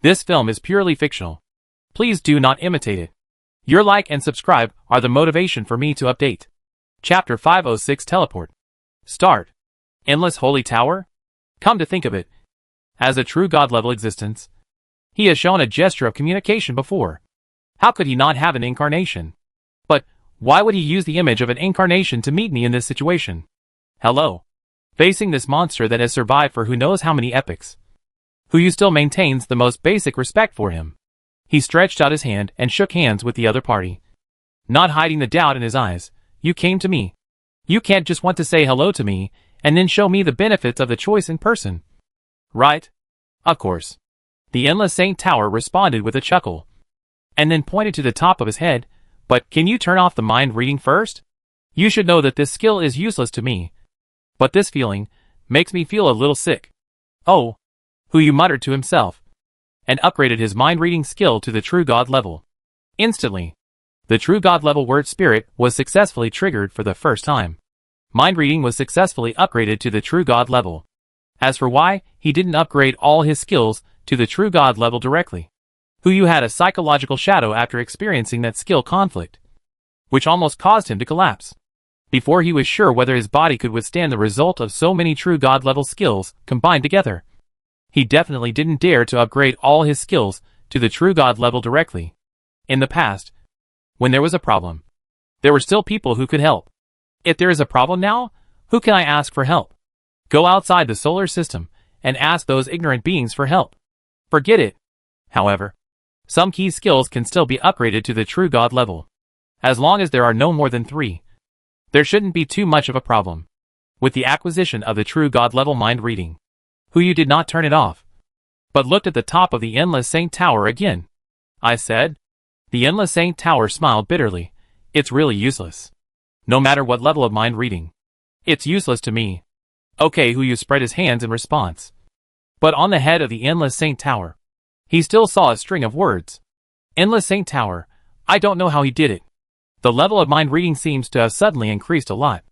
This film is purely fictional. Please do not imitate it. Your like and subscribe are the motivation for me to update. Chapter 506 Teleport. Start. Endless Holy Tower? Come to think of it, as a true God-level existence, he has shown a gesture of communication before. How could he not have an incarnation? But why would he use the image of an incarnation to meet me in this situation? Hello. Facing this monster that has survived for who knows how many epochs, who still maintains the most basic respect for him. He stretched out his hand and shook hands with the other party, not hiding the doubt in his eyes. You came to me. You can't just want to say hello to me and then show me the benefits of the choice in person. Right? Of course. The Endless Saint Tower responded with a chuckle, and then pointed to the top of his head. But can you turn off the mind reading first? You should know that this skill is useless to me. But this feeling makes me feel a little sick. Oh, who you muttered to himself, and upgraded his mind reading skill to the true God level. Instantly, the true God level word spirit was successfully triggered for the first time. Mind reading was successfully upgraded to the true God level. As for why he didn't upgrade all his skills to the true God level directly, who had a psychological shadow after experiencing that skill conflict, which almost caused him to collapse, before he was sure whether his body could withstand the result of so many true God level skills combined together. He definitely didn't dare to upgrade all his skills to the true God level directly. In the past, when there was a problem, there were still people who could help. If there is a problem now, who can I ask for help? Go outside the solar system and ask those ignorant beings for help. Forget it. However, some key skills can still be upgraded to the true God level. As long as there are no more than 3, there shouldn't be too much of a problem with the acquisition of the true God level mind reading. Who did not turn it off, but looked at the top of the Endless Saint Tower again. I said. The Endless Saint Tower smiled bitterly. It's really useless. No matter what level of mind reading, it's useless to me. Okay, who spread his hands in response. But on the head of the Endless Saint Tower, he still saw a string of words. Endless Saint Tower, I don't know how he did it. The level of mind reading seems to have suddenly increased a lot.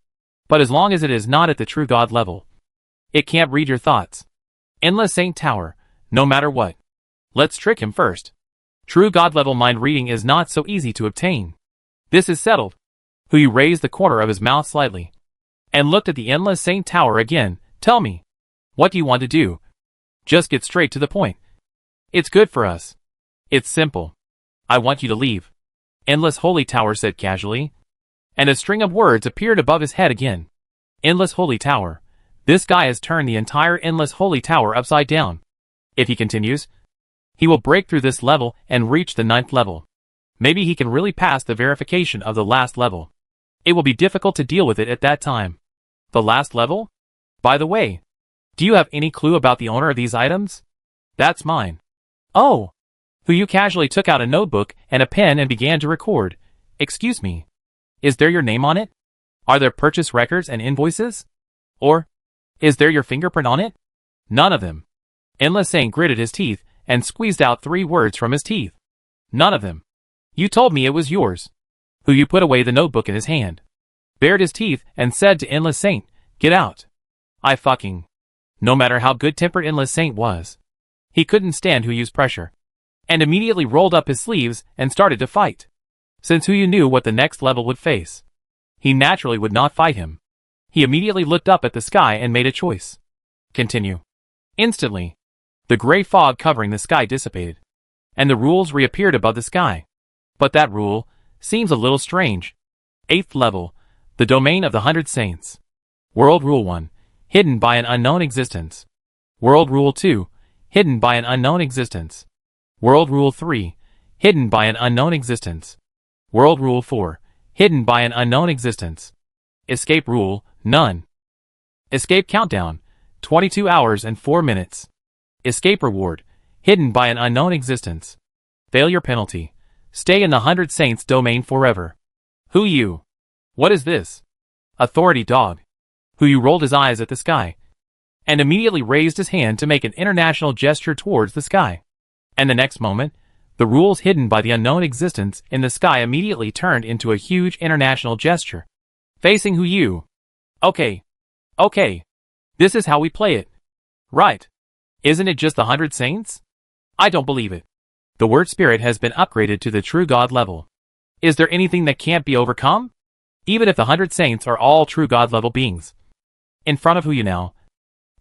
But as long as it is not at the true God level, it can't read your thoughts. Endless Saint Tower, no matter what. Let's trick him first. True God level mind reading is not so easy to obtain. This is settled. Who raised the corner of his mouth slightly, and looked at the Endless Saint Tower again. Tell me, what do you want to do? Just get straight to the point. It's good for us. It's simple. I want you to leave. Endless Holy Tower said casually, and a string of words appeared above his head again. Endless Holy Tower. This guy has turned the entire Endless Holy Tower upside down. If he continues, he will break through this level and reach the 9th level. Maybe he can really pass the verification of the last level. It will be difficult to deal with it at that time. The last level? By the way, do you have any clue about the owner of these items? That's mine. Oh! Who casually took out a notebook and a pen and began to record. Excuse me. Is there your name on it? Are there purchase records and invoices? Or, is there your fingerprint on it? None of them. Endless Saint gritted his teeth and squeezed out 3 words from his teeth. None of them. You told me it was yours. Who put away the notebook in his hand, bared his teeth and said to Endless Saint, get out. I fucking. No matter how good-tempered Endless Saint was, he couldn't stand Huyu's pressure, and immediately rolled up his sleeves and started to fight. Since Huyu knew what the next level would face, he naturally would not fight him. He immediately looked up at the sky and made a choice. Continue. Instantly, the gray fog covering the sky dissipated, and the rules reappeared above the sky. But that rule seems a little strange. 8th level, the domain of the 100 saints. World Rule 1, hidden by an unknown existence. World Rule 2, hidden by an unknown existence. World Rule 3, hidden by an unknown existence. World Rule 4, hidden by an unknown existence. Escape Rule, none. Escape Countdown, 22 hours and 4 minutes. Escape Reward, hidden by an unknown existence. Failure Penalty, stay in the 100 saints domain forever. Who? What is this? Authority Dog. Who rolled his eyes at the sky, and immediately raised his hand to make an international gesture towards the sky. And the next moment, the rules hidden by the unknown existence in the sky immediately turned into a huge international gesture, facing Huyu. Okay. This is how we play it. Right. Isn't it just the 100 saints? I don't believe it. The word spirit has been upgraded to the true God level. Is there anything that can't be overcome? Even if the 100 saints are all true God level beings. In front of who you now?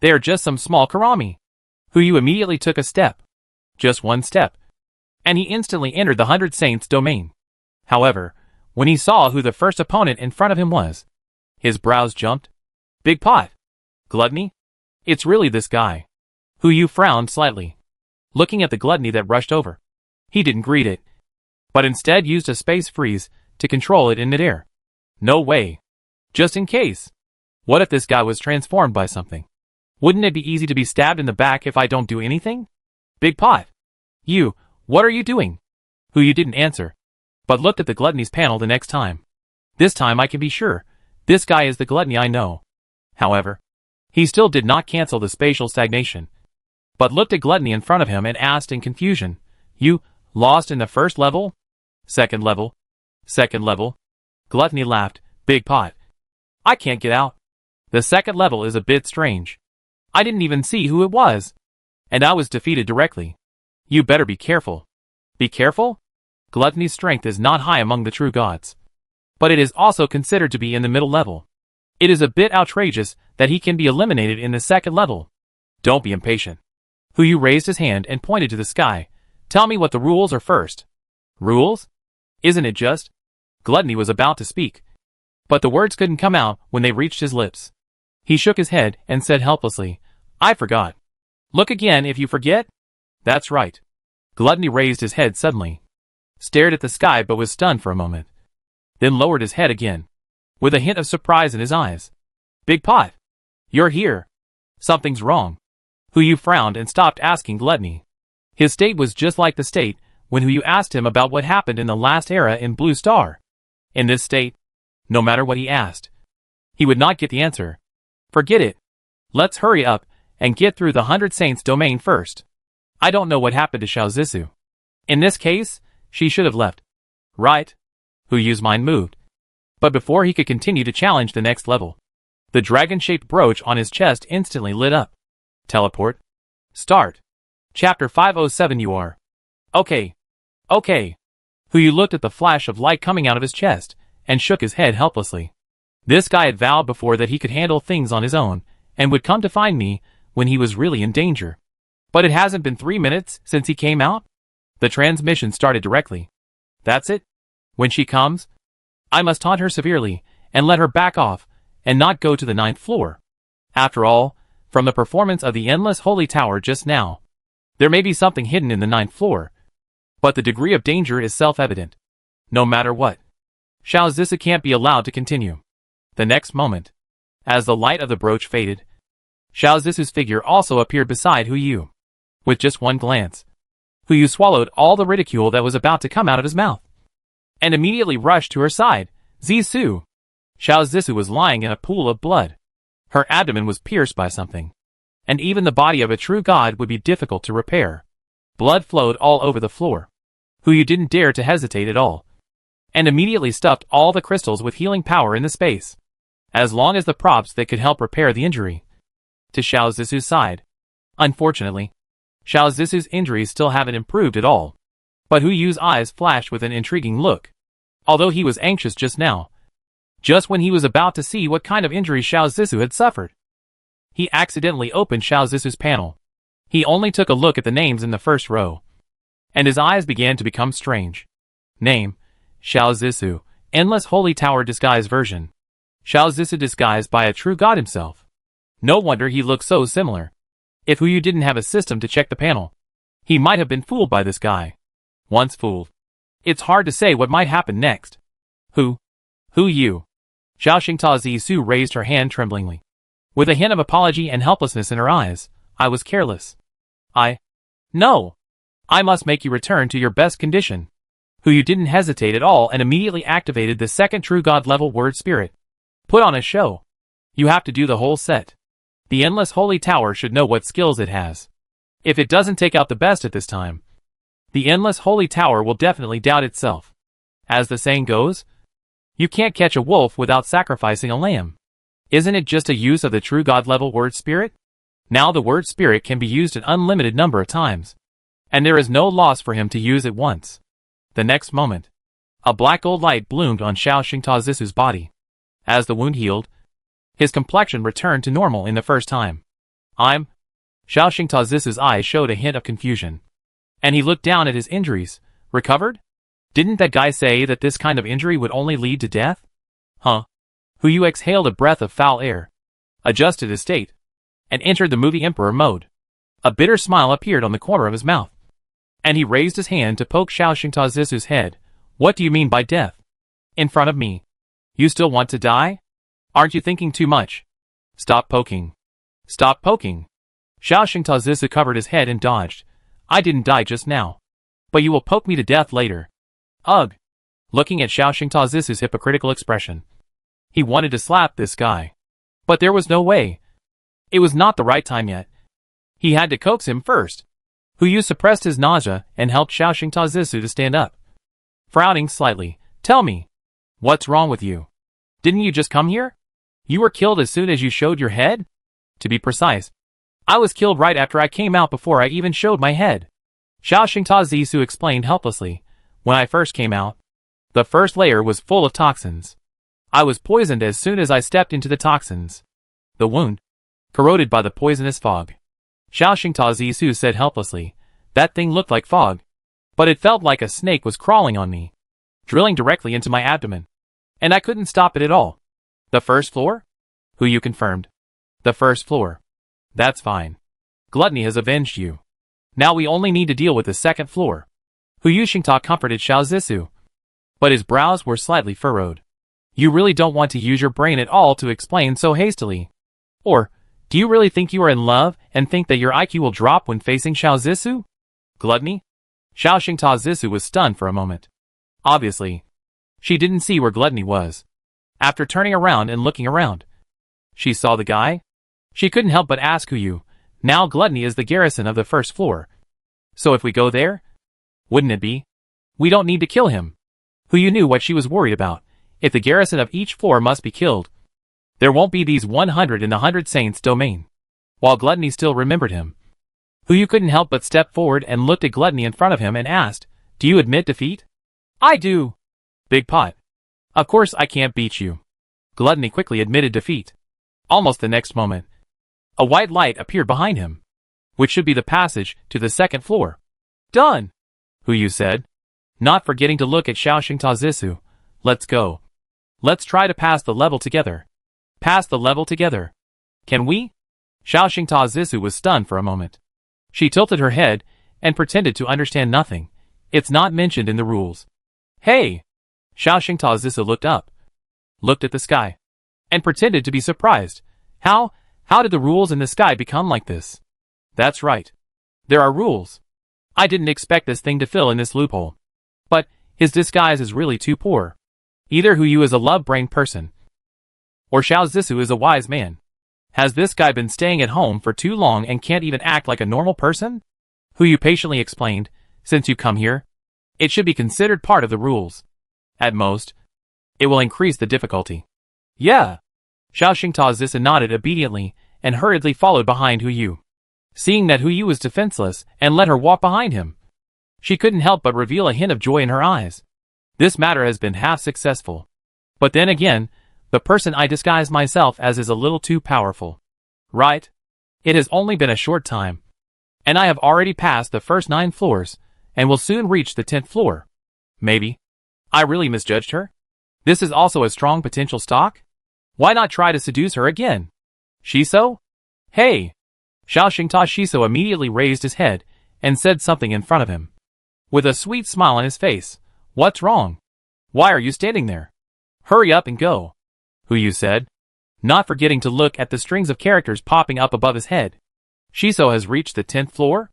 They are just some small Karami. Who you immediately took a step. Just one step. And he instantly entered the 100 saints domain. However, when he saw who the first opponent in front of him was, his brows jumped. Big pot. Gluttony? It's really this guy. Who you frowned slightly, looking at the gluttony that rushed over. He didn't greet it, but instead used a space freeze to control it in midair. No way. Just in case. What if this guy was transformed by something? Wouldn't it be easy to be stabbed in the back if I don't do anything? Big pot. You, what are you doing? Who you didn't answer, but looked at the gluttony's panel the next time. This time I can be sure, this guy is the gluttony I know. However, he still did not cancel the spatial stagnation, but looked at gluttony in front of him and asked in confusion, You, lost in the first level? Second level? Second level? Gluttony laughed, Big pot. I can't get out. The second level is a bit strange. I didn't even see who it was, and I was defeated directly. You better be careful. Be careful? Gluttony's strength is not high among the true gods, but it is also considered to be in the middle level. It is a bit outrageous that he can be eliminated in the second level. Don't be impatient. Who you raised his hand and pointed to the sky. Tell me what the rules are first. Rules? Isn't it just? Gluttony was about to speak, but the words couldn't come out when they reached his lips. He shook his head and said helplessly, I forgot. Look again if you forget. That's right. Gluttony raised his head suddenly, stared at the sky but was stunned for a moment, then lowered his head again, with a hint of surprise in his eyes. Big pot. You're here. Something's wrong. Who you frowned and stopped asking Gluttony. His state was just like the state when Who you asked him about what happened in the last era in Blue Star. In this state, no matter what he asked, he would not get the answer. Forget it. Let's hurry up and get through the 100 Saints domain first. I don't know what happened to Xiao Zissou. In this case, she should have left. Right? Hu Yu's mind moved. But before he could continue to challenge the next level, the dragon-shaped brooch on his chest instantly lit up. Teleport. Start. Chapter 507. You are. Okay. Okay. Hu Yu looked at the flash of light coming out of his chest and shook his head helplessly. This guy had vowed before that he could handle things on his own and would come to find me when he was really in danger. But it hasn't been 3 minutes since he came out? The transmission started directly. That's it? When she comes, I must taunt her severely and let her back off and not go to the 9th floor. After all, from the performance of the endless holy tower just now, there may be something hidden in the 9th floor, but the degree of danger is self-evident. No matter what, Xiao Zissou can't be allowed to continue. The next moment, as the light of the brooch faded, Xiao Zissou's figure also appeared beside Hu Yu. With just one glance, Hu Yu swallowed all the ridicule that was about to come out of his mouth, and immediately rushed to her side. Zissou! Xiao Zissou was lying in a pool of blood. Her abdomen was pierced by something, and even the body of a true god would be difficult to repair. Blood flowed all over the floor. Hu Yu didn't dare to hesitate at all, and immediately stuffed all the crystals with healing power in the space, as long as the props that could help repair the injury, to Xiao Zissou's side. Unfortunately, Xiao Zissou's injuries still haven't improved at all, but Hu Yu's eyes flashed with an intriguing look. Although he was anxious just now, just when he was about to see what kind of injuries Xiao Zissou had suffered, he accidentally opened Xiao Zissou's panel. He only took a look at the names in the first row, and his eyes began to become strange. Name: Xiao Zissou, Endless Holy Tower Disguise version. Xiao Zissou disguised by a true god himself. No wonder he looked so similar. If Hu Yu didn't have a system to check the panel, he might have been fooled by this guy. Once fooled, it's hard to say what might happen next. Hu Yu. Xiao Xingta Zissou raised her hand tremblingly, with a hint of apology and helplessness in her eyes. I was careless. No. I must make you return to your best condition. Hu Yu didn't hesitate at all and immediately activated the second true god level word spirit. Put on a show. You have to do the whole set. The Endless Holy Tower should know what skills it has. If it doesn't take out the best at this time, the Endless Holy Tower will definitely doubt itself. As the saying goes, you can't catch a wolf without sacrificing a lamb. Isn't it just a use of the true god level word spirit? Now the word spirit can be used an unlimited number of times, and there is no loss for him to use it once. The next moment, a black gold light bloomed on Xiao Xingtazisu's body. As the wound healed, his complexion returned to normal in the first time. Xiao Xingtazisu's eyes showed a hint of confusion. And he looked down at his injuries. Recovered? Didn't that guy say that this kind of injury would only lead to death? Huh? Hu exhaled a breath of foul air, adjusted his state, and entered the movie Emperor mode. A bitter smile appeared on the corner of his mouth, and he raised his hand to poke Xiao Xingtazisu's head. What do you mean by death? In front of me. You still want to die? Aren't you thinking too much? Stop poking. Stop poking. Xiao Xingtazisu covered his head and dodged. I didn't die just now. But you will poke me to death later. Ugh. Looking at Xiao Xingtazisu's hypocritical expression, he wanted to slap this guy. But there was no way. It was not the right time yet. He had to coax him first. Hu suppressed his nausea and helped Xiao Xingtazisu to stand up. Frowning slightly, tell me, what's wrong with you? Didn't you just come here? You were killed as soon as you showed your head? To be precise, I was killed right after I came out before I even showed my head. Xiao Xingtazisu explained helplessly. When I first came out, the first layer was full of toxins. I was poisoned as soon as I stepped into the toxins. The wound, corroded by the poisonous fog. Xiao Xingtazisu said helplessly. That thing looked like fog, but it felt like a snake was crawling on me, drilling directly into my abdomen. And I couldn't stop it at all. The first floor? Hu confirmed. The first floor. That's fine. Gluttony has avenged you. Now we only need to deal with the second floor. Hu Xingta comforted Xiao Zisu, but his brows were slightly furrowed. You really don't want to use your brain at all to explain so hastily. Or, do you really think you are in love and think that your IQ will drop when facing Xiao Zisu? Gluttony? Xiao Xingtazisu was stunned for a moment. Obviously, she didn't see where gluttony was. After turning around and looking around, she saw the guy. She couldn't help but ask Hu. Now gluttony is the garrison of the first floor. So if we go there, wouldn't it be? We don't need to kill him. Hu knew what she was worried about. If the garrison of each floor must be killed, there won't be these 100 in the 100 Saints' domain. While gluttony still remembered him, Hu couldn't help but step forward and looked at gluttony in front of him and asked, Do you admit defeat? I do. Big pot. Of course I can't beat you. Gluttony quickly admitted defeat. Almost the next moment, a white light appeared behind him, which should be the passage to the second floor. Done, Hu said, not forgetting to look at Xiao Xingtazisu. Let's go. Let's try to pass the level together. Pass the level together. Can we? Xiao Xingtazisu was stunned for a moment. She tilted her head and pretended to understand nothing. It's not mentioned in the rules. Hey! Xiao Xingtazisu looked up, looked at the sky, and pretended to be surprised. How did the rules in the sky become like this? That's right. There are rules. I didn't expect this thing to fill in this loophole. But his disguise is really too poor. Either Hu is a love-brained person, or Xiao Zisu is a wise man. Has this guy been staying at home for too long and can't even act like a normal person? Hu patiently explained, since you come here, it should be considered part of the rules. At most, it will increase the difficulty. Yeah. Xiao Xingtazisu nodded obediently and hurriedly followed behind Hu. Seeing that Hu was defenseless and let her walk behind him, she couldn't help but reveal a hint of joy in her eyes. This matter has been half successful. But then again, the person I disguise myself as is a little too powerful. Right? It has only been a short time, and I have already passed the first 9 floors, and will soon reach the 10th floor. Maybe I really misjudged her? This is also a strong potential stock? Why not try to seduce her again? Shiso? Hey! Xiao Xingtazisu immediately raised his head and said something in front of him, with a sweet smile on his face. What's wrong? Why are you standing there? Hurry up and go, Hu said, not forgetting to look at the strings of characters popping up above his head. Shiso has reached the 10th floor?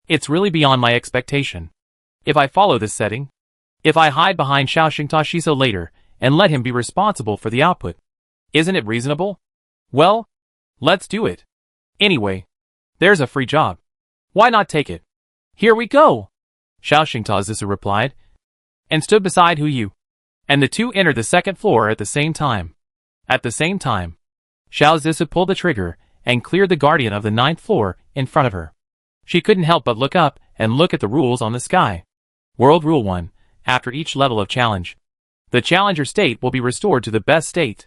It's really beyond my expectation. If I follow this setting, if I hide behind Xiao Xingtazisu later and let him be responsible for the output, isn't it reasonable? Well, let's do it. Anyway, there's a free job. Why not take it? Here we go, Xiao Xingtazisu replied, and stood beside Hu. And the two entered the second floor at the same time. At the same time, Xiao Zisu pulled the trigger and cleared the guardian of the 9th floor in front of her. She couldn't help but look up and look at the rules on the sky. World Rule 1. After each level of challenge, the challenger state will be restored to the best state.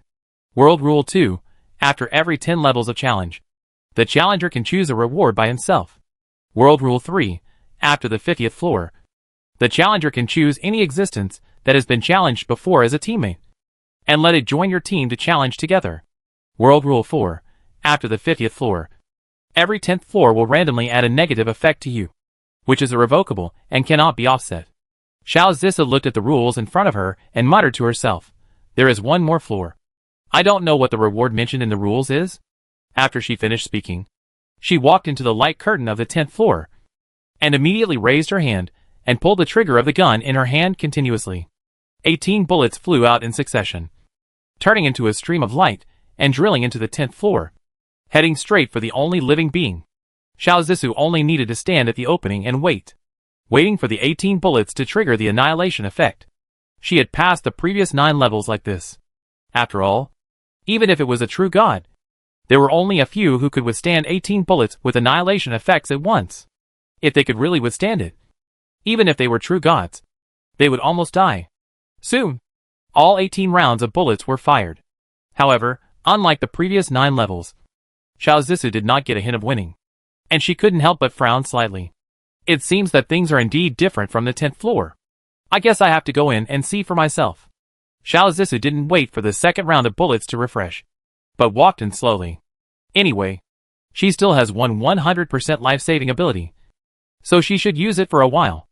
World Rule 2. After every 10 levels of challenge, the challenger can choose a reward by himself. World Rule 3. After the 50th floor, the challenger can choose any existence that has been challenged before as a teammate, and let it join your team to challenge together. World Rule 4. After the 50th floor, every 10th floor will randomly add a negative effect to you, which is irrevocable and cannot be offset. Xiao Zissa looked at the rules in front of her and muttered to herself, "There is one more floor. I don't know what the reward mentioned in the rules is." After she finished speaking, she walked into the light curtain of the 10th floor, and immediately raised her hand and pulled the trigger of the gun in her hand continuously. 18 bullets flew out in succession, turning into a stream of light and drilling into the 10th floor, heading straight for the only living being. Xiao Zissou only needed to stand at the opening and waiting for the 18 bullets to trigger the annihilation effect. She had passed the previous 9 levels like this. After all, even if it was a true god, there were only a few who could withstand 18 bullets with annihilation effects at once. If they could really withstand it, even if they were true gods, they would almost die. Soon, all 18 rounds of bullets were fired. However, unlike the previous 9 levels, Xiao Zissou did not get a hint of winning, and she couldn't help but frown slightly. It seems that things are indeed different from the 10th floor. I guess I have to go in and see for myself. Xiao Zissou didn't wait for the second round of bullets to refresh, but walked in slowly. Anyway, she still has one 100% life-saving ability, so she should use it for a while.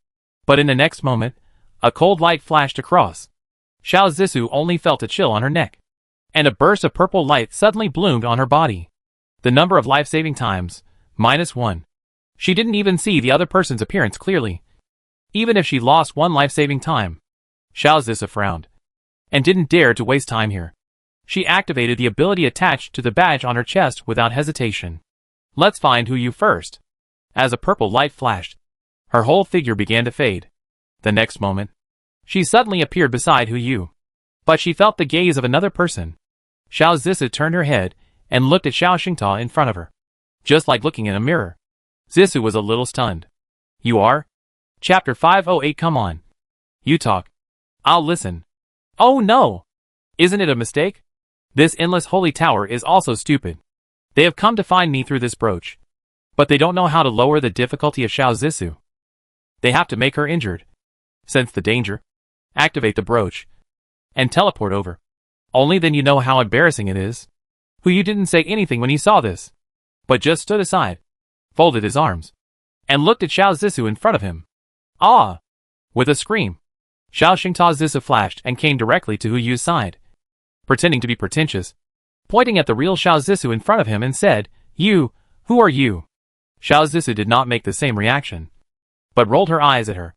But in the next moment, a cold light flashed across. Xiao Zissou only felt a chill on her neck, and a burst of purple light suddenly bloomed on her body. The number of life-saving times, -1. She didn't even see the other person's appearance clearly. Even if she lost one life-saving time, Xiao Zissa frowned, and didn't dare to waste time here. She activated the ability attached to the badge on her chest without hesitation. "Let's find Hu Yu first." As a purple light flashed, her whole figure began to fade. The next moment, she suddenly appeared beside Hu Yu. But she felt the gaze of another person. Xiao Zissa turned her head and looked at Xiao Xingta in front of her, just like looking in a mirror. Zissou was a little stunned. "You are?" Chapter 508. Come on. You talk. I'll listen. Oh no! Isn't it a mistake? This endless holy tower is also stupid. They have come to find me through this brooch, but they don't know how to lower the difficulty of Xiao Zissou. They have to make her injured. Sense the danger, activate the brooch, and teleport over. Only then you know how embarrassing it is. Hu Yu didn't say anything when he saw this, but just stood aside, folded his arms, and looked at Xiao Zissou in front of him. Ah! With a scream, Xiao Xingta Zissa flashed and came directly to Hu Yu's side, pretending to be pretentious, pointing at the real Xiao Zissou in front of him and said, "You, who are you?" Xiao Zissou did not make the same reaction, but rolled her eyes at her,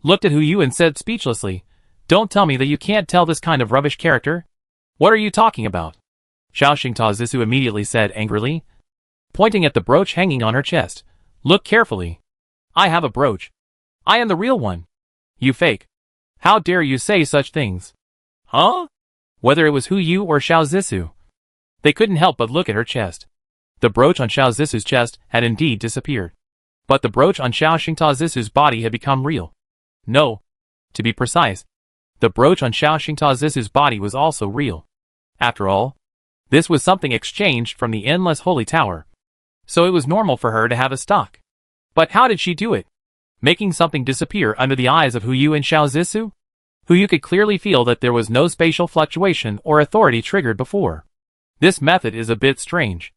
looked at Hu Yu and said speechlessly, "Don't tell me that you can't tell this kind of rubbish character. What are you talking about?" Xiao Xingta Zissou immediately said angrily, pointing at the brooch hanging on her chest, "Look carefully. I have a brooch. I am the real one. You fake. How dare you say such things?" Huh? Whether it was Hu Yu or Xiao Zissou, they couldn't help but look at her chest. The brooch on Xiao Zissou's chest had indeed disappeared, but the brooch on Xiao Xingta Zissou's body had become real. No, to be precise, the brooch on Xiao Xingta Zissou's body was also real. After all, this was something exchanged from the endless holy tower, so it was normal for her to have a stock. But how did she do it? Making something disappear under the eyes of Hu Yu and Xiao Zissou? Hu Yu could clearly feel that there was no spatial fluctuation or authority triggered before. This method is a bit strange.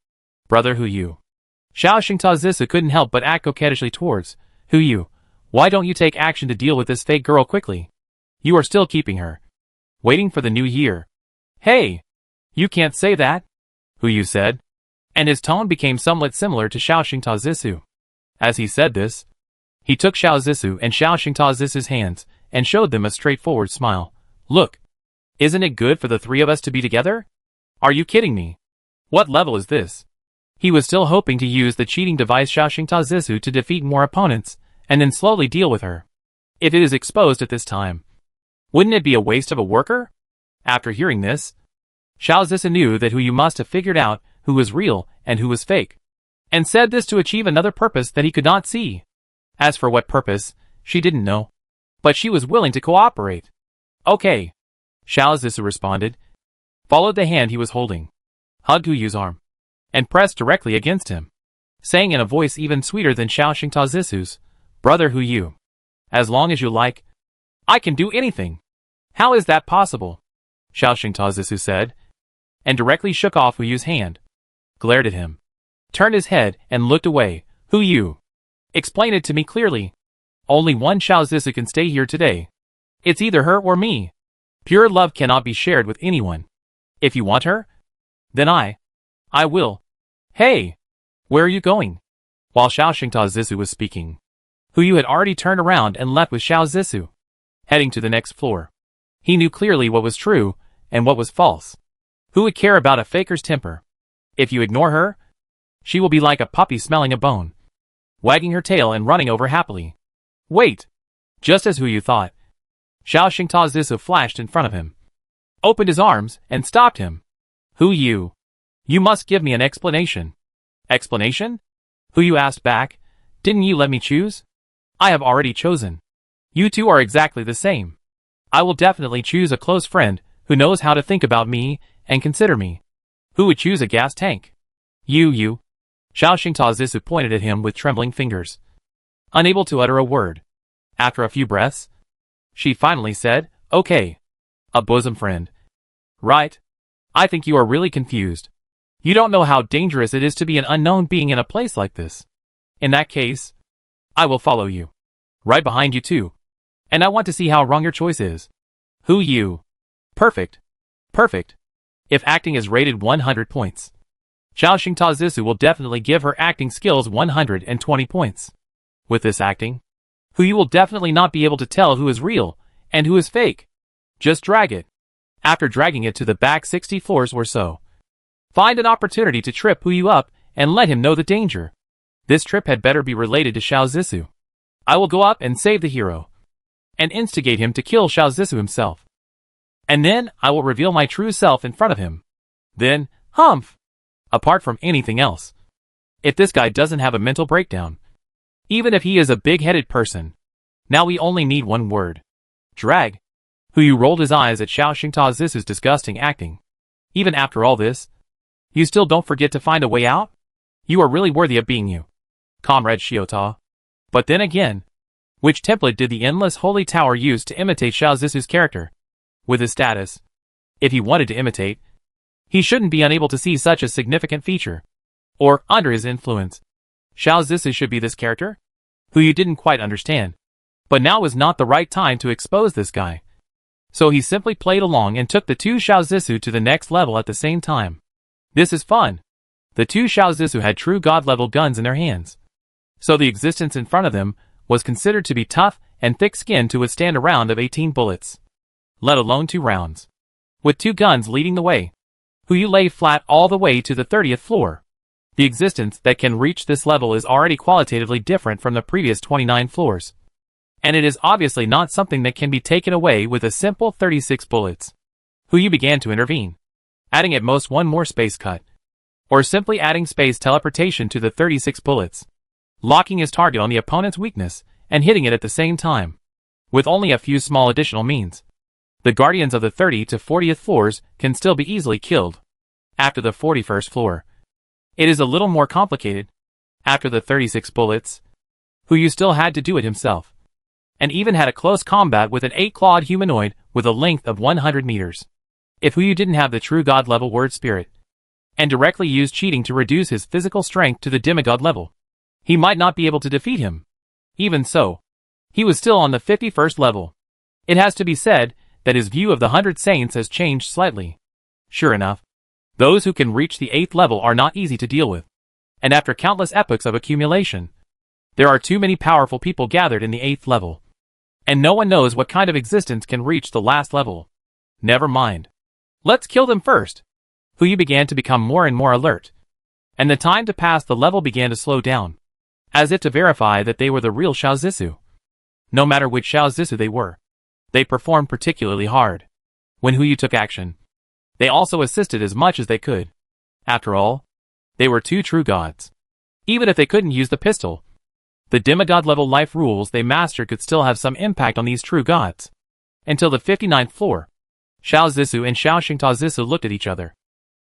Brother Hu Yu. Xiao Xingta Zissa couldn't help but act coquettishly towards Hu Yu. Why don't you take action to deal with this fake girl quickly? You are still keeping her, waiting for the new year. Hey! You can't say that, Hu Yu said, and his tone became somewhat similar to Xiao Xingta Zissou. As he said this, he took Xiao Zissou and Xiao Xingta Zissou's hands and showed them a straightforward smile. Look, isn't it good for the three of us to be together? Are you kidding me? What level is this? He was still hoping to use the cheating device Xiao Xingta Zissou to defeat more opponents, and then slowly deal with her. If it is exposed at this time, wouldn't it be a waste of a worker? After hearing this, Xiao Zissa knew that Hu Yu must have figured out who was real and who was fake, and said this to achieve another purpose that he could not see. As for what purpose, she didn't know. But she was willing to cooperate. Okay. Xiao Zissou responded, followed the hand he was holding, hugged Hu Yu's arm, and pressed directly against him, saying in a voice even sweeter than Xiao Xingta Zissou's, "Brother Hu Yu, as long as you like, I can do anything." "How is that possible?" Xiao Xingta Zissou said, and directly shook off Hu Yu's hand, glared at him, turned his head and looked away. "Hu Yu, explain it to me clearly. Only one Xiao Zissou can stay here today. It's either her or me. Pure love cannot be shared with anyone. If you want her, then I will." "Hey, where are you going?" While Xiao Xingta Zissou was speaking, Hu Yu had already turned around and left with Xiao Zissou, heading to the next floor. He knew clearly what was true and what was false. Who would care about a faker's temper? If you ignore her, she will be like a puppy smelling a bone, wagging her tail and running over happily. Wait! Just as Hu Yu thought, Xiao Xingta Zissou flashed in front of him, opened his arms, and stopped him. "Hu Yu, you must give me an explanation." "Explanation?" Hu Yu asked back. "Didn't you let me choose?" "I have already chosen. You two are exactly the same. I will definitely choose a close friend who knows how to think about me and consider me." "Who would choose a gas tank?" You. Xiao Xingta Zissou pointed at him with trembling fingers, unable to utter a word. After a few breaths, she finally said, "Okay. A bosom friend. Right. I think you are really confused. You don't know how dangerous it is to be an unknown being in a place like this. In that case, I will follow you. Right behind you too. And I want to see how wrong your choice is." "Hu Yu. Perfect. Perfect. If acting is rated 100 points, Xiao Xingta Zissou will definitely give her acting skills 120 points. With this acting, Hu Yu will definitely not be able to tell who is real and who is fake. Just drag it. After dragging it to the back 60 floors or so, find an opportunity to trip Hu Yu up and let him know the danger. This trip had better be related to Xiao Zissou. I will go up and save the hero, and instigate him to kill Xiao Zissou himself. And then I will reveal my true self in front of him. Then, humph! Apart from anything else, if this guy doesn't have a mental breakdown, even if he is a big-headed person, now we only need one word. Drag." Hu Yu rolled his eyes at Xiao Xingta Zissou's disgusting acting. "Even after all this, you still don't forget to find a way out? You are really worthy of being you, Comrade Xiota." But then again, which template did the endless holy tower use to imitate Xiao Zissou's character? With his status, if he wanted to imitate, he shouldn't be unable to see such a significant feature. Or, under his influence, Xiao Zissou should be this character? Hu Yu didn't quite understand. But now was not the right time to expose this guy. So he simply played along and took the two Xiao Zissou to the next level at the same time. This is fun. The two Xiao Zissou had true god-level guns in their hands. So the existence in front of them was considered to be tough and thick-skinned to withstand a round of 18 bullets. Let alone 2 rounds. With 2 guns leading the way, Hu Yu lay flat all the way to the 30th floor. The existence that can reach this level is already qualitatively different from the previous 29 floors. And it is obviously not something that can be taken away with a simple 36 bullets. Hu Yu began to intervene, adding at most 1 more space cut, or simply adding space teleportation to the 36 bullets, locking his target on the opponent's weakness and hitting it at the same time, with only a few small additional means. The guardians of the 30 to 40th floors can still be easily killed. After the 41st floor, it is a little more complicated. After the 36 bullets, Hu Yu still had to do it himself, and even had a close combat with an 8-clawed humanoid with a length of 100 meters. If Hu Yu didn't have the true god-level word spirit, and directly used cheating to reduce his physical strength to the demigod level, he might not be able to defeat him. Even so, he was still on the 51st level. It has to be said that his view of the 100 Saints has changed slightly. Sure enough, those who can reach the 8th level are not easy to deal with. And after countless epochs of accumulation, there are too many powerful people gathered in the 8th level. And no one knows what kind of existence can reach the last level. Never mind. Let's kill them first. Hu Yu began to become more and more alert, and the time to pass the level began to slow down, as if to verify that they were the real Xiao Zissou. No matter which Xiao Zissou they were, they performed particularly hard. When Hu Yu took action, they also assisted as much as they could. After all, they were 2 true gods. Even if they couldn't use the pistol, The demigod-level life rules they mastered could still have some impact on these true gods. Until the 59th floor, Xiao Zissou and Xiao Xingta Zissou looked at each other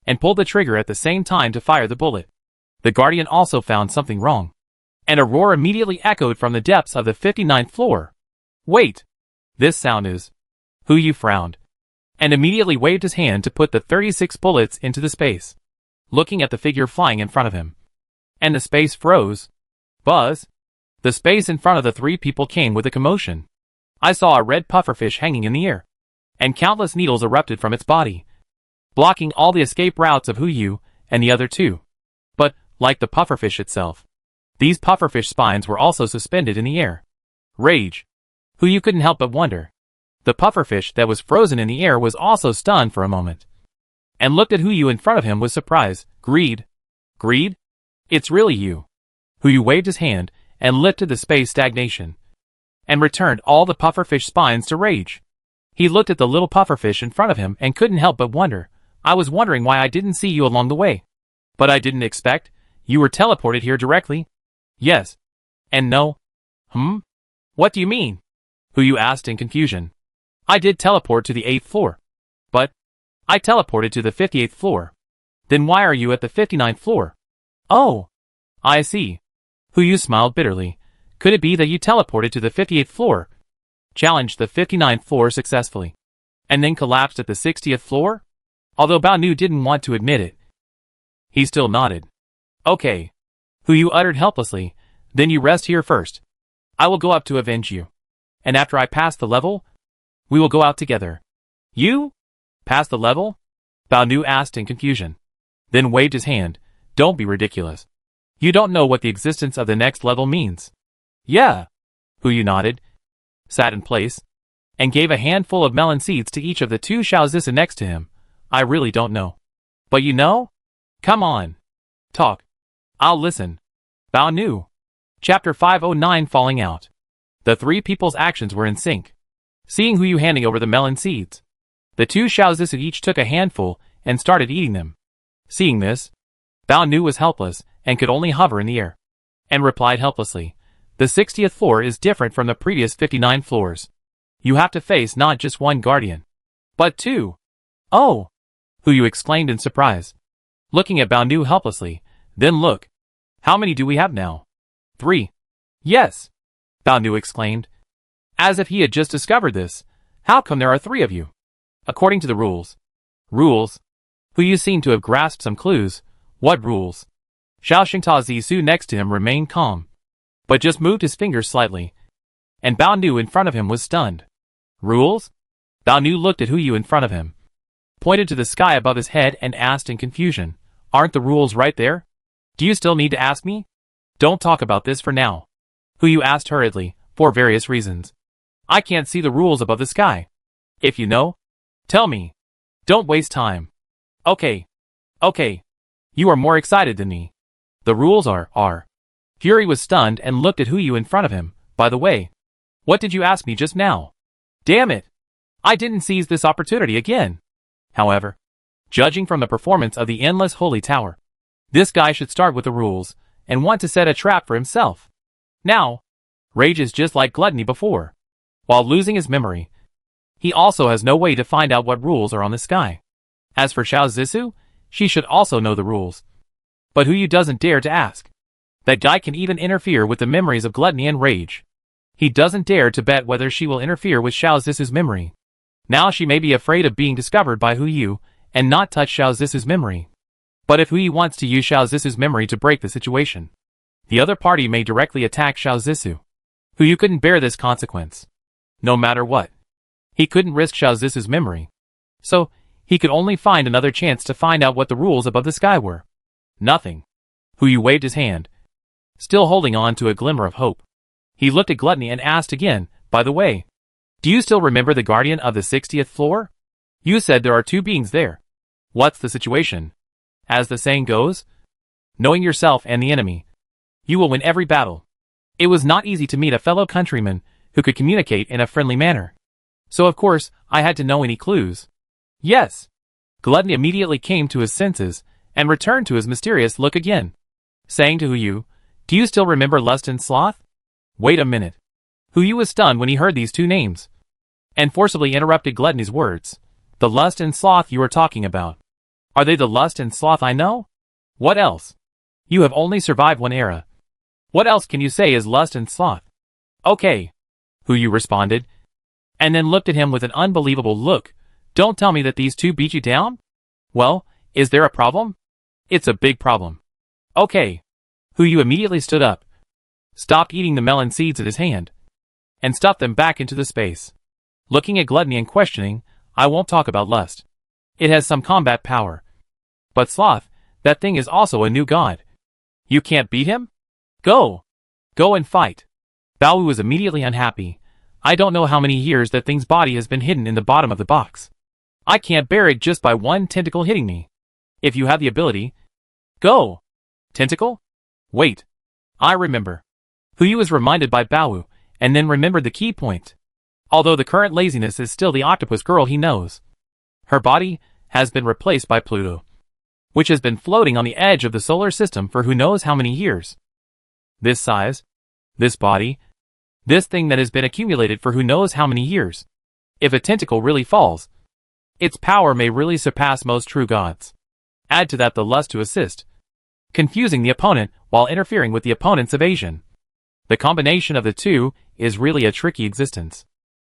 and pulled the trigger at the same time to fire the bullet. The guardian also found something wrong, and a roar immediately echoed from the depths of the 59th floor. Wait! This sound is... Hu Yu frowned, and immediately waved his hand to put the 36 bullets into the space, looking at the figure flying in front of him. And the space froze. Buzz! The space in front of the three people came with a commotion. I saw a red pufferfish hanging in the air, and countless needles erupted from its body, blocking all the escape routes of Hu Yu and the other two. But, like the pufferfish itself, these pufferfish spines were also suspended in the air. Rage! Hu Yu couldn't help but wonder. The pufferfish that was frozen in the air was also stunned for a moment, and looked at Hu Yu in front of him with surprise. Greed? Greed? It's really you. Hu Yu waved his hand and lifted the space stagnation, and returned all the pufferfish spines to rage. He looked at the little pufferfish in front of him and couldn't help but wonder. I was wondering why I didn't see you along the way. But I didn't expect. You were teleported here directly? Yes. And no. What do you mean? Hu Yu asked in confusion. I did teleport to the 8th floor. But I teleported to the 58th floor. Then why are you at the 59th floor? Oh, I see. Hu Yu smiled bitterly. Could it be that you teleported to the 58th floor, challenged the 59th floor successfully, and then collapsed at the 60th floor? Although Bao Nu didn't want to admit it, he still nodded. Okay. Hu Yu uttered helplessly. Then you rest here first. I will go up to avenge you. And after I pass the level, we will go out together. You? Pass the level? Bao Nu asked in confusion, then waved his hand. Don't be ridiculous. You don't know what the existence of the next level means. Yeah. Hu Yu nodded, sat in place, and gave a handful of melon seeds to each of the two Xiao Zissou next to him. I really don't know. But you know? Come on. Talk. I'll listen. Bao Nu. Chapter 509 Falling Out. The three people's actions were in sync. Seeing Hu Yu handing over the melon seeds, the two Xiao Zissou each took a handful and started eating them. Seeing this, Bao Nu was helpless and could only hover in the air, and replied helplessly, the 60th floor is different from the previous 59 floors. You have to face not just one guardian, but two. Oh! Hu Yu exclaimed in surprise, looking at Bao Nu helplessly. Then look. How many do we have now? 3. Yes! Bao Nu exclaimed, as if he had just discovered this. How come there are 3 of you? According to the rules. Rules? Hu Yu seemed to have grasped some clues. What rules? Xiao Xingta Zissou next to him remained calm, but just moved his fingers slightly, and Bao Nu in front of him was stunned. Rules? Bao Nu looked at Hu Yu in front of him, pointed to the sky above his head and asked in confusion, aren't the rules right there? Do you still need to ask me? Don't talk about this for now. Hu Yu asked hurriedly, for various reasons. I can't see the rules above the sky. If you know, tell me. Don't waste time. Okay. Okay. You are more excited than me. The rules are. Fury was stunned and looked at Hu Yu in front of him. By the way, what did you ask me just now? Damn it. I didn't seize this opportunity again. However, judging from the performance of the endless holy tower, this guy should start with the rules and want to set a trap for himself. Now, rage is just like gluttony before. While losing his memory, he also has no way to find out what rules are on the sky. As for Xiao Zissou, she should also know the rules. But Hu Yu doesn't dare to ask. That guy can even interfere with the memories of gluttony and rage. He doesn't dare to bet whether she will interfere with Xiao Zissou's memory. Now she may be afraid of being discovered by Hu Yu and not touch Xiao Zissou's memory. But if Hu Yu wants to use Xiao Zissou's memory to break the situation, the other party may directly attack Xiao Zissou. Hu Yu couldn't bear this consequence. No matter what, he couldn't risk Xiao Zissou's memory. So, he could only find another chance to find out what the rules above the sky were. Nothing. Hu Yu waved his hand, still holding on to a glimmer of hope. He looked at Gluttony and asked again, by the way, do you still remember the guardian of the 60th floor? You said there are 2 beings there. What's the situation? As the saying goes, knowing yourself and the enemy, you will win every battle. It was not easy to meet a fellow countryman who could communicate in a friendly manner. So of course, I had to know any clues. Yes. Gluttony immediately came to his senses and returned to his mysterious look again, saying to Hu Yu, do you still remember lust and sloth? Wait a minute. Hu Yu was stunned when he heard these two names, and forcibly interrupted Gluttony's words. The lust and sloth you are talking about. Are they the lust and sloth I know? What else? You have only survived one era. What else can you say is lust and sloth? Okay. Hu Yu responded, and then looked at him with an unbelievable look. Don't tell me that these two beat you down? Well, is there a problem? It's a big problem. Okay. Hu Yu immediately stood up, stopped eating the melon seeds in his hand, and stuffed them back into the space. Looking at Gluttony and questioning, I won't talk about lust. It has some combat power. But sloth, that thing is also a new god. You can't beat him? Go! Go and fight. Bao Wu was immediately unhappy. I don't know how many years that thing's body has been hidden in the bottom of the box. I can't bear it just by one tentacle hitting me. If you have the ability, go! Tentacle? Wait. I remember. Hu Yu was reminded by Bao Wu, and then remembered the key point. Although the current laziness is still the octopus girl he knows, her body has been replaced by Pluto, which has been floating on the edge of the solar system for who knows how many years. This size, this body, this thing that has been accumulated for who knows how many years. If a tentacle really falls, its power may really surpass most true gods. Add to that the lust to assist, confusing the opponent while interfering with the opponent's evasion. The combination of the two is really a tricky existence.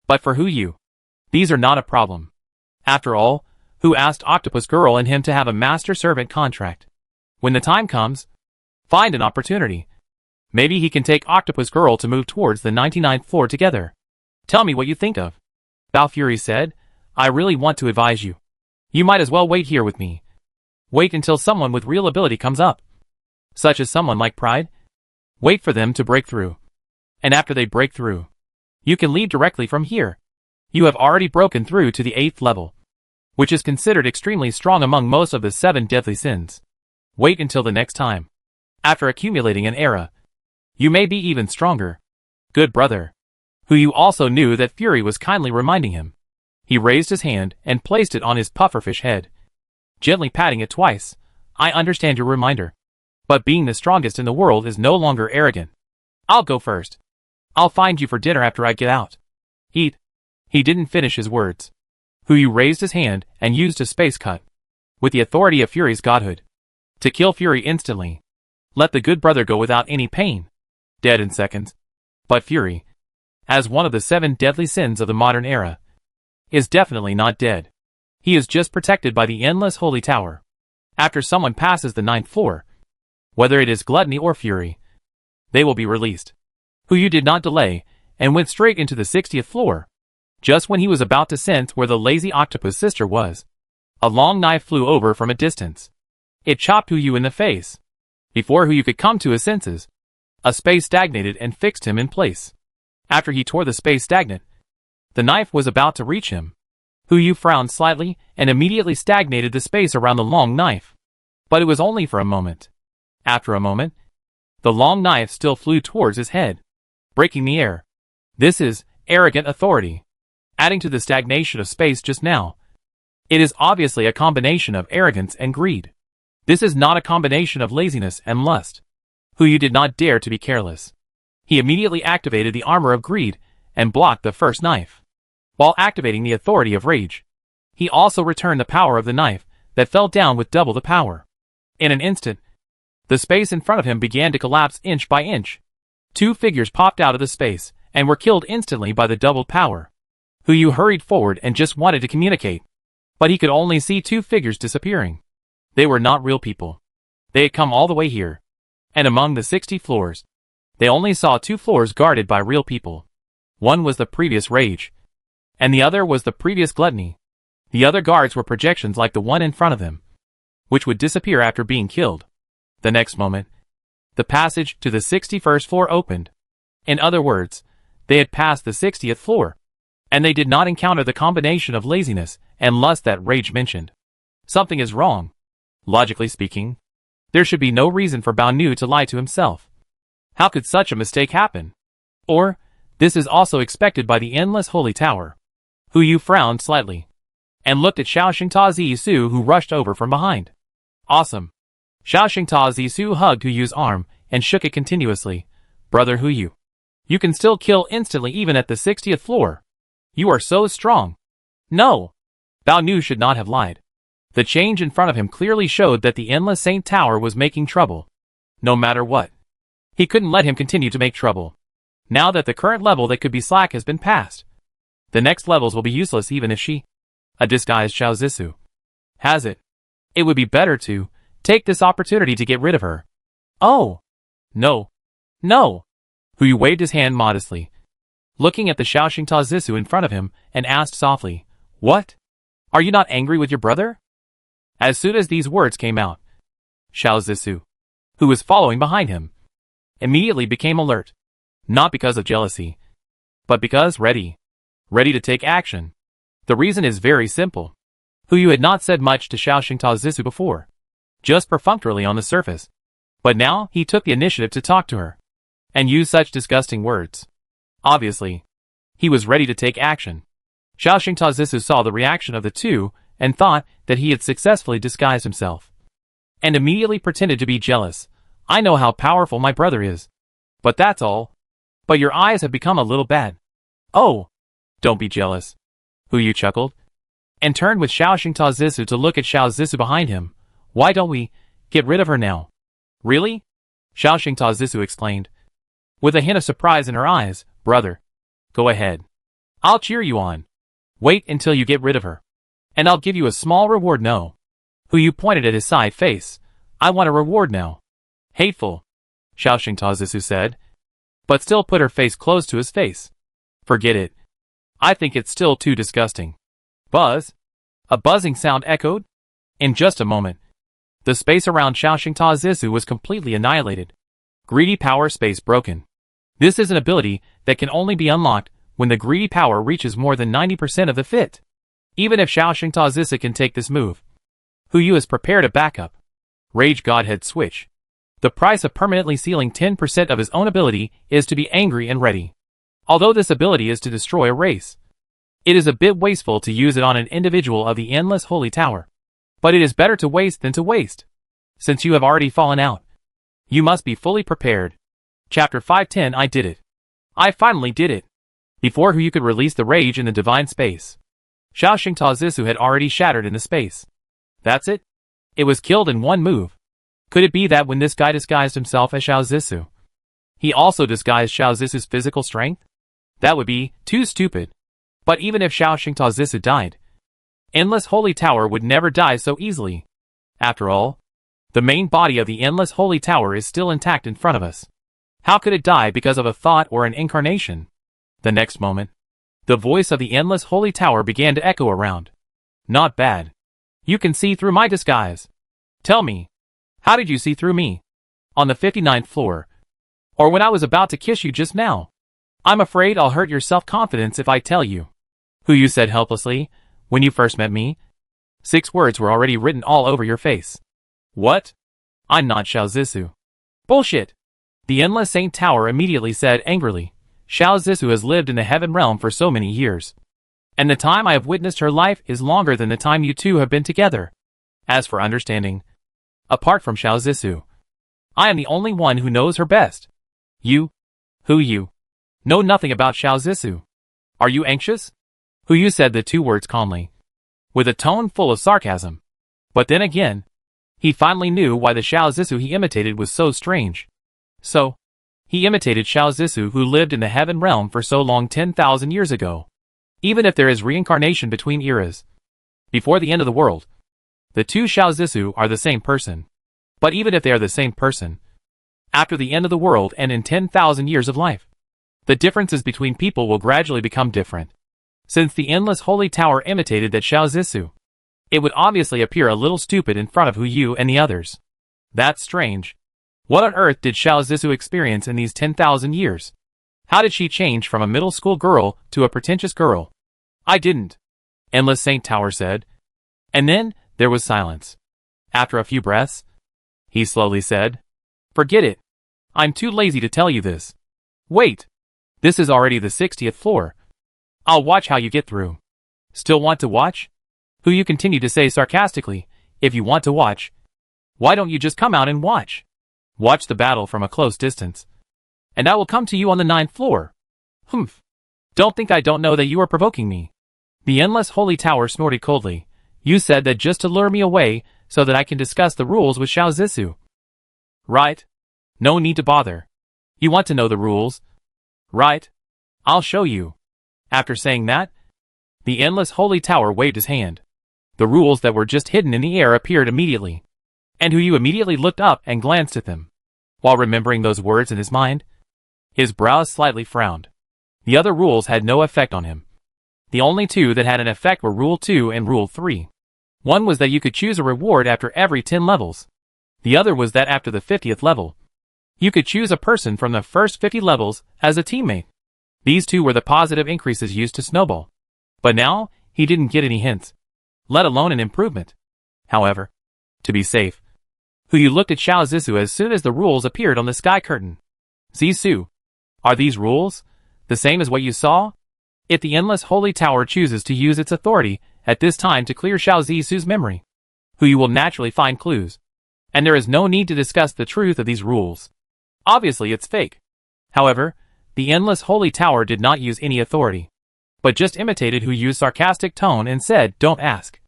But for Hu Yu, these are not a problem. After all, Hu asked Octopus Girl and him to have a master-servant contract. When the time comes, find an opportunity. Maybe he can take Octopus Girl to move towards the 99th floor together. Tell me what you think of. Bao Fury said, I really want to advise you. You might as well wait here with me. Wait until someone with real ability comes up. Such as someone like Pride. Wait for them to break through. And after they break through, you can leave directly from here. You have already broken through to the 8th level, which is considered extremely strong among most of the 7 deadly sins. Wait until the next time. After accumulating an era, you may be even stronger. Good brother. Hu Yu also knew that Fury was kindly reminding him. He raised his hand and placed it on his pufferfish head, gently patting it twice. I understand your reminder. But being the strongest in the world is no longer arrogant. I'll go first. I'll find you for dinner after I get out. Eat. He didn't finish his words. Hu Yu raised his hand and used a space cut, with the authority of Fury's godhood, to kill Fury instantly. Let the good brother go without any pain. Dead in seconds. But Fury, as one of the 7 deadly sins of the modern era, is definitely not dead. He is just protected by the endless holy tower. After someone passes the 9th floor, whether it is Gluttony or Fury, they will be released. Hu Yu did not delay, and went straight into the 60th floor. Just when he was about to sense where the lazy octopus sister was, a long knife flew over from a distance. It chopped Hu Yu in the face. Before Hu Yu could come to his senses, a space stagnated and fixed him in place. After he tore the space stagnant, the knife was about to reach him. Hu Yu frowned slightly and immediately stagnated the space around the long knife. But it was only for a moment. After a moment, the long knife still flew towards his head, breaking the air. This is arrogant authority. Adding to the stagnation of space just now, it is obviously a combination of arrogance and greed. This is not a combination of laziness and lust. Hu Yu did not dare to be careless. He immediately activated the armor of greed and blocked the first knife. While activating the authority of rage, he also returned the power of the knife that fell down with double the power. In an instant, the space in front of him began to collapse inch by inch. 2 figures popped out of the space and were killed instantly by the doubled power. Hu Yu hurried forward and just wanted to communicate, but he could only see 2 figures disappearing. They were not real people. They had come all the way here, and among the 60 floors, they only saw 2 floors guarded by real people. One was the previous rage, and the other was the previous gluttony. The other guards were projections like the one in front of them, which would disappear after being killed. The next moment, the passage to the 61st floor opened. In other words, they had passed the 60th floor, and they did not encounter the combination of laziness and lust that rage mentioned. Something is wrong. Logically speaking, there should be no reason for Bao Nu to lie to himself. How could such a mistake happen? Or, this is also expected by the endless holy tower. Hu Yu frowned slightly, and looked at Xiao Xingta Zisu who rushed over from behind. Awesome. Xiao Xingta Zisu hugged Hu Yu's arm and shook it continuously. Brother Hu Yu, You can still kill instantly even at the 60th floor. You are so strong. No. Bao Nu should not have lied. The change in front of him clearly showed that the Endless Saint Tower was making trouble. No matter what. He couldn't let him continue to make trouble. Now that the current level that could be slack has been passed. The next levels will be useless even if she, a disguised Xiao Zissou, has it. It would be better to take this opportunity to get rid of her. Oh. No. No. Hu waved his hand modestly, looking at the Xiaoxingta Zissou in front of him, and asked softly, What? Are you not angry with your brother? As soon as these words came out, Xiao Zissou, who was following behind him, immediately became alert. Not because of jealousy, but because ready to take action. The reason is very simple. Hu had not said much to Xiaoxingta Zissou before, just perfunctorily on the surface. But now he took the initiative to talk to her, and use such disgusting words. Obviously, he was ready to take action. Xiaoxingta Zissou saw the reaction of the two and thought that he had successfully disguised himself, and immediately pretended to be jealous. I know how powerful my brother is. But that's all. But your eyes have become a little bad. Oh, don't be jealous. Hu chuckled, and turned with Xiaoxingta Zissou to look at Xiao Zissou behind him. Why don't we get rid of her now? Really? Xiaoxingta Zissou exclaimed, with a hint of surprise in her eyes. Brother, go ahead. I'll cheer you on. Wait until you get rid of her, and I'll give you a small reward. No. Hu pointed at his side face. I want a reward now. Hateful, Xiaoxingta Zissou said, but still put her face close to his face. Forget it. I think it's still too disgusting. Buzz? A buzzing sound echoed. In just a moment, the space around Xiaoxingta Zissou was completely annihilated. Greedy power space broken. This is an ability that can only be unlocked when the greedy power reaches more than 90% of the fit. Even if Xiaoxingta Zissou can take this move, Hu has prepared a backup. Rage Godhead Switch. The price of permanently sealing 10% of his own ability is to be angry and ready. Although this ability is to destroy a race, it is a bit wasteful to use it on an individual of the Endless Holy Tower. But it is better to waste than to waste. Since you have already fallen out, you must be fully prepared. Chapter 510 I did it. I finally did it. Before Hu could release the rage in the divine space, Xiaoxingta Zissou had already shattered in the space. That's it? It was killed in one move. Could it be that when this guy disguised himself as Xiao Zissou, he also disguised Xiao Zissou's physical strength? That would be too stupid. But even if Xiaoxingta Zissou died, Endless Holy Tower would never die so easily. After all, the main body of the Endless Holy Tower is still intact in front of us. How could it die because of a thought or an incarnation? The next moment, the voice of the Endless Holy Tower began to echo around. Not bad. You can see through my disguise. Tell me, how did you see through me? On the 59th floor. Or when I was about to kiss you just now? I'm afraid I'll hurt your self-confidence if I tell you. Hu said helplessly. When you first met me, 6 words were already written all over your face. What? I'm not Xiao Zissou. Bullshit. The Endless Saint Tower immediately said angrily. Xiao Zissou has lived in the heaven realm for so many years, and the time I have witnessed her life is longer than the time you two have been together. As for understanding, apart from Xiao Zissou, I am the only one who knows her best. You know nothing about Xiao Zissou. Are you anxious? Hu said the 2 words calmly, with a tone full of sarcasm. But then again, he finally knew why the Xiao Zissou he imitated was so strange. So, he imitated Xiao Zissou who lived in the heaven realm for so long 10,000 years ago. Even if there is reincarnation between eras, before the end of the world, the 2 Xiao Zissou are the same person. But even if they are the same person, after the end of the world and in 10,000 years of life, the differences between people will gradually become different. Since the Endless Holy Tower imitated that Xiao Zissou, it would obviously appear a little stupid in front of Hu and the others. That's strange. What on earth did Xiao Zissou experience in these 10,000 years? How did she change from a middle school girl to a pretentious girl? I didn't, Endless Saint Tower said. And then, there was silence. After a few breaths, he slowly said, Forget it. I'm too lazy to tell you this. Wait. This is already the 60th floor. I'll watch how you get through. Still want to watch? Hu continued to say sarcastically, If you want to watch, why don't you just come out and watch? Watch the battle from a close distance. and I will come to you on the 9th floor. Humph. Don't think I don't know that you are provoking me. The endless holy tower snorted coldly. You said that just to lure me away so that I can discuss the rules with Xiao Zissou. Right. No need to bother. You want to know the rules? Right. I'll show you. After saying that, the endless holy tower waved his hand. The rules that were just hidden in the air appeared immediately. And Hu immediately looked up and glanced at them. While remembering those words in his mind, his brows slightly frowned. The other rules had no effect on him. The only two that had an effect were Rule 2 and Rule 3. One was that you could choose a reward after every 10 levels. The other was that after the 50th level, you could choose a person from the first 50 levels as a teammate. These two were the positive increases used to snowball. But now, he didn't get any hints, let alone an improvement. However, to be safe, Hu looked at Xiao Zissou as soon as the rules appeared on the sky curtain. Zissou, are these rules the same as what you saw? If the endless holy tower chooses to use its authority at this time to clear Xiao Zissou's memory, Hu will naturally find clues. And there is no need to discuss the truth of these rules. Obviously it's fake. However, the endless holy tower did not use any authority, but just imitated Hu's sarcastic tone and said, "Don't ask.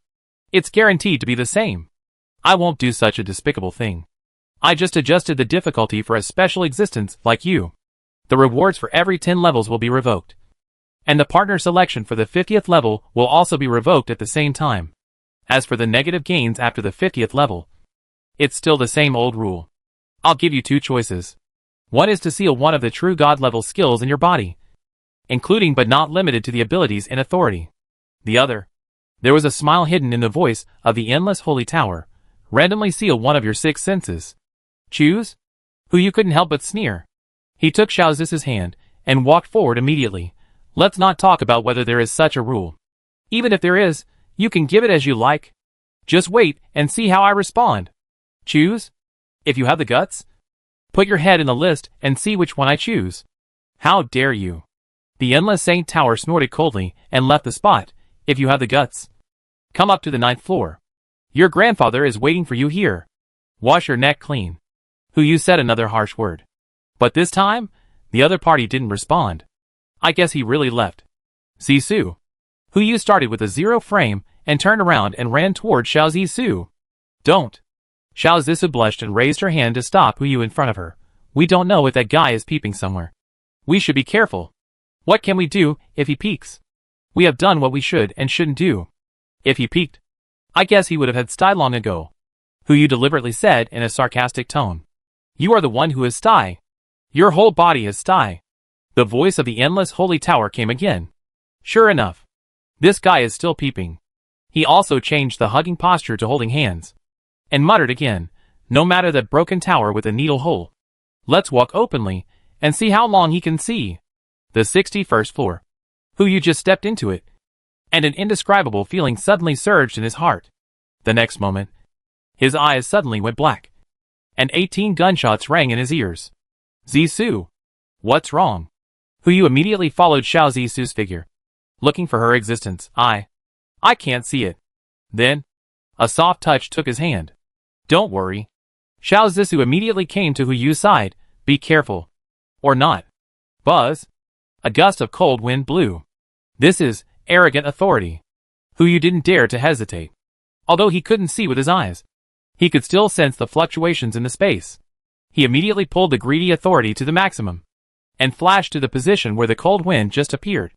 It's guaranteed to be the same. I won't do such a despicable thing. I just adjusted the difficulty for a special existence like you. The rewards for every 10 levels will be revoked. And the partner selection for the 50th level will also be revoked at the same time. As for the negative gains after the 50th level, it's still the same old rule. I'll give you two choices. One is to seal one of the true god level skills in your body, including but not limited to the abilities and authority. The other, there was a smile hidden in the voice of the endless holy tower, randomly seal one of your 6 senses. Choose? Hu couldn't help but sneer. He took Xiao Zissou's hand and walked forward immediately. Let's not talk about whether there is such a rule. Even if there is, you can give it as you like. Just wait and see how I respond. Choose? If you have the guts? Put your head in the list and see which one I choose. How dare you? The endless saint tower snorted coldly and left the spot. If you have the guts, come up to the 9th floor. Your grandfather is waiting for you here. Wash your neck clean. Hu said another harsh word. But this time, the other party didn't respond. I guess he really left. Zissou. Hu started with a 0 frame and turned around and ran toward Xiao Zissou. Don't. Xiao Zissou blushed and raised her hand to stop Hu in front of her. We don't know if that guy is peeping somewhere. We should be careful. What can we do if he peeks? We have done what we should and shouldn't do. If he peeked, I guess he would have had style long ago. Hu deliberately said in a sarcastic tone. You are the one who is style. Your whole body is style. The voice of the endless holy tower came again. Sure enough, this guy is still peeping. He also changed the hugging posture to holding hands, and muttered again, no matter that broken tower with a needle hole. Let's walk openly, and see how long he can see. The 61st floor. Hu just stepped into it, and an indescribable feeling suddenly surged in his heart. The next moment, his eyes suddenly went black, and 18 gunshots rang in his ears. Zissou. What's wrong? Hu immediately followed Xiao Zissou's figure, looking for her existence. I can't see it. Then, a soft touch took his hand. Don't worry. Xiao Zissou immediately came to Hu's side. Be careful. Or not. Buzz. A gust of cold wind blew. This is arrogant authority. Hu didn't dare to hesitate. Although he couldn't see with his eyes, he could still sense the fluctuations in the space. He immediately pulled the greedy authority to the maximum, and flashed to the position where the cold wind just appeared.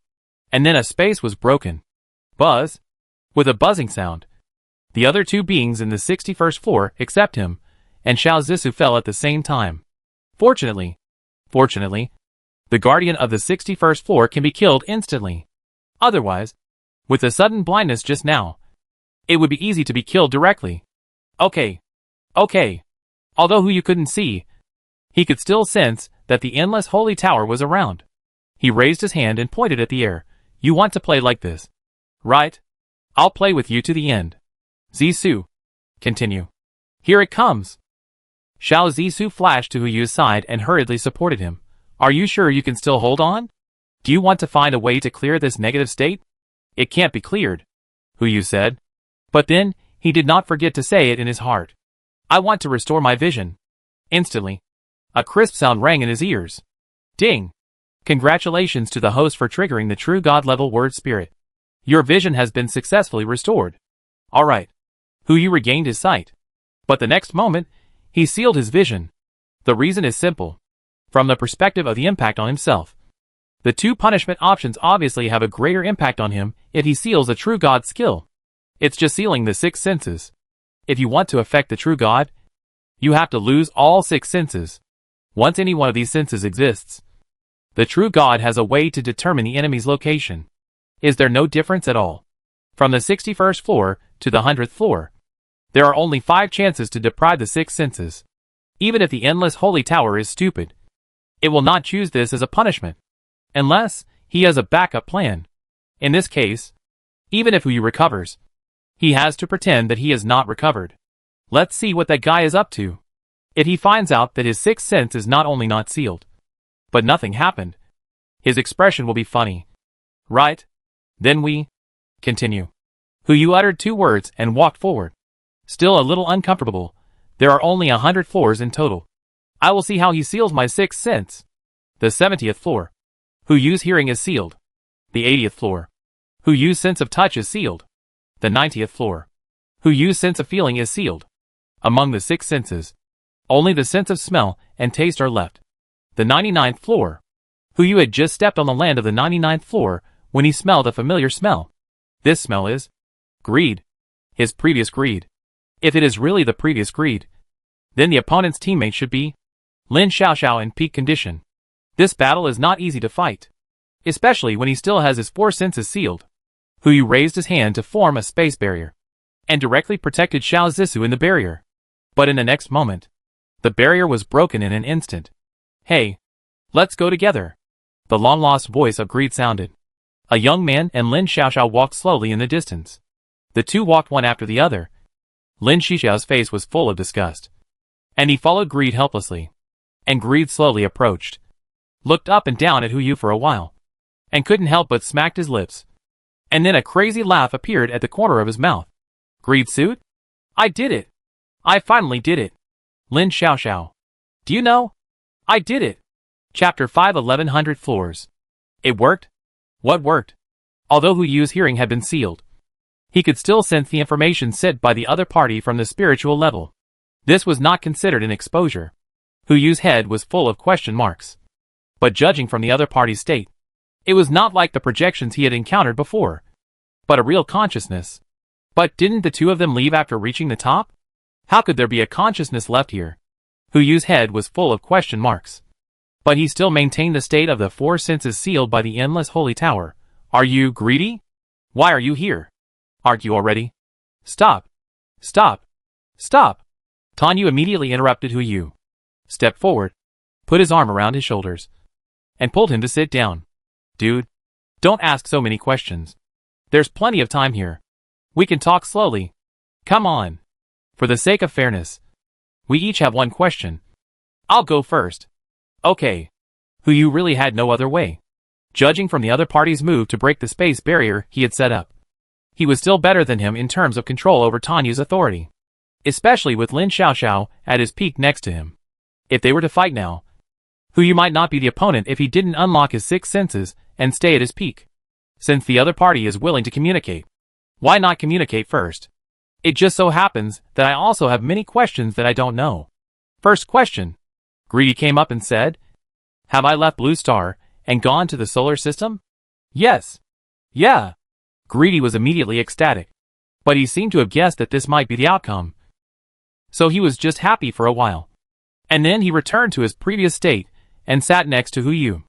And then a space was broken. Buzz. With a buzzing sound. The other two beings in the 61st floor, except him, and Xiao Zissou fell at the same time. Fortunately, the guardian of the 61st floor can be killed instantly. Otherwise, with the sudden blindness just now, it would be easy to be killed directly. Okay. Although Hu couldn't see, he could still sense that the endless holy tower was around. He raised his hand and pointed at the air. You want to play like this? Right? I'll play with you to the end. Zissou. Continue. Here it comes. Xiao Zissou flashed to Hu's side and hurriedly supported him. Are you sure you can still hold on? Do you want to find a way to clear this negative state? It can't be cleared, Hu said. But then, he did not forget to say it in his heart. I want to restore my vision. Instantly, a crisp sound rang in his ears. Ding! Congratulations to the host for triggering the true God-level word spirit. Your vision has been successfully restored. Alright. Huyu regained his sight. But the next moment, he sealed his vision. The reason is simple. From the perspective of the impact on himself. The two punishment options obviously have a greater impact on him if he seals a true God skill. It's just sealing the 6 senses. If you want to affect the true God, you have to lose all 6 senses. Once any one of these senses exists, the true God has a way to determine the enemy's location. Is there no difference at all? From the 61st floor to the 100th floor, there are only 5 chances to deprive the 6 senses. Even if the endless holy tower is stupid, it will not choose this as a punishment. Unless he has a backup plan. In this case, even if Huyu recovers, he has to pretend that he has not recovered. Let's see what that guy is up to. If he finds out that his 6th sense is not only not sealed, but nothing happened, his expression will be funny. Right? Then we continue. Huyu uttered 2 words and walked forward. Still a little uncomfortable. There are only 100 floors in total. I will see how he seals my 6th sense. The 70th floor. Huyu's hearing is sealed. The 80th floor. Huyu's sense of touch is sealed. The 90th floor. Huyu's sense of feeling is sealed. Among the 6 senses, only the sense of smell and taste are left. The 99th floor. Huyu had just stepped on the land of the 99th floor when he smelled a familiar smell. This smell is greed. His previous greed. If it is really the previous greed, then the opponent's teammate should be Lin Xiaoxiao in peak condition. This battle is not easy to fight, especially when he still has his 4 senses sealed. Huyu raised his hand to form a space barrier, and directly protected Xiao Zissou in the barrier. But in the next moment, the barrier was broken in an instant. Hey, let's go together. The long-lost voice of greed sounded. A young man and Lin Xiaoxiao walked slowly in the distance. The two walked one after the other. Lin Xiaoxiao's face was full of disgust, and he followed Greed helplessly. And Greed slowly approached, looked up and down at Huyu for a while, and couldn't help but smacked his lips. And then a crazy laugh appeared at the corner of his mouth. Greed suit? I did it. I finally did it. Lin Xiaoxiao. Do you know? I did it. Chapter 5 1100 Floors. It worked? What worked? Although Huyu's hearing had been sealed, he could still sense the information sent by the other party from the spiritual level. This was not considered an exposure. Huyu's head was full of question marks. But judging from the other party's state, it was not like the projections he had encountered before, but a real consciousness. But didn't the two of them leave after reaching the top? How could there be a consciousness left here? Huyu's head was full of question marks. But he still maintained the state of the 4 senses sealed by the endless holy tower. Are you greedy? Why are you here? Aren't you already? Stop. Stop. Stop. Tanyu immediately interrupted Huyu. Stepped forward, put his arm around his shoulders, and pulled him to sit down. Dude, don't ask so many questions. There's plenty of time here. We can talk slowly. Come on. For the sake of fairness, we each have 1 question. I'll go first. Okay. Huyu really had no other way. Judging from the other party's move to break the space barrier he had set up, he was still better than him in terms of control over Tanyu's authority, especially with Lin Xiaoxiao at his peak next to him. If they were to fight now, Huyu might not be the opponent if he didn't unlock his 6 senses and stay at his peak. Since the other party is willing to communicate, why not communicate first? It just so happens that I also have many questions that I don't know. First question. Greedy came up and said, have I left Blue Star and gone to the solar system? Yes. Yeah. Greedy was immediately ecstatic, but he seemed to have guessed that this might be the outcome. So he was just happy for a while. And then he returned to his previous state and sat next to Huyu.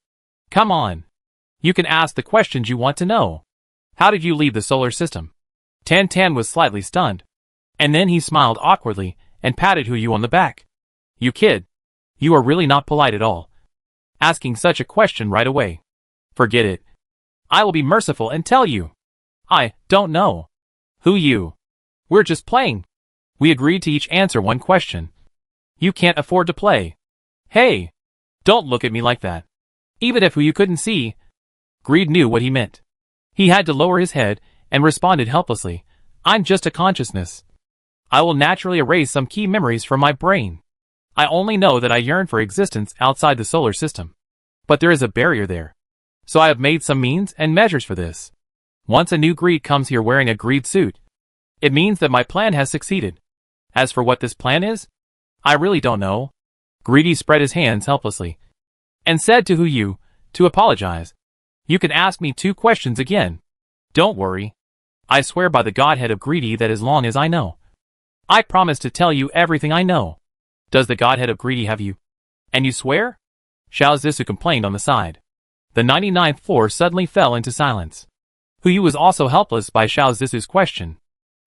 Come on. You can ask the questions you want to know. How did you leave the solar system? Tan Tan was slightly stunned. And then he smiled awkwardly and patted Huyu on the back. You kid. You are really not polite at all. Asking such a question right away. Forget it. I will be merciful and tell you. I don't know. Huyu. We're just playing. We agreed to each answer 1 question. You can't afford to play. Hey. Don't look at me like that. Even if Huyu couldn't see, Greed knew what he meant. He had to lower his head and responded helplessly. I'm just a consciousness. I will naturally erase some key memories from my brain. I only know that I yearn for existence outside the solar system. But there is a barrier there. So I have made some means and measures for this. Once a new greed comes here wearing a greed suit, it means that my plan has succeeded. As for what this plan is, I really don't know. Greedy spread his hands helplessly and said to Huyu to apologize. You can ask me 2 questions again. Don't worry. I swear by the godhead of Greedy that as long as I know, I promise to tell you everything I know. Does the godhead of Greedy have you? And you swear? Xiao Zissou complained on the side. The 99th floor suddenly fell into silence. Huyu was also helpless by Xiao Zissou's question.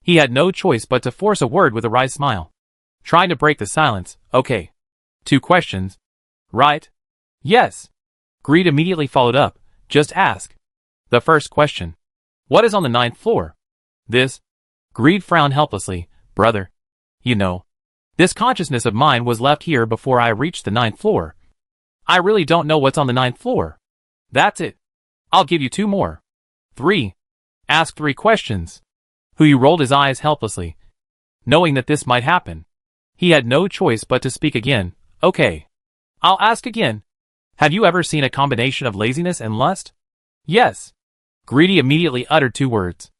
He had no choice but to force a word with a wry smile, trying to break the silence. Okay. 2 questions. Right? Yes. Greed immediately followed up. Just ask. The first question. What is on the 9th floor? This. Greed frowned helplessly. Brother. You know, this consciousness of mine was left here before I reached the 9th floor. I really don't know what's on the 9th floor. That's it. I'll give you 2 more. 3. Ask 3 questions. Huyu rolled his eyes helplessly, knowing that this might happen. He had no choice but to speak again. Okay. I'll ask again. Have you ever seen a combination of laziness and lust? Yes. Greedy immediately uttered 2 words,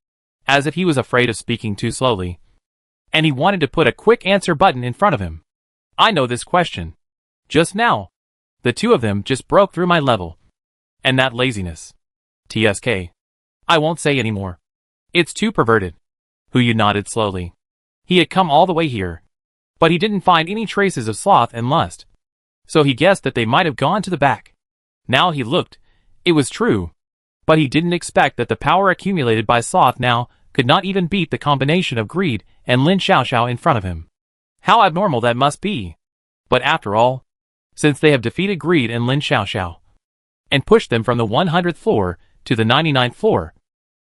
as if he was afraid of speaking too slowly, and he wanted to put a quick answer button in front of him. I know this question. Just now, the 2 of them just broke through my level. And that laziness. TSK. I won't say anymore. It's too perverted. Huyu nodded slowly. He had come all the way here, but he didn't find any traces of sloth and lust. So he guessed that they might have gone to the back. Now he looked. It was true. But he didn't expect that the power accumulated by sloth now could not even beat the combination of greed and Lin Xiaoxiao in front of him. How abnormal that must be. But after all, since they have defeated greed and Lin Xiaoxiao, and pushed them from the 100th floor to the 99th floor,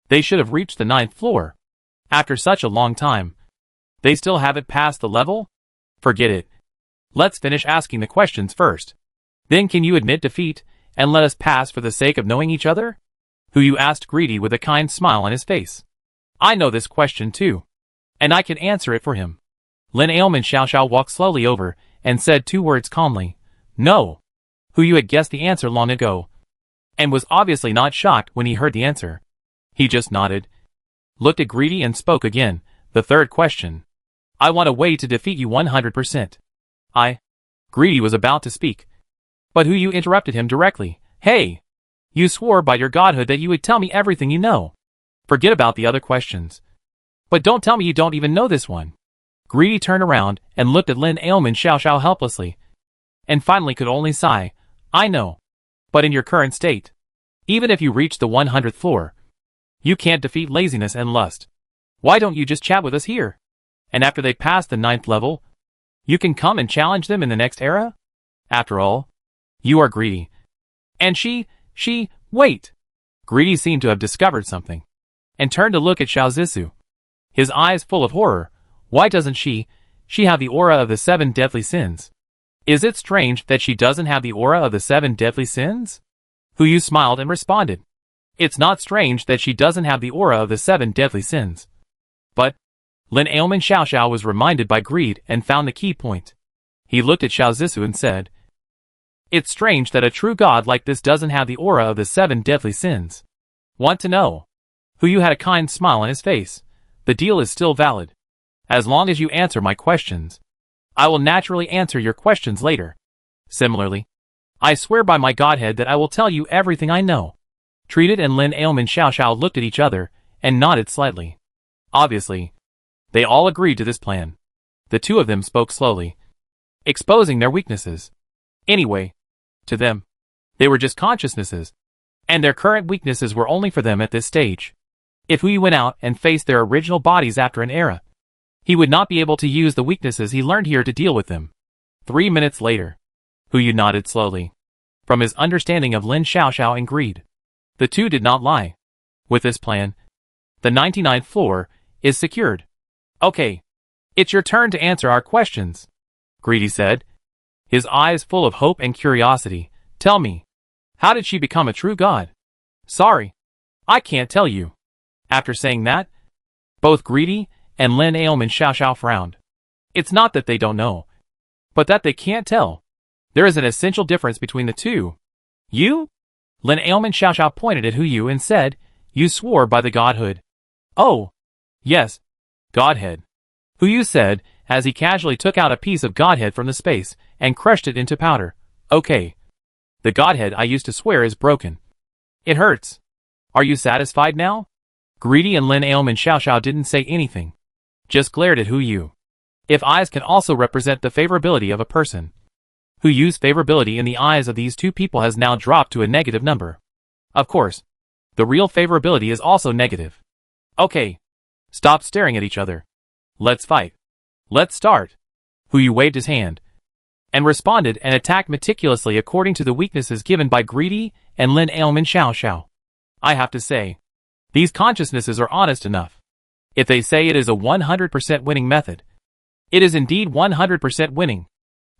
they should have reached the 9th floor. After such a long time, they still haven't passed the level? Forget it. Let's finish asking the questions first. Then can you admit defeat, and let us pass for the sake of knowing each other? Huyu asked Greedy with a kind smile on his face. I know this question too, and I can answer it for him. Lin Ailman Xiaoxiao walked slowly over and said 2 words calmly. No. Huyu had guessed the answer long ago, and was obviously not shocked when he heard the answer. He just nodded, looked at Greedy and spoke again. The 3rd question. I want a way to defeat you 100%. Greedy was about to speak, but Huyu interrupted him directly. Hey! You swore by your godhood that you would tell me everything you know. Forget about the other questions. But don't tell me you don't even know this one. Greedy turned around and looked at Lin Ailman Xiaoxiao helplessly, and finally could only sigh. I know. But in your current state, even if you reach the 100th floor, you can't defeat laziness and lust. Why don't you just chat with us here? And after they pass the 9th level, you can come and challenge them in the next era? After all, you are Greedy. And wait! Greedy seemed to have discovered something, and turned to look at Xiao Zissou, his eyes full of horror. Why doesn't she have the aura of the 7 deadly sins? Is it strange that she doesn't have the aura of the 7 deadly sins? Huyu smiled and responded. It's not strange that she doesn't have the aura of the 7 deadly sins. But Lin Ailman Xiaoxiao was reminded by Greed and found the key point. He looked at Xiao Zissou and said, It's strange that a true god like this doesn't have the aura of the 7 deadly sins. Want to know? Huyu had a kind smile on his face. The deal is still valid. As long as you answer my questions, I will naturally answer your questions later. Similarly, I swear by my godhead that I will tell you everything I know. Treated and Lin Ailman Xiaoxiao looked at each other and nodded slightly. Obviously, they all agreed to this plan. The 2 of them spoke slowly, exposing their weaknesses. Anyway, to them, they were just consciousnesses, and their current weaknesses were only for them at this stage. If Huyu went out and faced their original bodies after an era, he would not be able to use the weaknesses he learned here to deal with them. 3 minutes later, Huyu nodded slowly. From his understanding of Lin Xiaoxiao and Greed, the 2 did not lie. With this plan, the 99th floor is secured. Okay, it's your turn to answer our questions, Greedy said, his eyes full of hope and curiosity. Tell me, how did she become a true god? Sorry, I can't tell you. After saying that, both Greedy and Lin Ailman Xiaoxiao frowned. It's not that they don't know, but that they can't tell. There is an essential difference between the 2. You? Lin Ailman Xiaoxiao pointed at Hu Yu and said, "You swore by the godhood." "Oh. Yes. Godhead," Hu Yu said, as he casually took out a piece of godhead from the space and crushed it into powder. "Okay. The godhead I used to swear is broken. It hurts. Are you satisfied now?" Greedy and Lin Ailman Xiaoxiao didn't say anything, just glared at Hu Yu. If eyes can also represent the favorability of a person, Hu Yu's favorability in the eyes of these two people has now dropped to a negative number. Of course, the real favorability is also negative. "Okay. Stop staring at each other. Let's fight. Let's start." Hu Yu waved his hand and responded and attacked meticulously according to the weaknesses given by Greedy and Lin Ailman Xiaoxiao. I have to say, these consciousnesses are honest enough. If they say it is a 100% winning method, it is indeed 100% winning.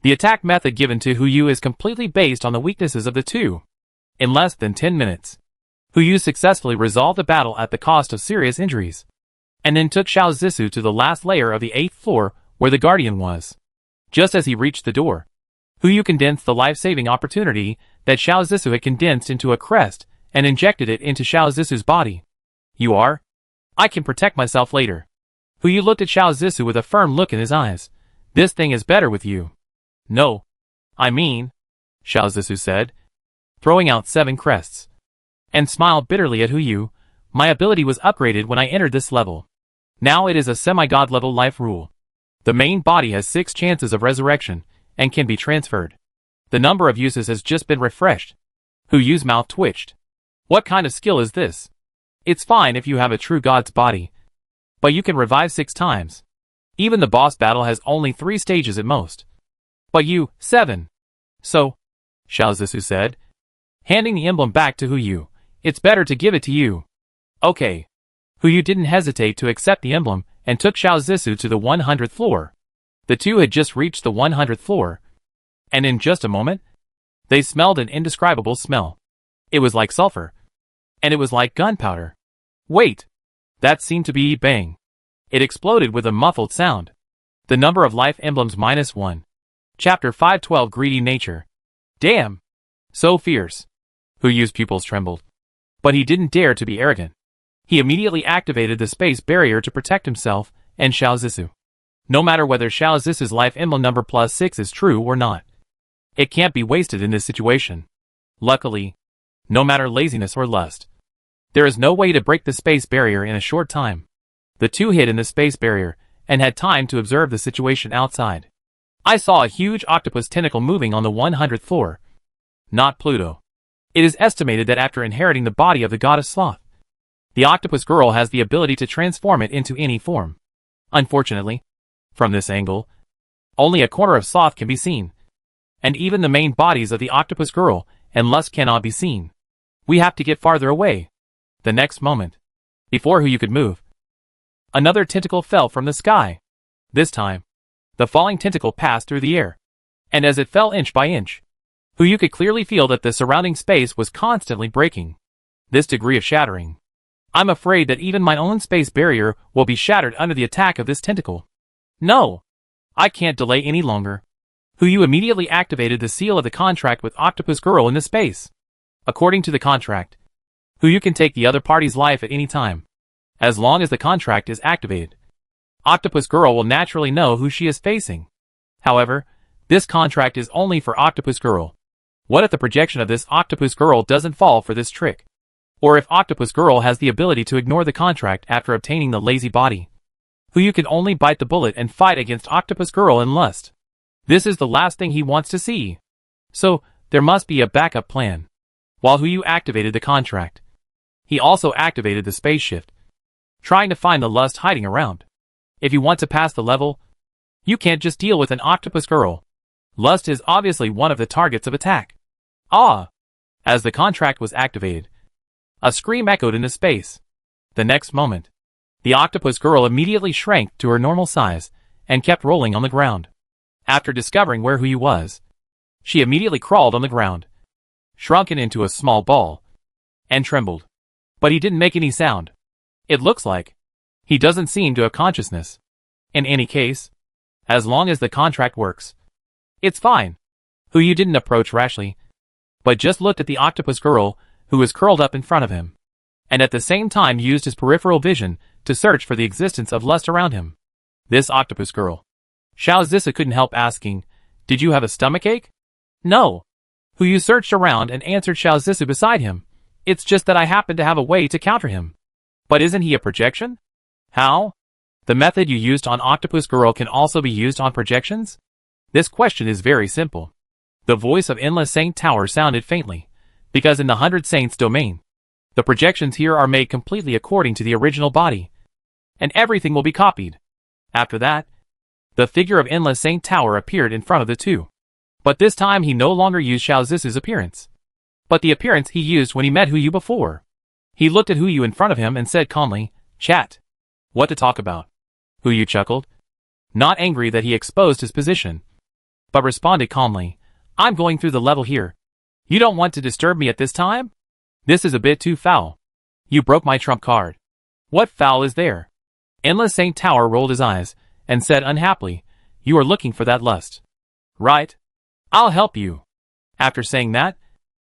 The attack method given to Hu Yu is completely based on the weaknesses of the two. In less than 10 minutes, Hu Yu successfully resolved the battle at the cost of serious injuries, and then took Xiao Zissou to the last layer of the 8th floor where the Guardian was. Just as he reached the door, Hu Yu condensed the life-saving opportunity that Xiao Zissou had condensed into a crest and injected it into Xiao Zissou's body. "You are? I can protect myself later." Hu Yu looked at Xiao Zissou with a firm look in his eyes. "This thing is better with you." "No. I mean," Xiao Zissou said, throwing out 7 crests, and smiled bitterly at Hu Yu, "My ability was upgraded when I entered this level. Now it is a semi-god level life rule. The main body has 6 chances of resurrection, and can be transferred. The number of uses has just been refreshed." Hu Yu's mouth twitched. "What kind of skill is this? It's fine if you have a true god's body, but you can revive 6 times. Even the boss battle has only 3 stages at most. But you, 7. So," Xiao Zissou said, handing the emblem back to Hu Yu, "it's better to give it to you." "Okay." Hu Yu didn't hesitate to accept the emblem and took Xiao Zissou to the 100th floor. The two had just reached the 100th floor, and in just a moment, they smelled an indescribable smell. It was like sulfur, and it was like gunpowder. Wait! That seemed to be bang. It exploded with a muffled sound. The number of life emblems -1. Chapter 512 Greedy Nature. Damn! So fierce. Hu Yu's pupils trembled. But he didn't dare to be arrogant. He immediately activated the space barrier to protect himself and Xiao Zissou. No matter whether Xiao Zissou's life emblem number +6 is true or not, it can't be wasted in this situation. Luckily, no matter laziness or lust, there is no way to break the space barrier in a short time. The two hid in the space barrier and had time to observe the situation outside. I saw a huge octopus tentacle moving on the 100th floor. Not Pluto. It is estimated that after inheriting the body of the goddess Sloth, the octopus girl has the ability to transform it into any form. Unfortunately, from this angle, only a corner of Sloth can be seen, and even the main bodies of the octopus girl and Lust cannot be seen. We have to get farther away. The next moment, before Hu Yu could move, another tentacle fell from the sky. This time, the falling tentacle passed through the air, and as it fell inch by inch, Hu Yu could clearly feel that the surrounding space was constantly breaking. This degree of shattering. I'm afraid that even my own space barrier will be shattered under the attack of this tentacle. No! I can't delay any longer. Hu Yu immediately activated the seal of the contract with Octopus Girl in the space. According to the contract, Hu Yu can take the other party's life at any time, as long as the contract is activated. Octopus Girl will naturally know who she is facing. However, this contract is only for Octopus Girl. What if the projection of this Octopus Girl doesn't fall for this trick? Or if Octopus Girl has the ability to ignore the contract after obtaining the lazy body? Hu Yu can only bite the bullet and fight against Octopus Girl in lust. This is the last thing he wants to see. So, there must be a backup plan. While Hu Yu activated the contract, he also activated the space shift, trying to find the lust hiding around. If you want to pass the level, you can't just deal with an Octopus Girl. Lust is obviously one of the targets of attack. Ah! As the contract was activated, a scream echoed into space. The next moment, the Octopus Girl immediately shrank to her normal size and kept rolling on the ground. After discovering where Hu Yu was, she immediately crawled on the ground, shrunken into a small ball, and trembled. But he didn't make any sound. It looks like he doesn't seem to have consciousness. In any case, as long as the contract works, it's fine. Hu Yu didn't approach rashly, but just looked at the octopus girl who was curled up in front of him, and at the same time used his peripheral vision to search for the existence of lust around him. This octopus girl. Xiao Zissa couldn't help asking, "Did you have a stomachache?" "No." Hu searched around and answered Xiao Zissa beside him, "It's just that I happen to have a way to counter him." "But isn't he a projection?" "How?" "The method you used on Octopus Girl can also be used on projections?" This question is very simple. The voice of Endless Saint Tower sounded faintly, because in the 100 Saints domain, the projections here are made completely according to the original body, and everything will be copied. After that, the figure of Endless Saint Tower appeared in front of the two. But this time he no longer used Xiao Zissa's appearance, but the appearance he used when he met Hu before. He looked at Hu in front of him and said calmly, "Chat. What to talk about?" Hu chuckled, not angry that he exposed his position, but responded calmly, "I'm going through the level here. You don't want to disturb me at this time? This is a bit too foul. You broke my trump card." "What foul is there?" Endless Saint Tower rolled his eyes and said unhappily, "You are looking for that lust. Right? I'll help you." After saying that,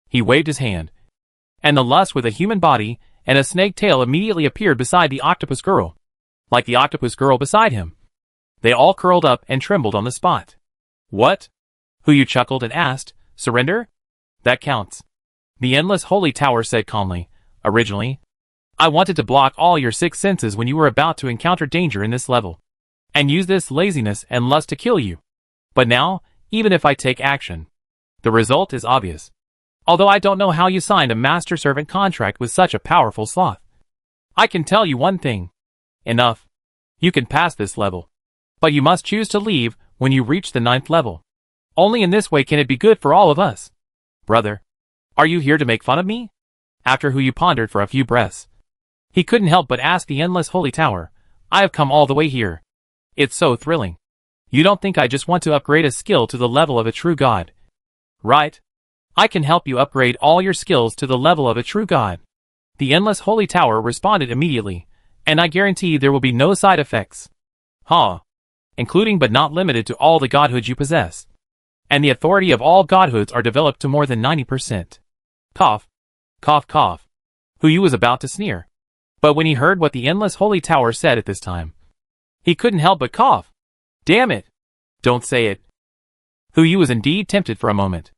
he waved his hand, and the lust with a human body and a snake tail immediately appeared beside the octopus girl, like the octopus girl beside him. They all curled up and trembled on the spot. "What?" Hu chuckled and asked, "Surrender?" "That counts." The Endless Holy Tower said calmly, "Originally, I wanted to block all your 6 senses when you were about to encounter danger in this level, and use this laziness and lust to kill you. But now, even if I take action, the result is obvious. Although I don't know how you signed a master-servant contract with such a powerful sloth. I can tell you one thing. Enough. You can pass this level, but you must choose to leave when you reach the 9th level. Only in this way can it be good for all of us. Brother, are you here to make fun of me?" After Hu pondered for a few breaths, he couldn't help but ask the Endless Holy Tower, "I have come all the way here. It's so thrilling. You don't think I just want to upgrade a skill to the level of a true god? Right? I can help you upgrade all your skills to the level of a true god." The Endless Holy Tower responded immediately, "And I guarantee there will be no side effects. Huh? Including but not limited to all the godhoods you possess. And the authority of all godhoods are developed to more than 90%. Cough. Cough cough. Hu was about to sneer, but when he heard what the Endless Holy Tower said at this time, he couldn't help but cough. "Damn it. Don't say it." Hu was indeed tempted for a moment.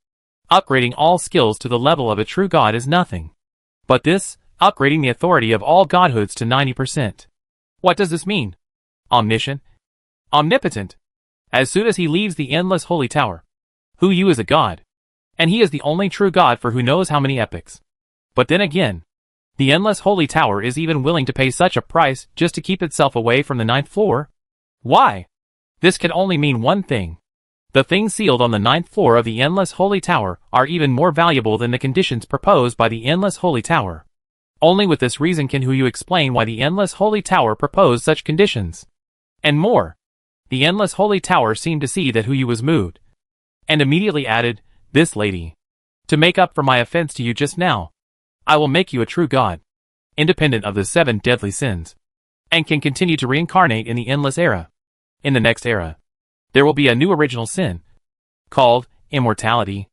Upgrading all skills to the level of a true god is nothing. But this, upgrading the authority of all godhoods to 90%. What does this mean? Omniscient? Omnipotent? As soon as he leaves the Endless Holy Tower, Hu is a god. And he is the only true god for who knows how many epochs. But then again, the Endless Holy Tower is even willing to pay such a price just to keep itself away from the 9th floor? Why? This can only mean one thing. The things sealed on the 9th floor of the Endless Holy Tower are even more valuable than the conditions proposed by the Endless Holy Tower. Only with this reason can Hu explain why the Endless Holy Tower proposed such conditions. And more. The Endless Holy Tower seemed to see that Hu was moved, and immediately added, "This lady. To make up for my offense to you just now, I will make you a true god, independent of the 7 deadly sins, and can continue to reincarnate in the endless era. In the next era, there will be a new original sin, called immortality."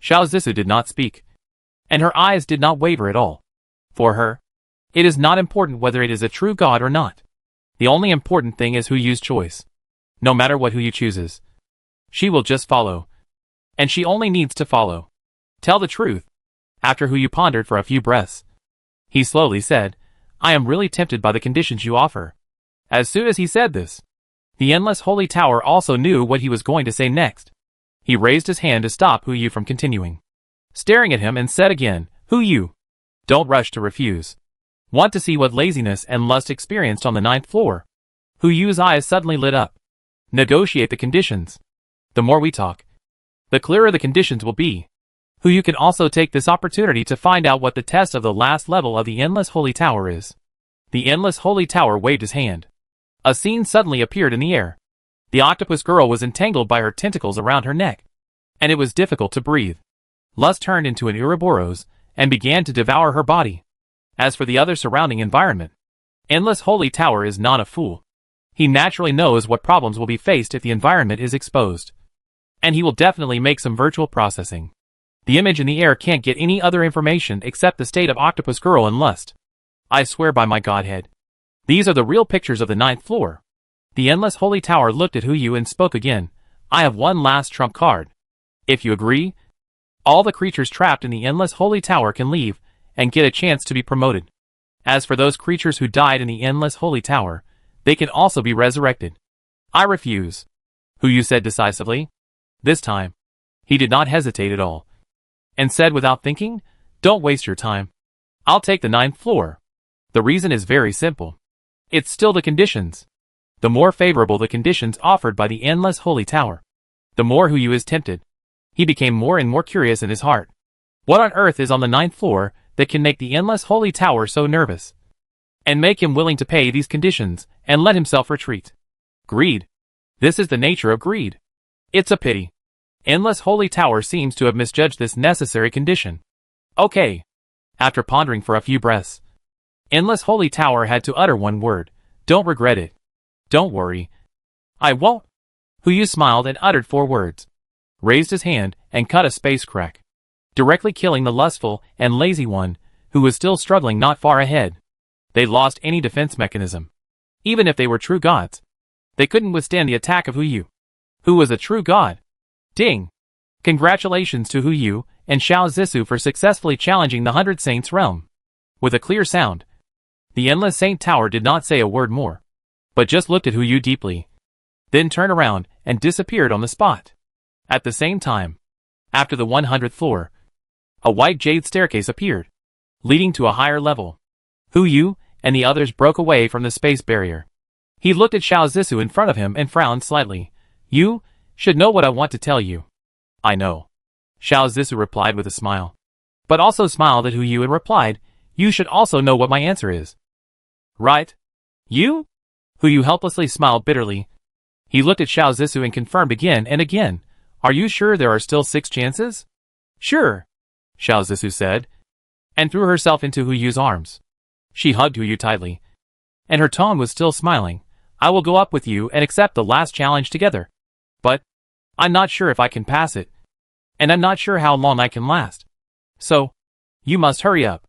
Xiao Zissa did not speak, and her eyes did not waver at all. For her, it is not important whether it is a true god or not. The only important thing is Hu's choice. No matter what Hu chooses, she will just follow. And she only needs to follow. Tell the truth. After Hu pondered for a few breaths, he slowly said, "I am really tempted by the conditions you offer." As soon as he said this, the Endless Holy Tower also knew what he was going to say next. He raised his hand to stop Hu from continuing, staring at him and said again, "Hu, don't rush to refuse. Want to see what laziness and lust experienced on the 9th floor?" Hu's eyes suddenly lit up. "Negotiate the conditions. The more we talk, the clearer the conditions will be." Hu can also take this opportunity to find out what the test of the last level of the Endless Holy Tower is. The Endless Holy Tower waved his hand. A scene suddenly appeared in the air. The octopus girl was entangled by her tentacles around her neck, and it was difficult to breathe. Lust turned into an Ouroboros and began to devour her body. As for the other surrounding environment, Endless Holy Tower is not a fool. He naturally knows what problems will be faced if the environment is exposed. And he will definitely make some virtual processing. The image in the air can't get any other information except the state of Octopus Girl and lust. I swear by my godhead. These are the real pictures of the 9th floor. The endless holy tower looked at Huyu and spoke again. I have one last trump card. If you agree, all the creatures trapped in the endless holy tower can leave and get a chance to be promoted. As for those creatures who died in the endless holy tower, they can also be resurrected. I refuse, Huyu said decisively. This time, he did not hesitate at all, and said without thinking, don't waste your time. I'll take the 9th floor. The reason is very simple. It's still the conditions. The more favorable the conditions offered by the endless holy tower, the more Huyu is tempted. He became more and more curious in his heart. What on earth is on the 9th floor that can make the endless holy tower so nervous, and make him willing to pay these conditions and let himself retreat? Greed. This is the nature of greed. It's a pity. Endless holy tower seems to have misjudged this necessary condition. Okay. After pondering for a few breaths, endless holy tower had to utter one word. Don't regret it. Don't worry. I won't. Huyu smiled and uttered 4 words. Raised his hand and cut a space crack, directly killing the lustful and lazy one, who was still struggling not far ahead. They lost any defense mechanism. Even if they were true gods, they couldn't withstand the attack of Huyu, who was a true god. Ding! Congratulations to Huyu and Xiao Zissou for successfully challenging the 100 Saints realm. With a clear sound, the Endless Saint Tower did not say a word more, but just looked at Huyu deeply, then turned around and disappeared on the spot. At the same time, after the 100th floor, a white jade staircase appeared, leading to a higher level. Huyu and the others broke away from the space barrier. He looked at Xiao Zissou in front of him and frowned slightly. You should know what I want to tell you. I know, Xiao Zissou replied with a smile, but also smiled at Huyu and replied, you should also know what my answer is. Right? You? Huyu helplessly smiled bitterly. He looked at Xiao Zissou and confirmed again and again. Are you sure there are still 6 chances? Sure, Xiao Zissou said, and threw herself into Huyu's arms. She hugged Huyu tightly, and her tone was still smiling. I will go up with you and accept the last challenge together. But I'm not sure if I can pass it, and I'm not sure how long I can last. So, you must hurry up.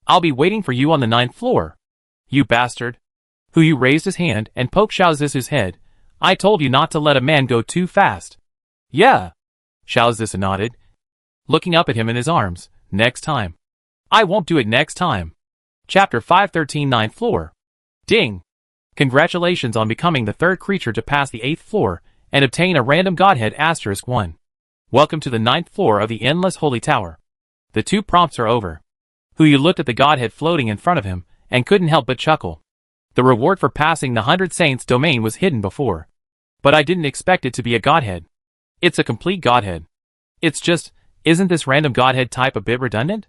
I'll be waiting for you on the 9th floor. You bastard. Huyu raised his hand and poked Xiao Zissou's head. I told you not to let a man go too fast. Yeah, Xiao Zissou nodded, looking up at him in his arms. Next time. I won't do it next time. Chapter 513, 9th floor. Ding! Congratulations on becoming the 3rd creature to pass the 8th floor and obtain a random godhead *1. Welcome to the 9th floor of the Endless Holy Tower. The 2 prompts are over. Huyu looked at the godhead floating in front of him and couldn't help but chuckle. The reward for passing the 100 Saints domain was hidden before, but I didn't expect it to be a godhead. It's a complete godhead. It's just, isn't this random godhead type a bit redundant?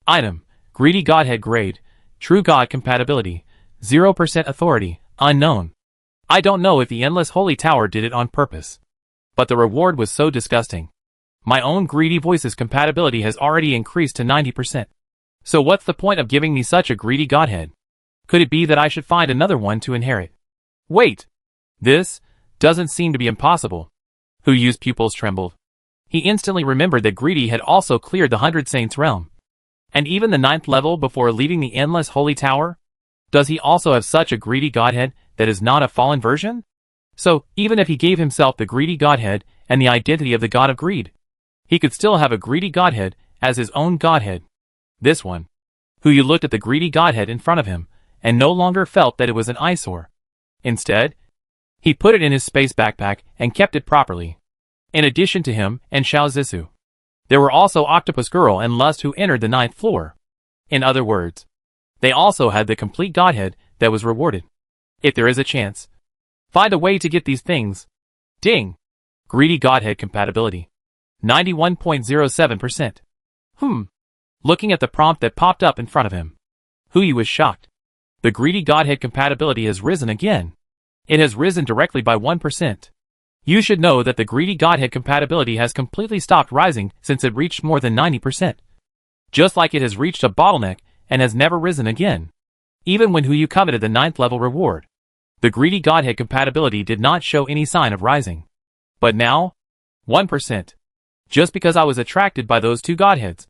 Item, greedy godhead grade, true god compatibility, 0% authority, unknown. I don't know if the Endless Holy Tower did it on purpose, but the reward was so disgusting. My own greedy voice's compatibility has already increased to 90%. So what's the point of giving me such a greedy godhead? Could it be that I should find another one to inherit? Wait! This doesn't seem to be impossible. Huyu's pupils trembled. He instantly remembered that Greedy had also cleared the 100 Saints realm, and even the 9th level before leaving the Endless Holy Tower. Does he also have such a greedy godhead that is not a fallen version? So, even if he gave himself the greedy godhead and the identity of the god of greed, he could still have a greedy godhead as his own godhead. This one. Huyu looked at the greedy godhead in front of him, and no longer felt that it was an eyesore. Instead, he put it in his space backpack and kept it properly. In addition to him and Xiao Zissou, there were also Octopus Girl and Lust who entered the 9th floor. In other words, they also had the complete godhead that was rewarded. If there is a chance, find a way to get these things. Ding! Greedy godhead compatibility. 91.07%. Looking at the prompt that popped up in front of him, Huyu was shocked. The greedy godhead compatibility has risen again. It has risen directly by 1%. You should know that the greedy godhead compatibility has completely stopped rising since it reached more than 90%. Just like it has reached a bottleneck and has never risen again. Even when Huyu coveted the 9th level reward, the greedy godhead compatibility did not show any sign of rising. But now, 1%. Just because I was attracted by those two godheads.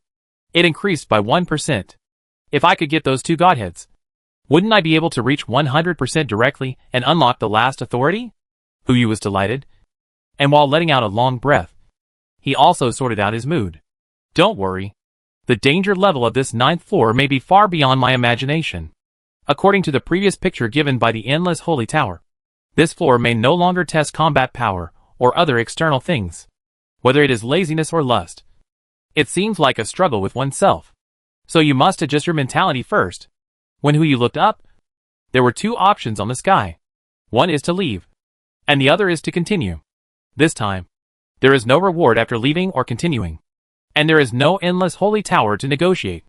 It increased by 1%. If I could get those two godheads, wouldn't I be able to reach 100% directly and unlock the last authority? Huyu was delighted. And while letting out a long breath, he also sorted out his mood. Don't worry. The danger level of this 9th floor may be far beyond my imagination. According to the previous picture given by the endless holy tower, this floor may no longer test combat power or other external things, whether it is laziness or lust. It seems like a struggle with oneself. So you must adjust your mentality first. When Huyu looked up, there were two options on the sky. One is to leave, and the other is to continue. This time, there is no reward after leaving or continuing. And there is no endless holy tower to negotiate.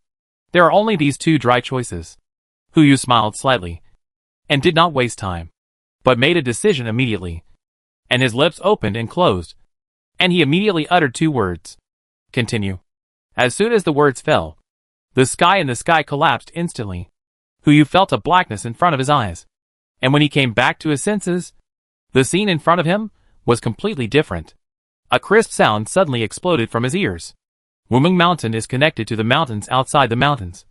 There are only these two dry choices. Huyu smiled slightly, and did not waste time, but made a decision immediately. And his lips opened and closed, and he immediately uttered two words. Continue. As soon as the words fell, the sky in the sky collapsed instantly. Huyu felt a blackness in front of his eyes. And when he came back to his senses, the scene in front of him was completely different. A crisp sound suddenly exploded from his ears. Wuming Mountain is connected to the mountains outside the mountains,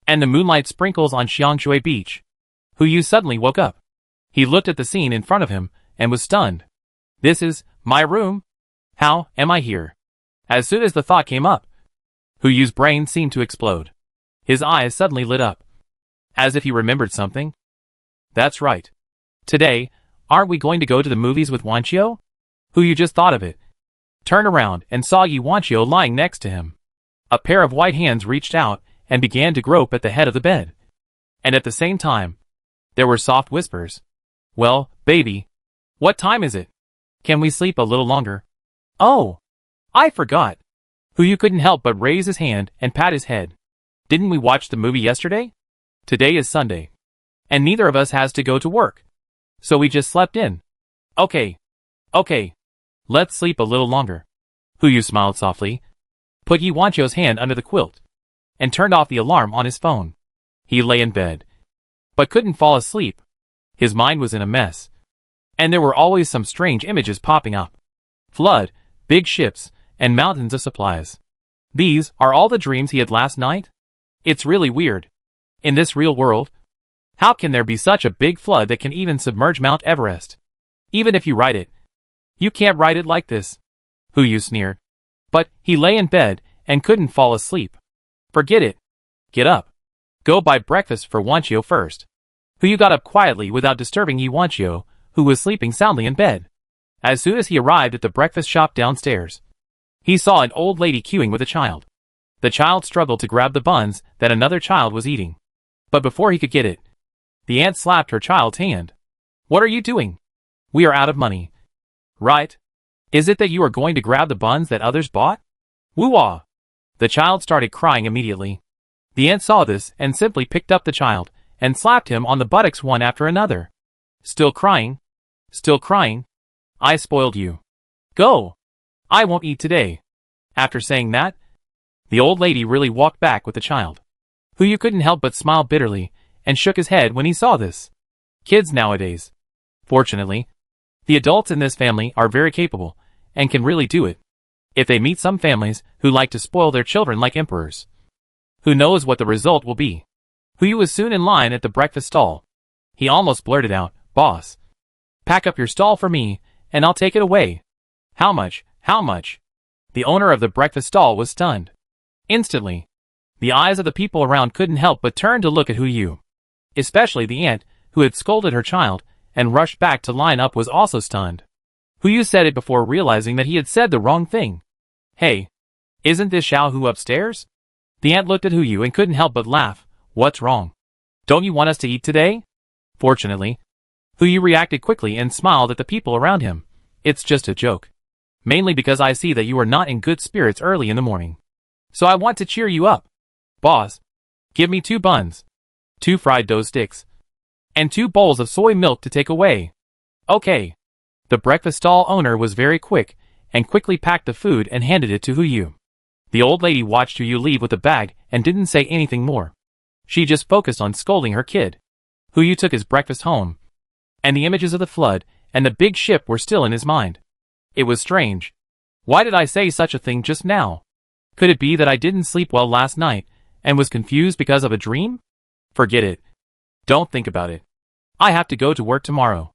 and the moonlight sprinkles on Xiangshui Beach. Huyu suddenly woke up. He looked at the scene in front of him and was stunned. This is my room? How am I here? As soon as the thought came up, Huyu's brain seemed to explode. His eyes suddenly lit up, as if he remembered something. That's right. Today, aren't we going to go to the movies with Wanqiu? Huyu just thought of it. Turned around and saw Yi Wanqiu lying next to him. A pair of white hands reached out and began to grope at the head of the bed. And at the same time, there were soft whispers. Well, baby, what time is it? Can we sleep a little longer? Oh, I forgot. Huyu couldn't help but raise his hand and pat his head. Didn't we watch the movie yesterday? Today is Sunday, and neither of us has to go to work. So we just slept in. Okay. Let's sleep a little longer. Huyu smiled softly, put Yi Wanqiu's hand under the quilt, and turned off the alarm on his phone. He lay in bed, but couldn't fall asleep. His mind was in a mess, and there were always some strange images popping up. Flood, big ships, and mountains of supplies. These are all the dreams he had last night? It's really weird. In this real world, how can there be such a big flood that can even submerge Mount Everest? Even if you write it, you can't write it like this. Huyu sneered. But he lay in bed and couldn't fall asleep. Forget it. Get up. Go buy breakfast for Wanqiu first. Huyu got up quietly without disturbing Yi Wanqiu, who was sleeping soundly in bed. As soon as he arrived at the breakfast shop downstairs, he saw an old lady queuing with a child. The child struggled to grab the buns that another child was eating. But before he could get it, the aunt slapped her child's hand. What are you doing? We are out of money. Right? Is it that you are going to grab the buns that others bought? Woo-wah! The child started crying immediately. The aunt saw this and simply picked up the child and slapped him on the buttocks one after another. Still crying? Still crying? I spoiled you. Go! I won't eat today. After saying that, the old lady really walked back with the child. Huyu couldn't help but smile bitterly and shook his head when he saw this. Kids nowadays. Fortunately, the adults in this family are very capable and can really do it. If they meet some families who like to spoil their children like emperors, who knows what the result will be? Huyu was soon in line at the breakfast stall. He almost blurted out, Boss, pack up your stall for me, and I'll take it away. How much? How much? The owner of the breakfast stall was stunned. Instantly, the eyes of the people around couldn't help but turn to look at Huyu. Especially the aunt, who had scolded her child and rushed back to line up, was also stunned. Huyu said it before realizing that he had said the wrong thing. Hey, isn't this Xiao Hu upstairs? The aunt looked at Huyu and couldn't help but laugh. What's wrong? Don't you want us to eat today? Fortunately, Huyu reacted quickly and smiled at the people around him. It's just a joke. Mainly because I see that you are not in good spirits early in the morning. So I want to cheer you up. Boss, give me 2 buns, 2 fried dough sticks, and 2 bowls of soy milk to take away. Okay. The breakfast stall owner was very quick and quickly packed the food and handed it to Huyu. The old lady watched Huyu leave with the bag and didn't say anything more. She just focused on scolding her kid. Huyu took his breakfast home, and the images of the flood and the big ship were still in his mind. It was strange. Why did I say such a thing just now? Could it be that I didn't sleep well last night, and was confused because of a dream? Forget it. Don't think about it. I have to go to work tomorrow.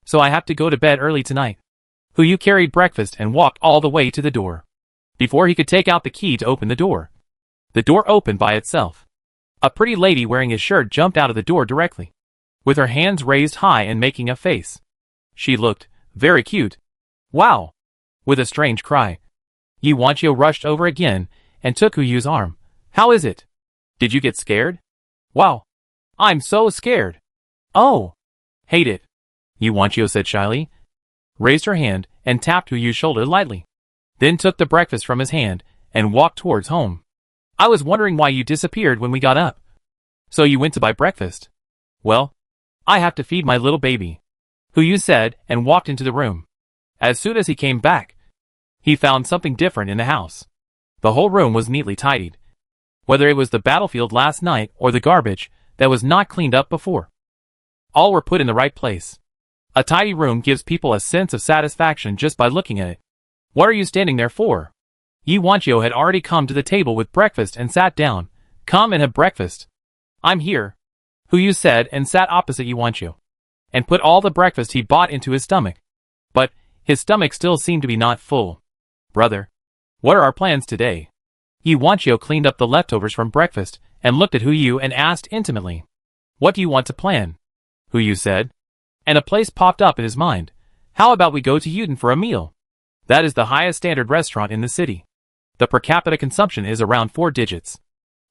So I have to go to bed early tonight. Huyu carried breakfast and walked all the way to the door. Before he could take out the key to open the door opened by itself. A pretty lady wearing his shirt jumped out of the door directly, with her hands raised high and making a face. She looked very cute. Wow! With a strange cry, Yuanqiu rushed over again and took Huyu's arm. How is it? Did you get scared? Wow! I'm so scared. Oh! Hate it, Yuanqiu said shyly, raised her hand and tapped Huyu's shoulder lightly, then took the breakfast from his hand and walked towards home. I was wondering why you disappeared when we got up. So you went to buy breakfast? Well, I have to feed my little baby, Huyu said and walked into the room. As soon as he came back, he found something different in the house. The whole room was neatly tidied. Whether it was the battlefield last night or the garbage that was not cleaned up before, all were put in the right place. A tidy room gives people a sense of satisfaction just by looking at it. What are you standing there for? Yuanqiu had already come to the table with breakfast and sat down. Come and have breakfast. I'm here, Huyu said and sat opposite Yuanqiu, and put all the breakfast he bought into his stomach. But his stomach still seemed to be not full. Brother, what are our plans today? Yuanqiu cleaned up the leftovers from breakfast and looked at Huyu and asked intimately. What do you want to plan? Huyu said. And a place popped up in his mind. How about we go to Yuten for a meal? That is the highest standard restaurant in the city. The per capita consumption is around 4 digits.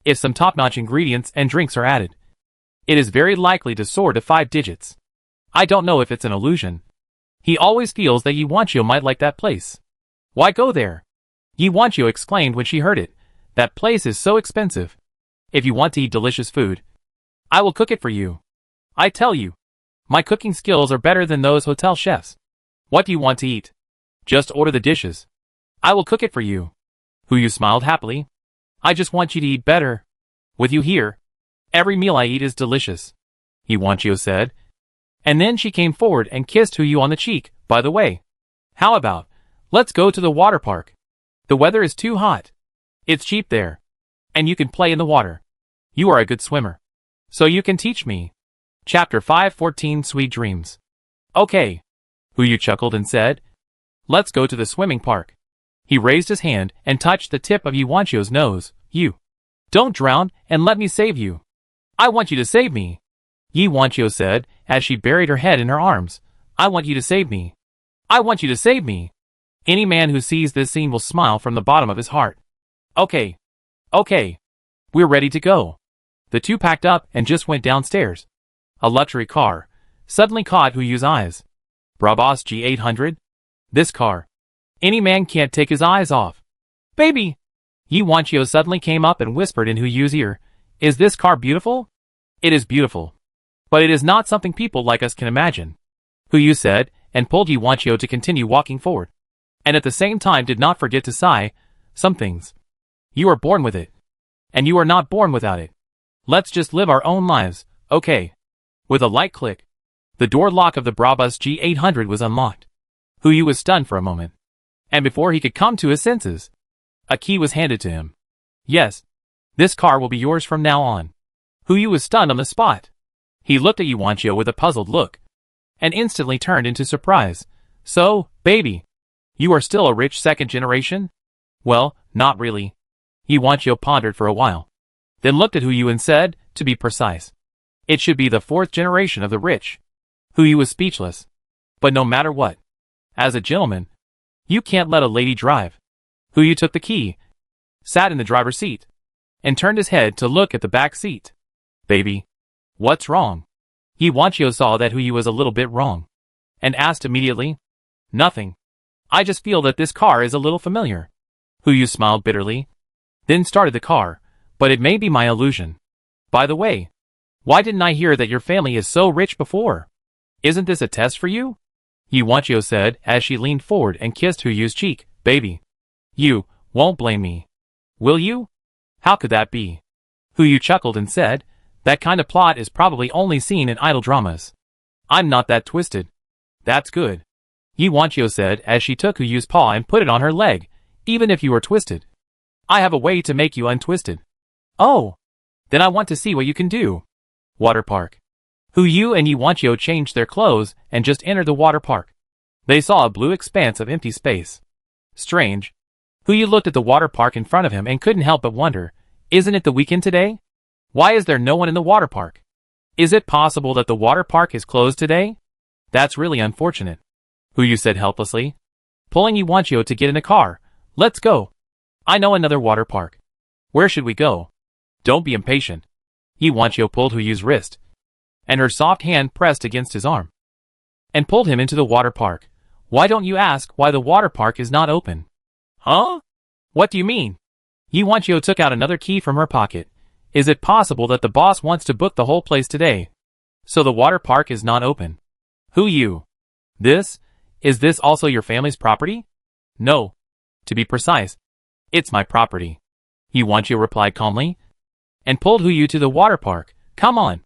If some top-notch ingredients and drinks are added, it is very likely to soar to 5 digits. I don't know if it's an illusion. He always feels that Yuanqiu might like that place. Why go there? Yuanqiu exclaimed when she heard it. That place is so expensive. If you want to eat delicious food, I will cook it for you. I tell you, my cooking skills are better than those hotel chefs. What do you want to eat? Just order the dishes. I will cook it for you. Huyu smiled happily. I just want you to eat better. With you here, every meal I eat is delicious, Yuanqiu said. And then she came forward and kissed Huyu on the cheek. By the way, how about, let's go to the water park. The weather is too hot. It's cheap there. And you can play in the water. You are a good swimmer. So you can teach me. Chapter 514 Sweet Dreams. Okay, Huyu chuckled and said. Let's go to the swimming park. He raised his hand and touched the tip of Yuanqiu's nose. You. Don't drown and let me save you. I want you to save me, Yuanqiu said as she buried her head in her arms. I want you to save me. I want you to save me. Any man who sees this scene will smile from the bottom of his heart. Okay. Okay. We're ready to go. The two packed up and just went downstairs. A luxury car suddenly caught Huyu's eyes. Brabus G800? This car. Any man can't take his eyes off. Baby! Yuanqiu suddenly came up and whispered in Huyu's ear. Is this car beautiful? It is beautiful. But it is not something people like us can imagine, Huyu said, and pulled Yuanqiu to continue walking forward. And at the same time did not forget to sigh. Some things, you are born with it. And you are not born without it. Let's just live our own lives, okay? With a light click, the door lock of the Brabus G800 was unlocked. Huyu was stunned for a moment. And before he could come to his senses, a key was handed to him. Yes, this car will be yours from now on. Huyu was stunned on the spot. He looked at Yuanqiu with a puzzled look, and instantly turned into surprise. So, baby, you are still a rich second generation? Well, not really. Yuanqiu pondered for a while, then looked at Huyu and said, to be precise, it should be the 4th generation of the rich. Huyu was speechless. But no matter what, as a gentleman, you can't let a lady drive. Huyu took the key, sat in the driver's seat, and turned his head to look at the back seat. Baby, what's wrong? Yuanqiu saw that Huyu was a little bit wrong, and asked immediately. Nothing. I just feel that this car is a little familiar. Huyu smiled bitterly, then started the car, but it may be my illusion. By the way, why didn't I hear that your family is so rich before? Isn't this a test for you? Yuanqiu said as she leaned forward and kissed Huyu's cheek. Baby, you won't blame me, will you? How could that be? Huyu chuckled and said, that kind of plot is probably only seen in idol dramas. I'm not that twisted. That's good, Yuanqiu said as she took Huyu's paw and put it on her leg even if you are twisted. I have a way to make you untwisted. Oh, then I want to see what you can do. Water park. Yu and Iwanchio changed their clothes and just entered the water park. They saw a blue expanse of empty space. Strange. Yu looked at the water park in front of him and couldn't help but wonder, isn't it the weekend today? Why is there no one in the water park? Is it possible that the water park is closed today? That's really unfortunate. Yu said helplessly, pulling Iwanchio to get in a car. Let's go. I know another water park. Where should we go? Don't be impatient. Iwanchio pulled Huyu's wrist, and her soft hand pressed against his arm, and pulled him into the water park. Why don't you ask why the water park is not open? Huh? What do you mean? Iwanchio took out another key from her pocket. Is it possible that the boss wants to book the whole place today, so the water park is not open? Yu. Is this also your family's property? No. To be precise, it's my property. Iwanchio replied calmly, and pulled Yu to the water park. Come on.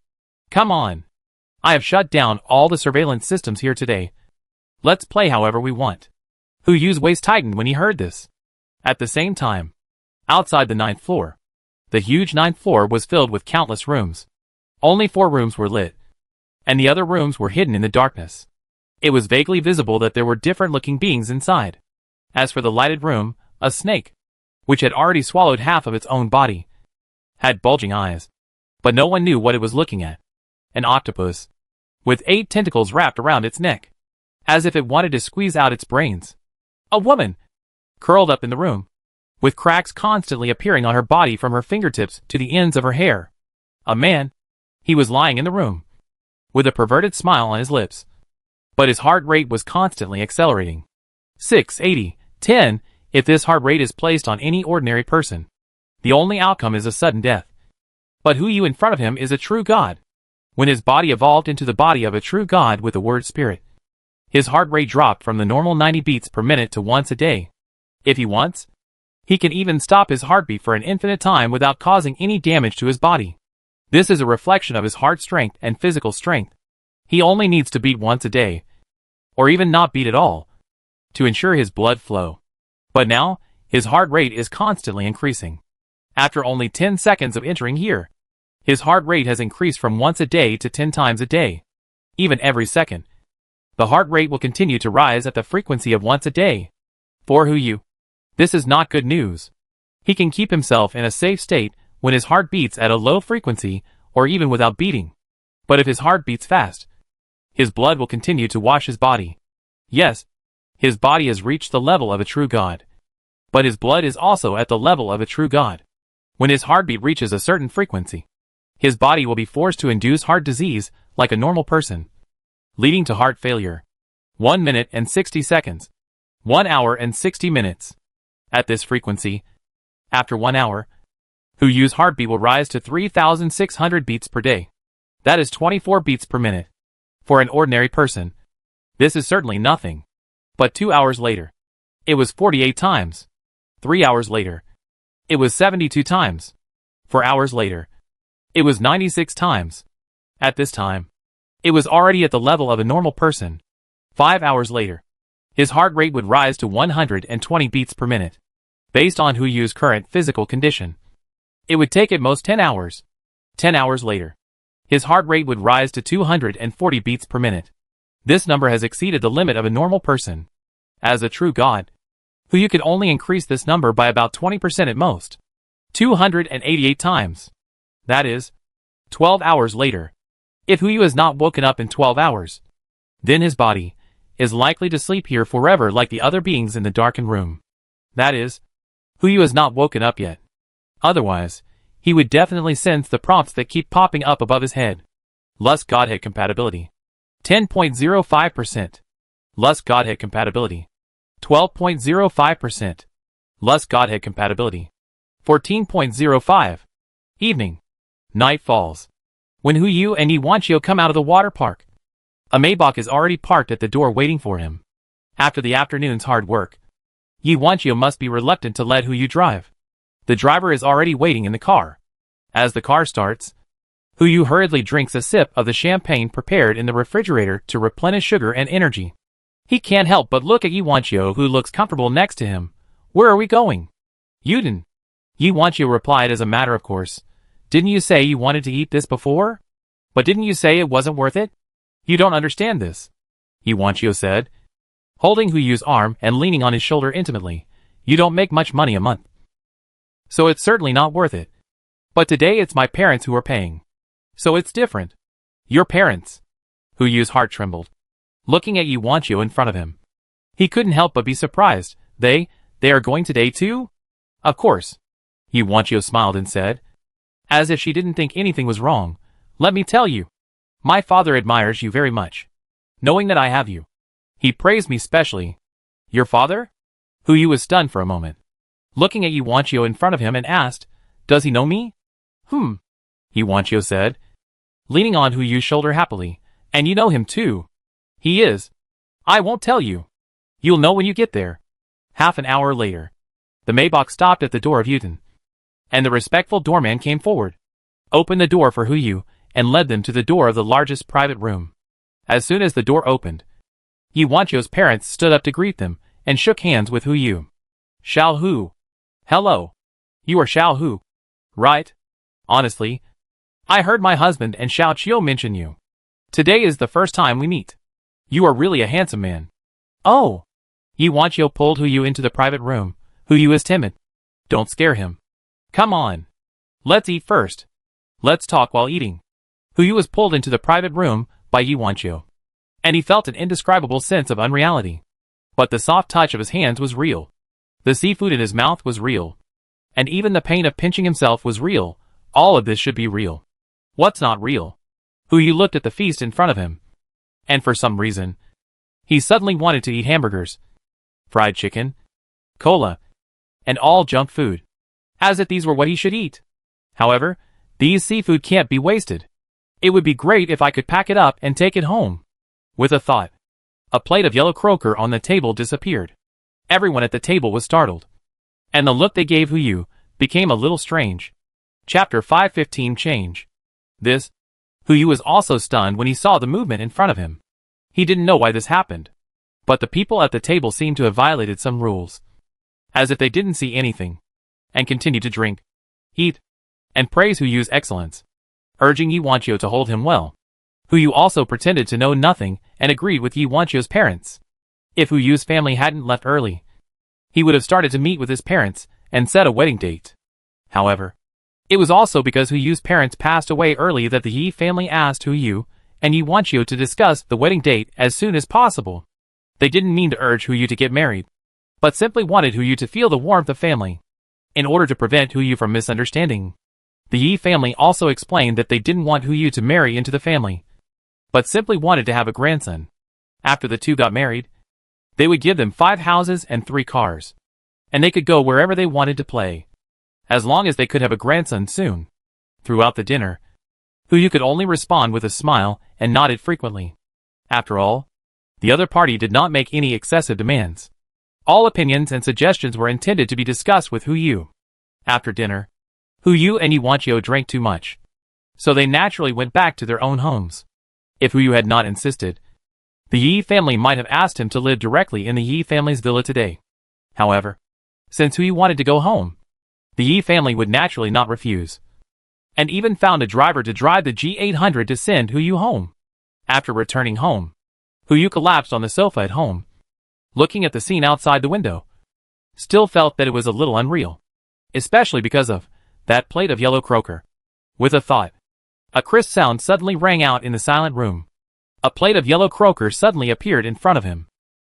Come on. I have shut down all the surveillance systems here today. Let's play however we want. Yu's waist tightened when he heard this. At the same time, outside the 9th floor, the huge 9th floor was filled with countless rooms. Only 4 rooms were lit, and the other rooms were hidden in the darkness. It was vaguely visible that there were different-looking beings inside. As for the lighted room, a snake, which had already swallowed half of its own body, had bulging eyes, but no one knew what it was looking at. An octopus, with 8 tentacles wrapped around its neck, as if it wanted to squeeze out its brains. A woman, curled up in the room, with cracks constantly appearing on her body from her fingertips to the ends of her hair. A man, he was lying in the room, with a perverted smile on his lips, but his heart rate was constantly accelerating. 680, 10, if this heart rate is placed on any ordinary person, the only outcome is a sudden death. But Yu in front of him is a true god. When his body evolved into the body of a true god with the word spirit, his heart rate dropped from the normal 90 beats per minute to once a day. If he wants, he can even stop his heartbeat for an infinite time without causing any damage to his body. This is a reflection of his heart strength and physical strength. He only needs to beat once a day, or even not beat at all, to ensure his blood flow. But now, his heart rate is constantly increasing. After only 10 seconds of entering here, his heart rate has increased from once a day to 10 times a day. Even every second, the heart rate will continue to rise at the frequency of once a day. For Yu, this is not good news. He can keep himself in a safe state when his heart beats at a low frequency or even without beating. But if his heart beats fast, his blood will continue to wash his body. Yes, his body has reached the level of a true god, but his blood is also at the level of a true god. When his heartbeat reaches a certain frequency, his body will be forced to induce heart disease like a normal person, leading to heart failure. 1 minute and 60 seconds. 1 hour and 60 minutes. At this frequency, after 1 hour, Yu's heartbeat will rise to 3,600 beats per day. That is 24 beats per minute. For an ordinary person, this is certainly nothing. But 2 hours later, it was 48 times. 3 hours later, it was 72 times. 4 hours later, it was 96 times. At this time, it was already at the level of a normal person. 5 hours later, his heart rate would rise to 120 beats per minute. Based on Yu's current physical condition, it would take at most 10 hours. 10 hours later, his heart rate would rise to 240 beats per minute. This number has exceeded the limit of a normal person. As a true god, Yu could only increase this number by about 20% at most. 288 times. That is, 12 hours later. If Yu is not woken up in 12 hours, then his body is likely to sleep here forever like the other beings in the darkened room. That is, Yu is not woken up yet. Otherwise, he would definitely sense the prompts that keep popping up above his head. Lust Godhead Compatibility. 10.05%. Lust Godhead Compatibility. 12.05%. Lust Godhead Compatibility. 14.05. Evening. Night falls. When Yu and Iwanchio come out of the water park, a Maybach is already parked at the door waiting for him. After the afternoon's hard work, Iwanchio must be reluctant to let Yu drive. The driver is already waiting in the car. As the car starts, Yu hurriedly drinks a sip of the champagne prepared in the refrigerator to replenish sugar and energy. He can't help but look at Iwanchio, who looks comfortable next to him, Where are we going? Yuden. Yi Wanqiu replied as a matter of course. Didn't you say you wanted to eat this before? But didn't you say it wasn't worth it? You don't understand this, Yi Wanqiu said, holding Hu Yu's arm and leaning on his shoulder intimately. You don't make much money a month, so it's certainly not worth it. But today it's my parents who are paying. So it's different. Your parents. Hu Yu's heart trembled, looking at Yi Wanqiu in front of him. He couldn't help but be surprised. They are going today too? Of course. Yi Wanqiu smiled and said, as if she didn't think anything was wrong. Let me tell you. My father admires you very much. Knowing that I have you. He praised me specially. Your father? Hu Yu was stunned for a moment, looking at Yi Wanqiu in front of him and asked, does he know me? Yi Wanqiu said, leaning on Hu Yu's shoulder happily. And you know him too. He is. I won't tell you. You'll know when you get there. Half an hour later, the Maybach stopped at the door of Yuten, and the respectful doorman came forward, opened the door for Hu Yu, and led them to the door of the largest private room. As soon as the door opened, Yi Wanqiu's parents stood up to greet them, and shook hands with Hu Yu. Xiao Hu. Hello. You are Xiao Hu, right? Honestly, I heard my husband and Xiao Qiu mention you. Today is the first time we meet. You are really a handsome man. Oh. Yi Wanqiu pulled Hu Yu into the private room. Hu Yu is timid. Don't scare him. Come on. Let's eat first. Let's talk while eating. Hu Yu was pulled into the private room by Yi Wanqiu, and he felt an indescribable sense of unreality. But the soft touch of his hands was real. The seafood in his mouth was real. And even the pain of pinching himself was real. All of this should be real. What's not real? Hu Yu looked at the feast in front of him, and for some reason, he suddenly wanted to eat hamburgers, fried chicken, cola, and all junk food, as if these were what he should eat. However, these seafood can't be wasted. It would be great if I could pack it up and take it home. With a thought, a plate of yellow croaker on the table disappeared. Everyone at the table was startled, and the look they gave Hu Yu became a little strange. Chapter 515 Change. Hu Yu was also stunned when he saw the movement in front of him. He didn't know why this happened, but the people at the table seemed to have violated some rules, as if they didn't see anything, and continued to drink, eat, and praise Hu Yu's excellence, urging Yi Wanqiu to hold him well. Hu Yu also pretended to know nothing and agreed with Yi Wanqiu's parents. If Hu Yu's family hadn't left early, he would have started to meet with his parents and set a wedding date. However, it was also because Hu Yu's parents passed away early that the Yi family asked Hu Yu and Yi Wanqiu to discuss the wedding date as soon as possible. They didn't mean to urge Hu Yu to get married, but simply wanted Hu Yu to feel the warmth of family, in order to prevent Hu Yu from misunderstanding. The Yi family also explained that they didn't want Hu Yu to marry into the family, but simply wanted to have a grandson. After the two got married, they would give them 5 houses and 3 cars, and they could go wherever they wanted to play, as long as they could have a grandson soon. Throughout the dinner, Hu Yu could only respond with a smile and nodded frequently. After all, the other party did not make any excessive demands. All opinions and suggestions were intended to be discussed with Hu Yu. After dinner, Hu Yu and Yi Wanqiu drank too much, so they naturally went back to their own homes. If Hu Yu had not insisted, the Yi family might have asked him to live directly in the Yi family's villa today. However, since Hu Yu wanted to go home, the Yi family would naturally not refuse, and even found a driver to drive the G800 to send Hu Yu home. After returning home, Hu Yu collapsed on the sofa at home, looking at the scene outside the window. Still felt that it was a little unreal, especially because of that plate of yellow croaker. With a thought, a crisp sound suddenly rang out in the silent room. A plate of yellow croaker suddenly appeared in front of him.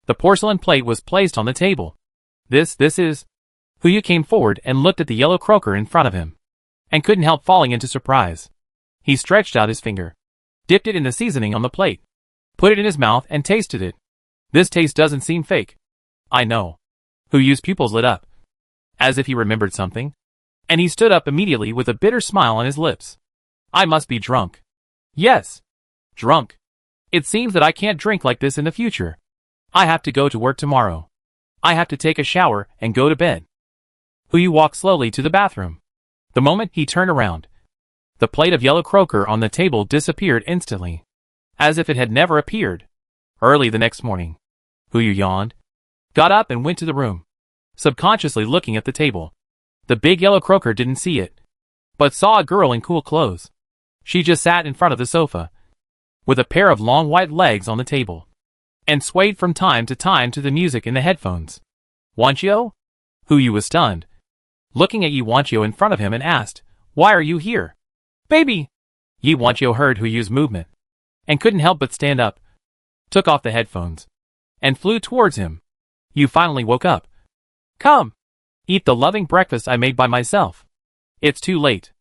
The porcelain plate was placed on the table. This is... Hu Yu came forward and looked at the yellow croaker in front of him, and couldn't help falling into surprise. He stretched out his finger, dipped it in the seasoning on the plate, put it in his mouth and tasted it. This taste doesn't seem fake. I know. Hu Yu's pupils lit up, as if he remembered something, and he stood up immediately with a bitter smile on his lips. I must be drunk. Yes. Drunk. It seems that I can't drink like this in the future. I have to go to work tomorrow. I have to take a shower and go to bed. Hu Yu walked slowly to the bathroom. The moment he turned around, the plate of yellow croaker on the table disappeared instantly, as if it had never appeared. Early the next morning, Hu Yu yawned, got up and went to the room, subconsciously looking at the table. The big yellow croaker didn't see it, but saw a girl in cool clothes. She just sat in front of the sofa, with a pair of long white legs on the table, and swayed from time to time to the music in the headphones. Wanchio? Huyu was stunned, looking at Yi Wanchio in front of him, and asked, "Why are you here?" "Baby!" Yi Wanchio heard Huyu's movement, and couldn't help but stand up, took off the headphones, and flew towards him. "You finally woke up. Come, eat the loving breakfast I made by myself. It's too late.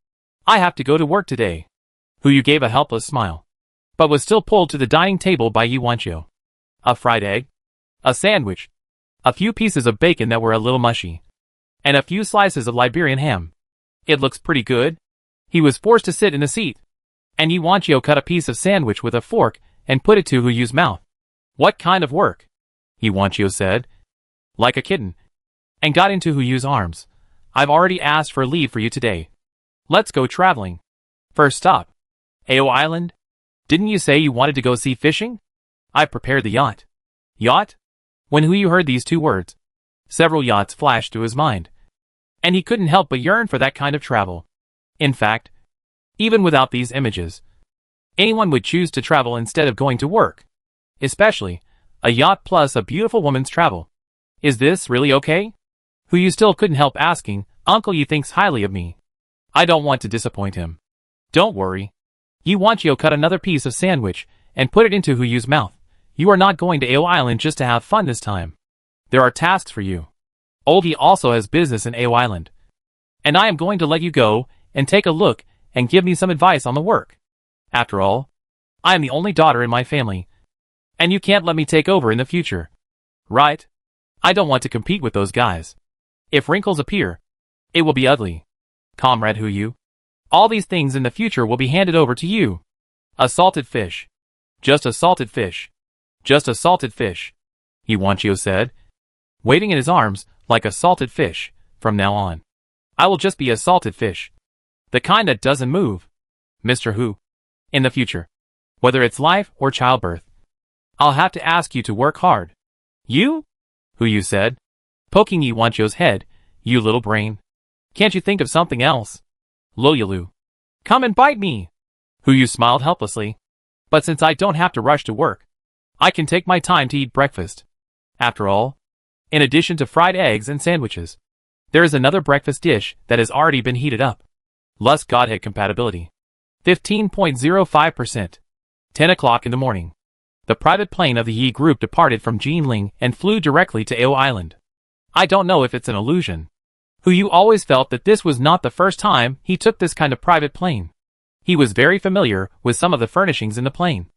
I have to go to work today." Huyu gave a helpless smile, but was still pulled to the dining table by Yi Wanchio. A fried egg, a sandwich, a few pieces of bacon that were a little mushy, and a few slices of Liberian ham. "It looks pretty good." He was forced to sit in the seat, and Yi Wanchio cut a piece of sandwich with a fork and put it to Huyu's mouth. "What kind of work?" Yi Wanchio said, like a kitten, and got into Huyu's arms. "I've already asked for leave for you today. Let's go traveling. First stop, Ao Island. Didn't you say you wanted to go see fishing? I've prepared the yacht." "Yacht?" When Huyu heard these two words, several yachts flashed through his mind, and he couldn't help but yearn for that kind of travel. In fact, even without these images, anyone would choose to travel instead of going to work. Especially, a yacht plus a beautiful woman's travel. "Is this really okay?" Huyu still couldn't help asking. "Uncle Yi thinks highly of me. I don't want to disappoint him." "Don't worry." Yi Wanchio cut another piece of sandwich and put it into Huyu's mouth. "You are not going to Ao Island just to have fun this time. There are tasks for you. Old Yi also has business in Ao Island, and I am going to let you go and take a look and give me some advice on the work. After all, I am the only daughter in my family, and you can't let me take over in the future. Right? I don't want to compete with those guys. If wrinkles appear, it will be ugly. Comrade Huyu, all these things in the future will be handed over to you. A salted fish. Just a salted fish. Just a salted fish," Yi Wanchio said, waiting in his arms like a salted fish. "From now on, I will just be a salted fish. The kind that doesn't move. Mr. Hu. In the future, whether it's life or childbirth, I'll have to ask you to work hard." "You?" Huyu said, poking Yi Wanchio's head. "You little brain. Can't you think of something else? Loyalu. Come and bite me." Huyu smiled helplessly. "But since I don't have to rush to work, I can take my time to eat breakfast. After all, in addition to fried eggs and sandwiches, there is another breakfast dish that has already been heated up. Lust Godhead compatibility. 15.05%. 10 o'clock in the morning. The private plane of the Yi group departed from Jinling and flew directly to Ao Island. I don't know if it's an illusion. Huyu always felt that this was not the first time he took this kind of private plane. He was very familiar with some of the furnishings in the plane.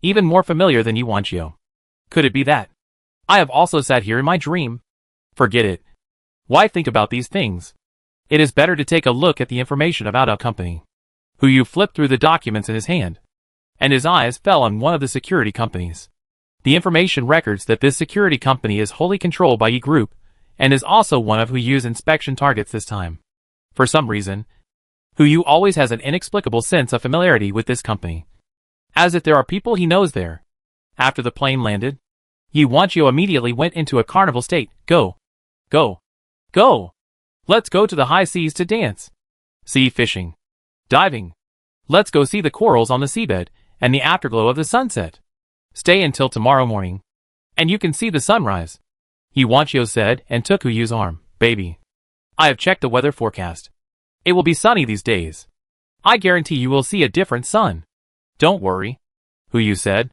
Even more familiar than Yi Wanchio. Could it be that I have also sat here in my dream? Forget it. Why think about these things? It is better to take a look at the information about our company. Huyu flipped through the documents in his hand, and his eyes fell on one of the security companies. The information records that this security company is wholly controlled by Yi Group, and is also one of Huyu's inspection targets this time. For some reason, Huyu always has an inexplicable sense of familiarity with this company, as if there are people he knows there. After the plane landed, Yi Wanchio immediately went into a carnival state. Go! Go! Go! Let's go to the high seas to dance. Sea fishing. Diving. Let's go see the corals on the seabed and the afterglow of the sunset. Stay until tomorrow morning, and you can see the sunrise, Yi Wanchio said and took Huyu's arm. "Baby, I have checked the weather forecast. It will be sunny these days. I guarantee you will see a different sun. Don't worry," Huyu said,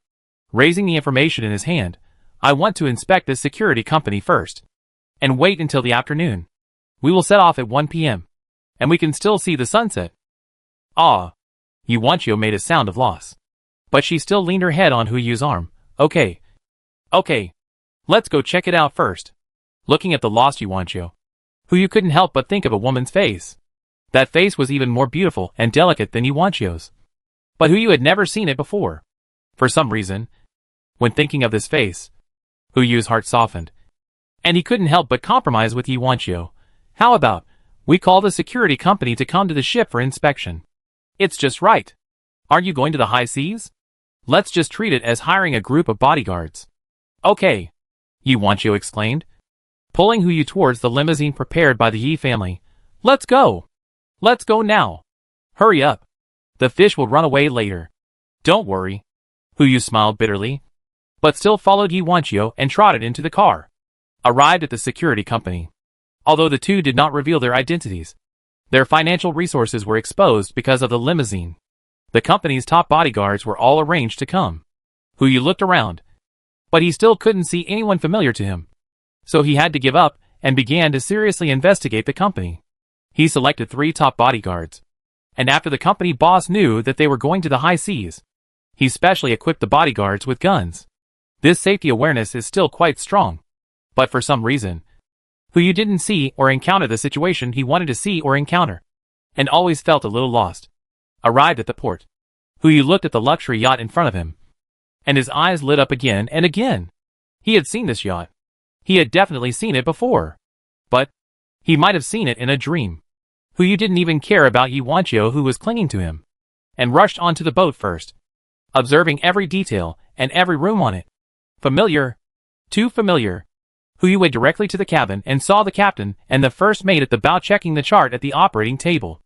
raising the information in his hand. "I want to inspect this security company first, and wait until the afternoon. We will set off at 1 p.m., and we can still see the sunset." "Ah." Yi Wanchio made a sound of loss, but she still leaned her head on Huyu's arm. Okay. Let's go check it out first." Looking at the lost Yi Wanchio, Huyu couldn't help but think of a woman's face. That face was even more beautiful and delicate than Yi Wanchio's. But Huyu had never seen it before. For some reason, when thinking of this face, Huyu's heart softened, and he couldn't help but compromise with Yi Wanchio. "How about we call the security company to come to the ship for inspection? It's just right. Aren't you going to the high seas? Let's just treat it as hiring a group of bodyguards." "Okay," Yi Wanchio exclaimed, pulling Hu Yu towards the limousine prepared by the Yi family. Let's go! Let's go now! Hurry up! The fish will run away later. Don't worry. Hu Yu smiled bitterly, but still followed Yi Wanqiu and trotted into the car. Arrived at the security company. Although the two did not reveal their identities, their financial resources were exposed because of the limousine. The company's top bodyguards were all arranged to come. Hu Yu looked around, but he still couldn't see anyone familiar to him. So he had to give up and began to seriously investigate the company. He selected 3 top bodyguards, and after the company boss knew that they were going to the high seas, he specially equipped the bodyguards with guns. This safety awareness is still quite strong, but for some reason, Hu Yu didn't see or encounter the situation he wanted to see or encounter, and always felt a little lost. Arrived at the port, Hu Yu looked at the luxury yacht in front of him, and his eyes lit up again and again. He had seen this yacht. He had definitely seen it before. But he might have seen it in a dream. Hu Yu didn't even care about Yi Wanqiu, who was clinging to him, and rushed onto the boat first, observing every detail and every room on it. Familiar. Too familiar. Hu Yu went directly to the cabin and saw the captain and the first mate at the bow checking the chart at the operating table.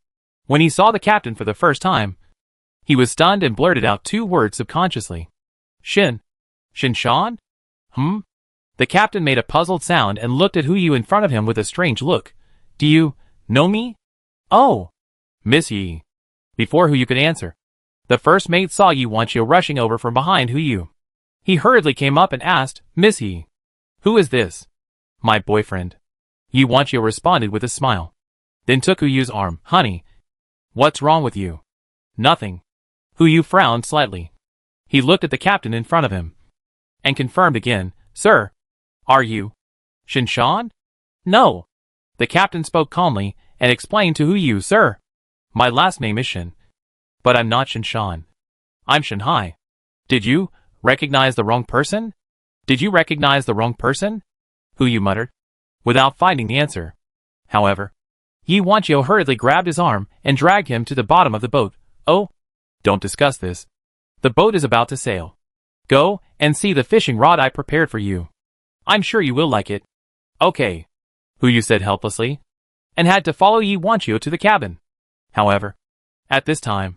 When he saw the captain for the first time, he was stunned and blurted out 2 words subconsciously. Shin Shan? The captain made a puzzled sound and looked at Hu Yu in front of him with a strange look. Do you know me? Oh, Miss Yi. Before Hu Yu could answer, the first mate saw Yi Wanqiu rushing over from behind Hu Yu. He hurriedly came up and asked, Miss Yi, who is this? My boyfriend. Yi Wanqiu responded with a smile, then took Hu Yu's arm. Honey, what's wrong with you? Nothing. Hu Yu frowned slightly. He looked at the captain in front of him, and confirmed again, Sir, are you Shan? No. The captain spoke calmly and explained to Hu Yu, Sir, my last name is Shin, but I'm not Shan. I'm Shanhai. Did you recognize the wrong person? Did you recognize the wrong person? Hu Yu muttered, without finding the answer. However, Yi Wanqiu hurriedly grabbed his arm and dragged him to the bottom of the boat. Oh, don't discuss this. The boat is about to sail. Go and see the fishing rod I prepared for you. I'm sure you will like it. Okay, Hu Yu said helplessly, and had to follow Yi Wanqiu to the cabin. However, at this time,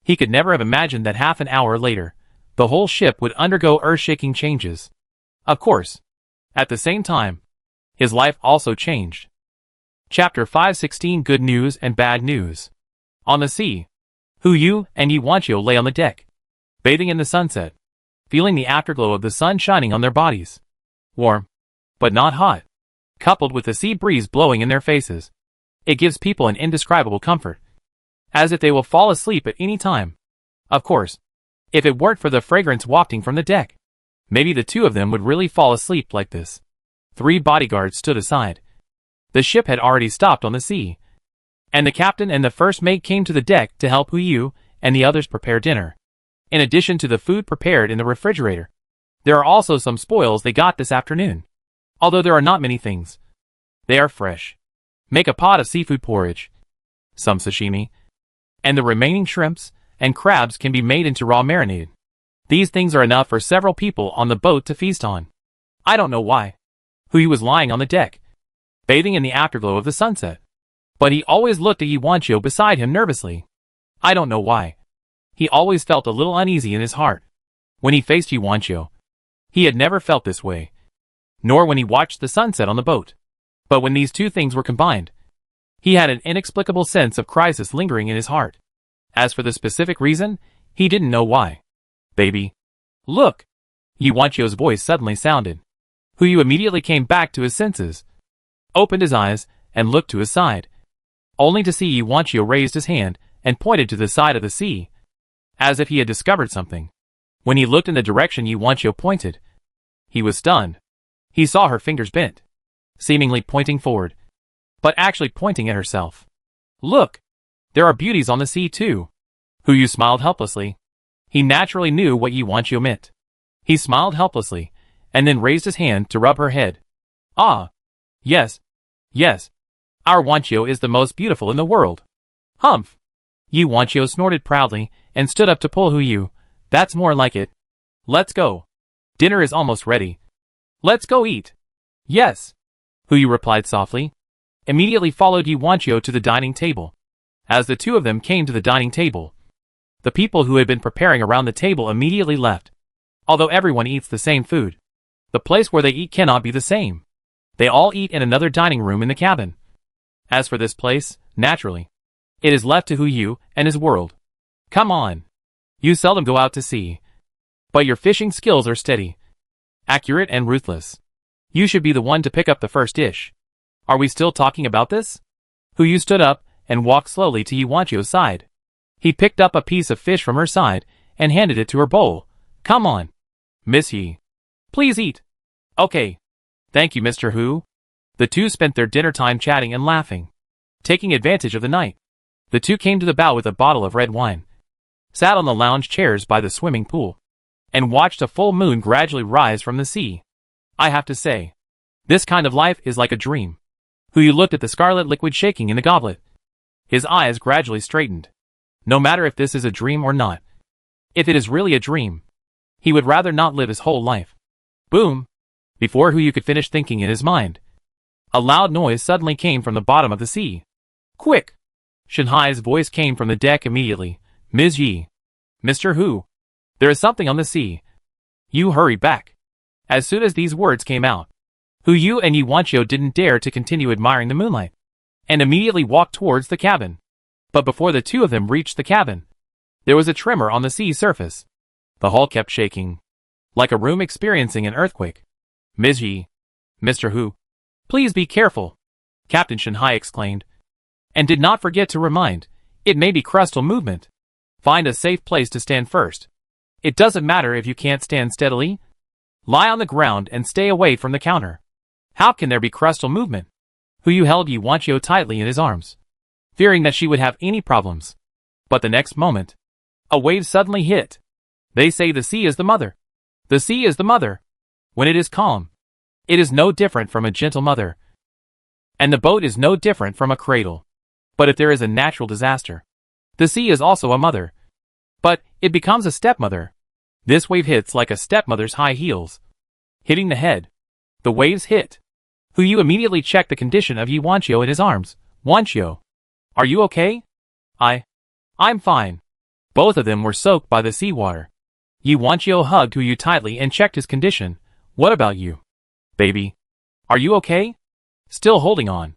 he could never have imagined that half an hour later, the whole ship would undergo earth-shaking changes. Of course, at the same time, his life also changed. Chapter 516 Good News and Bad News. On the sea, Hu Yu and Yi Wanqiu lay on the deck, bathing in the sunset, feeling the afterglow of the sun shining on their bodies. Warm, but not hot, coupled with the sea breeze blowing in their faces. It gives people an indescribable comfort, as if they will fall asleep at any time. Of course, if it weren't for the fragrance wafting from the deck, maybe the 2 of them would really fall asleep like this. 3 bodyguards stood aside. The ship had already stopped on the sea, and the captain and the first mate came to the deck to help Hu Yu and the others prepare dinner. In addition to the food prepared in the refrigerator, there are also some spoils they got this afternoon. Although there are not many things, they are fresh. Make a pot of seafood porridge, some sashimi, and the remaining shrimps and crabs can be made into raw marinade. These things are enough for several people on the boat to feast on. I don't know why. Hu Yu was lying on the deck, bathing in the afterglow of the sunset, but he always looked at Yi Wanqiu beside him nervously. I don't know why. He always felt a little uneasy in his heart. When he faced Yi Wanqiu, he had never felt this way, nor when he watched the sunset on the boat. But when these 2 things were combined, he had an inexplicable sense of crisis lingering in his heart. As for the specific reason, he didn't know why. Baby, look! Yi Wanqiu's voice suddenly sounded. Hu Yu immediately came back to his senses, opened his eyes, and looked to his side, only to see Yi Wanqiu raised his hand and pointed to the side of the sea, as if he had discovered something. When he looked in the direction Yi Wanqiu pointed, he was stunned. He saw her fingers bent, seemingly pointing forward, but actually pointing at herself. Look! There are beauties on the sea too. Hu Yu smiled helplessly. He naturally knew what Yi Wanqiu meant. He smiled helplessly, and then raised his hand to rub her head. Ah! Yes. Yes. Our Wanqiu is the most beautiful in the world. Humph! Yi Wanqiu snorted proudly, and stood up to pull Hu Yu. That's more like it. Let's go. Dinner is almost ready. Let's go eat. Yes. Hu Yu replied softly. Immediately followed Yi Wanqiu to the dining table. As the two of them came to the dining table, the people who had been preparing around the table immediately left. Although everyone eats the same food, the place where they eat cannot be the same. They all eat in another dining room in the cabin. As for this place, naturally, it is left to Hu Yu and his world. Come on. You seldom go out to sea, but your fishing skills are steady, accurate and ruthless. You should be the one to pick up the first dish. Are we still talking about this? Hu Yu stood up and walked slowly to Yi Wanqiu's side. He picked up a piece of fish from her side and handed it to her bowl. Come on, Miss Yi. Please eat. Okay. Thank you, Mr. Hu. The two spent their dinner time chatting and laughing. Taking advantage of the night, the two came to the bow with a bottle of red wine, sat on the lounge chairs by the swimming pool, and watched a full moon gradually rise from the sea. I have to say, this kind of life is like a dream. Hu Yu looked at the scarlet liquid shaking in the goblet. His eyes gradually straightened. No matter if this is a dream or not, if it is really a dream, he would rather not live his whole life. Boom! Before Hu Yu could finish thinking in his mind, a loud noise suddenly came from the bottom of the sea. Quick! Shanhai's voice came from the deck immediately. Ms. Yi. Mr. Hu. There is something on the sea. You hurry back. As soon as these words came out, Hu Yu and Yi Wanqiu didn't dare to continue admiring the moonlight, and immediately walked towards the cabin. But before the two of them reached the cabin, there was a tremor on the sea surface. The hull kept shaking, like a room experiencing an earthquake. Ms. Yi. Mr. Hu. Please be careful, Captain Shanhai exclaimed, and did not forget to remind, it may be crustal movement. Find a safe place to stand first. It doesn't matter if you can't stand steadily. Lie on the ground and stay away from the counter. How can there be crustal movement? Hu Yu held Yi Wanqiu tightly in his arms, fearing that she would have any problems. But the next moment, a wave suddenly hit. They say the sea is the mother. The sea is the mother. When it is calm, it is no different from a gentle mother. And the boat is no different from a cradle. But if there is a natural disaster, the sea is also a mother. But it becomes a stepmother. This wave hits like a stepmother's high heels, hitting the head. The waves hit. Hu Yu immediately checked the condition of Yi Wanqiu in his arms. Wanqiu, are you okay? I'm fine. Both of them were soaked by the seawater. Yi Wanqiu hugged Hu Yu tightly and checked his condition. What about you, baby? Are you okay? Still holding on,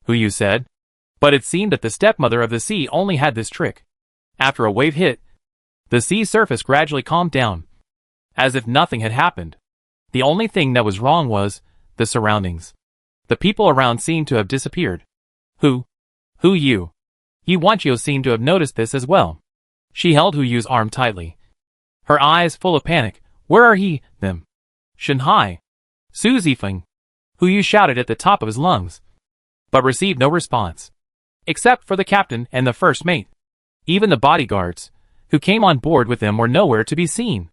Hu Yu said. But it seemed that the stepmother of the sea only had this trick. After a wave hit, the sea surface gradually calmed down, as if nothing had happened. The only thing that was wrong was the surroundings. The people around seemed to have disappeared. Hu Yu. Yi Wanqiu seemed to have noticed this as well. She held Hu Yu's arm tightly, her eyes full of panic. Where are them? Shanhai. Su Zifeng. Hu Yu shouted at the top of his lungs, but received no response, except for the captain and the first mate. Even the bodyguards, who came on board with them, were nowhere to be seen.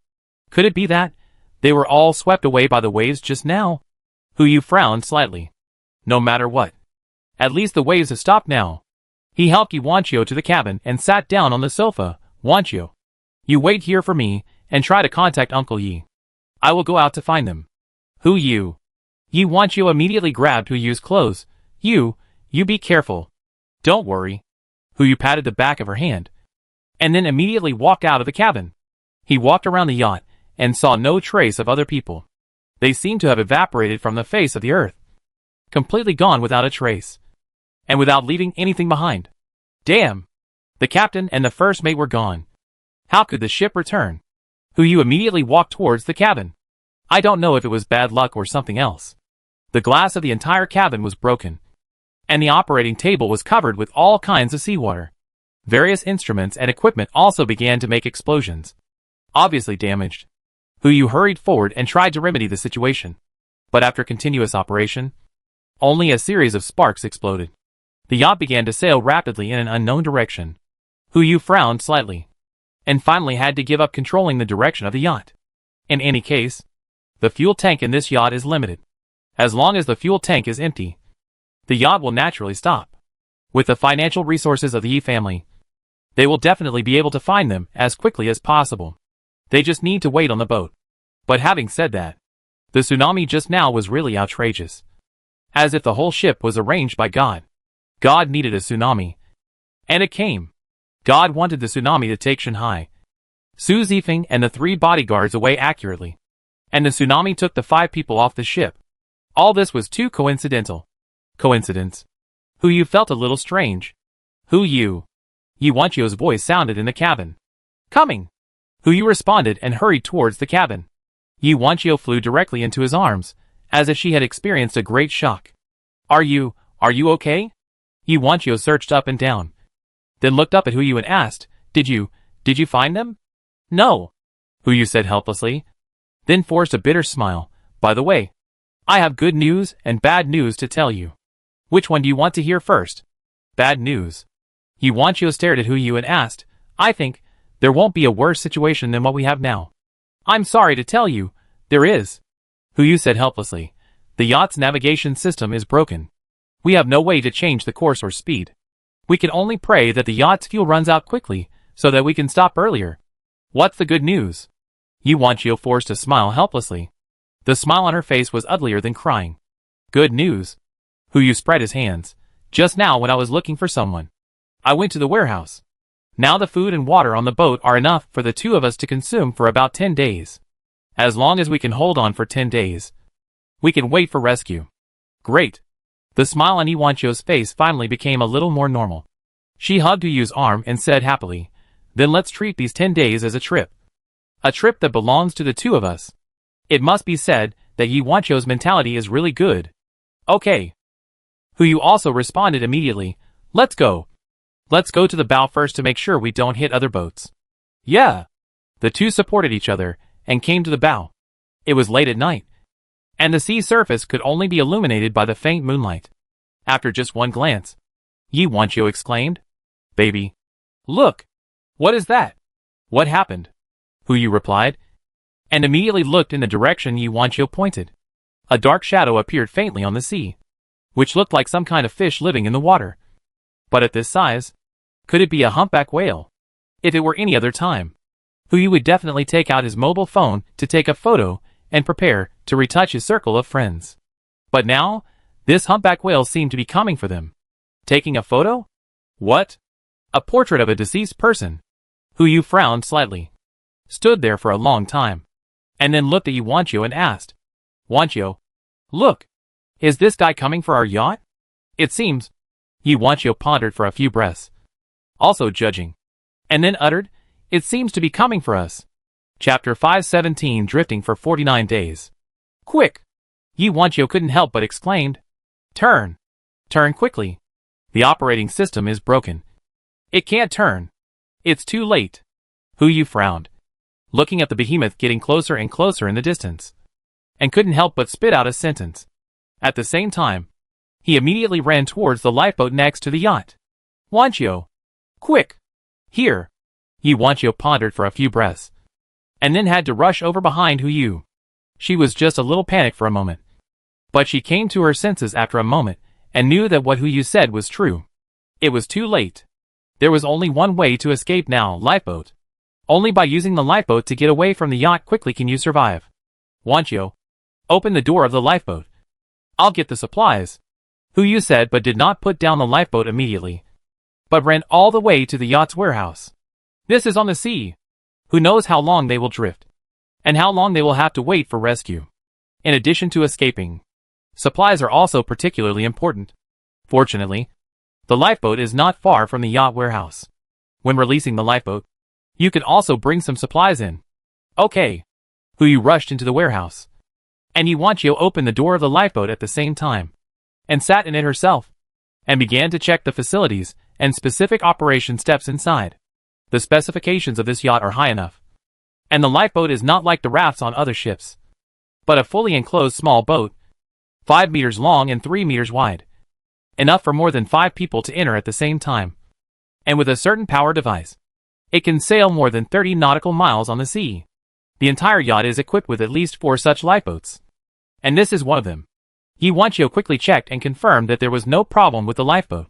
Could it be that they were all swept away by the waves just now? Hu Yu frowned slightly. No matter what, at least the waves have stopped now. He helped Yi Wanqiu to the cabin and sat down on the sofa. Wanqiu, you wait here for me and try to contact Uncle Yi. I will go out to find them. Hu Yu. Yi Wanqiu immediately grabbed Hu Yu's clothes. You be careful. Don't worry. Hu Yu patted the back of her hand, and then immediately walked out of the cabin. He walked around the yacht and saw no trace of other people. They seemed to have evaporated from the face of the earth, completely gone without a trace, and without leaving anything behind. Damn! The captain and the first mate were gone. How could the ship return? Hu Yu immediately walked towards the cabin. I don't know if it was bad luck or something else. The glass of the entire cabin was broken, and the operating table was covered with all kinds of seawater. Various instruments and equipment also began to make explosions, obviously damaged. Hu Yu hurried forward and tried to remedy the situation, but after continuous operation, only a series of sparks exploded. The yacht began to sail rapidly in an unknown direction. Hu Yu frowned slightly, and finally had to give up controlling the direction of the yacht. In any case, the fuel tank in this yacht is limited. As long as the fuel tank is empty, the yacht will naturally stop. With the financial resources of the Yi family, they will definitely be able to find them as quickly as possible. They just need to wait on the boat. But having said that, the tsunami just now was really outrageous. as if the whole ship was arranged by God. God needed a tsunami. And it came. God wanted the tsunami to take Shanghai, Su Zifeng and the 3 bodyguards away accurately. And the tsunami took the 5 people off the ship. All this was too coincidental. Coincidence. Hu Yu felt a little strange. Hu Yu. Yi Wanchio's voice sounded in the cabin. Coming. Hu Yu responded and hurried towards the cabin. Yi Wanchio flew directly into his arms, as if she had experienced a great shock. Are you okay? Yi Wanchio searched up and down, then looked up at Hu Yu and asked, Did you find them? No, Hu Yu said helplessly, then forced a bitter smile. By the way, I have good news and bad news to tell you. Which one do you want to hear first? Bad news. Yi Wanchio stared at Hu Yu and asked, I think there won't be a worse situation than what we have now. I'm sorry to tell you, there is. Hu Yu said helplessly. The yacht's navigation system is broken. We have no way to change the course or speed. We can only pray that the yacht's fuel runs out quickly, so that we can stop earlier. What's the good news? Yi Wanchio forced a smile helplessly. The smile on her face was uglier than crying. Good news. Hu Yu spread his hands. Just now when I was looking for someone, I went to the warehouse. Now the food and water on the boat are enough for the 2 of us to consume for about 10 days. As long as we can hold on for 10 days, we can wait for rescue. Great. The smile on Yi Wanchio's face finally became a little more normal. She hugged Hu Yu's arm and said happily, Then let's treat these 10 days as a trip. A trip that belongs to the 2 of us. It must be said that Yi Wanchio's mentality is really good. Okay. Hu Yu also responded immediately, Let's go. Let's go to the bow first to make sure we don't hit other boats. Yeah. The 2 supported each other and came to the bow. It was late at night, and the sea surface could only be illuminated by the faint moonlight. After just one glance, Yi Wanchio exclaimed, Baby. Look. What is that? What happened? Hu Yu replied, and immediately looked in the direction Yi Wanchio pointed. A dark shadow appeared faintly on the sea, which looked like some kind of fish living in the water. But at this size, could it be a humpback whale? If it were any other time, Hu Yu would definitely take out his mobile phone to take a photo and prepare to retouch his circle of friends. But now, this humpback whale seemed to be coming for them. Taking a photo? What? A portrait of a deceased person. Hu Yu frowned slightly, stood there for a long time, and then looked at Yi Wanchio and asked, Wanchio, look, is this guy coming for our yacht? It seems. Yi Wanchio pondered for a few breaths, also judging, and then uttered, It seems to be coming for us. Chapter 517 Drifting for 49 Days. Quick! Yi Wanchio couldn't help but exclaimed. Turn! Turn quickly! The operating system is broken. It can't turn. It's too late. Hu Yu frowned, looking at the behemoth getting closer and closer in the distance, and couldn't help but spit out a sentence. At the same time, he immediately ran towards the lifeboat next to the yacht. Wanchio! Quick! Here! Yi Wanchio pondered for a few breaths, and then had to rush over behind Hu Yu. She was just a little panicked for a moment, but she came to her senses after a moment and knew that what Hu Yu said was true. It was too late. There was only one way to escape now, lifeboat. Only by using the lifeboat to get away from the yacht quickly can you survive. Wanchio, open the door of the lifeboat. I'll get the supplies. Hu Yu said, but did not put down the lifeboat immediately, but ran all the way to the yacht's warehouse. This is on the sea. Who knows how long they will drift, and how long they will have to wait for rescue. In addition to escaping, supplies are also particularly important. Fortunately, the lifeboat is not far from the yacht warehouse. When releasing the lifeboat, you can also bring some supplies in. Okay. Hu Yu rushed into the warehouse, and Yi Wanchio opened the door of the lifeboat at the same time, and sat in it herself, and began to check the facilities and specific operation steps inside. The specifications of this yacht are high enough, and the lifeboat is not like the rafts on other ships, but a fully enclosed small boat, 5 meters long and 3 meters wide, enough for more than 5 people to enter at the same time, and with a certain power device, it can sail more than 30 nautical miles on the sea. The entire yacht is equipped with at least 4 such lifeboats, and this is one of them. Yi Wanchio quickly checked and confirmed that there was no problem with the lifeboat,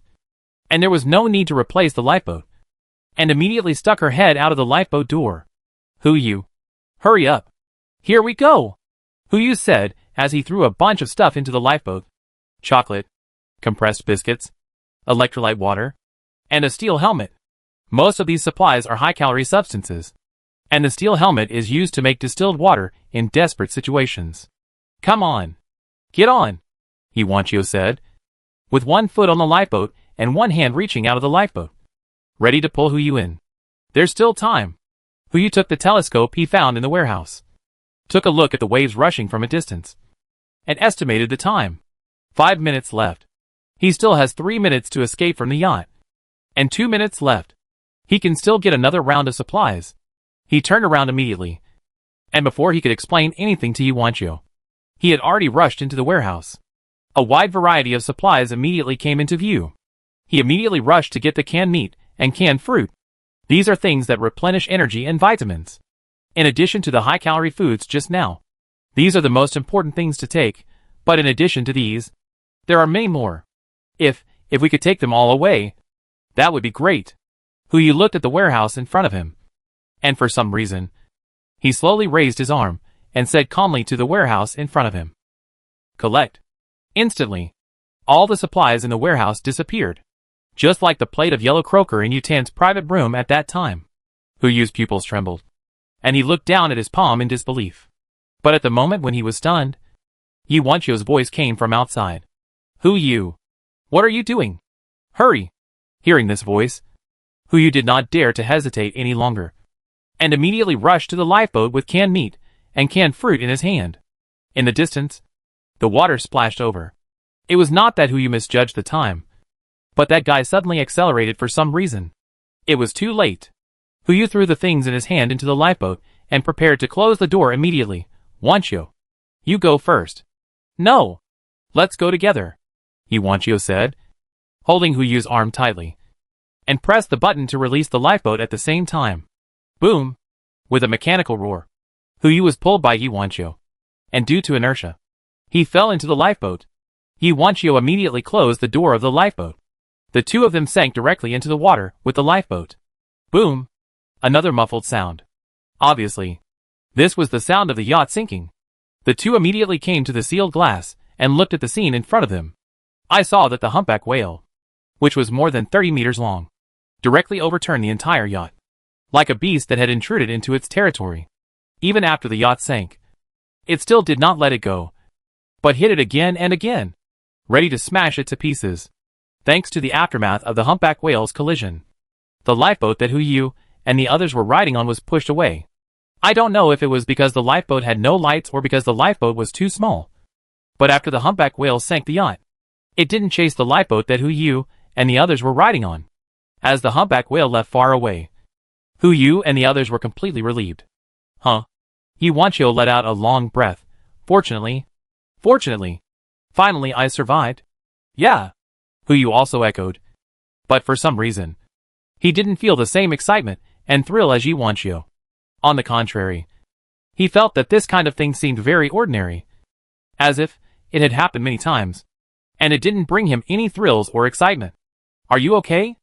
and there was no need to replace the lifeboat, and immediately stuck her head out of the lifeboat door. Hu Yu, hurry up. Here we go, Hu Yu said as he threw a bunch of stuff into the lifeboat. chocolate, compressed biscuits, electrolyte water, and a steel helmet. Most of these supplies are high-calorie substances, and the steel helmet is used to make distilled water in desperate situations. Come on. Get on, Iwanchio said, with one foot on the lifeboat and one hand reaching out of the lifeboat, ready to pull Huyu in. There's still time. Huyu took the telescope he found in the warehouse, took a look at the waves rushing from a distance, and estimated the time. 5 minutes left. He still has 3 minutes to escape from the yacht. And 2 minutes left. He can still get another round of supplies. He turned around immediately, and before he could explain anything to Iwanchio, he had already rushed into the warehouse. A wide variety of supplies immediately came into view. He immediately rushed to get the canned meat and canned fruit. These are things that replenish energy and vitamins, in addition to the high-calorie foods just now. These are the most important things to take, but in addition to these, there are many more. If we could take them all away, that would be great. Huyu looked at the warehouse in front of him, and for some reason, he slowly raised his arm and said calmly to the warehouse in front of him, "Collect." Instantly, all the supplies in the warehouse disappeared, just like the plate of yellow croaker in Yutan's private room at that time. Huyu's pupils trembled, and he looked down at his palm in disbelief. But at the moment when he was stunned, Iwanchio's voice came from outside. "Huyu, what are you doing? Hurry!" Hearing this voice, Huyu did not dare to hesitate any longer, and immediately rushed to the lifeboat with canned meat and canned fruit in his hand. In the distance, the water splashed over. It was not that Huyu misjudged the time, but that guy suddenly accelerated for some reason. It was too late. Huyu threw the things in his hand into the lifeboat and prepared to close the door immediately. "Iwanchio, you go first." "No. Let's go together," Iwanchio said, holding Huyu's arm tightly, and pressed the button to release the lifeboat at the same time. Boom! With a mechanical roar, Huyu was pulled by Iwanchio, and due to inertia, he fell into the lifeboat. Iwanchio immediately closed the door of the lifeboat. The two of them sank directly into the water with the lifeboat. Boom! Another muffled sound. Obviously, this was the sound of the yacht sinking. The two immediately came to the sealed glass and looked at the scene in front of them. I saw that the humpback whale, which was more than 30 meters long, directly overturned the entire yacht, like a beast that had intruded into its territory. Even after the yacht sank, it still did not let it go, but hit it again and again, ready to smash it to pieces. Thanks to the aftermath of the humpback whale's collision, the lifeboat that Huyu and the others were riding on was pushed away. I don't know if it was because the lifeboat had no lights or because the lifeboat was too small, but after the humpback whale sank the yacht, it didn't chase the lifeboat that Huyu and the others were riding on. As the humpback whale left far away, Huyu and the others were completely relieved. Iwanchio let out a long breath. Fortunately, finally I survived. Yeah, Huyu also echoed. But for some reason, he didn't feel the same excitement and thrill as Iwanchio. On the contrary, he felt that this kind of thing seemed very ordinary, as if it had happened many times, and it didn't bring him any thrills or excitement. "Are you okay?"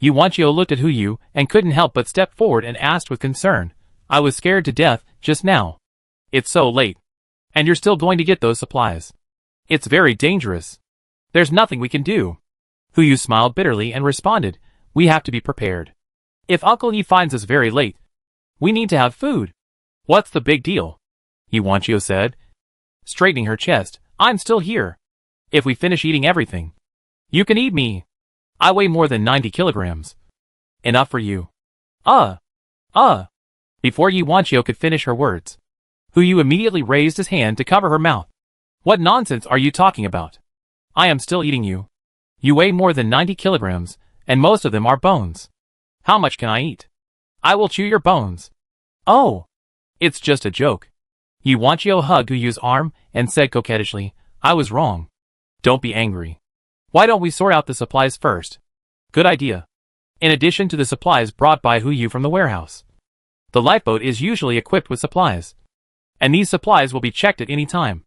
Iwanchio looked at Huyu and couldn't help but step forward and asked with concern. "I was scared to death just now. It's so late, and you're still going to get those supplies. It's very dangerous. There's nothing we can do." Huyu smiled bitterly and responded, "We have to be prepared. If Uncle Yi finds us very late, we need to have food." "What's the big deal?" Iwanchio said, straightening her chest. "I'm still here. If we finish eating everything, you can eat me. I weigh more than 90 kilograms. Enough for you." Before Iwanchio could finish her words, Huyu immediately raised his hand to cover her mouth. "What nonsense are you talking about? I am still eating you. You weigh more than 90 kilograms, and most of them are bones. How much can I eat? I will chew your bones." "Oh, it's just a joke." Iwanchio hugged Huyu's arm and said coquettishly, "I was wrong. Don't be angry. Why don't we sort out the supplies first?" "Good idea." In addition to the supplies brought by Huyu from the warehouse, the lifeboat is usually equipped with supplies, and these supplies will be checked at any time.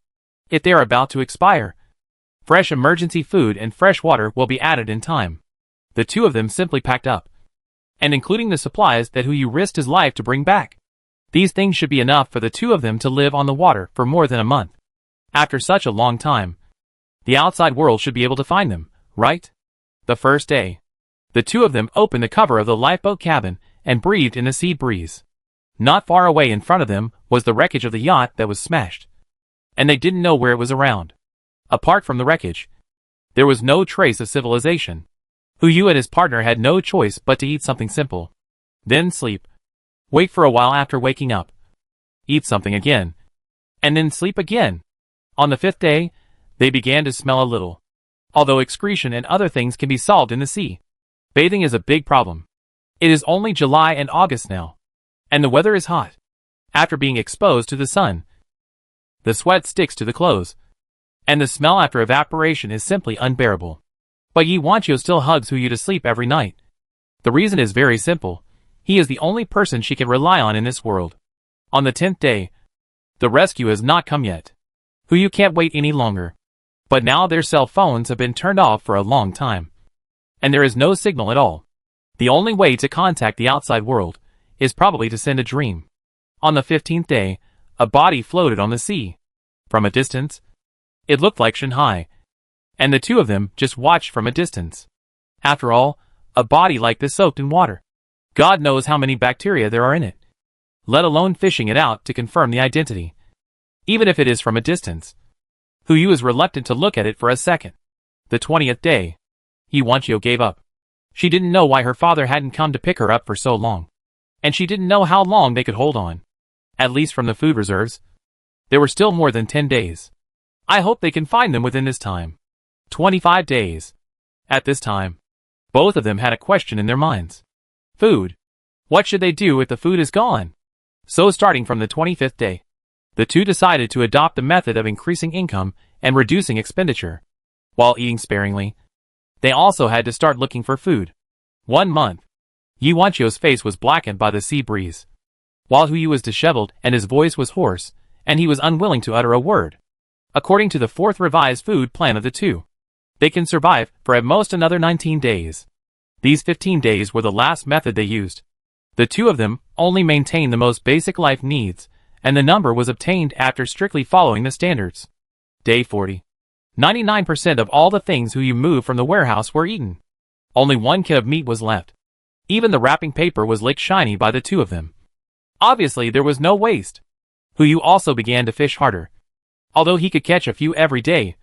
If they are about to expire, fresh emergency food and fresh water will be added in time. The two of them simply packed up, and including the supplies that Huyu risked his life to bring back. These things should be enough for the two of them to live on the water for more than a month. After such a long time, The outside world should be able to find them, right? The first day, the two of them opened the cover of the lifeboat cabin and breathed in the sea breeze. Not far away in front of them was the wreckage of the yacht that was smashed, and they didn't know where it was around. Apart from the wreckage, there was no trace of civilization. Huyu and his partner had no choice but to eat something simple. Then sleep. Wait for a while after waking up. Eat something again. And then sleep again. On the fifth day, they began to smell a little. Although excretion and other things can be solved in the sea, bathing is a big problem. It is only July and August now, and the weather is hot. After being exposed to the sun, the sweat sticks to the clothes, and the smell after evaporation is simply unbearable. But Yi Wanqiu still hugs Huyu to sleep every night. The reason is very simple. He is the only person she can rely on in this world. On the 10th day, the rescue has not come yet. Huyu can't wait any longer. But now their cell phones have been turned off for a long time, and there is no signal at all. The only way to contact the outside world is probably to send a dream. On the 15th day, a body floated on the sea. From a distance, it looked like Shanghai, and the two of them just watched from a distance. After all, a body like this soaked in water. God knows how many bacteria there are in it, let alone fishing it out to confirm the identity. Even if it is from a distance, Huyu is reluctant to look at it for a second. The 20th day, Yi Wanqiu gave up. She didn't know why her father hadn't come to pick her up for so long, and she didn't know how long they could hold on. At least from the food reserves, there were still more than 10 days. I hope they can find them within this time. 25 days. At this time, both of them had a question in their minds. Food. What should they do if the food is gone? So starting from the 25th day, the two decided to adopt the method of increasing income and reducing expenditure. While eating sparingly, they also had to start looking for food. 1 month. Yi Wanqiu's face was blackened by the sea breeze, while Huyu was disheveled and his voice was hoarse, and he was unwilling to utter a word. According to the 4th revised food plan of the two, they can survive for at most another 19 days. These 15 days were the last method they used. The two of them only maintained the most basic life needs, and the number was obtained after strictly following the standards. Day 40. 99% of all the things Huyu moved from the warehouse were eaten. Only 1 kit of meat was left. Even the wrapping paper was licked shiny by the two of them. Obviously there was no waste. Huyu also began to fish harder, although he could catch a few every day,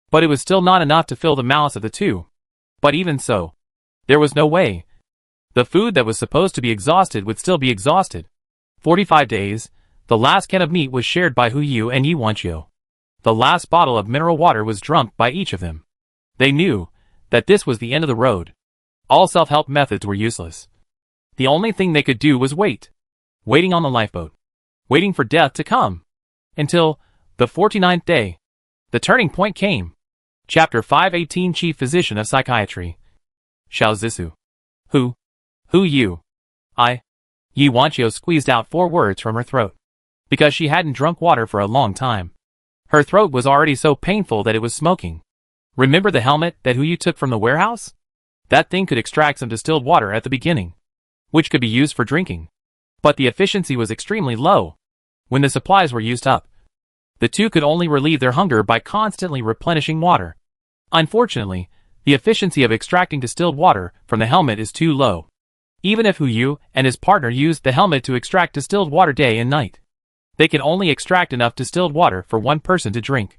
but it was still not enough to fill the mouths of the two. But even so, there was no way. The food that was supposed to be exhausted would still be exhausted. 45 days, the last can of meat was shared by Huyu and Yi Wanqiu. The last bottle of mineral water was drunk by each of them. They knew that this was the end of the road. All self-help methods were useless. The only thing they could do was wait. Waiting on the lifeboat. Waiting for death to come. Until the 49th day, the turning point came. Chapter 518 Chief Physician of Psychiatry. Xiao Zisu. Who you? Yi Wanqiu squeezed out 4 words from her throat, because she hadn't drunk water for a long time. Her throat was already so painful that it was smoking. Remember the helmet that Huyu took from the warehouse? That thing could extract some distilled water at the beginning, which could be used for drinking. But the efficiency was extremely low. When the supplies were used up, the two could only relieve their hunger by constantly replenishing water. Unfortunately, the efficiency of extracting distilled water from the helmet is too low. Even if Huyu and his partner used the helmet to extract distilled water day and night, they can only extract enough distilled water for 1 person to drink.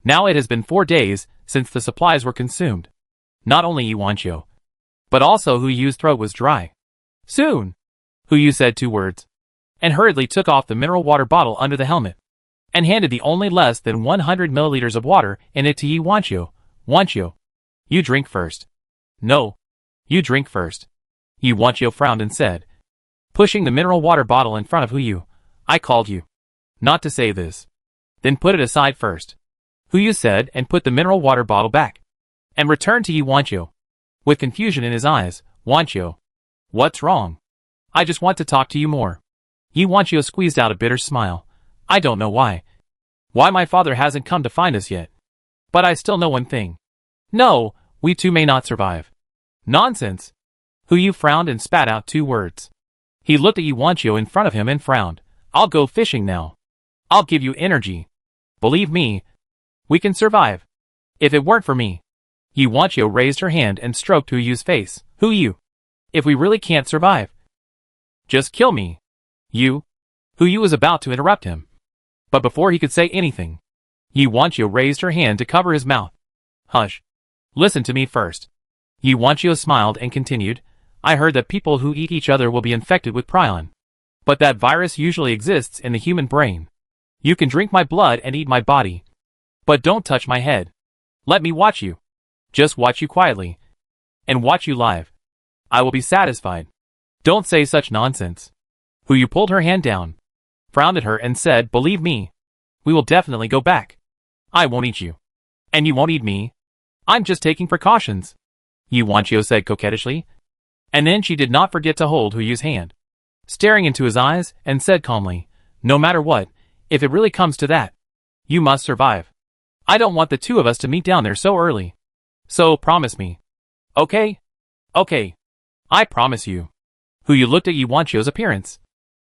Now it has been 4 days since the supplies were consumed. Not only Yi Wanqiu, but also Huyu's throat was dry. Soon, Huyu said 2 words, and hurriedly took off the mineral water bottle under the helmet, and handed the only less than 100 milliliters of water in it to Yi Wanqiu. Wanqiu, you drink first. No, you drink first. Yi Wanqiu frowned and said, pushing the mineral water bottle in front of Huyu, I called you not to say this. Then put it aside first. Huyu said and put the mineral water bottle back, and returned to Yi Wanqiu, with confusion in his eyes. Wanqiu, what's wrong? I just want to talk to you more. Yi Wanqiu squeezed out a bitter smile. I don't know why. Why my father hasn't come to find us yet. But I still know one thing. No, we two may not survive. Nonsense. Huyu frowned and spat out 2 words. He looked at Yi Wanqiu in front of him and frowned. I'll go fishing now. I'll give you energy. Believe me, we can survive. If it weren't for me. Yu Wanchio raised her hand and stroked Hu Yu's face. Who you? If we really can't survive. Just kill me. You. Hu Yu was about to interrupt him. But before he could say anything, Yu Wanchio raised her hand to cover his mouth. Hush. Listen to me first. Yu Wanchio smiled and continued, I heard that people who eat each other will be infected with prion. But that virus usually exists in the human brain. You can drink my blood and eat my body. But don't touch my head. Let me watch you. Just watch you quietly. And watch you live. I will be satisfied. Don't say such nonsense. Hu Yu pulled her hand down, frowned at her and said, believe me. We will definitely go back. I won't eat you. And you won't eat me. I'm just taking precautions. Yu Wanchio said coquettishly. And then she did not forget to hold Hu Yu's hand, staring into his eyes, and said calmly, no matter what, if it really comes to that, you must survive. I don't want the two of us to meet down there so early. So promise me. Okay? Okay. I promise you. Hu Yu looked at Yu Wanchio's appearance,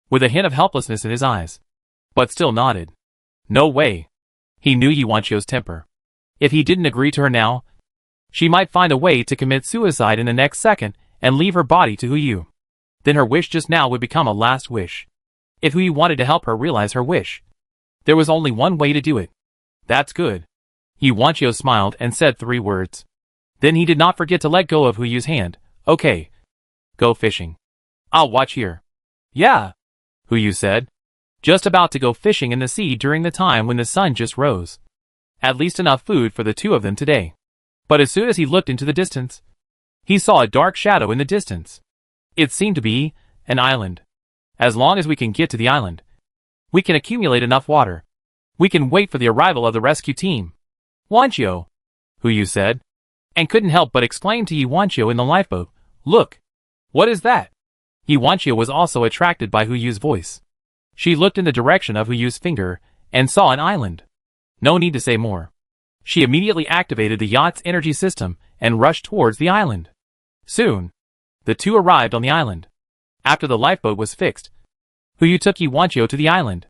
with a hint of helplessness in his eyes, but still nodded. No way. He knew Yu Wanchio's temper. If he didn't agree to her now, she might find a way to commit suicide in the next second and leave her body to Hu Yu. Then her wish just now would become a last wish. If Hu Yu wanted to help her realize her wish, there was only one way to do it. That's good. Yu Wanchio smiled and said 3 words. Then he did not forget to let go of Hu Yu's hand. Okay. Go fishing. I'll watch here. Yeah. Hu Yu said. Just about to go fishing in the sea during the time when the sun just rose. At least enough food for the two of them today. But as soon as he looked into the distance, he saw a dark shadow in the distance. It seemed to be an island. As long as we can get to the island, we can accumulate enough water. We can wait for the arrival of the rescue team. Wanchio, Hu Yu said, and couldn't help but exclaim to Yu Wanchio in the lifeboat, look. What is that? Yu Wanchio was also attracted by Hu Yu's voice. She looked in the direction of Hu Yu's finger and saw an island. No need to say more. She immediately activated the yacht's energy system and rushed towards the island. Soon, the two arrived on the island. After the lifeboat was fixed, Hu Yu took Yu Wanchio to the island.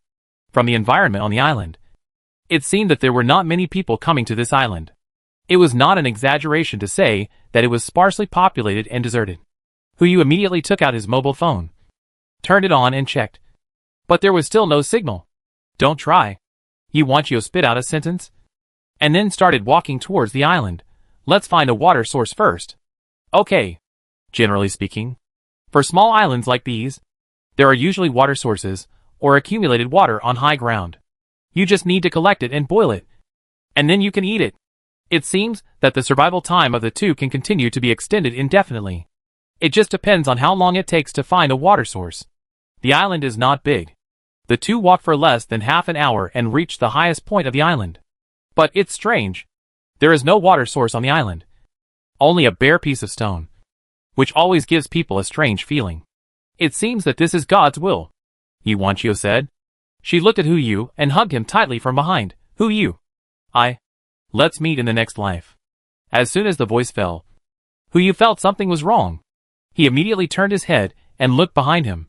From the environment on the island, it seemed that there were not many people coming to this island. It was not an exaggeration to say that it was sparsely populated and deserted. Hu Yu immediately took out his mobile phone, turned it on and checked. But there was still no signal. Don't try. Yu Wanchio spit out a sentence, and then started walking towards the island. Let's find a water source first. Okay. Generally speaking, for small islands like these, there are usually water sources, or accumulated water on high ground. You just need to collect it and boil it. And then you can eat it. It seems that the survival time of the two can continue to be extended indefinitely. It just depends on how long it takes to find a water source. The island is not big. The two walked for less than half an hour and reached the highest point of the island. But it's strange. There is no water source on the island. Only a bare piece of stone, which always gives people a strange feeling. It seems that this is God's will, Yu Wanchio said. She looked at Hu Yu and hugged him tightly from behind. Hu Yu. Let's meet in the next life. As soon as the voice fell, Hu Yu felt something was wrong. He immediately turned his head and looked behind him,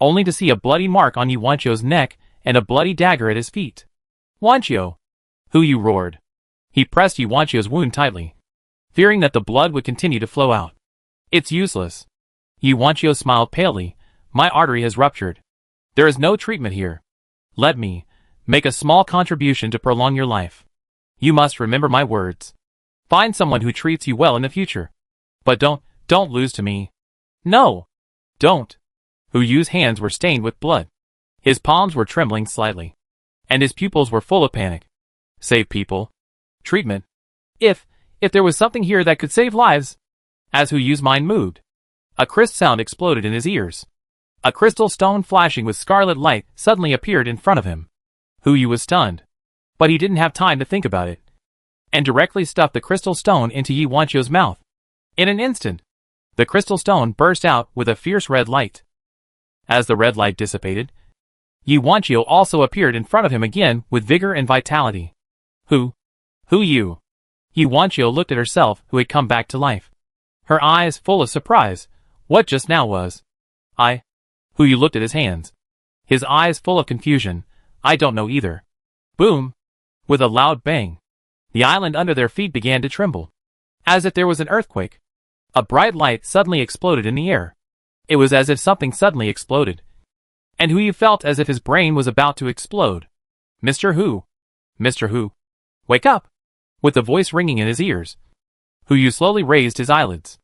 only to see a bloody mark on Yu Wanchio's neck and a bloody dagger at his feet. Wanchio! Hu Yu roared. He pressed Yu Wanchio's wound tightly, fearing that the blood would continue to flow out. It's useless. Yu Wanchio smiled palely. My artery has ruptured. There is no treatment here. Let me make a small contribution to prolong your life. You must remember my words. Find someone who treats you well in the future. But don't lose to me. No. Don't. Hu Yu's hands were stained with blood. His palms were trembling slightly, and his pupils were full of panic. Save people. Treatment. If there was something here that could save lives. As Hu Yu's mind moved, a crisp sound exploded in his ears. A crystal stone flashing with scarlet light suddenly appeared in front of him. Hu Yu was stunned, but he didn't have time to think about it, and directly stuffed the crystal stone into Yu Wanchio's mouth. In an instant, the crystal stone burst out with a fierce red light. As the red light dissipated, Yu Wanchio also appeared in front of him again with vigor and vitality. Who you? Yu Wanchio looked at herself, who had come back to life, her eyes full of surprise. What just now was? Hu Yu looked at his hands, his eyes full of confusion. I don't know either. Boom! With a loud bang, The island under their feet began to tremble. As if there was an earthquake. A bright light suddenly exploded in the air. It was as if something suddenly exploded. And Hu Yu felt as if his brain was about to explode. Mr. Hu. Mr. Hu. Wake up! With the voice ringing in his ears. Hu Yu slowly raised his eyelids.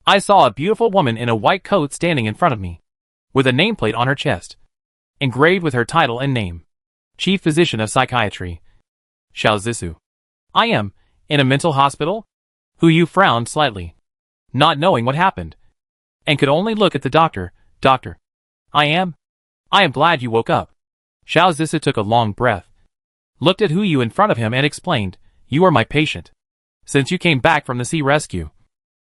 I saw a beautiful woman in a white coat standing in front of me. With a nameplate on her chest. Engraved with her title and name. Chief Physician of Psychiatry. Xiao Zissou. I am, in a mental hospital? Hu Yu frowned slightly. Not knowing what happened. And could only look at the doctor. Doctor. I am glad you woke up. Xiao Zissou took a long breath. Looked at Hu Yu in front of him and explained, you are my patient. Since you came back from the sea rescue.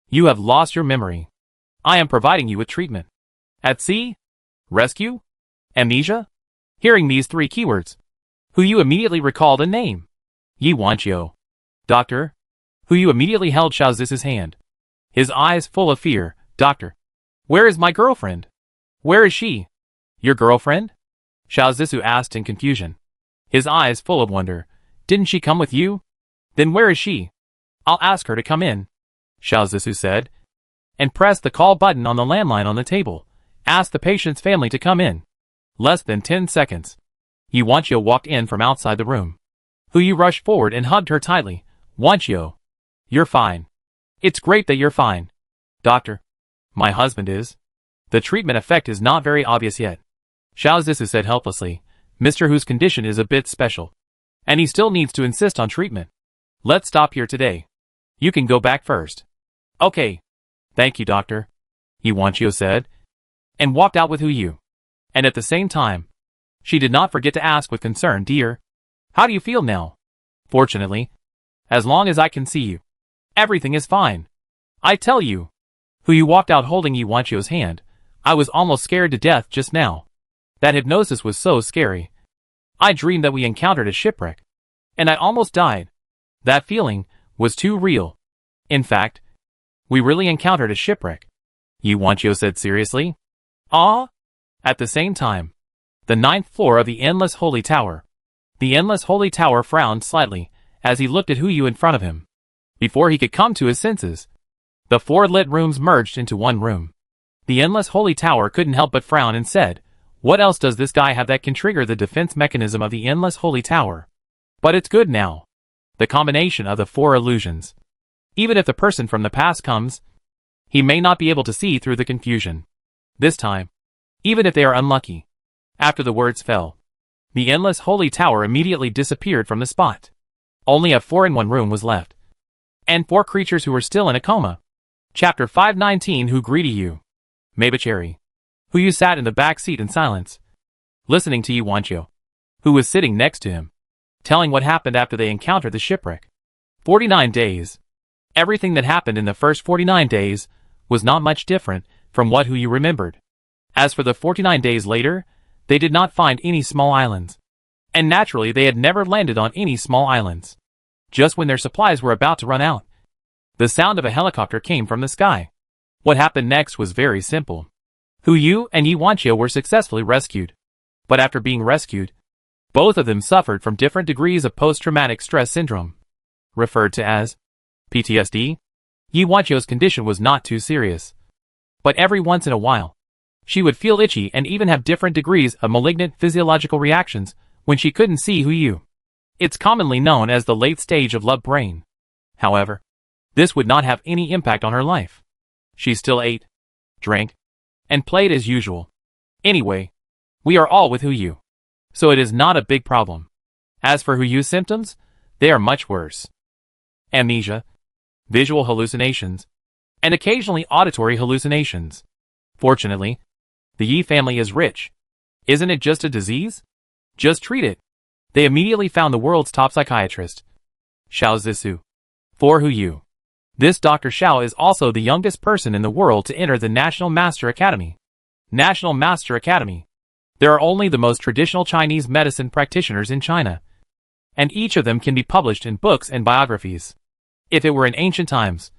You have lost your memory. I am providing you with treatment. At sea? Rescue? Amnesia? Hearing these three keywords, Hu Yu immediately recalled a name. Yi Wanqiu. Doctor? Hu Yu immediately held Xiao Zissou's hand. His eyes full of fear. Doctor. Where is my girlfriend? Where is she? Your girlfriend? Xiao Zissou asked in confusion. His eyes full of wonder. Didn't she come with you? Then where is she? I'll ask her to come in. Xiao Zissou said. And pressed the call button on the landline on the table. Asked the patient's family to come in. Less than 10 seconds. Yi Wanqiu walked in from outside the room. Hu Yu rushed forward and hugged her tightly. Wanqiu. You're fine. It's great that you're fine. Doctor. My husband is. The treatment effect is not very obvious yet. Xiao Zissou said helplessly. Mr. Hu's condition is a bit special. And he still needs to insist on treatment. Let's stop here today. You can go back first. Okay. Thank you, doctor. Yi Wanqiu said. And walked out with Hu Yu. And at the same time, she did not forget to ask with concern, dear. How do you feel now? Fortunately, as long as I can see you, everything is fine. I tell you. Hu Yu walked out holding Yi Wanqiu's hand. I was almost scared to death just now. That hypnosis was so scary. I dreamed that we encountered a shipwreck. And I almost died. That feeling was too real. In fact, we really encountered a shipwreck. Yi Wanqiu said seriously. Ah? At the same time, the 9th floor of the Endless Holy Tower. The Endless Holy Tower frowned slightly as he looked at Hu Yu in front of him. Before he could come to his senses, the 4 lit rooms merged into one room. The Endless Holy Tower couldn't help but frown and said, what else does this guy have that can trigger the defense mechanism of the Endless Holy Tower? But it's good now. The combination of the 4 illusions. Even if the person from the past comes, he may not be able to see through the confusion. This time, even if they are unlucky. After the words fell, the Endless Holy Tower immediately disappeared from the spot. Only a 4-in-1 room was left. And 4 creatures who were still in a coma. Chapter 519 Who greeted you? Maybacherry. Hu Yu sat in the back seat in silence, listening to Yi Wanqiu, who was sitting next to him, telling what happened after they encountered the shipwreck. 49 days. Everything that happened in the first 49 days was not much different from what Hu Yu remembered. As for the 49 days later, they did not find any small islands. And naturally they had never landed on any small islands. Just when their supplies were about to run out, the sound of a helicopter came from the sky. What happened next was very simple. Hu Yu and Yi Wanqiu were successfully rescued. But after being rescued, both of them suffered from different degrees of post-traumatic stress syndrome, referred to as PTSD. Yi Wanqiu's condition was not too serious. But every once in a while, she would feel itchy and even have different degrees of malignant physiological reactions when she couldn't see Hu Yu. It's commonly known as the late stage of love brain. However, this would not have any impact on her life. She still ate, drank, and played as usual. Anyway, we are all with Hu Yu, so it is not a big problem. As for Hu Yu's symptoms, they are much worse. Amnesia, visual hallucinations, and occasionally auditory hallucinations. Fortunately, the Yi family is rich. Isn't it just a disease? Just treat it. They immediately found the world's top psychiatrist, Xiao Zissou, for Hu Yu. This Dr. Xiao is also the youngest person in the world to enter the National Master Academy. National Master Academy. There are only the most traditional Chinese medicine practitioners in China, and each of them can be published in books and biographies. If it were in ancient times,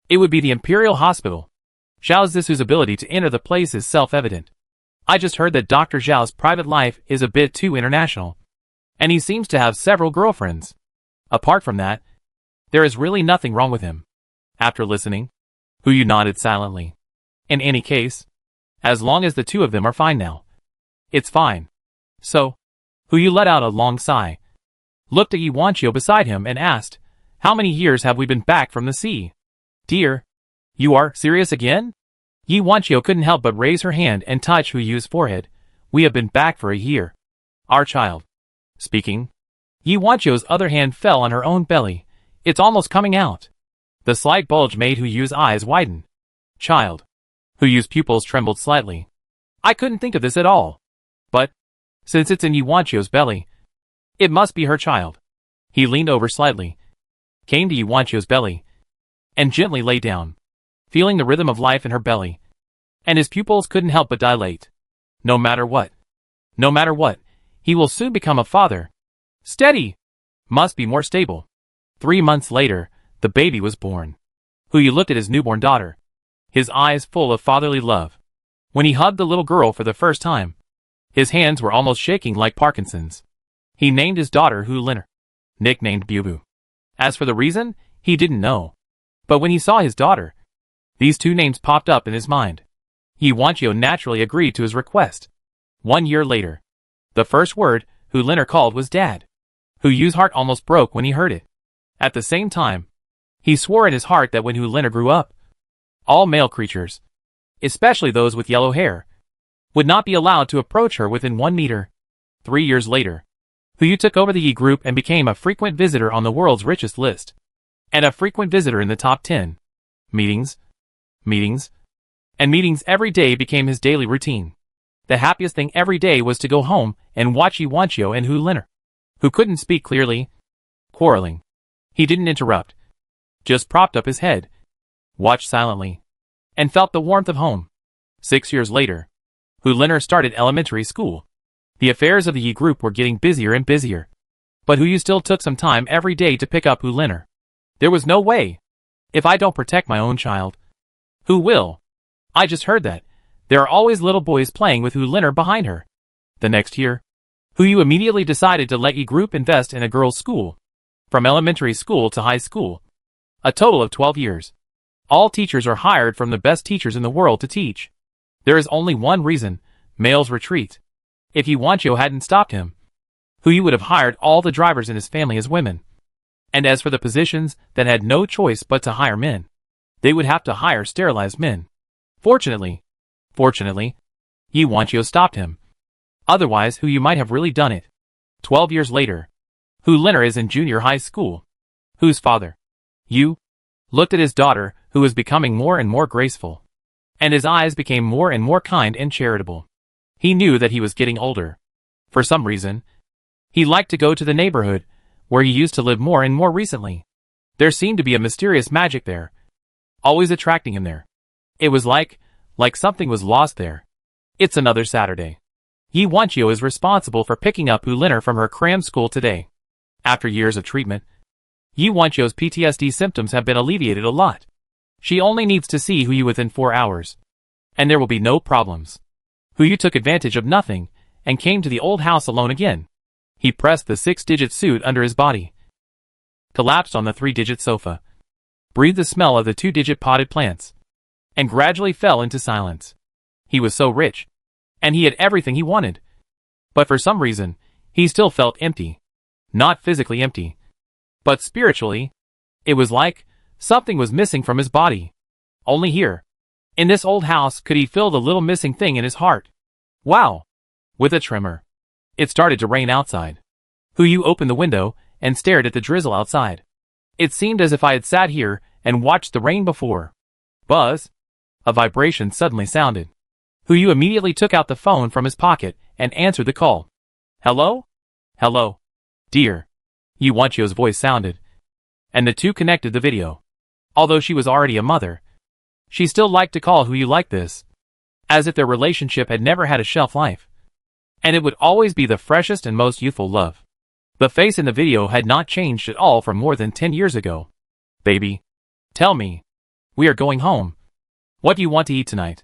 it would be the Imperial Hospital. Xiao Zissou's ability to enter the place is self-evident. I just heard that Dr. Zhao's private life is a bit too international, and he seems to have several girlfriends. Apart from that, There is really nothing wrong with him. After listening, Huyu nodded silently. In any case, as long as the two of them are fine now, it's fine. So, Huyu let out a long sigh, looked at Yuanqiu beside him and asked, how many years have we been back from the sea? Dear, you are serious again? Yuanqiu couldn't help but raise her hand and touch Huyu's forehead. We have been back for a year. Our child. Speaking, Yuanqiu's other hand fell on her own belly. It's almost coming out. The slight bulge made Huyu's eyes widen. Child. Huyu's pupils trembled slightly. I couldn't think of this at all. But, since it's in Yuanqiu's belly, it must be her child. He leaned over slightly, came to Yuanqiu's belly, and gently lay down, feeling the rhythm of life in her belly. And his pupils couldn't help but dilate. No matter what, he will soon become a father. Steady! Must be more stable. 3 months later, the baby was born. Huyu looked at his newborn daughter, his eyes full of fatherly love. When he hugged the little girl for the first time, his hands were almost shaking like Parkinson's. He named his daughter Hu Liner, nicknamed Bubu. As for the reason, he didn't know. But when he saw his daughter, these two names popped up in his mind. Yuanqiu naturally agreed to his request. 1 year later, the first word Hu Liner called was Dad. Huyu's heart almost broke when he heard it. At the same time, he swore in his heart that when Hu Liner grew up, all male creatures, especially those with yellow hair, would not be allowed to approach her within 1 meter. 3 years later, Huyu took over the Yi group and became a frequent visitor on the world's richest list, and a frequent visitor in the top 10. Meetings every day became his daily routine. The happiest thing every day was to go home and watch Yuanqiu and Hu Liner, who couldn't speak clearly, quarreling. He didn't interrupt, just propped up his head, watched silently, and felt the warmth of home. 6 years later, Hu Liner started elementary school. The affairs of the Yi group were getting busier and busier, but Huyu still took some time every day to pick up Hu Liner. There was no way. If I don't protect my own child, who will? I just heard that there are always little boys playing with Hu Liner behind her. The next year, Huyu immediately decided to let Yi group invest in a girls' school, from elementary school to high school. A total of 12 years. All teachers are hired from the best teachers in the world to teach. There is only one reason: males retreat. If Yuanqiu hadn't stopped him, Huyu would have hired all the drivers in his family as women. And as for the positions that had no choice but to hire men, they would have to hire sterilized men. Fortunately, Yuanqiu stopped him. Otherwise, Huyu might have really done it. 12 years later, Hu Liner is in junior high school. Hu's father, Yu, looked at his daughter, who was becoming more and more graceful, and his eyes became more and more kind and charitable. He knew that he was getting older. For some reason, he liked to go to the neighborhood where he used to live more and more recently. There seemed to be a mysterious magic there, always attracting him there. It was like something was lost there. It's another Saturday. Yuanqiu is responsible for picking up Hu Liner from her cram school today. After years of treatment, Yuanqiu's PTSD symptoms have been alleviated a lot. She only needs to see Huyu within 4 hours, and there will be no problems. Huyu took advantage of nothing and came to the old house alone again. He pressed the 6-digit suit under his body, collapsed on the 3-digit sofa, breathed the smell of the 2-digit potted plants, and gradually fell into silence. He was so rich, and he had everything he wanted. But for some reason, he still felt empty. Not physically empty, but spiritually. It was like something was missing from his body. Only here, in this old house, could he feel the little missing thing in his heart. Wow! With a tremor, it started to rain outside. Huyu opened the window and stared at the drizzle outside. It seemed as if I had sat here and watched the rain before. Buzz! A vibration suddenly sounded. Huyu immediately took out the phone from his pocket and answered the call. Hello? Hello? Dear. Yuanqiu's voice sounded, and the two connected the video. Although she was already a mother, she still liked to call Huyu like this, as if their relationship had never had a shelf life, and it would always be the freshest and most youthful love. The face in the video had not changed at all from more than 10 years ago. Baby, tell me. We are going home. What do you want to eat tonight?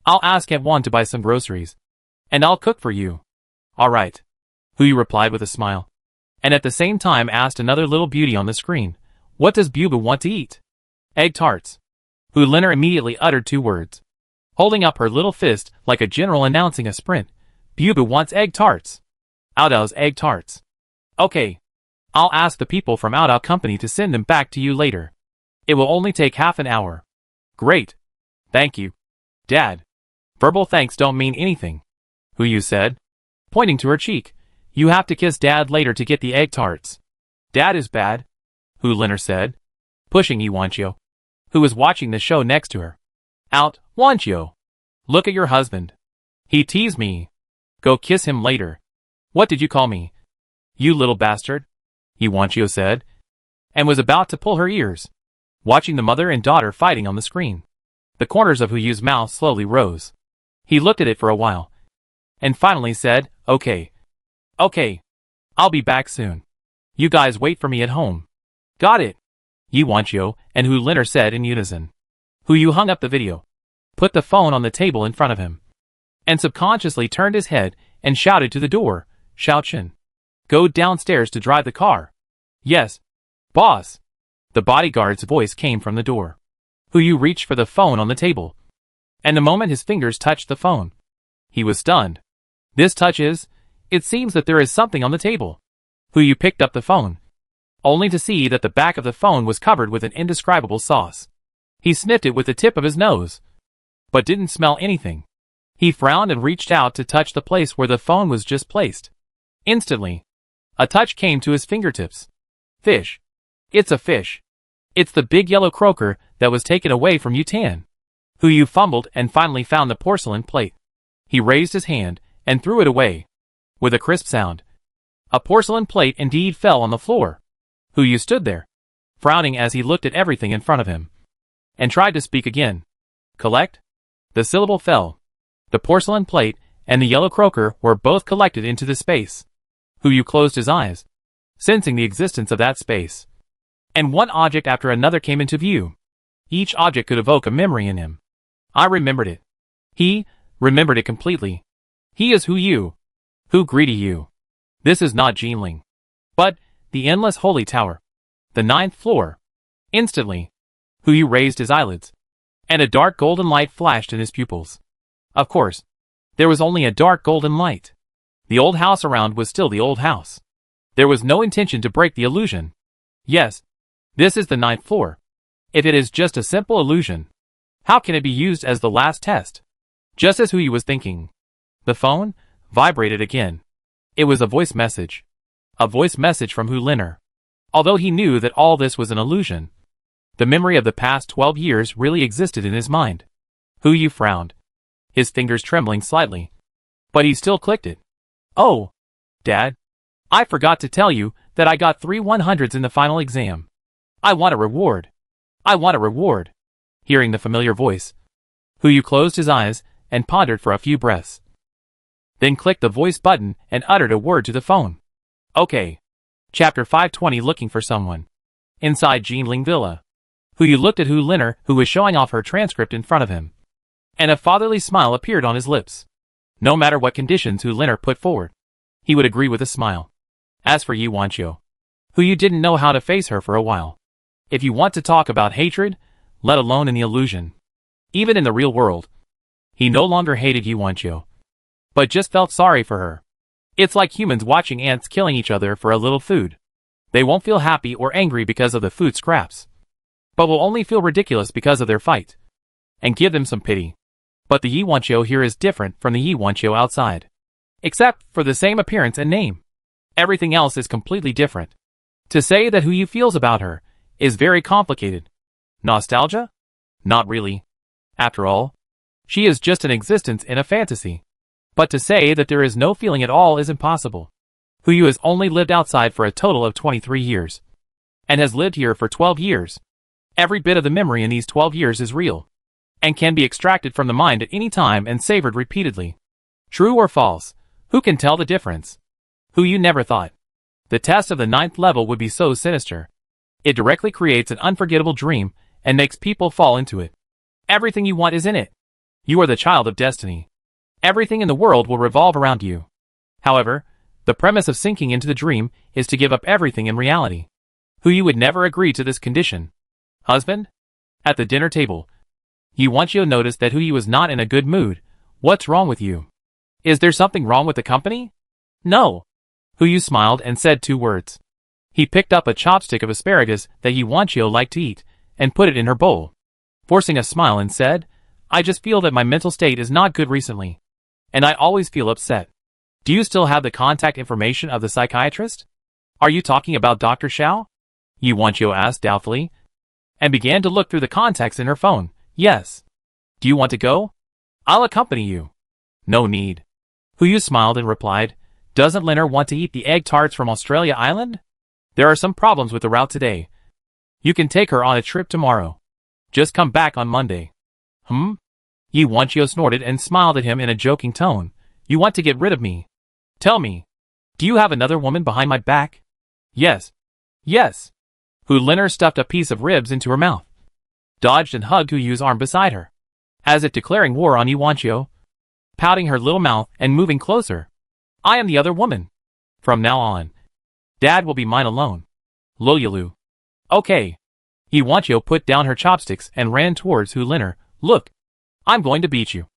I'll ask Aunt Wan to buy some groceries, and I'll cook for you. All right, Huyu replied with a smile, and at the same time asked another little beauty on the screen, What does Bubu want to eat? Egg tarts. Hu Linner immediately uttered 2 words. Holding up her little fist like a general announcing a sprint. Bubu wants egg tarts. Aodao's egg tarts. Okay. I'll ask the people from Aodao Company to send them back to you later. It will only take half an hour. Great. Thank you. Dad. Verbal thanks don't mean anything. Hu Yu said, pointing to her cheek. You have to kiss Dad later to get the egg tarts. Dad is bad, Hu Linner said, pushing Yi Wanqiu, who was watching the show next to her. Out, Wanqiu. Look at your husband. He teased me. Go kiss him later. What did you call me? You little bastard, Yi Wanqiu said, and was about to pull her ears, watching the mother and daughter fighting on the screen. The corners of Hu Yu's mouth slowly rose. He looked at it for a while, and finally said, Okay. Okay. I'll be back soon. You guys wait for me at home. Got it, Yi Wanqiu and Hu Linner said in unison. Hu Yu hung up the video, put the phone on the table in front of him, and subconsciously turned his head and shouted to the door, Xiaochen. Go downstairs to drive the car. Yes, boss. The bodyguard's voice came from the door. Hu Yu reached for the phone on the table, and the moment his fingers touched the phone, he was stunned. This touch is, it seems that there is something on the table. Hu Yu picked up the phone, only to see that the back of the phone was covered with an indescribable sauce. He sniffed it with the tip of his nose, but didn't smell anything. He frowned and reached out to touch the place where the phone was just placed. Instantly, a touch came to his fingertips. Fish. It's a fish. It's the big yellow croaker that was taken away from Yutan. Hu Yu fumbled and finally found the porcelain plate. He raised his hand and threw it away. With a crisp sound, a porcelain plate indeed fell on the floor. Hu Yu stood there, frowning as he looked at everything in front of him, and tried to speak again. Collect? The syllable fell. The porcelain plate and the yellow croaker were both collected into the space. Hu Yu closed his eyes, sensing the existence of that space. And one object after another came into view. Each object could evoke a memory in him. I remembered it. He remembered it completely. He is Hu Yu. Hu Greedy Yu. This is not Jinling, but the endless holy tower. The 9th floor. Instantly, Hu Yu raised his eyelids, and a dark golden light flashed in his pupils. Of course, there was only a dark golden light. The old house around was still the old house. There was no intention to break the illusion. Yes, this is the 9th floor. If it is just a simple illusion, how can it be used as the last test? Just as Hu Yu was thinking, the phone vibrated again. It was a voice message. A voice message from Hu Linner. Although he knew that all this was an illusion, the memory of the past 12 years really existed in his mind. Hu Yu frowned, his fingers trembling slightly, but he still clicked it. Oh, Dad, I forgot to tell you that I got 3 100s in the final exam. I want a reward. I want a reward. Hearing the familiar voice, Hu Yu closed his eyes and pondered for a few breaths. Then clicked the voice button and uttered a word to the phone. Okay. Chapter 520 Looking for Someone. Inside Jinling Villa, Hu Yu looked at Hu Linner, who was showing off her transcript in front of him, and a fatherly smile appeared on his lips. No matter what conditions Hu Linner put forward, he would agree with a smile. As for Yi Wanqiu, Hu Yu didn't know how to face her for a while. If you want to talk about hatred, let alone in the illusion, even in the real world, he no longer hated Yi Wanqiu, but just felt sorry for her. It's like humans watching ants killing each other for a little food. They won't feel happy or angry because of the food scraps, but will only feel ridiculous because of their fight, and give them some pity. But the Yi Wanqiu here is different from the Yi Wanqiu outside. Except for the same appearance and name. Everything else is completely different. To say that Hu Yu feels about her is very complicated. Nostalgia? Not really. After all, she is just an existence in a fantasy. But to say that there is no feeling at all is impossible. Hu Yu has only lived outside for a total of 23 years, and has lived here for 12 years. Every bit of the memory in these 12 years is real, and can be extracted from the mind at any time and savored repeatedly. True or false, who can tell the difference? Hu Yu never thought the test of the 9th level would be so sinister. It directly creates an unforgettable dream and makes people fall into it. Everything you want is in it. You are the child of destiny. Everything in the world will revolve around you. However, the premise of sinking into the dream is to give up everything in reality. Hu Yu would never agree to this condition. Husband? At the dinner table, Yuanqiu noticed that Hu Yu was not in a good mood. What's wrong with you? Is there something wrong with the company? No. Hu Yu smiled and said 2 words. He picked up a chopstick of asparagus that Yuanqiu liked to eat and put it in her bowl, forcing a smile, and said, I just feel that my mental state is not good recently, and I always feel upset. Do you still have the contact information of the psychiatrist? Are you talking about Dr. Xiao? Yuanqiu asked doubtfully, and began to look through the contacts in her phone. Yes. Do you want to go? I'll accompany you. No need. Hu Yu smiled and replied, Doesn't Leonard want to eat the egg tarts from Australia Island? There are some problems with the route today. You can take her on a trip tomorrow. Just come back on Monday. Yuanqiu snorted and smiled at him in a joking tone. You want to get rid of me? Tell me. Do you have another woman behind my back? Yes. Yes. Hu Liner stuffed a piece of ribs into her mouth, dodged and hugged Hu Yu's arm beside her, as if declaring war on Yuanqiu, pouting her little mouth and moving closer. I am the other woman. From now on, Dad will be mine alone. Lulu. Okay. Yuanqiu put down her chopsticks and ran towards Hu Liner. Look. I'm going to beat you.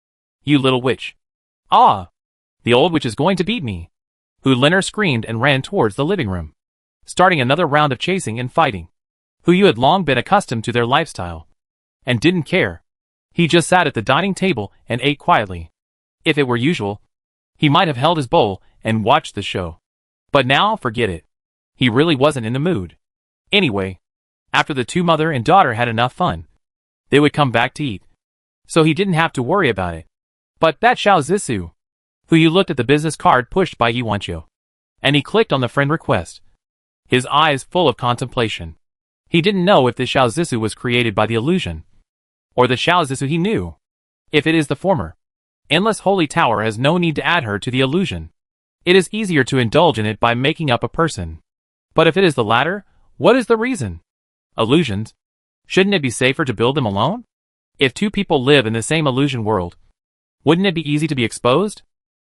You little witch. Ah. The old witch is going to beat me. Hu Liner screamed and ran towards the living room, starting another round of chasing and fighting. Hu Yu had long been accustomed to their lifestyle, and didn't care. He just sat at the dining table and ate quietly. If it were usual, he might have held his bowl and watched the show. But now, forget it. He really wasn't in the mood. Anyway, after the 2 mother and daughter had enough fun, they would come back to eat. So he didn't have to worry about it. But that Xiao Zissou. Hu Yu looked at the business card pushed by Yuanqiu, and he clicked on the friend request, his eyes full of contemplation. He didn't know if the Xiao Zissou was created by the illusion, or the Xiao Zissou he knew. If it is the former, Endless Holy Tower has no need to add her to the illusion. It is easier to indulge in it by making up a person. But if it is the latter, what is the reason? Illusions? Shouldn't it be safer to build them alone? If 2 people live in the same illusion world, wouldn't it be easy to be exposed?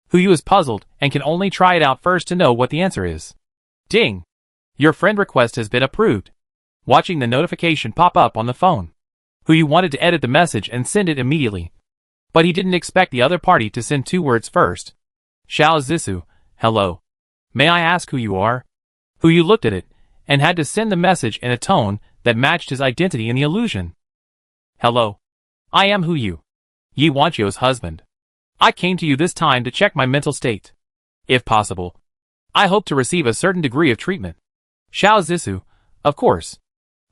Hu Yu is puzzled and can only try it out first to know what the answer is. Ding! Your friend request has been approved. Watching the notification pop up on the phone, Hu Yu wanted to edit the message and send it immediately. But he didn't expect the other party to send 2 words first. Xiao Zissou, hello. May I ask who you are? Hu Yu looked at it, and had to send the message in a tone that matched his identity in the illusion. Hello. I am Hu Yu, Yuanqiu's husband. I came to you this time to check my mental state. If possible, I hope to receive a certain degree of treatment. Xiao Zissou, of course.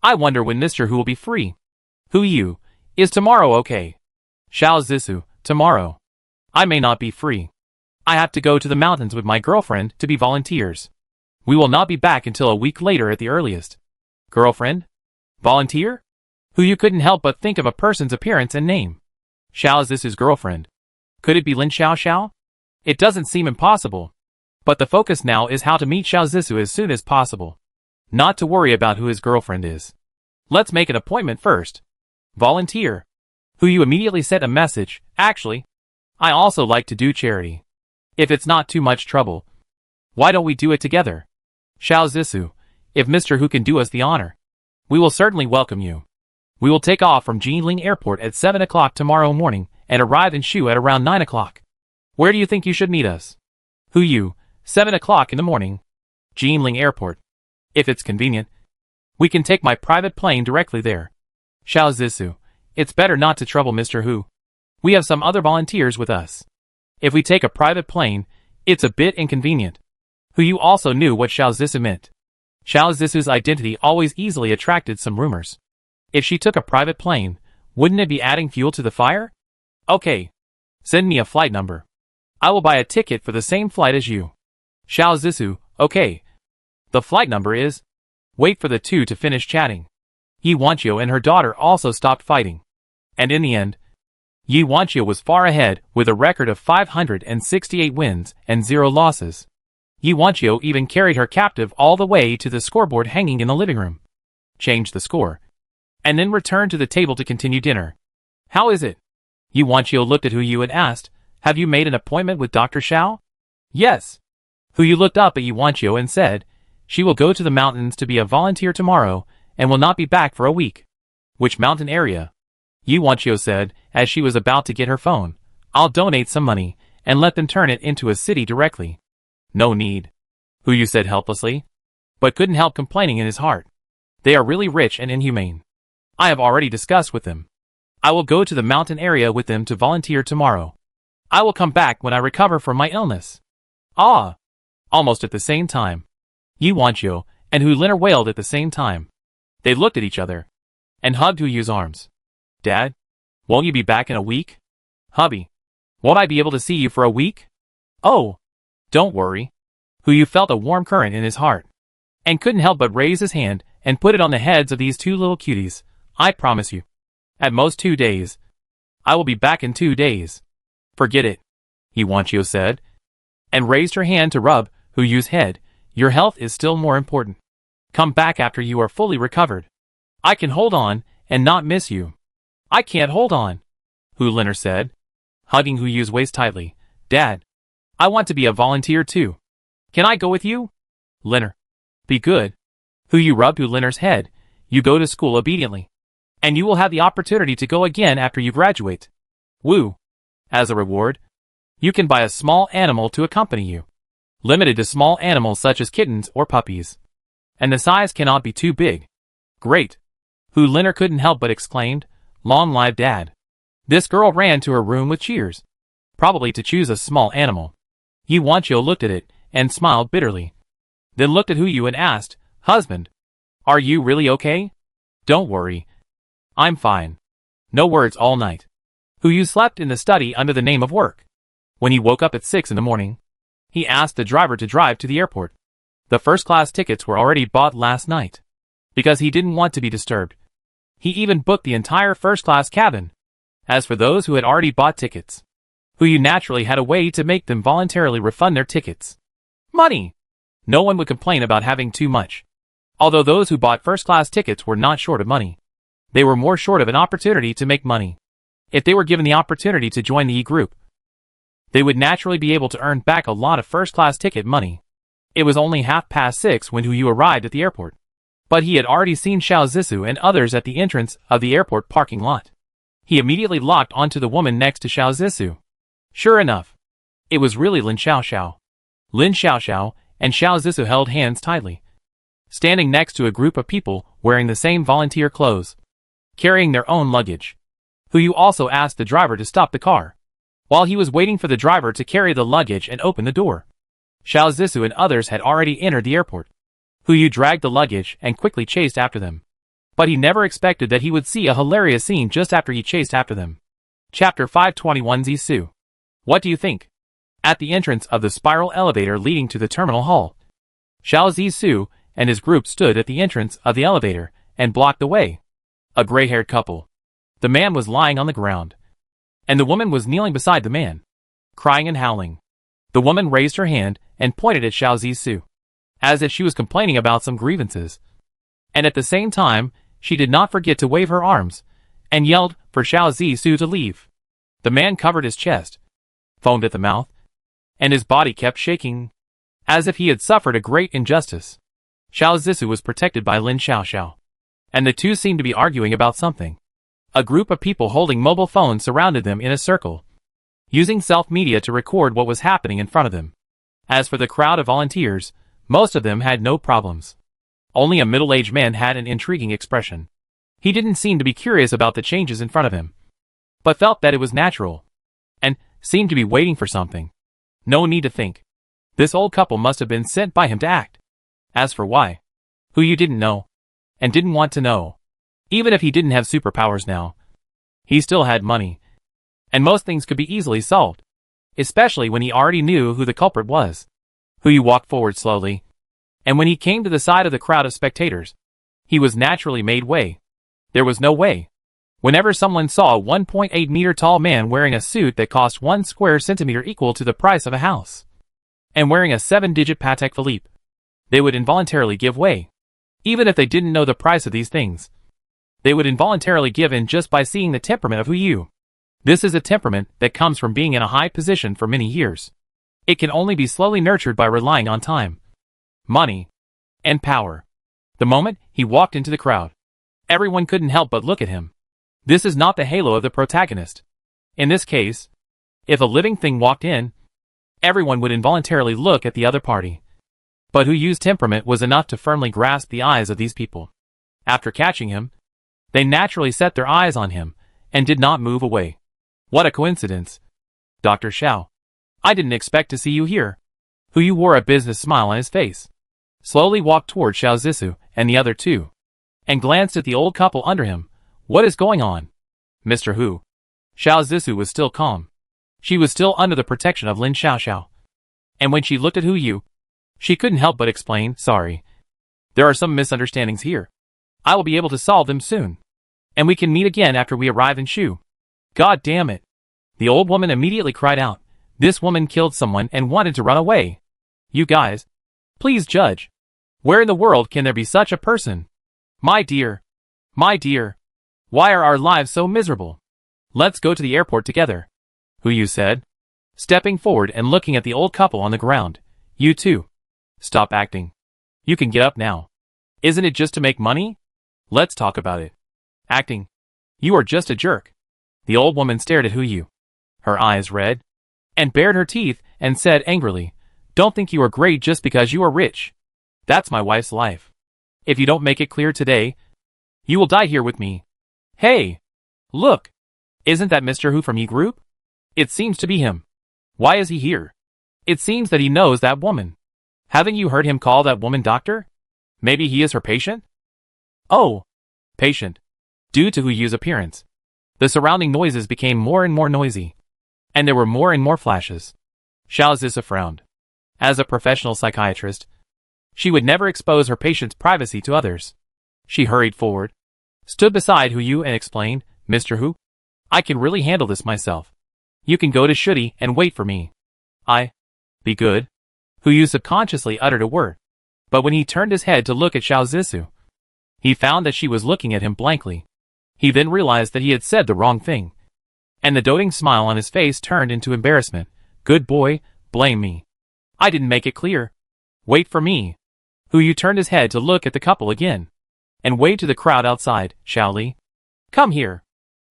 I wonder when Mr. Hu will be free. Hu Yu, is tomorrow okay? Xiao Zissou, tomorrow. I may not be free. I have to go to the mountains with my girlfriend to be volunteers. We will not be back until a week later at the earliest. Girlfriend? Volunteer? Hu Yu couldn't help but think of a person's appearance and name. Xiao Zissou's girlfriend. Could it be Lin Xiao Xiao? It doesn't seem impossible. But the focus now is how to meet Xiao Zissou as soon as possible. Not to worry about who his girlfriend is. Let's make an appointment first. Volunteer. Hu Yu immediately sent a message. Actually, I also like to do charity. If it's not too much trouble, why don't we do it together? Xiao Zissou, if Mr. Hu can do us the honor, we will certainly welcome you. We will take off from Jinling Airport at 7 o'clock tomorrow morning and arrive in Shu at around 9 o'clock. Where do you think you should meet us? Hu Yu, 7 o'clock in the morning. Jinling Airport. If it's convenient, we can take my private plane directly there. Xiao Zissou, it's better not to trouble Mr. Hu. We have some other volunteers with us. If we take a private plane, it's a bit inconvenient. Hu Yu also knew what Xiao Zissou meant. Xiao Zissou's identity always easily attracted some rumors. If she took a private plane, wouldn't it be adding fuel to the fire? Okay. Send me a flight number. I will buy a ticket for the same flight as you. Xiao Zissou, okay. The flight number is... Wait for the 2 to finish chatting. Yuanqiu and her daughter also stopped fighting. And in the end, Yuanqiu was far ahead with a record of 568 wins and 0 losses. Yuanqiu even carried her captive all the way to the scoreboard hanging in the living room, changed the score, and then returned to the table to continue dinner. How is it? Yuanqiu looked at Hu Yu and asked, have you made an appointment with Dr. Xiao? Yes. Hu Yu looked up at Yuanqiu and said, She will go to the mountains to be a volunteer tomorrow and will not be back for a week. Which mountain area? Yu Wanchio said as she was about to get her phone. I'll donate some money and let them turn it into a city directly. No need. Hu Yu said helplessly, but couldn't help complaining in his heart. They are really rich and inhumane. I have already discussed with them. I will go to the mountain area with them to volunteer tomorrow. I will come back when I recover from my illness. Ah! Almost at the same time. Yu Wanchio and Hu Liner wailed at the same time. They looked at each other and hugged Hu Yu's arms. Dad? Won't you be back in a week? Hubby? Won't I be able to see you for a week? Oh! Don't worry. Hu Yu felt a warm current in his heart and couldn't help but raise his hand and put it on the heads of these two little cuties. I promise you. At most 2 days. I will be back in 2 days. Forget it, Yu Wanchio said, and raised her hand to rub Hu Yu's head. Your health is still more important. Come back after you are fully recovered. I can hold on and not miss you. I can't hold on, Hu Liner said, hugging Hu Yu's waist tightly. Dad, I want to be a volunteer too. Can I go with you? Liner. Be good. Hu Yu rubbed Hu Liner's head. You go to school obediently. And you will have the opportunity to go again after you graduate. Woo. As a reward, you can buy a small animal to accompany you. Limited to small animals such as kittens or puppies. And the size cannot be too big. Great. Hu Liner couldn't help but exclaimed, Long live Dad. This girl ran to her room with cheers. Probably to choose a small animal. Yu Wanchio looked at it and smiled bitterly. Then looked at Hu Yu and asked, Husband, are you really okay? Don't worry. I'm fine. No words all night. Hu Yu slept in the study under the name of work. When he woke up at 6 in the morning, he asked the driver to drive to the airport. The first-class tickets were already bought last night, because he didn't want to be disturbed. He even booked the entire first-class cabin. As for those who had already bought tickets, Hu Yu naturally had a way to make them voluntarily refund their tickets. Money! No one would complain about having too much. Although those who bought first-class tickets were not short of money. They were more short of an opportunity to make money. If they were given the opportunity to join the E group, they would naturally be able to earn back a lot of first-class ticket money. It was only 6:30 when Hu Yu arrived at the airport. But he had already seen Xiao Zissou and others at the entrance of the airport parking lot. He immediately locked onto the woman next to Xiao Zissou. Sure enough, it was really Lin Xiaoxiao. Lin Xiaoxiao and Xiao Zissou held hands tightly, standing next to a group of people wearing the same volunteer clothes, carrying their own luggage. Hu Yu also asked the driver to stop the car, while he was waiting for the driver to carry the luggage and open the door. Xiao Zissou and others had already entered the airport. Hu Yu dragged the luggage and quickly chased after them. But he never expected that he would see a hilarious scene just after he chased after them. Chapter 521 Zissou. What do you think? At the entrance of the spiral elevator leading to the terminal hall, Xiao Zissou and his group stood at the entrance of the elevator and blocked the way. A gray-haired couple. The man was lying on the ground, and the woman was kneeling beside the man, crying and howling. The woman raised her hand and pointed at Xiao Zissou, as if she was complaining about some grievances. And at the same time, she did not forget to wave her arms, and yelled for Xiao Zissou to leave. The man covered his chest, foamed at the mouth, and his body kept shaking, as if he had suffered a great injustice. Xiao Zissou was protected by Lin Xiaoxiao, and the two seemed to be arguing about something. A group of people holding mobile phones surrounded them in a circle, using self-media to record what was happening in front of them. As for the crowd of volunteers, most of them had no problems. Only a middle-aged man had an intriguing expression. He didn't seem to be curious about the changes in front of him, but felt that it was natural, and seemed to be waiting for something. No need to think. This old couple must have been sent by him to act. As for why, Hu Yu didn't know, and didn't want to know. Even if he didn't have superpowers now, he still had money, and most things could be easily solved, especially when he already knew who the culprit was. Hu Yu walked forward slowly, and when he came to the side of the crowd of spectators, he was naturally made way. There was no way. Whenever someone saw a 1.8-meter tall man wearing a suit that cost 1 square centimeter equal to the price of a house, and wearing a 7-digit Patek Philippe, they would involuntarily give way. Even if they didn't know the price of these things, they would involuntarily give in just by seeing the temperament of Hu Yu. This is a temperament that comes from being in a high position for many years. It can only be slowly nurtured by relying on time, money, and power. The moment he walked into the crowd, everyone couldn't help but look at him. This is not the halo of the protagonist. In this case, if a living thing walked in, everyone would involuntarily look at the other party. But Hu Yu's temperament was enough to firmly grasp the eyes of these people. After catching him, they naturally set their eyes on him and did not move away. What a coincidence. Dr. Xiao. I didn't expect to see you here. Hu Yu wore a business smile on his face, slowly walked toward Xiao Zissou and the other two, and glanced at the old couple under him. What is going on? Mr. Hu. Xiao Zissou was still calm. She was still under the protection of Lin Xiaoxiao. And when she looked at Hu Yu, she couldn't help but explain, sorry. There are some misunderstandings here. I will be able to solve them soon. And we can meet again after we arrive in Shu. God damn it. The old woman immediately cried out. This woman killed someone and wanted to run away. You guys, please judge. Where in the world can there be such a person? My dear, why are our lives so miserable? Let's go to the airport together. Hu Yu said, stepping forward and looking at the old couple on the ground. You too. Stop acting. You can get up now. Isn't it just to make money? Let's talk about it. Acting. You are just a jerk. The old woman stared at Hu Yu, her eyes red, and bared her teeth and said angrily, don't think you are great just because you are rich. That's my wife's life. If you don't make it clear today, you will die here with me. Hey! Look! Isn't that Mr. Hu from Yi Group? It seems to be him. Why is he here? It seems that he knows that woman. Haven't you heard him call that woman doctor? Maybe he is her patient? Oh! Patient. Due to Hu Yu's appearance, the surrounding noises became more and more noisy, and there were more and more flashes. Xiao Zissou frowned. As a professional psychiatrist, she would never expose her patient's privacy to others. She hurried forward, stood beside Hu Yu and explained, Mr. Hu, I can really handle this myself. You can go to Shudi and wait for me. Be good. Hu Yu subconsciously uttered a word, but when he turned his head to look at Xiao Zissou, he found that she was looking at him blankly. He then realized that he had said the wrong thing, and the doting smile on his face turned into embarrassment. Good boy, blame me. I didn't make it clear. Wait for me. Hu Yu turned his head to look at the couple again, and waved to the crowd outside. Xiao Li, come here.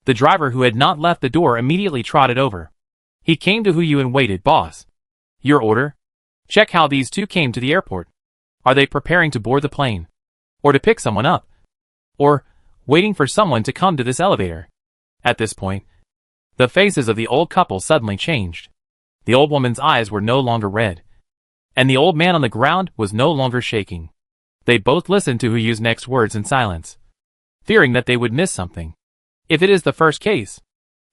The driver who had not left the door immediately trotted over. He came to Hu Yu and waited. Boss. Your order? Check how these two came to the airport. Are they preparing to board the plane? Or to pick someone up? Or waiting for someone to come to this elevator? At this point, the faces of the old couple suddenly changed. The old woman's eyes were no longer red, and the old man on the ground was no longer shaking. They both listened to Hu Yu's next words in silence, fearing that they would miss something. If it is the first case,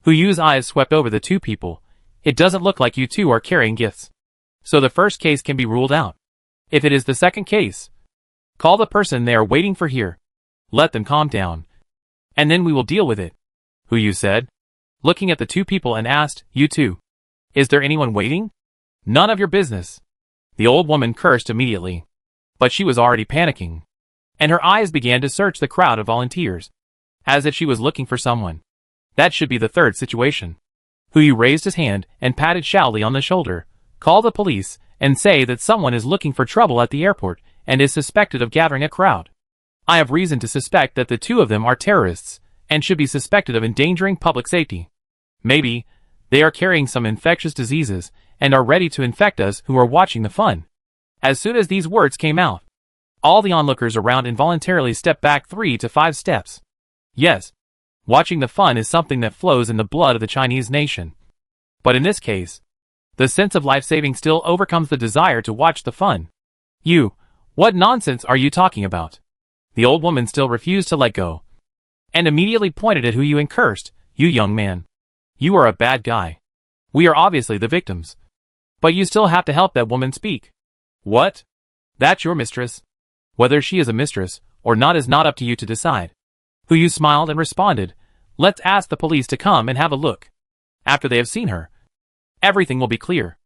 Hu Yu's eyes swept over the two people. It doesn't look like you two are carrying gifts. So the first case can be ruled out. If it is the second case, call the person they are waiting for here. Let them calm down, and then we will deal with it, Hu Yu said, looking at the two people and asked, you two, is there anyone waiting? None of your business. The old woman cursed immediately, but she was already panicking, and her eyes began to search the crowd of volunteers, as if she was looking for someone. That should be the third situation. Hu Yu raised his hand and patted Xiao Li on the shoulder. Call the police and say that someone is looking for trouble at the airport and is suspected of gathering a crowd. I have reason to suspect that the two of them are terrorists and should be suspected of endangering public safety. Maybe they are carrying some infectious diseases and are ready to infect us who are watching the fun. As soon as these words came out, all the onlookers around involuntarily stepped back 3 to 5 steps. Yes, watching the fun is something that flows in the blood of the Chinese nation. But in this case, the sense of life-saving still overcomes the desire to watch the fun. You, what nonsense are you talking about? The old woman still refused to let go, and immediately pointed at Hu Yu and cursed, you young man. You are a bad guy. We are obviously the victims. But you still have to help that woman speak. What? That's your mistress. Whether she is a mistress or not is not up to you to decide. Hu Yu smiled and responded, let's ask the police to come and have a look. After they have seen her, everything will be clear.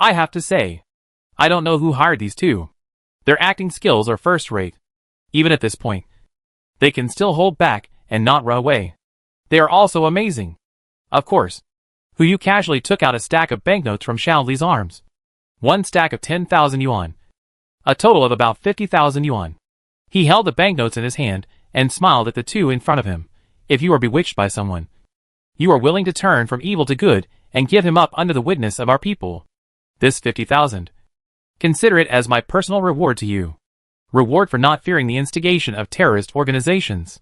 I have to say, I don't know who hired these two. Their acting skills are first-rate. Even at this point, they can still hold back and not run away. They are also amazing. Of course, Hu Yu casually took out a stack of banknotes from Xiao Li's arms. One stack of 10,000 yuan. a total of about 50,000 yuan. He held the banknotes in his hand and smiled at the two in front of him. If you are bewitched by someone, you are willing to turn from evil to good and give him up under the witness of our people. This 50,000. Consider it as my personal reward to you. Reward for not fearing the instigation of terrorist organizations.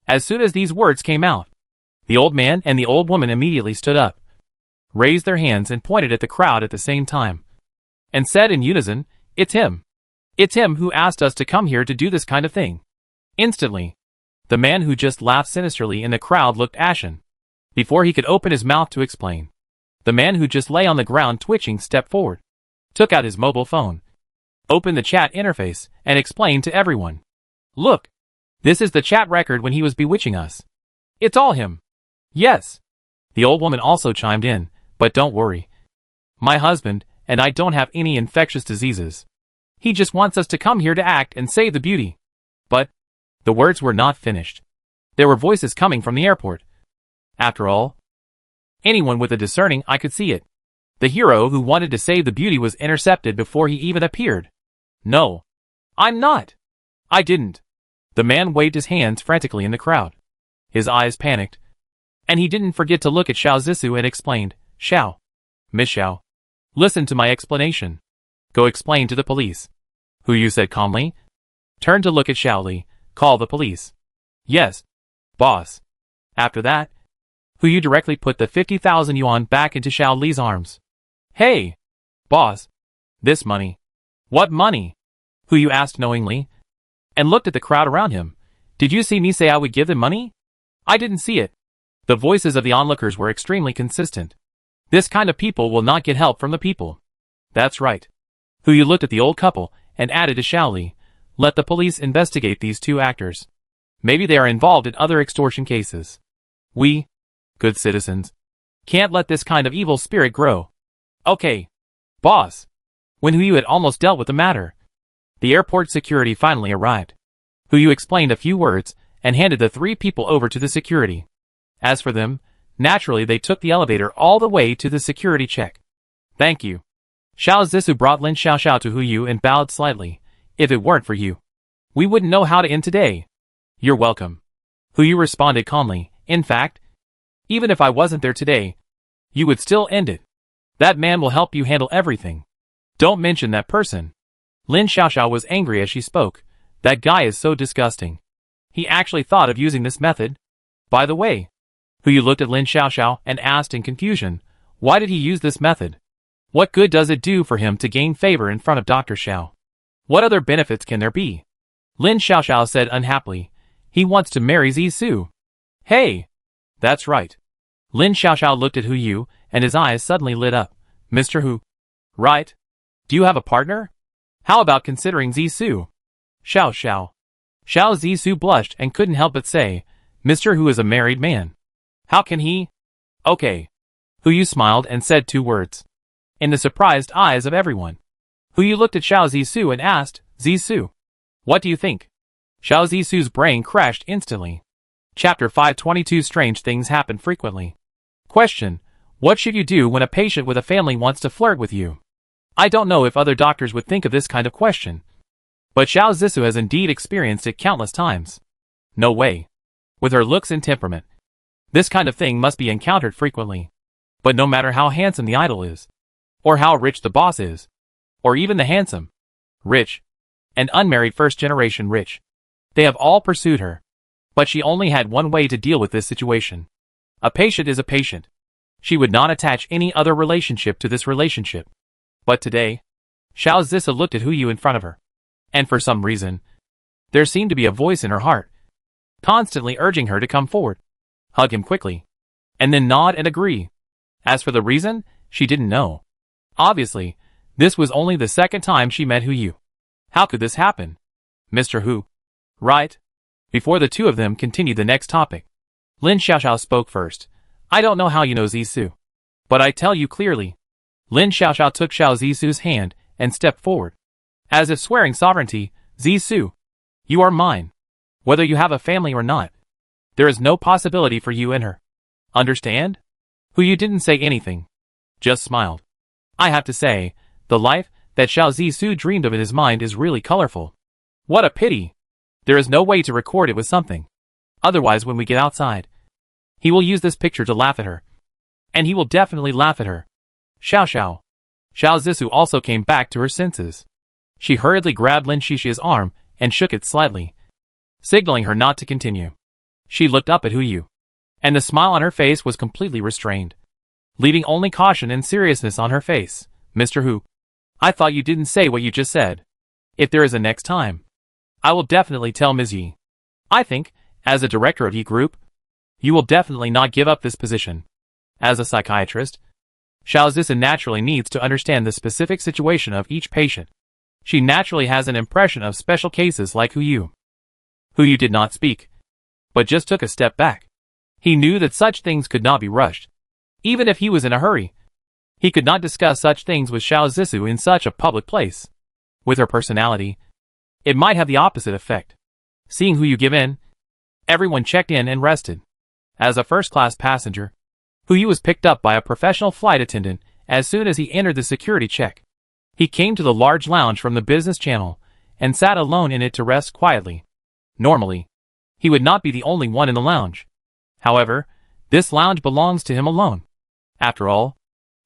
As soon as these words came out, the old man and the old woman immediately stood up, raised their hands and pointed at the crowd at the same time, and said in unison, "It's him. It's him who asked us to come here to do this kind of thing." Instantly, the man who just laughed sinisterly in the crowd looked ashen. Before he could open his mouth to explain, the man who just lay on the ground twitching stepped forward, took out his mobile phone, opened the chat interface, and explained to everyone, "Look, this is the chat record when he was bewitching us. It's all him." Yes. The old woman also chimed in, "But don't worry. My husband and I don't have any infectious diseases. He just wants us to come here to act and save the beauty." But the words were not finished. There were voices coming from the airport. After all, anyone with a discerning eye could see it. The hero who wanted to save the beauty was intercepted before he even appeared. "No. I'm not. I didn't." The man waved his hands frantically in the crowd. His eyes panicked. And he didn't forget to look at Xiao Zissou and explained, "Xiao. Miss Xiao. Listen to my explanation. Go explain to the police." "Who you?" said calmly. Turned to look at Xiao Li. "Call the police." "Yes, boss." After that, Hu Yu directly put the 50,000 yuan back into Xiao Li's arms. "Hey, boss. This money." "What money?" Hu Yu asked knowingly, and looked at the crowd around him. "Did you see me say I would give them money?" "I didn't see it." The voices of the onlookers were extremely consistent. This kind of people will not get help from the people. That's right. Hu Yu looked at the old couple and added to Xiao Li, "Let the police investigate these two actors. Maybe they are involved in other extortion cases. We, good citizens, can't let this kind of evil spirit grow." "Okay, boss." When Hu Yu had almost dealt with the matter, the airport security finally arrived. Hu Yu explained a few words and handed the three people over to the security. As for them, naturally they took the elevator all the way to the security check. "Thank you." Xiao Zissou brought Lin Xiaoxiao to Hu Yu and bowed slightly. "If it weren't for you, we wouldn't know how to end today." "You're welcome." Hu Yu responded calmly. "In fact, even if I wasn't there today, you would still end it. That man will help you handle everything. Don't mention that person." Lin Xiaoxiao was angry as she spoke. "That guy is so disgusting. He actually thought of using this method. By the way," Hu Yu looked at Lin Xiaoxiao and asked in confusion, "Why did he use this method? What good does it do for him to gain favor in front of Dr. Xiao? What other benefits can there be?" Lin Xiaoxiao said unhappily, "He wants to marry Zissou." "Hey, that's right." Lin Xiaoxiao looked at Hu Yu and his eyes suddenly lit up. "Mr. Hu, right? Do you have a partner? How about considering Zissou?" "Xiao Xiao." Xiao Zissou blushed and couldn't help but say, "Mr. Hu is a married man. How can he?" "Okay." Hu Yu smiled and said two words. In the surprised eyes of everyone, Hu Yu looked at Xiao Zissou and asked, "Zissou, what do you think?" Xiao Zissou's brain crashed instantly. Chapter 522 Strange things happen frequently. Question: What should you do when a patient with a family wants to flirt with you? I don't know if other doctors would think of this kind of question, but Xiao Zissou has indeed experienced it countless times. No way. With her looks and temperament, this kind of thing must be encountered frequently. But no matter how handsome the idol is, or how rich the boss is, or even the handsome, rich, and unmarried first-generation rich, they have all pursued her. But she only had one way to deal with this situation. A patient is a patient. She would not attach any other relationship to this relationship. But today, Xiao Zissou looked at Hu Yu in front of her, and for some reason, there seemed to be a voice in her heart, constantly urging her to come forward, hug him quickly, and then nod and agree. As for the reason, she didn't know. Obviously, this was only the second time she met Hu Yu. How could this happen? "Mr. Hu, right?" Before the two of them continued the next topic, Lin Xiaoxiao spoke first. "I don't know how you know Zissou, but I tell you clearly." Lin Xiaoxiao took Xiao Zissou's hand and stepped forward, as if swearing sovereignty. "Zissou, you are mine. Whether you have a family or not, there is no possibility for you and her. Understand?" Hu Yu didn't say anything, just smiled. I have to say, the life that Xiao Zissou dreamed of in his mind is really colorful. What a pity! There is no way to record it with something. Otherwise, when we get outside, he will use this picture to laugh at her. And he will definitely laugh at her. Xiao Xiao. Xiao Zissou also came back to her senses. She hurriedly grabbed Lin Shishia's arm and shook it slightly, signaling her not to continue. She looked up at Hu Yu, and the smile on her face was completely restrained, leaving only caution and seriousness on her face. Mr. Hu, I thought you didn't say what you just said. If there is a next time, I will definitely tell Ms. Yi. I think, as a director of Yi Group, you will definitely not give up this position. As a psychiatrist, Xiao Zissou naturally needs to understand the specific situation of each patient. She naturally has an impression of special cases like Hu Yu. Hu Yu did not speak, but just took a step back. He knew that such things could not be rushed. Even if he was in a hurry, he could not discuss such things with Xiao Zissou in such a public place. With her personality, it might have the opposite effect. Seeing Hu Yu give in, everyone checked in and rested. As a first-class passenger, Hu Yu was picked up by a professional flight attendant as soon as he entered the security check. He came to the large lounge from the business channel and sat alone in it to rest quietly. Normally, he would not be the only one in the lounge. However, this lounge belongs to him alone. After all,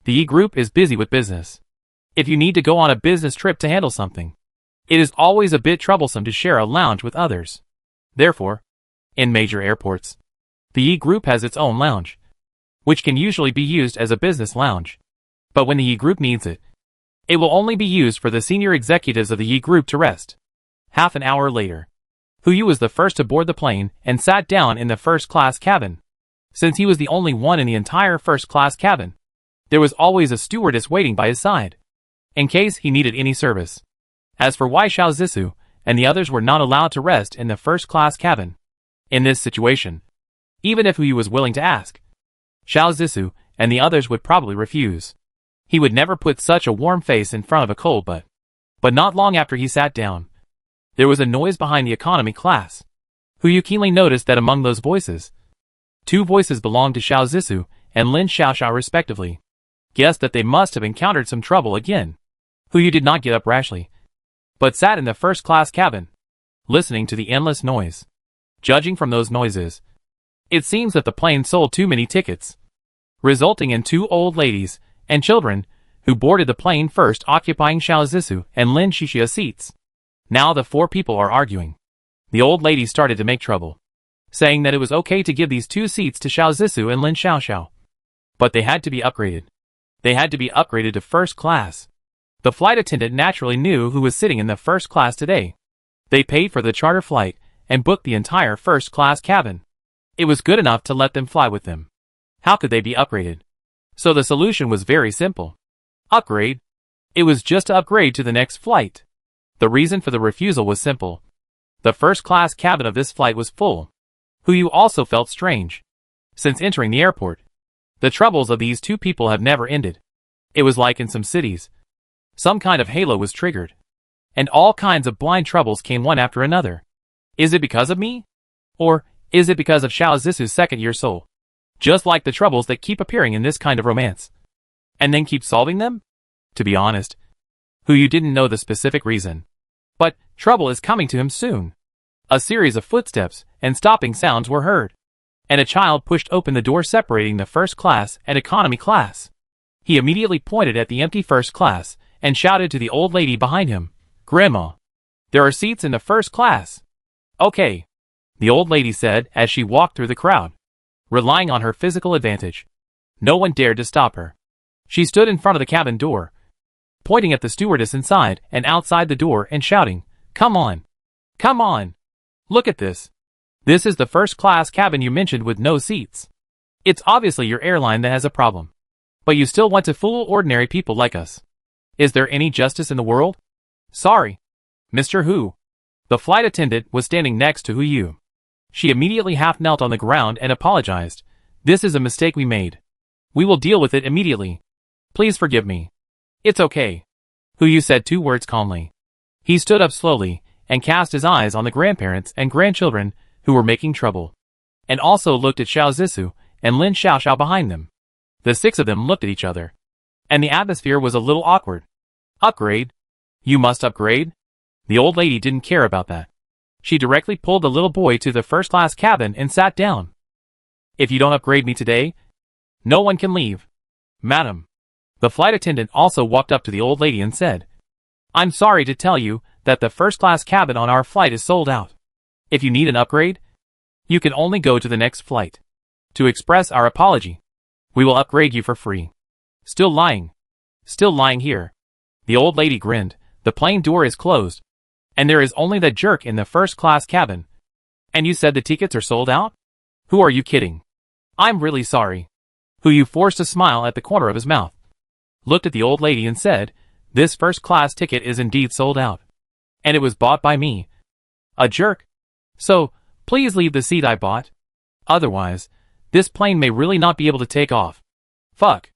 the Yi Group is busy with business. If you need to go on a business trip to handle something, it is always a bit troublesome to share a lounge with others. Therefore, in major airports, the Yi Group has its own lounge, which can usually be used as a business lounge. But when the Yi Group needs it, it will only be used for the senior executives of the Yi Group to rest. Half an hour later, Hu Yu was the first to board the plane and sat down in the first-class cabin. Since he was the only one in the entire first-class cabin, there was always a stewardess waiting by his side, in case he needed any service. As for why Xiao Zissou and the others were not allowed to rest in the first-class cabin, in this situation, even if Hu Yu was willing to ask, Xiao Zissou and the others would probably refuse. He would never put such a warm face in front of a cold butt. But not long after he sat down, there was a noise behind the economy class. Hu Yu keenly noticed that among those voices, 2 voices belonged to Xiao Zissou and Lin Xiaoxiao respectively. Guessed that they must have encountered some trouble again. Hu Yu did not get up rashly, but sat in the first-class cabin, listening to the endless noise. Judging from those noises, it seems that the plane sold too many tickets, resulting in 2 old ladies and children who boarded the plane first occupying Xiao Zissou and Lin Shishia's seats. Now the 4 people are arguing. The old lady started to make trouble, saying that it was okay to give these 2 seats to Xiao Zissou and Lin Xiaoxiao, but they had to be upgraded. They had to be upgraded to first class. The flight attendant naturally knew who was sitting in the first class today. They paid for the charter flight and booked the entire first-class cabin. It was good enough to let them fly with them. How could they be upgraded? So the solution was very simple. Upgrade. It was just to upgrade to the next flight. The reason for the refusal was simple. The first-class cabin of this flight was full. Hu Yu also felt strange. Since entering the airport, the troubles of these 2 people have never ended. It was like in some cities. Some kind of halo was triggered, and all kinds of blind troubles came one after another. Is it because of me? Or is it because of Xiao Zissou's second-year soul? Just like the troubles that keep appearing in this kind of romance, and then keep solving them? To be honest, Hu Yu didn't know the specific reason. But trouble is coming to him soon. A series of footsteps and stopping sounds were heard, and a child pushed open the door separating the first class and economy class. He immediately pointed at the empty first class and shouted to the old lady behind him, "Grandma, there are seats in the first class." "Okay," the old lady said as she walked through the crowd, relying on her physical advantage. No one dared to stop her. She stood in front of the cabin door, pointing at the stewardess inside and outside the door and shouting, "Come on! Come on! Look at this! This is the first-class cabin you mentioned with no seats. It's obviously your airline that has a problem. But you still want to fool ordinary people like us. Is there any justice in the world?" "Sorry, Mr. Hu." The flight attendant was standing next to Hu Yu. She immediately half knelt on the ground and apologized. "This is a mistake we made. We will deal with it immediately. Please forgive me." "It's okay," Hu Yu said 2 words calmly. He stood up slowly and cast his eyes on the grandparents and grandchildren who were making trouble, and also looked at Xiao Zissou and Lin Xiaoxiao behind them. The 6 of them looked at each other, and the atmosphere was a little awkward. Upgrade. You must upgrade? The old lady didn't care about that. She directly pulled the little boy to the first-class cabin and sat down. If you don't upgrade me today, no one can leave. Madam. The flight attendant also walked up to the old lady and said, I'm sorry to tell you that the first-class cabin on our flight is sold out. If you need an upgrade, you can only go to the next flight. To express our apology, we will upgrade you for free. Still lying here. The old lady grinned. The plane door is closed, and there is only that jerk in the first-class cabin. And you said the tickets are sold out? Who are you kidding? I'm really sorry. Who you forced a smile at the corner of his mouth, looked at the old lady and said, this first-class ticket is indeed sold out. And it was bought by me. A jerk. So, please leave the seat I bought. Otherwise, this plane may really not be able to take off. Fuck.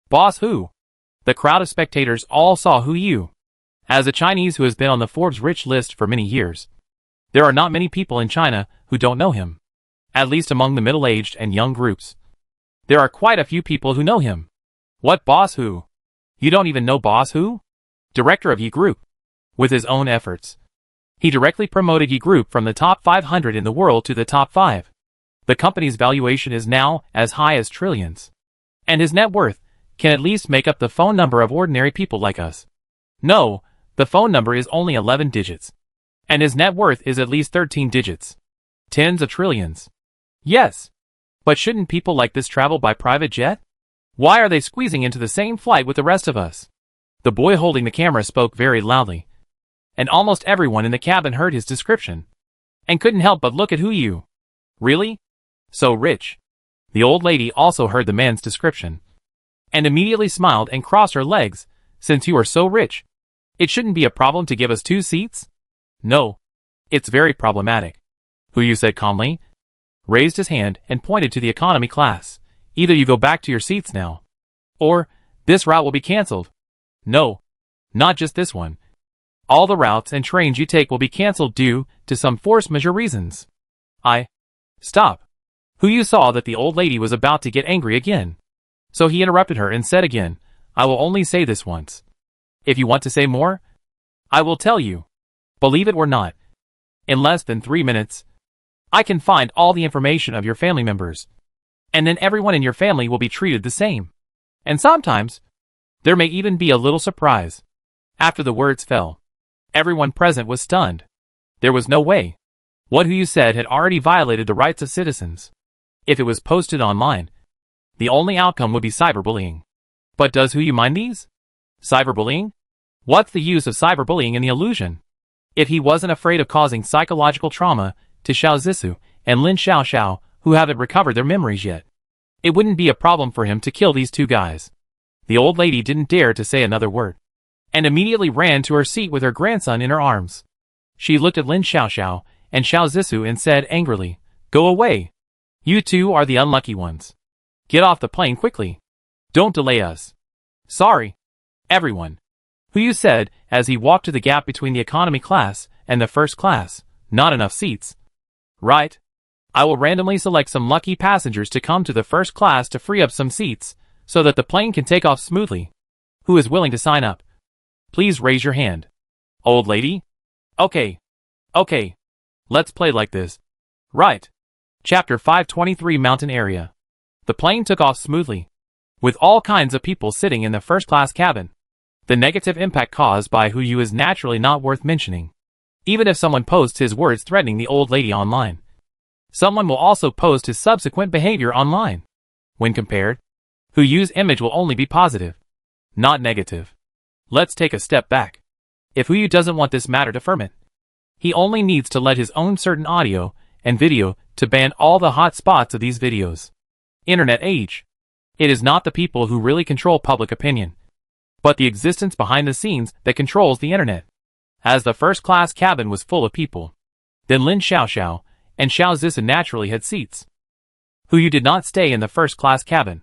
Boss who? The crowd of spectators all saw who you. As a Chinese who has been on the Forbes rich list for many years, there are not many people in China who don't know him. At least among the middle-aged and young groups. There are quite a few people who know him. What boss who? You don't even know boss who? Director of Ye Group. With his own efforts, he directly promoted Ye Group from the top 500 in the world to the top 5. The company's valuation is now as high as trillions. And his net worth can at least make up the phone number of ordinary people like us. No, the phone number is only 11 digits. And his net worth is at least 13 digits. Tens of trillions. Yes. But shouldn't people like this travel by private jet? Why are they squeezing into the same flight with the rest of us? The boy holding the camera spoke very loudly. And almost everyone in the cabin heard his description. And couldn't help but look at who you. Really? So rich. The old lady also heard the man's description. And immediately smiled and crossed her legs. Since you are so rich, it shouldn't be a problem to give us 2 seats? No. It's very problematic. Who you said calmly, raised his hand and pointed to the economy class. Either you go back to your seats now, or this route will be cancelled. No, not just this one. All the routes and trains you take will be cancelled due to some force majeure reasons. Stop. Who you saw that the old lady was about to get angry again. So he interrupted her and said again, I will only say this once. If you want to say more, I will tell you. Believe it or not, in less than 3 minutes, I can find all the information of your family members. And then everyone in your family will be treated the same. And sometimes, there may even be a little surprise. After the words fell, everyone present was stunned. There was no way. What who you said had already violated the rights of citizens. If it was posted online, the only outcome would be cyberbullying. But does who you mind these? Cyberbullying? What's the use of cyberbullying in the illusion? If he wasn't afraid of causing psychological trauma to Xiao Zissou and Lin Xiaoxiao, who haven't recovered their memories yet, it wouldn't be a problem for him to kill these 2 guys. The old lady didn't dare to say another word, and immediately ran to her seat with her grandson in her arms. She looked at Lin Xiaoxiao and Xiao Zissou and said angrily, Go away. You 2 are the unlucky ones. Get off the plane quickly. Don't delay us. Sorry. Everyone. Who you said, as he walked to the gap between the economy class and the first class, not enough seats. Right. I will randomly select some lucky passengers to come to the first class to free up some seats, so that the plane can take off smoothly. Who is willing to sign up? Please raise your hand. Old lady? Okay. Let's play like this. Right. Chapter 523 Mountain Area. The plane took off smoothly, with all kinds of people sitting in the first-class cabin. The negative impact caused by who you is naturally not worth mentioning. Even if someone posts his words threatening the old lady online, someone will also post his subsequent behavior online. When compared, who you's image will only be positive, not negative. Let's take a step back. If who you doesn't want this matter to ferment, he only needs to let his own certain audio and video to ban all the hot spots of these videos. Internet age. It is not the people who really control public opinion, but the existence behind the scenes that controls the internet. As the first-class cabin was full of people, then Lin Xiaoxiao and Xiao Zissou naturally had seats. Who you did not stay in the first-class cabin,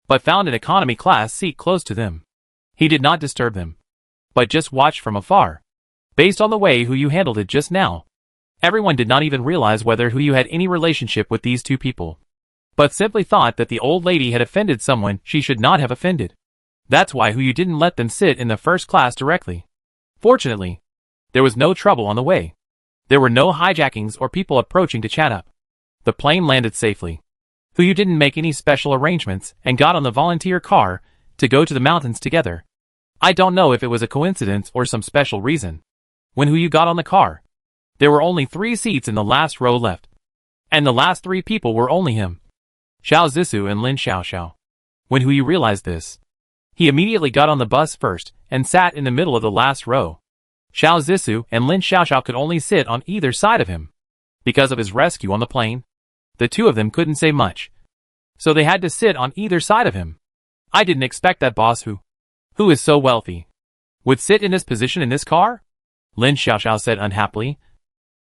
but found an economy class seat close to them. He did not disturb them, but just watched from afar. Based on the way who you handled it just now, everyone did not even realize whether who you had any relationship with these 2 people, but simply thought that the old lady had offended someone she should not have offended. That's why who you didn't let them sit in the first class directly. Fortunately, there was no trouble on the way. There were no hijackings or people approaching to chat up. The plane landed safely. Hu didn't make any special arrangements and got on the volunteer car to go to the mountains together. I don't know if it was a coincidence or some special reason. When Hu got on the car, there were only 3 seats in the last row left. And the last 3 people were only him, Xiao Zissou and Lin Xiaoxiao. When Hu realized this, he immediately got on the bus first and sat in the middle of the last row. Xiao Zissou and Lin Xiaoxiao could only sit on either side of him. Because of his rescue on the plane, the 2 of them couldn't say much. So they had to sit on either side of him. I didn't expect that boss who is so wealthy, would sit in this position in this car? Lin Xiaoxiao said unhappily.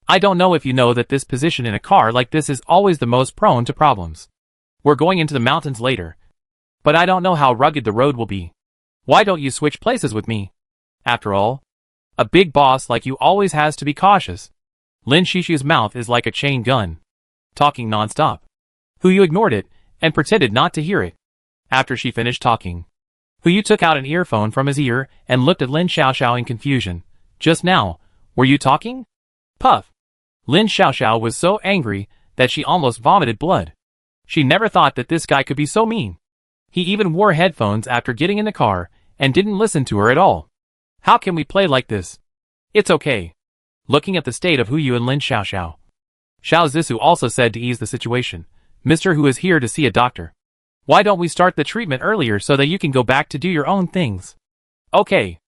I don't know if you know that this position in a car like this is always the most prone to problems. We're going into the mountains later, but I don't know how rugged the road will be. Why don't you switch places with me? After all, a big boss like you always has to be cautious. Lin Xiaoxiao's mouth is like a chain gun, talking non-stop. Hu ignored it and pretended not to hear it. After she finished talking, Hu took out an earphone from his ear and looked at Lin Xiaoxiao in confusion. Just now, were you talking? Puff. Lin Xiaoxiao was so angry that she almost vomited blood. She never thought that this guy could be so mean. He even wore headphones after getting in the car and didn't listen to her at all. How can we play like this? It's okay. Looking at the state of Hu and Lin Xiaoxiao, Xiao Zissou also said to ease the situation, Mr. Hu is here to see a doctor. Why don't we start the treatment earlier so that you can go back to do your own things? Okay.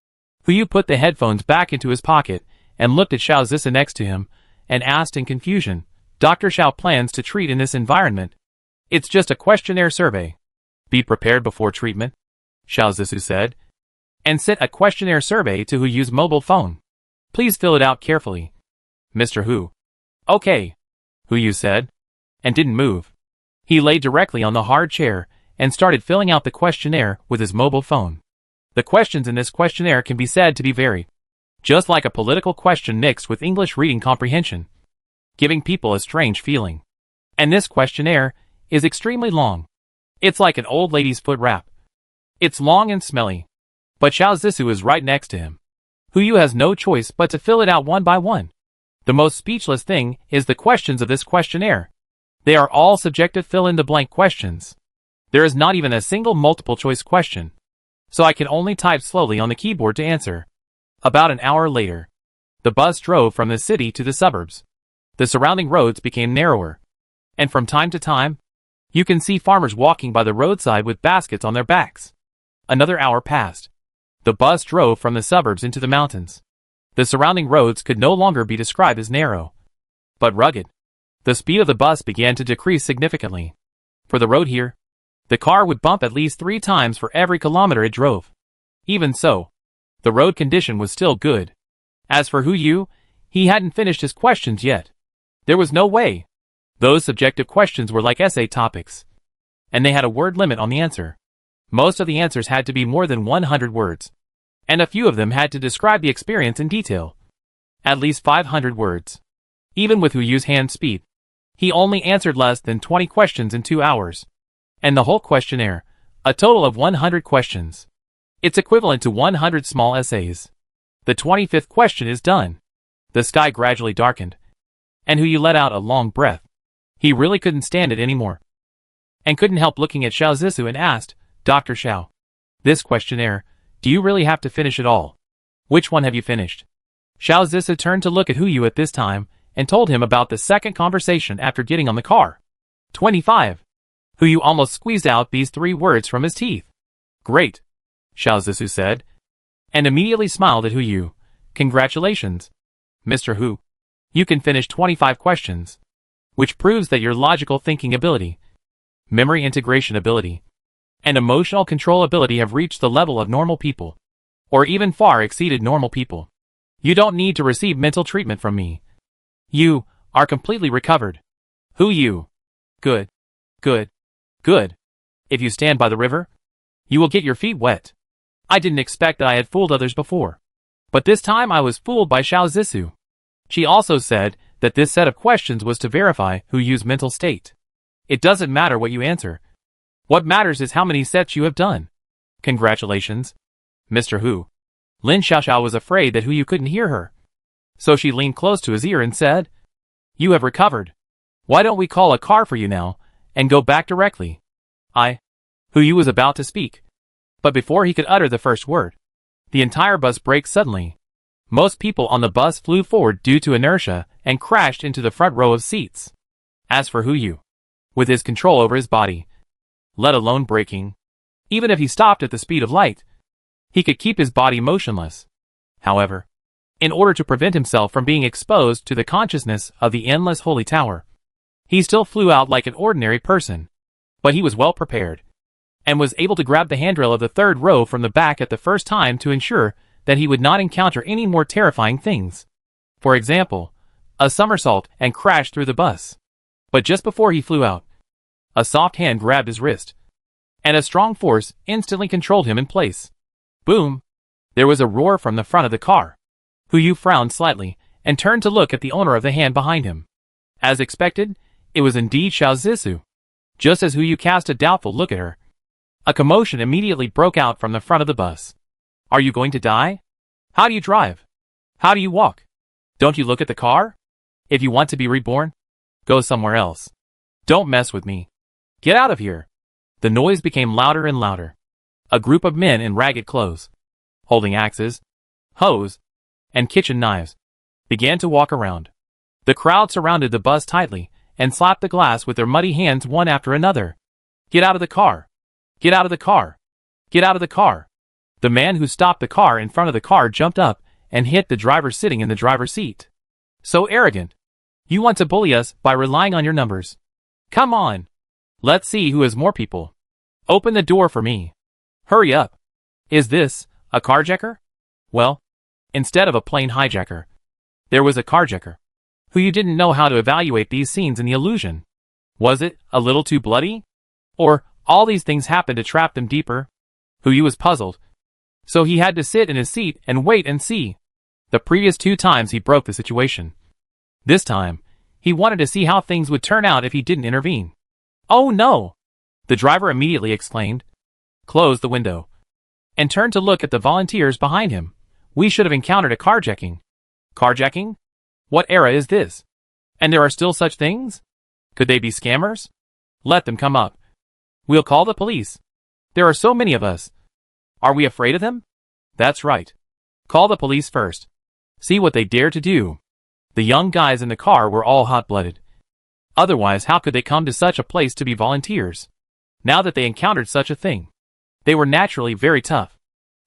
Hu put the headphones back into his pocket and looked at Xiao Zissou next to him and asked in confusion, Dr. Xiao plans to treat in this environment. It's just a questionnaire survey. Be prepared before treatment, Xiao Zissou said, and sent a questionnaire survey to Hu's mobile phone. Please fill it out carefully. Mr. Hu. Okay, Hu said, and didn't move. He lay directly on the hard chair and started filling out the questionnaire with his mobile phone. The questions in this questionnaire can be said to be very, just like a political question mixed with English reading comprehension, giving people a strange feeling. And this questionnaire is extremely long. It's like an old lady's foot wrap. It's long and smelly. But Xiao Zissou is right next to him. Hu has no choice but to fill it out one by one. The most speechless thing is the questions of this questionnaire. They are all subjective fill-in-the-blank questions. There is not even a single multiple-choice question. So I can only type slowly on the keyboard to answer. About an hour later, the bus drove from the city to the suburbs. The surrounding roads became narrower. And from time to time, you can see farmers walking by the roadside with baskets on their backs. Another hour passed. The bus drove from the suburbs into the mountains. The surrounding roads could no longer be described as narrow, but rugged. The speed of the bus began to decrease significantly. For the road here, the car would bump at least 3 times for every kilometer it drove. Even so, the road condition was still good. As for Hu, he hadn't finished his questions yet. There was no way. Those subjective questions were like essay topics, and they had a word limit on the answer. Most of the answers had to be more than 100 words, and a few of them had to describe the experience in detail. At least 500 words. Even with Hu's hand speed, he only answered less than 20 questions in 2 hours. And the whole questionnaire, a total of 100 questions. It's equivalent to 100 small essays. The 25th question is done. The sky gradually darkened, and Hu let out a long breath. He really couldn't stand it anymore, and couldn't help looking at Xiao Zissou and asked, Dr. Xiao, this questionnaire, do you really have to finish it all? Which one have you finished? Xiao Zissou turned to look at Hu at this time and told him about the second conversation after getting on the car. 25. Hu almost squeezed out these 3 words from his teeth. Great, Xiao Zissou said, and immediately smiled at Hu. Congratulations, Mr. Hu. You can finish 25 questions, which proves that your logical thinking ability, memory integration ability, and emotional control ability have reached the level of normal people, or even far exceeded normal people. You don't need to receive mental treatment from me. You are completely recovered. Hu. Good. Good. Good. If you stand by the river, you will get your feet wet. I didn't expect that I had fooled others before, but this time I was fooled by Xiao Zissou. She also said that this set of questions was to verify Hu's mental state. It doesn't matter what you answer. What matters is how many sets you have done. Congratulations, Mr. Hu. Lin Xiaoxiao was afraid that Huyu couldn't hear her. So she leaned close to his ear and said, "You have recovered. Why don't we call a car for you now, and go back directly?" Huyu was about to speak. But before he could utter the first word, the entire bus braked suddenly. Most people on the bus flew forward due to inertia and crashed into the front row of seats. As for Huyu, with his control over his body, let alone braking, even if he stopped at the speed of light, he could keep his body motionless. However, in order to prevent himself from being exposed to the consciousness of the endless holy tower, he still flew out like an ordinary person. But he was well prepared, and was able to grab the handrail of the third row from the back at the first time to ensure that he would not encounter any more terrifying things. For example, a somersault and crash through the bus. But just before he flew out, a soft hand grabbed his wrist, and a strong force instantly controlled him in place. Boom! There was a roar from the front of the car. Huyu frowned slightly and turned to look at the owner of the hand behind him. As expected, it was indeed Xiao Zixu. Just as Huyu cast a doubtful look at her, a commotion immediately broke out from the front of the bus. Are you going to die? How do you drive? How do you walk? Don't you look at the car? If you want to be reborn, go somewhere else. Don't mess with me. Get out of here. The noise became louder and louder. A group of men in ragged clothes, holding axes, hoes, and kitchen knives, began to walk around. The crowd surrounded the bus tightly and slapped the glass with their muddy hands one after another. Get out of the car. Get out of the car. Get out of the car. The man who stopped the car in front of the car jumped up and hit the driver sitting in the driver's seat. So arrogant. You want to bully us by relying on your numbers. Come on. Let's see who has more people. Open the door for me. Hurry up. Is this a carjacker? Well, instead of a plain hijacker, there was a carjacker. Who didn't know how to evaluate these scenes in the illusion. Was it a little too bloody? Or all these things happened to trap them deeper? Huyu was puzzled. So he had to sit in his seat and wait and see. The previous 2 times he broke the situation. This time, he wanted to see how things would turn out if he didn't intervene. Oh no! The driver immediately exclaimed, closed the window, and turned to look at the volunteers behind him. We should have encountered a carjacking. Carjacking? What era is this? And there are still such things? Could they be scammers? Let them come up. We'll call the police. There are so many of us. Are we afraid of them? That's right. Call the police first. See what they dare to do. The young guys in the car were all hot-blooded. Otherwise, how could they come to such a place to be volunteers? Now that they encountered such a thing, they were naturally very tough.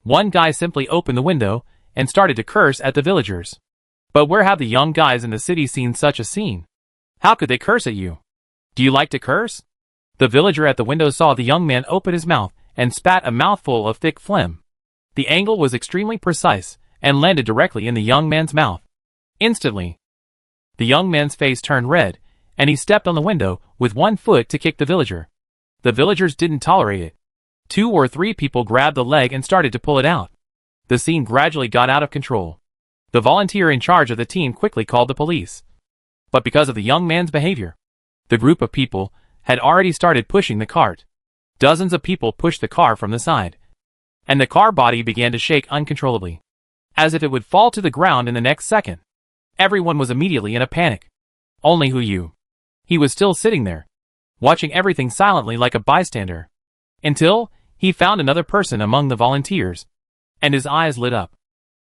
One guy simply opened the window and started to curse at the villagers. But where have the young guys in the city seen such a scene? How could they curse at you? Do you like to curse? The villager at the window saw the young man open his mouth and spat a mouthful of thick phlegm. The angle was extremely precise and landed directly in the young man's mouth. Instantly, the young man's face turned red, and he stepped on the window with one foot to kick the villager. The villagers didn't tolerate it. 2 or 3 people grabbed the leg and started to pull it out. The scene gradually got out of control. The volunteer in charge of the team quickly called the police. But because of the young man's behavior, the group of people had already started pushing the cart. Dozens of people pushed the car from the side, and the car body began to shake uncontrollably, as if it would fall to the ground in the next second. Everyone was immediately in a panic. Only Huyu. He was still sitting there, watching everything silently like a bystander, until he found another person among the volunteers, and his eyes lit up.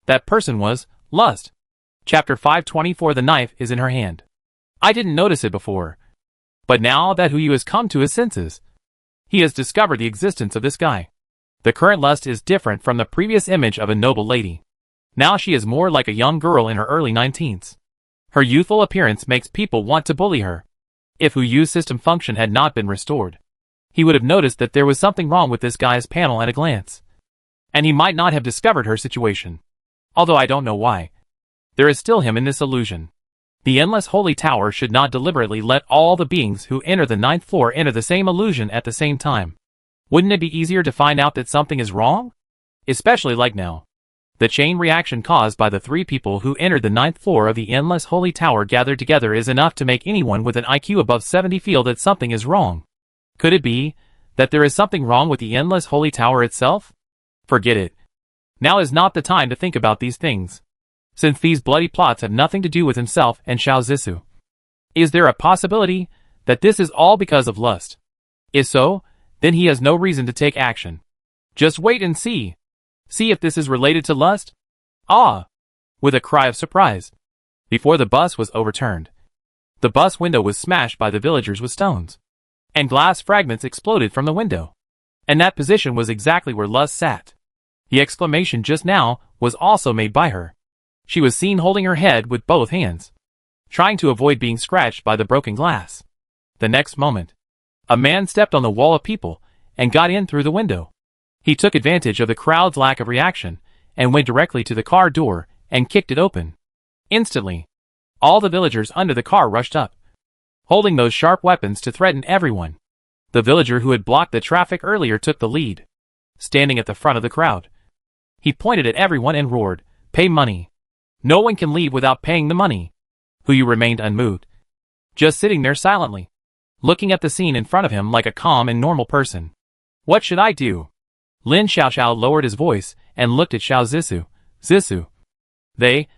That person was Lust. Chapter 524. The knife is in her hand. I didn't notice it before, but now that Huyu has come to his senses, he has discovered the existence of this guy. The current Lust is different from the previous image of a noble lady. Now she is more like a young girl in her early 19s. Her youthful appearance makes people want to bully her. If Huyu's system function had not been restored, he would have noticed that there was something wrong with this guy's panel at a glance, and he might not have discovered her situation. Although I don't know why. There is still him in this illusion. The endless holy tower should not deliberately let all the beings who enter the 9th floor enter the same illusion at the same time. Wouldn't it be easier to find out that something is wrong? Especially like now. The chain reaction caused by the 3 people who entered the 9th floor of the endless holy tower gathered together is enough to make anyone with an IQ above 70 feel that something is wrong. Could it be that there is something wrong with the endless holy tower itself? Forget it. Now is not the time to think about these things, since these bloody plots have nothing to do with himself and Xiao Zissou. Is there a possibility that this is all because of lust? If so, then he has no reason to take action. Just wait and see. See if this is related to lust? Ah! With a cry of surprise, before the bus was overturned, the bus window was smashed by the villagers with stones, and glass fragments exploded from the window. And that position was exactly where Lust sat. The exclamation just now was also made by her. She was seen holding her head with both hands, trying to avoid being scratched by the broken glass. The next moment, a man stepped on the wall of people and got in through the window. He took advantage of the crowd's lack of reaction and went directly to the car door and kicked it open. Instantly, all the villagers under the car rushed up, holding those sharp weapons to threaten everyone. The villager who had blocked the traffic earlier took the lead. Standing at the front of the crowd, he pointed at everyone and roared, "Pay money. No one can leave without paying the money." Huyu remained unmoved, just sitting there silently, looking at the scene in front of him like a calm and normal person. "What should I do?" Lin Xiaoxiao lowered his voice and looked at Xiao Zissou. "Zissou. They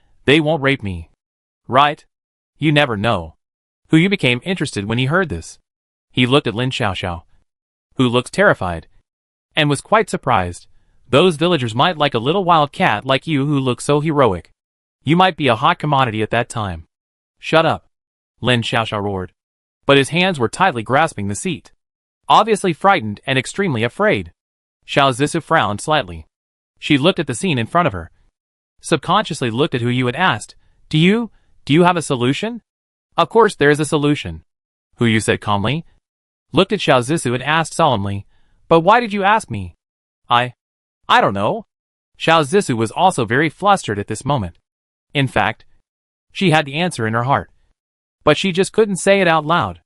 won't rape me. Right? You never know." Huyu became interested when he heard this. He looked at Lin Xiaoxiao, who looked terrified, and was quite surprised. "Those villagers might like a little wild cat like you who looks so heroic. You might be a hot commodity at that time." "Shut up," Lin Xiaoxiao roared, but his hands were tightly grasping the seat, obviously frightened and extremely afraid. Xiao Zissou frowned slightly. She looked at the scene in front of her, subconsciously looked at Huyu and asked, Do you have a solution?" "Of course there is a solution," Huyu said calmly, looked at Xiao Zissou and asked solemnly, "But why did you ask me?" I don't know." Xiao Zissou was also very flustered at this moment. In fact, she had the answer in her heart, but she just couldn't say it out loud.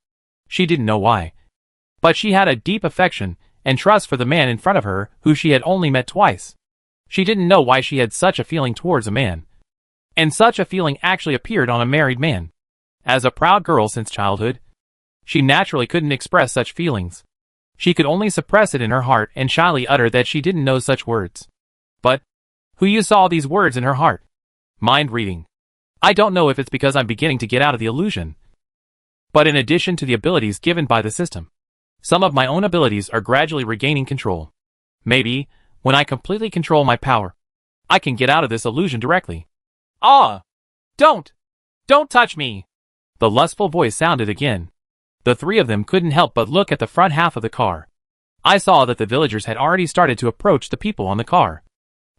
She didn't know why, but she had a deep affection and trust for the man in front of her who she had only met twice. She didn't know why she had such a feeling towards a man, and such a feeling actually appeared on a married man. As a proud girl since childhood, she naturally couldn't express such feelings. She could only suppress it in her heart and shyly utter that she didn't know such words. But Huyu saw these words in her heart. Mind reading. I don't know if it's because I'm beginning to get out of the illusion, but in addition to the abilities given by the system, some of my own abilities are gradually regaining control. Maybe, when I completely control my power, I can get out of this illusion directly. "Ah! Don't touch me!" The lustful voice sounded again. The three of them couldn't help but look at the front half of the car. I saw that the villagers had already started to approach the people on the car,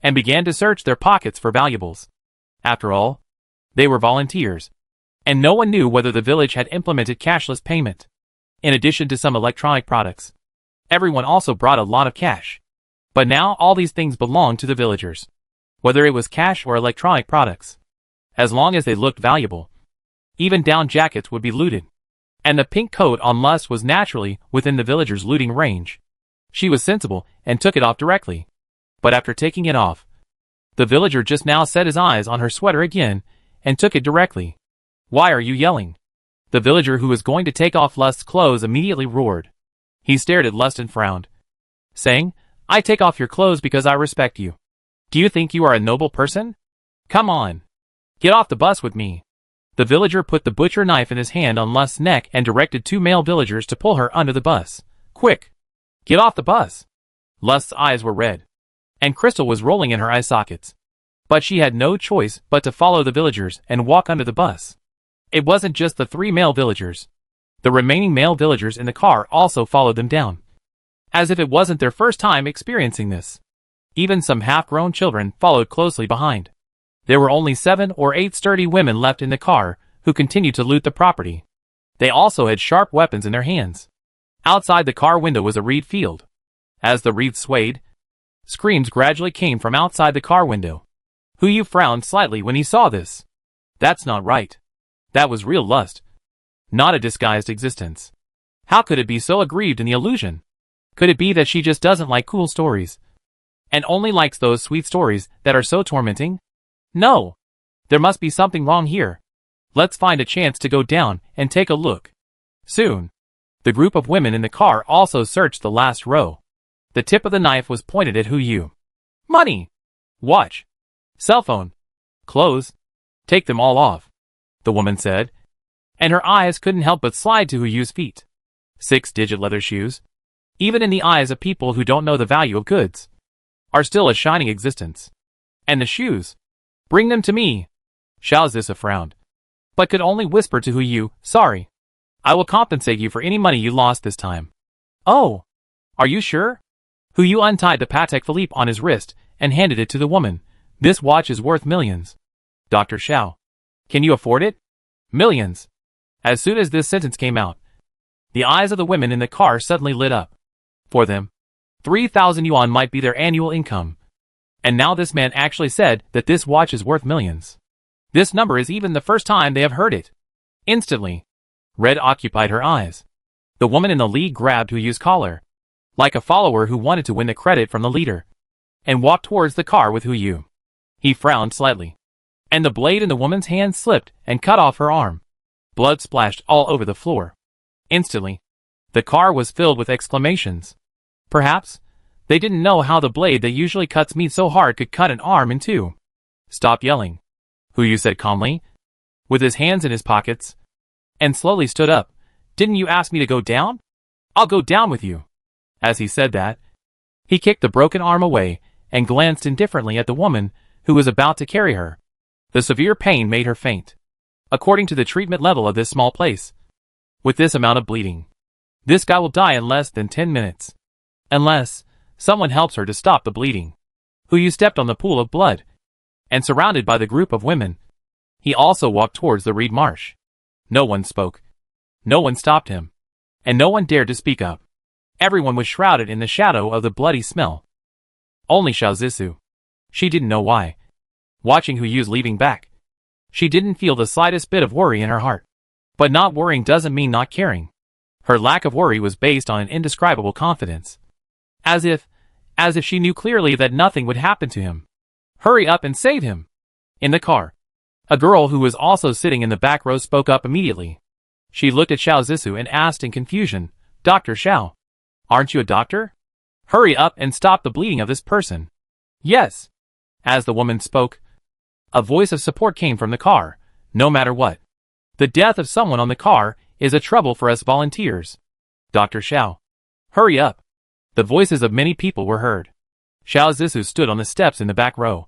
and began to search their pockets for valuables. After all, they were volunteers, and no one knew whether the village had implemented cashless payment. In addition to some electronic products, everyone also brought a lot of cash. But now all these things belonged to the villagers, whether it was cash or electronic products. As long as they looked valuable, even down jackets would be looted. And the pink coat on Lust was naturally within the villagers' looting range. She was sensible and took it off directly. But after taking it off, the villager just now set his eyes on her sweater again and took it directly. "Why are you yelling?" The villager who was going to take off Lust's clothes immediately roared. He stared at Lust and frowned, saying, "I take off your clothes because I respect you. Do you think you are a noble person? Come on. Get off the bus with me." The villager put the butcher knife in his hand on Lust's neck and directed two male villagers to pull her under the bus. "Quick! Get off the bus!" Lust's eyes were red, and crystal was rolling in her eye sockets. But she had no choice but to follow the villagers and walk under the bus. It wasn't just the three male villagers. The remaining male villagers in the car also followed them down, as if it wasn't their first time experiencing this. Even some half-grown children followed closely behind. There were only 7 or 8 sturdy women left in the car who continued to loot the property. They also had sharp weapons in their hands. Outside the car window was a reed field. As the reeds swayed, screams gradually came from outside the car window. Huyu frowned slightly when he saw this. That's not right. That was real lust, not a disguised existence. How could it be so aggrieved in the illusion? Could it be that she just doesn't like cool stories, and only likes those sweet stories that are so tormenting? No! There must be something wrong here. Let's find a chance to go down and take a look. Soon, the group of women in the car also searched the last row. The tip of the knife was pointed at Huyu. "Money! Watch. Cell phone. Clothes. Take them all off, the woman said, and her eyes couldn't help but slide to Huyu's feet. 6-digit leather shoes, even in the eyes of people who don't know the value of goods, are still a shining existence. And the shoes. Bring them to me. Xiao Zisa frowned, but could only whisper to Huyu, sorry. I will compensate you for any money you lost this time. Oh, are you sure? Huyu untied the Patek Philippe on his wrist and handed it to the woman. This watch is worth millions. Dr. Xiao. Can you afford it? Millions. As soon as this sentence came out, the eyes of the women in the car suddenly lit up. For them, 3,000 yuan might be their annual income. And now this man actually said that this watch is worth millions. This number is even the first time they have heard it. Instantly, red occupied her eyes. The woman in the lead grabbed Huyu's collar, like a follower who wanted to win the credit from the leader, and walked towards the car with Huyu. He frowned slightly, and the blade in the woman's hand slipped and cut off her arm. Blood splashed all over the floor. Instantly, the car was filled with exclamations. Perhaps they didn't know how the blade that usually cuts meat so hard could cut an arm in two. Stop yelling, Huyu said calmly, with his hands in his pockets, and slowly stood up. Didn't you ask me to go down? I'll go down with you. As he said that, he kicked the broken arm away and glanced indifferently at the woman who was about to carry her. The severe pain made her faint. According to the treatment level of this small place, with this amount of bleeding, this guy will die in less than 10 minutes. Unless someone helps her to stop the bleeding. Huyu stepped on the pool of blood, and surrounded by the group of women, he also walked towards the reed marsh. No one spoke. No one stopped him. And no one dared to speak up. Everyone was shrouded in the shadow of the bloody smell. Only Xiao Zisa. She didn't know why. Watching Huyu's leaving back, she didn't feel the slightest bit of worry in her heart. But not worrying doesn't mean not caring. Her lack of worry was based on an indescribable confidence. As if she knew clearly that nothing would happen to him. Hurry up and save him. In the car, a girl who was also sitting in the back row spoke up immediately. She looked at Xiao Zisa and asked in confusion, Dr. Xiao, aren't you a doctor? Hurry up and stop the bleeding of this person. Yes. As the woman spoke, a voice of support came from the car. No matter what, the death of someone on the car is a trouble for us volunteers. Dr. Xiao, hurry up. The voices of many people were heard. Xiao Zisa stood on the steps in the back row,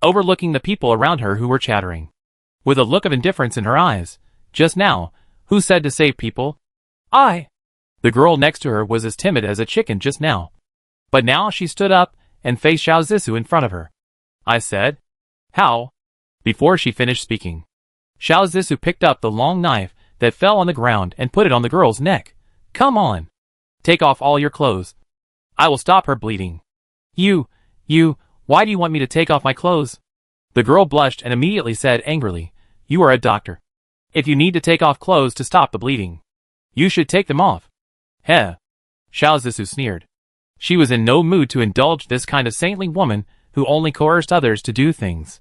overlooking the people around her who were chattering. With a look of indifference in her eyes, just now, who said to save people? I. The girl next to her was as timid as a chicken just now. But now she stood up and faced Xiao Zisa in front of her. I said. How? Before she finished speaking, Xiao Zisa picked up the long knife that fell on the ground and put it on the girl's neck. Come on. Take off all your clothes. I will stop her bleeding. You, why do you want me to take off my clothes? The girl blushed and immediately said angrily, you are a doctor. If you need to take off clothes to stop the bleeding, you should take them off. Heh. Xiao Zisa sneered. She was in no mood to indulge this kind of saintly woman who only coerced others to do things.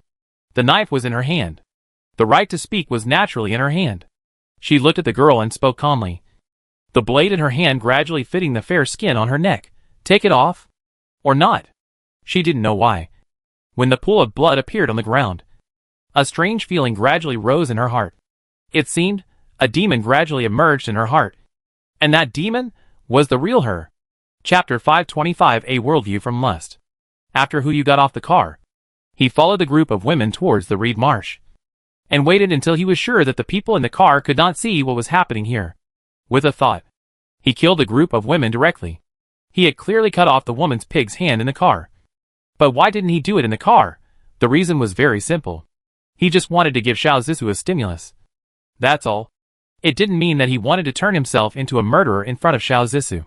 The knife was in her hand. The right to speak was naturally in her hand. She looked at the girl and spoke calmly. The blade in her hand gradually fitting the fair skin on her neck. Take it off? Or not? She didn't know why. When the pool of blood appeared on the ground, a strange feeling gradually rose in her heart. It seemed a demon gradually emerged in her heart. And that demon was the real her. Chapter 525, A Worldview from Lust. After Huyu got off the car, he followed the group of women towards the reed marsh, and waited until he was sure that the people in the car could not see what was happening here. With a thought, he killed the group of women directly. He had clearly cut off the woman's pig's hand in the car. But why didn't he do it in the car? The reason was very simple. He just wanted to give Xiao Zisa a stimulus. That's all. It didn't mean that he wanted to turn himself into a murderer in front of Xiao Zisa.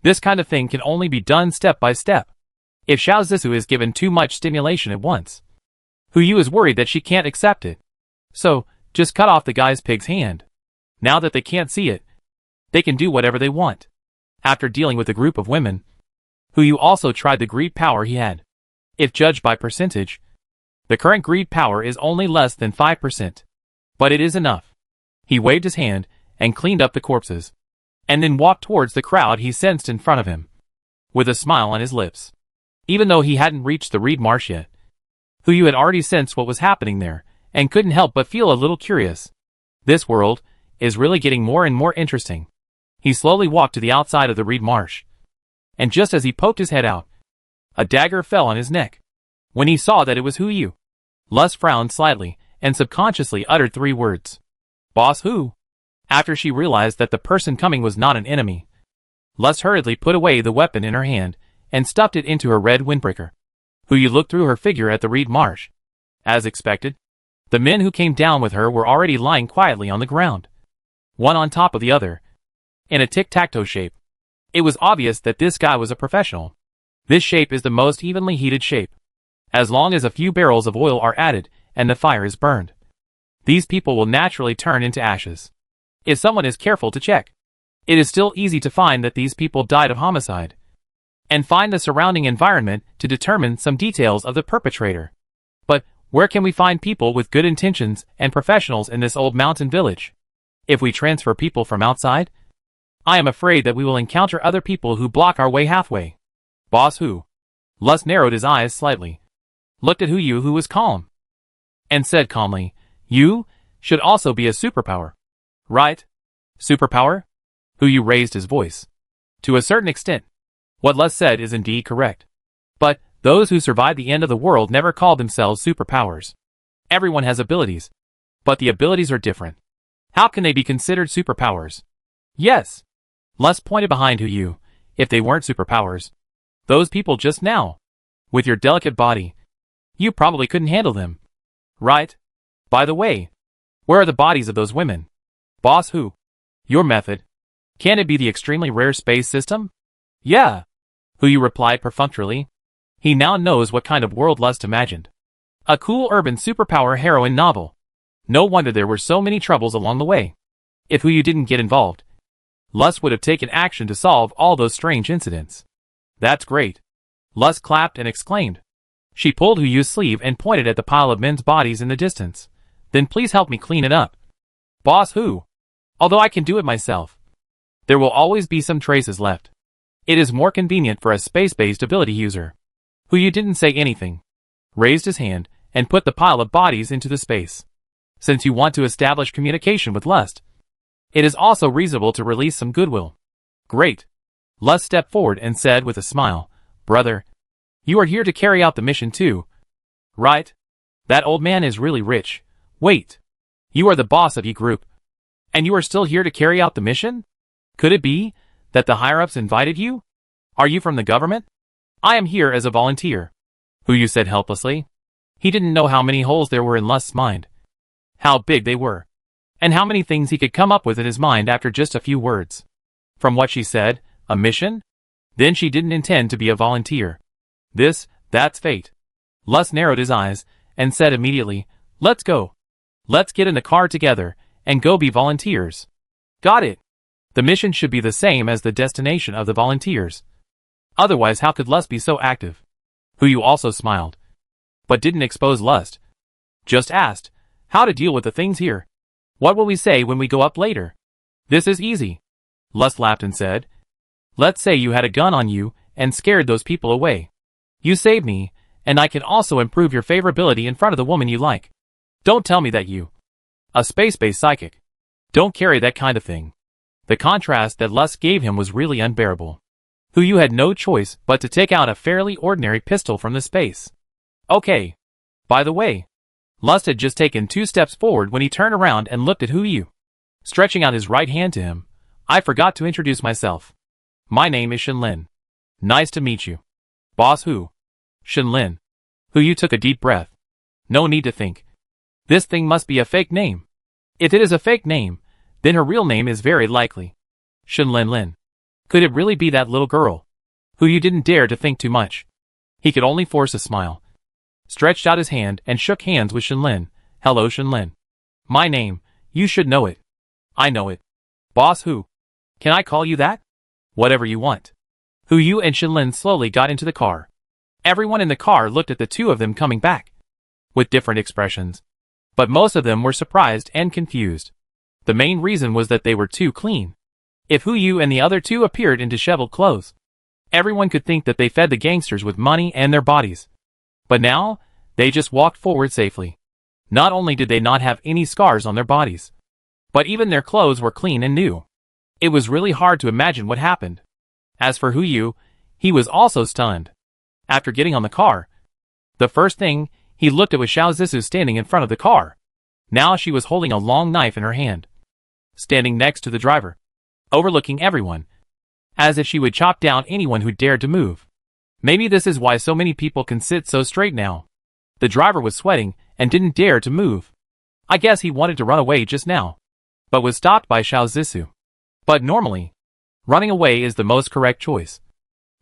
This kind of thing can only be done step by step. If Xiao Zisa is given too much stimulation at once, Huyu is worried that she can't accept it. So, just cut off the guy's pig's hand. Now that they can't see it, they can do whatever they want. After dealing with a group of women, Huyu also tried the greed power he had. If judged by percentage, the current greed power is only less than 5%. But it is enough. He waved his hand and cleaned up the corpses, and then walked towards the crowd he sensed in front of him, with a smile on his lips. Even though he hadn't reached the reed marsh yet, Hu Yu had already sensed what was happening there, and couldn't help but feel a little curious. This world is really getting more and more interesting. He slowly walked to the outside of the reed marsh. And just as he poked his head out, a dagger fell on his neck. When he saw that it was Hu Yu, Lust frowned slightly, and subconsciously uttered 3 words. Boss Hu. After she realized that the person coming was not an enemy, Lust hurriedly put away the weapon in her hand, and stuffed it into her red windbreaker. Hu Yu looked through her figure at the reed marsh. As expected, the men who came down with her were already lying quietly on the ground, one on top of the other, in a tic-tac-toe shape. It was obvious that this guy was a professional. This shape is the most evenly heated shape. As long as a few barrels of oil are added, and the fire is burned, these people will naturally turn into ashes. If someone is careful to check, it is still easy to find that these people died of homicide, and find the surrounding environment to determine some details of the perpetrator. But where can we find people with good intentions and professionals in this old mountain village? If we transfer people from outside, I am afraid that we will encounter other people who block our way halfway. Boss Hu. Lust narrowed his eyes slightly, looked at Hu Yu, who was calm, and said calmly, "You should also be a superpower, right?" Superpower? Hu Yu raised his voice. To a certain extent, what Lust said is indeed correct. But those who survived the end of the world never called themselves superpowers. Everyone has abilities, but the abilities are different. How can they be considered superpowers? Yes. Lust pointed behind Hu Yu. If they weren't superpowers, those people just now, with your delicate body, you probably couldn't handle them. Right? By the way, where are the bodies of those women? Boss Hu. Your method. Can it be the extremely rare space system? Yeah. Hu Yu replied perfunctorily. He now knows what kind of world Lust imagined. A cool urban superpower heroine novel. No wonder there were so many troubles along the way. If Hu Yu didn't get involved, Lust would have taken action to solve all those strange incidents. That's great. Lust clapped and exclaimed. She pulled Hu Yu's sleeve and pointed at the pile of men's bodies in the distance. Then please help me clean it up. Boss Hu. Although I can do it myself, there will always be some traces left. It is more convenient for a space-based ability user. Hu Yu didn't say anything, raised his hand, and put the pile of bodies into the space. Since you want to establish communication with Lust, it is also reasonable to release some goodwill. Great. Lust stepped forward and said with a smile, Brother, you are here to carry out the mission too, right? That old man is really rich. Wait. You are the boss of E Group, and you are still here to carry out the mission? Could it be that the higher-ups invited you? Are you from the government? I am here as a volunteer, Hu Yu said helplessly. He didn't know how many holes there were in Lust's mind, how big they were, and how many things he could come up with in his mind after just a few words. From what she said, a mission? Then she didn't intend to be a volunteer. That's fate. Lust narrowed his eyes, and said immediately, Let's go. Let's get in the car together, and go be volunteers. Got it. The mission should be the same as the destination of the volunteers. Otherwise how could Lust be so active? Hu Yu also smiled, but didn't expose Lust. Just asked, how to deal with the things here. What will we say when we go up later? This is easy. Lust laughed and said, Let's say you had a gun on you, and scared those people away. You saved me, and I can also improve your favorability in front of the woman you like. Don't tell me that you, a space-based psychic, don't carry that kind of thing. The contrast that Lust gave him was really unbearable. Hu Yu had no choice but to take out a fairly ordinary pistol from the space. Okay. By the way, Lust had just taken 2 steps forward when he turned around and looked at Hu Yu, stretching out his right hand to him. I forgot to introduce myself. My name is Shenlin. Nice to meet you. Boss Hu. Shenlin. Hu Yu took a deep breath. No need to think. This thing must be a fake name. If it is a fake name, then her real name is very likely Shenlin Lin. Could it really be that little girl? Hu Yu didn't dare to think too much. He could only force a smile. Stretched out his hand and shook hands with Shenlin. Hello Shenlin. My name, you should know it. I know it. Boss Hu. Can I call you that? Whatever you want. Hu Yu and Shenlin slowly got into the car. Everyone in the car looked at the two of them coming back, with different expressions. But most of them were surprised and confused. The main reason was that they were too clean. If Hu Yu and the other two appeared in disheveled clothes, everyone could think that they fed the gangsters with money and their bodies. But now, They just walked forward safely. Not only did they not have any scars on their bodies, but even their clothes were clean and new. It was really hard to imagine what happened. As for Hu Yu, he was also stunned. After getting on the car, the first thing he looked at was Xiao Zissou standing in front of the car. Now she was holding a long knife in her hand, standing next to the driver, overlooking everyone, as if she would chop down anyone who dared to move. Maybe this is why so many people can sit so straight now. The driver was sweating and didn't dare to move. I guess he wanted to run away just now, but was stopped by Xiao Zissou. But normally, running away is the most correct choice.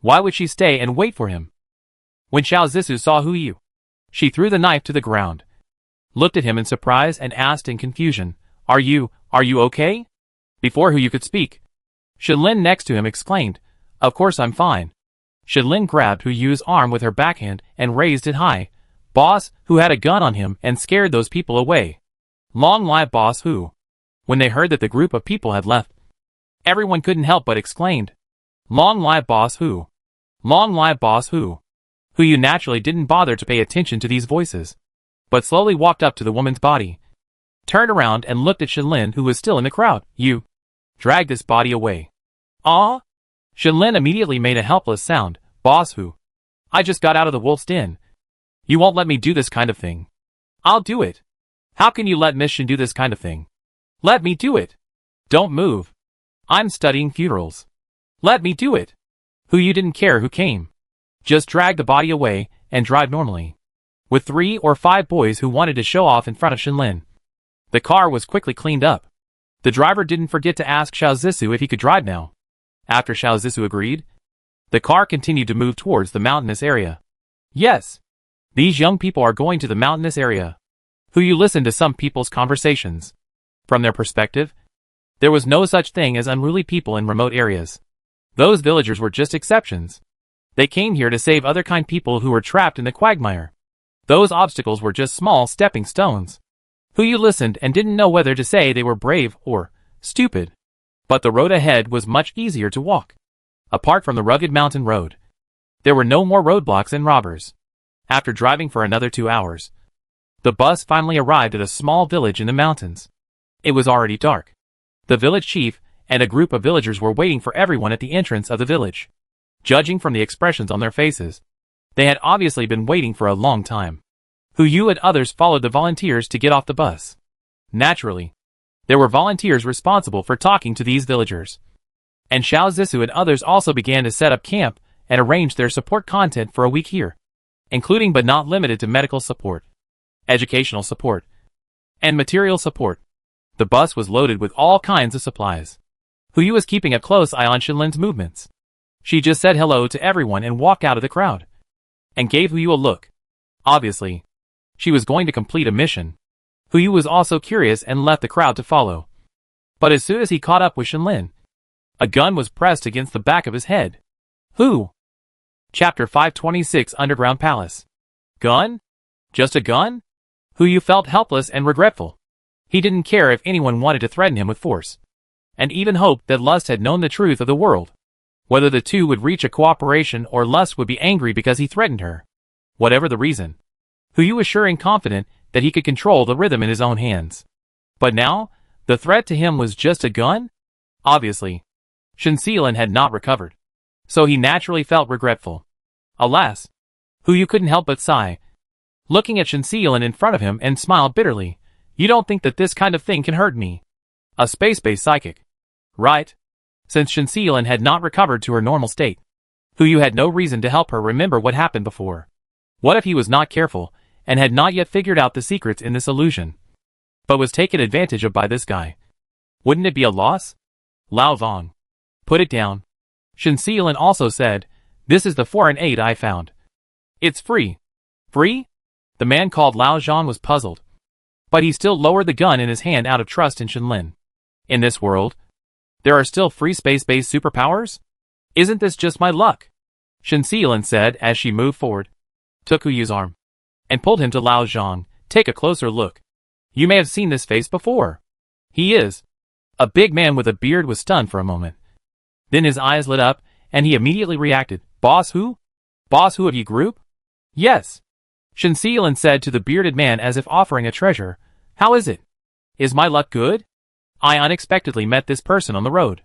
Why would she stay and wait for him? When Xiao Zissou saw Hu Yu, she threw the knife to the ground, looked at him in surprise and asked in confusion, Are you okay? Before Hu Yu could speak, Shenlin next to him exclaimed, Of course I'm fine. Shenlin grabbed Hu Yu's arm with her backhand and raised it high. Boss Hu had a gun on him and scared those people away. Long live Boss Hu. When they heard that the group of people had left, everyone couldn't help but exclaimed, Long live Boss Hu. Long live Boss Hu. Hu Yu naturally didn't bother to pay attention to these voices, but slowly walked up to the woman's body, turned around and looked at Shenlin, who was still in the crowd. You drag this body away. Ah? Shenlin immediately made a helpless sound. Boss Hu, I just got out of the wolf's den. You won't let me do this kind of thing. I'll do it. How can you let Miss Shen do this kind of thing? Let me do it. Don't move. I'm studying funerals. Let me do it. Hu Yu didn't care who came. Just drag the body away and drive normally. With 3 or 5 boys who wanted to show off in front of Shenlin, the car was quickly cleaned up. The driver didn't forget to ask Xiao Zissou if he could drive now. After Xiao Zissou agreed, the car continued to move towards the mountainous area. Yes, these young people are going to the mountainous area. Hu Yu listened to some people's conversations. From their perspective, there was no such thing as unruly people in remote areas. Those villagers were just exceptions. They came here to save other kind people who were trapped in the quagmire. Those obstacles were just small stepping stones. Hu Yu listened and didn't know whether to say they were brave or stupid. But the road ahead was much easier to walk. Apart from the rugged mountain road, there were no more roadblocks and robbers. After driving for another 2 hours, the bus finally arrived at a small village in the mountains. It was already dark. The village chief and a group of villagers were waiting for everyone at the entrance of the village. Judging from the expressions on their faces, they had obviously been waiting for a long time. Hu Yu and others followed the volunteers to get off the bus. Naturally, there were volunteers responsible for talking to these villagers. And Xiao Zissou and others also began to set up camp and arrange their support content for a week here, including but not limited to medical support, educational support, and material support. The bus was loaded with all kinds of supplies. Hu Yu was keeping a close eye on Shenlin's movements. She just said hello to everyone and walked out of the crowd, and gave Hu Yu a look. Obviously, she was going to complete a mission. Hu Yu was also curious and left the crowd to follow. But as soon as he caught up with Shenlin, a gun was pressed against the back of his head. Who? Chapter 526 Underground Palace. Gun? Just a gun? Hu Yu felt helpless and regretful. He didn't care if anyone wanted to threaten him with force, and even hoped that Lust had known the truth of the world. Whether the two would reach a cooperation or Lust would be angry because he threatened her. Whatever the reason, Hu Yu was sure and confident that he could control the rhythm in his own hands. But now, the threat to him was just a gun? Obviously, Shen Xilan had not recovered, so he naturally felt regretful. Alas, Hu Yu couldn't help but sigh, looking at Shen Xilan in front of him, and smiled bitterly. You don't think that this kind of thing can hurt me? A space-based psychic, right? Since Shen Xilan had not recovered to her normal state, Hu Yu had no reason to help her remember what happened before. What if he was not careful, and had not yet figured out the secrets in this illusion, but was taken advantage of by this guy? Wouldn't it be a loss? Lao Vong, put it down. Shen Xilan also said, This is the foreign aid I found. It's free. Free? The man called Lao Zhan was puzzled, but he still lowered the gun in his hand out of trust in Shenlin. In this world, there are still free space-based superpowers? Isn't this just my luck? Shen Xilan said as she moved forward, took Hu Yu's arm, and pulled him to Lao Zhang. Take a closer look. You may have seen this face before. He is. A big man with a beard was stunned for a moment. Then his eyes lit up, and he immediately reacted. Boss Hu? Boss Hu of Yi Group? Yes. Shenxilan said to the bearded man as if offering a treasure. How is it? Is my luck good? I unexpectedly met this person on the road.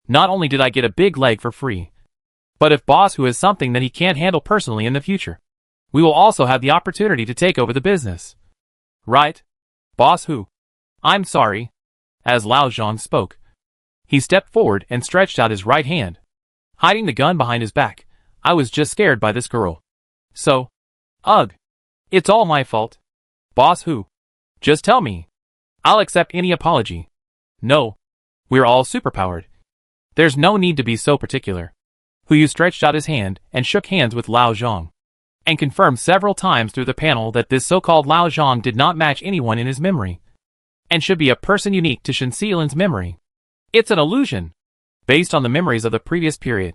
Not only did I get a big leg for free, but if Boss Who has something that he can't handle personally in the future, we will also have the opportunity to take over the business. Right? Boss Who? I'm sorry. As Lao Zhang spoke, he stepped forward and stretched out his right hand, hiding the gun behind his back. I was just scared by this girl. So, ugh. It's all my fault. Boss Who? Just tell me. I'll accept any apology. No. We're all superpowered. There's no need to be so particular. Hu stretched out his hand and shook hands with Lao Zhang, and confirmed several times through the panel that this so-called Lao Zhang did not match anyone in his memory, and should be a person unique to Shenxilan's memory. It's an illusion, based on the memories of the previous period.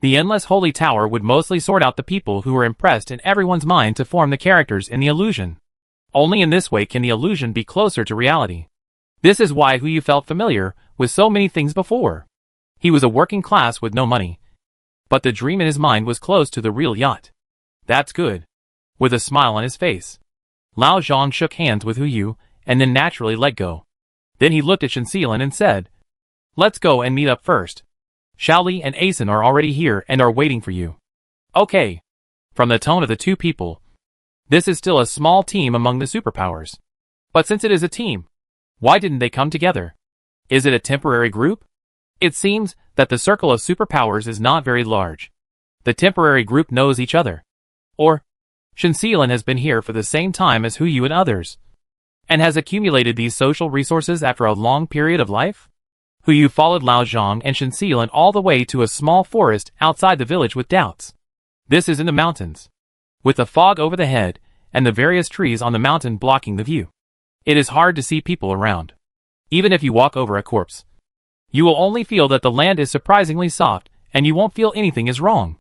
The Endless Holy Tower would mostly sort out the people who were impressed in everyone's mind to form the characters in the illusion. Only in this way can the illusion be closer to reality. This is why Hu felt familiar with so many things before. He was a working class with no money, but the dream in his mind was close to the real yacht. That's good. With a smile on his face, Lao Zhang shook hands with Hu and then naturally let go. Then he looked at Shenxilan and said, Let's go and meet up first. Xiaoli and Asen are already here and are waiting for you. Okay. From the tone of the two people, this is still a small team among the superpowers. But since it is a team, why didn't they come together? Is it a temporary group? It seems that the circle of superpowers is not very large. The temporary group knows each other. Or, Shenxilan has been here for the same time as Hu and others, and has accumulated these social resources after a long period of life? Hu followed Lao Zhang and Shenxilan all the way to a small forest outside the village with doubts. This is in the mountains, with the fog over the head and the various trees on the mountain blocking the view. It is hard to see people around. Even if you walk over a corpse, you will only feel that the land is surprisingly soft and you won't feel anything is wrong.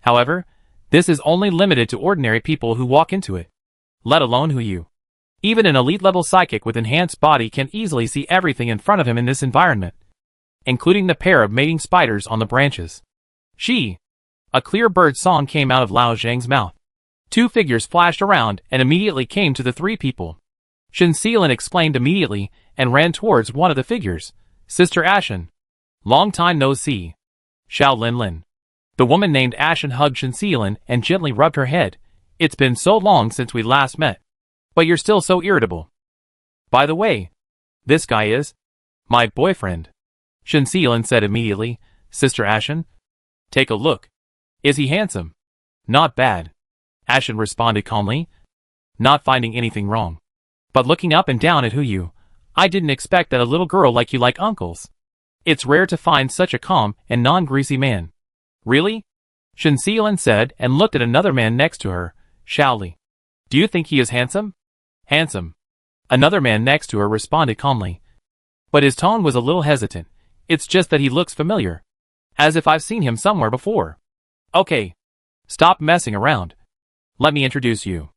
However, this is only limited to ordinary people who walk into it, let alone Hu. Even an elite-level psychic with enhanced body can easily see everything in front of him in this environment, including the pair of mating spiders on the branches. She. A clear bird song came out of Lao Zhang's mouth. Two figures flashed around and immediately came to the three people. Shenxilan exclaimed immediately and ran towards one of the figures. Sister Ashen. Long time no see. Xiao Lin Lin. The woman named Ashen hugged Shenxilan and gently rubbed her head. It's been so long since we last met. But you're still so irritable. By the way, this guy is my boyfriend. Shenxilan said immediately. Sister Ashen? Take a look. Is he handsome? Not bad. Ashen responded calmly, not finding anything wrong, but looking up and down at Hu. I didn't expect that a little girl like you like uncles. It's rare to find such a calm and non-greasy man. Really? Shenxilan said and looked at another man next to her, Xiaoli. Do you think he is handsome? Handsome. Another man next to her responded calmly, but his tone was a little hesitant. It's just that he looks familiar, as if I've seen him somewhere before. Okay. Stop messing around. Let me introduce you.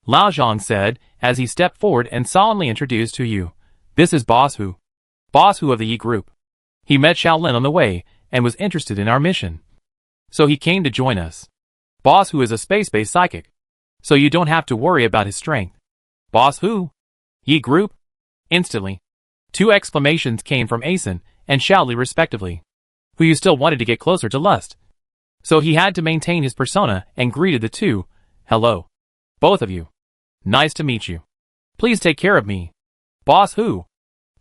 Lao Zhang said as he stepped forward and solemnly introduced Hu. This is Boss Hu. Boss Hu of the Yi group. He met Xiaolin on the way and was interested in our mission, so he came to join us. Boss Hu is a space-based psychic, so you don't have to worry about his strength. Boss Hu? Yi group? Instantly, two exclamations came from Asen and Xiaoli respectively. Hu still wanted to get closer to Lust, so he had to maintain his persona and greeted the two. Hello. Both of you. Nice to meet you. Please take care of me. Boss Hu.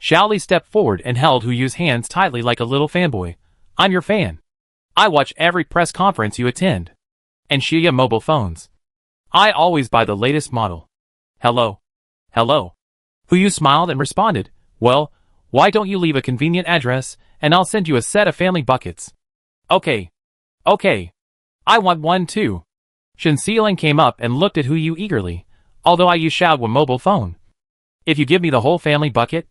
Xiaoli stepped forward and held Hu's hands tightly like a little fanboy. I'm your fan. I watch every press conference you attend. And Xia mobile phones. I always buy the latest model. Hello. Hello. Hu smiled and responded, well, why don't you leave a convenient address and I'll send you a set of family buckets. Okay. Okay. I want one too. Shenxilan came up and looked at Hu eagerly, although I use Xiaowa mobile phone. If you give me the whole family bucket,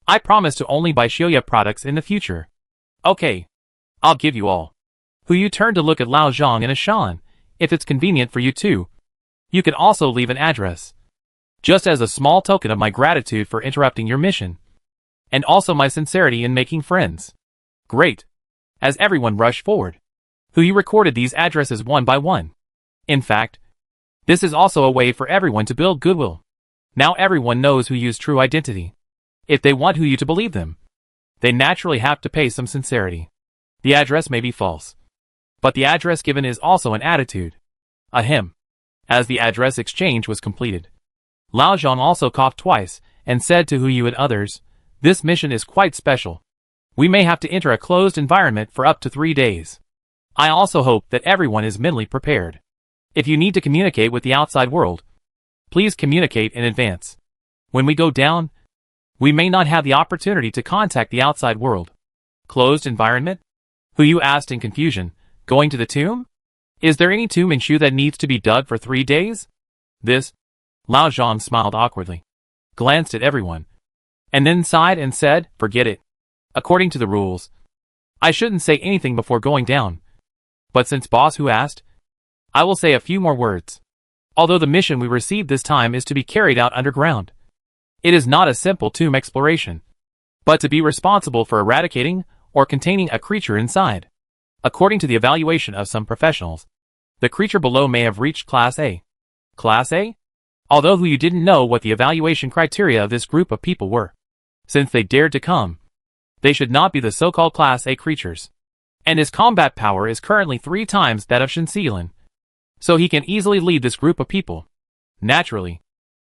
I promise to only buy Xia products in the future. Okay. I'll give you all. Hu turned to look at Lao Zhang and Ashan. If it's convenient for you too, you can also leave an address, just as a small token of my gratitude for interrupting your mission, and also my sincerity in making friends. Great. As everyone rushed forward, Hu recorded these addresses one by one. In fact, This is also a way for everyone to build goodwill. Now everyone knows Hu Yu's true identity. If they want Hu Yu to believe them, they naturally have to pay some sincerity. The address may be false, but the address given is also an attitude. Ahem. As the address exchange was completed, Lao Zhang also coughed twice and said to Hu Yu and others, "This mission is quite special. We may have to enter a closed environment for up to 3 days. I also hope that everyone is mentally prepared. If you need to communicate with the outside world, please communicate in advance. When we go down, we may not have the opportunity to contact the outside world." Closed environment? Hu Yu asked in confusion, going to the tomb? Is there any tomb in Shu that needs to be dug for 3 days? This? Lao Zhang smiled awkwardly, glanced at everyone, and then sighed and said, "Forget it. According to the rules, I shouldn't say anything before going down. But since Boss Hu asked, I will say a few more words. Although the mission we received this time is to be carried out underground, it is not a simple tomb exploration, but to be responsible for eradicating or containing a creature inside. According to the evaluation of some professionals, the creature below may have reached Class A. Class A? Although Hu Yu didn't know what the evaluation criteria of this group of people were, since they dared to come, they should not be the so-called Class A creatures. And his combat power is currently 3 times that of Shen Xilin, so he can easily lead this group of people. Naturally,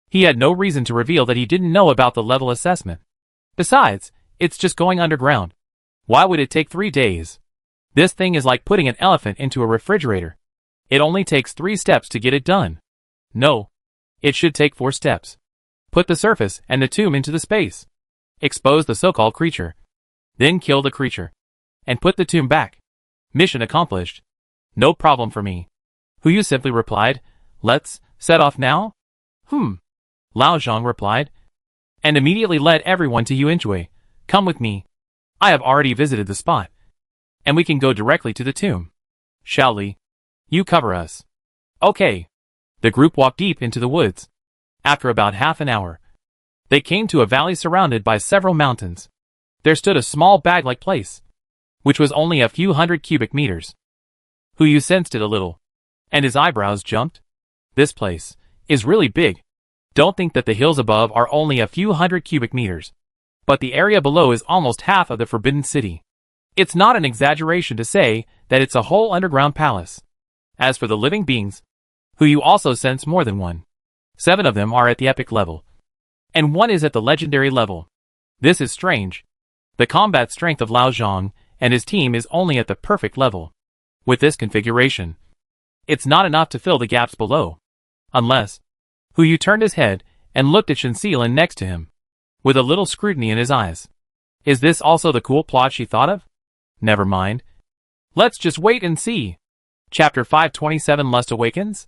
he had no reason to reveal that he didn't know about the level assessment. Besides, it's just going underground. Why would it take 3 days? This thing is like putting an elephant into a refrigerator. It only takes 3 steps to get it done. No, it should take 4 steps. Put the surface and the tomb into the space. Expose the so-called creature. Then kill the creature. And put the tomb back. Mission accomplished. No problem for me. Hu Yu simply replied, "Let's set off now?" Lao Zhang replied, and immediately led everyone to Yuanjue. "Come with me. I have already visited the spot, and we can go directly to the tomb. Shao Li, you cover us." Okay. The group walked deep into the woods. After about half an hour, they came to a valley surrounded by several mountains. There stood a small bag-like place, which was only a few hundred cubic meters. Hu Yu sensed it a little, and his eyebrows jumped. This place is really big. Don't think that the hills above are only a few hundred cubic meters, but the area below is almost half of the Forbidden City. It's not an exaggeration to say that it's a whole underground palace. As for the living beings, Hu Yu also sensed more than one. 7 of them are at the epic level, and 1 is at the legendary level. This is strange. The combat strength of Lao Zhang and his team is only at the perfect level. With this configuration, it's not enough to fill the gaps below. Unless, Hu Yu turned his head and looked at Shen Xilin next to him, with a little scrutiny in his eyes. Is this also the cool plot she thought of? Never mind. Let's just wait and see. Chapter 527 Lust Awakens?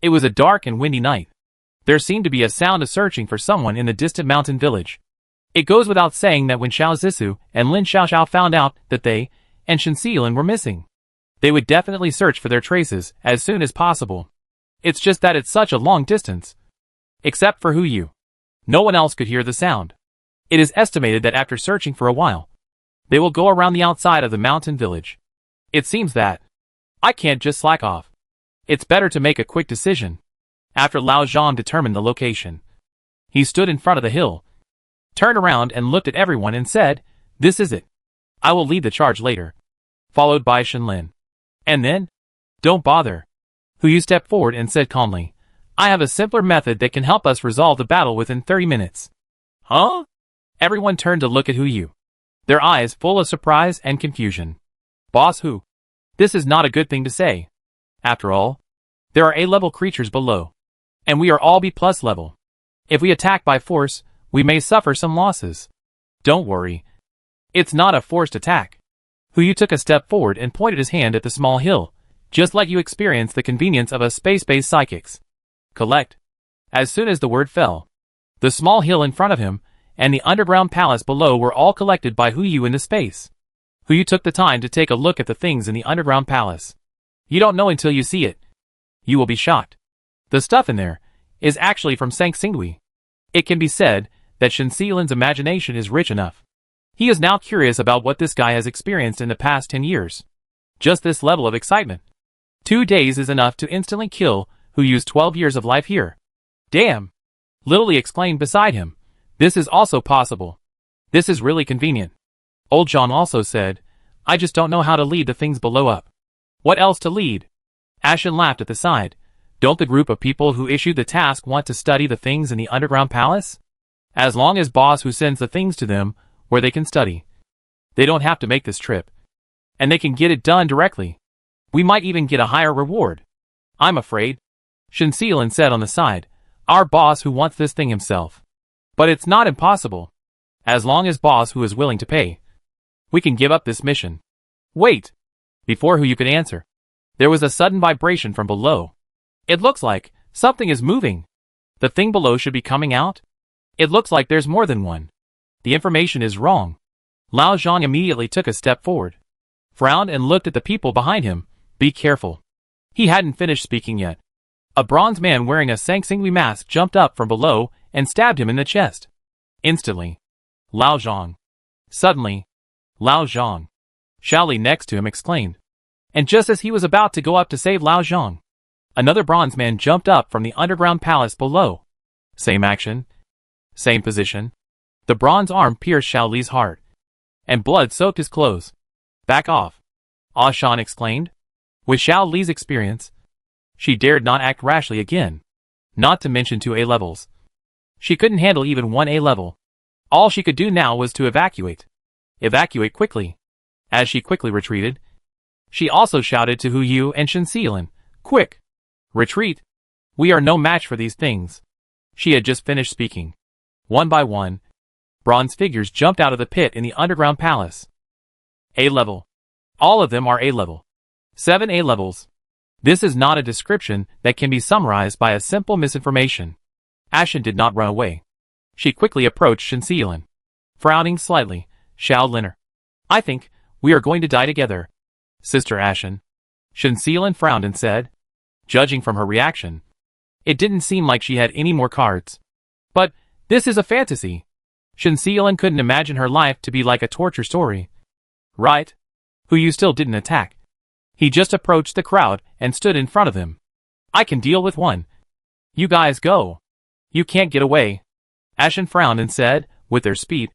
It was a dark and windy night. There seemed to be a sound of searching for someone in the distant mountain village. It goes without saying that when Xiao Zissou and Lin Xiaoxiao found out that they and Shen Xilin were missing, they would definitely search for their traces as soon as possible. It's just that it's such a long distance. Except for Hu Yu, no one else could hear the sound. It is estimated that after searching for a while, they will go around the outside of the mountain village. It seems that I can't just slack off. It's better to make a quick decision. After Lao Zhang determined the location, he stood in front of the hill, turned around and looked at everyone and said, "This is it. I will lead the charge later." Followed by Shenlin. And then, "Don't bother." Hu Yu stepped forward and said calmly, "I have a simpler method that can help us resolve the battle within 30 minutes. Huh? Everyone turned to look at Hu Yu, their eyes full of surprise and confusion. Boss Hu, this is not a good thing to say. After all, there are A-level creatures below, and we are all B+ level. If we attack by force, we may suffer some losses. Don't worry. It's not a forced attack." Hu Yu took a step forward and pointed his hand at the small hill, just like you experience the convenience of a space-based psychics. Collect. As soon as the word fell, the small hill in front of him and the underground palace below were all collected by Hu Yu into space. Hu Yu took the time to take a look at the things in the underground palace. You don't know until you see it. You will be shocked. The stuff in there is actually from Sang Xingui. It can be said that Shen Xilin's imagination is rich enough. He is now curious about what this guy has experienced in the past 10 years. Just this level of excitement. 2 days is enough to instantly kill who used 12 years of life here. Damn! Lily exclaimed beside him. This is also possible. This is really convenient. Old John also said, I just don't know how to lead the things below up. What else to lead? Ashen laughed at the side. Don't the group of people who issued the task want to study the things in the underground palace? As long as boss who sends the things to them, where they can study. They don't have to make this trip. And they can get it done directly. We might even get a higher reward. I'm afraid. Shensealin said on the side. Our boss who wants this thing himself. But it's not impossible. As long as boss who is willing to pay. We can give up this mission. Wait. Before who you could answer. There was a sudden vibration from below. It looks like something is moving. The thing below should be coming out. It looks like there's more than one. The information is wrong. Lao Zhang immediately took a step forward. Frowned and looked at the people behind him. Be careful. He hadn't finished speaking yet. A bronze man wearing a Sangsingui mask jumped up from below and stabbed him in the chest. Instantly. Lao Zhang. Suddenly. Lao Zhang. Xiaoli next to him exclaimed. And just as he was about to go up to save Lao Zhang, another bronze man jumped up from the underground palace below. Same action. Same position. The bronze arm pierced Xiaoli's heart. And blood soaked his clothes. Back off. Ah Shan exclaimed. With Xiaoli's experience, she dared not act rashly again. Not to mention 2 A levels. She couldn't handle even 1 A level. All she could do now was to evacuate. Evacuate quickly. As she quickly retreated, she also shouted to Hu Yu and Shensealin, Quick! Retreat! We are no match for these things. She had just finished speaking. One by one, bronze figures jumped out of the pit in the underground palace. A level. All of them are A level. 7 A levels. This is not a description that can be summarized by a simple misinformation. Ashen did not run away. She quickly approached Shensealin. Frowning slightly, Xiao Linner. I think we are going to die together. Sister Ashen. Shensealin frowned and said. Judging from her reaction, it didn't seem like she had any more cards. But this is a fantasy. Shensealin couldn't imagine her life to be like a torture story. Right? Hu Yu still didn't attack. He just approached the crowd and stood in front of them. I can deal with one. You guys go. You can't get away. Ashen frowned and said, with their speed,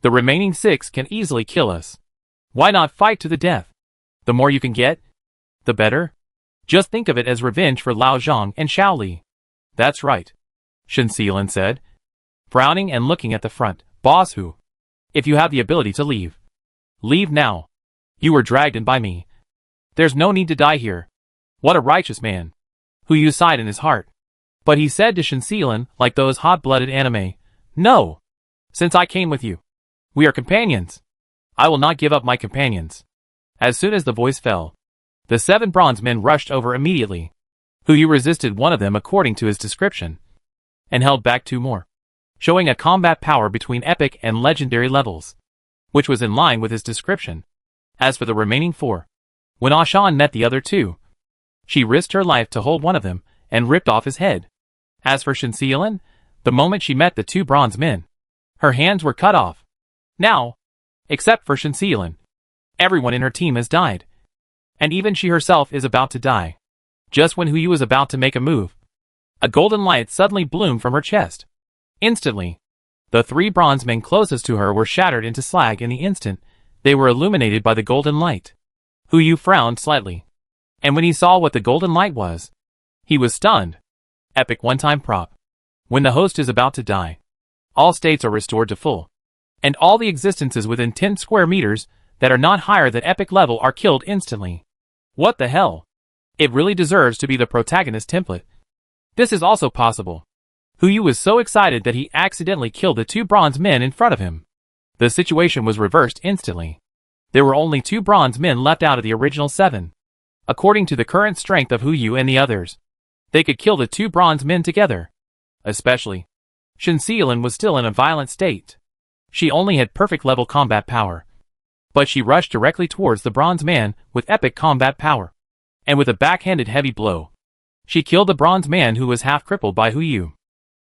the remaining 6 can easily kill us. Why not fight to the death? The more you can get, the better. Just think of it as revenge for Lao Zhang and Xiaoli. That's right. Shensealin said, frowning and looking at the front. Boss Hu. If you have the ability to leave. Leave now. You were dragged in by me. There's no need to die here. What a righteous man. Hu Yu sighed in his heart. But he said to Shensealin like those hot-blooded anime, No. Since I came with you. We are companions. I will not give up my companions. As soon as the voice fell, the 7 bronze men rushed over immediately. Hu Yu resisted one of them according to his description, and held back 2 more, showing a combat power between epic and legendary levels, which was in line with his description. As for the remaining 4, when Ashan met the other 2, she risked her life to hold one of them and ripped off his head. As for Shensealin, the moment she met the 2 bronze men, her hands were cut off. Now, except for Shensealin, everyone in her team has died. And even she herself is about to die. Just when Hu Yu was about to make a move, a golden light suddenly bloomed from her chest. Instantly, the 3 bronze men closest to her were shattered into slag in the instant they were illuminated by the golden light. Hu Yu frowned slightly. And when he saw what the golden light was, he was stunned. Epic one-time prop. When the host is about to die, all states are restored to full. And all the existences within 10 square meters that are not higher than epic level are killed instantly. What the hell? It really deserves to be the protagonist template. This is also possible. Hu Yu was so excited that he accidentally killed the 2 bronze men in front of him. The situation was reversed instantly. There were only 2 bronze men left out of the original 7. According to the current strength of Hu Yu and the others, they could kill the 2 bronze men together. Especially, Shensealin was still in a violent state. She only had perfect level combat power. But she rushed directly towards the bronze man with epic combat power. And with a backhanded heavy blow, she killed the bronze man who was half crippled by Hu Yu.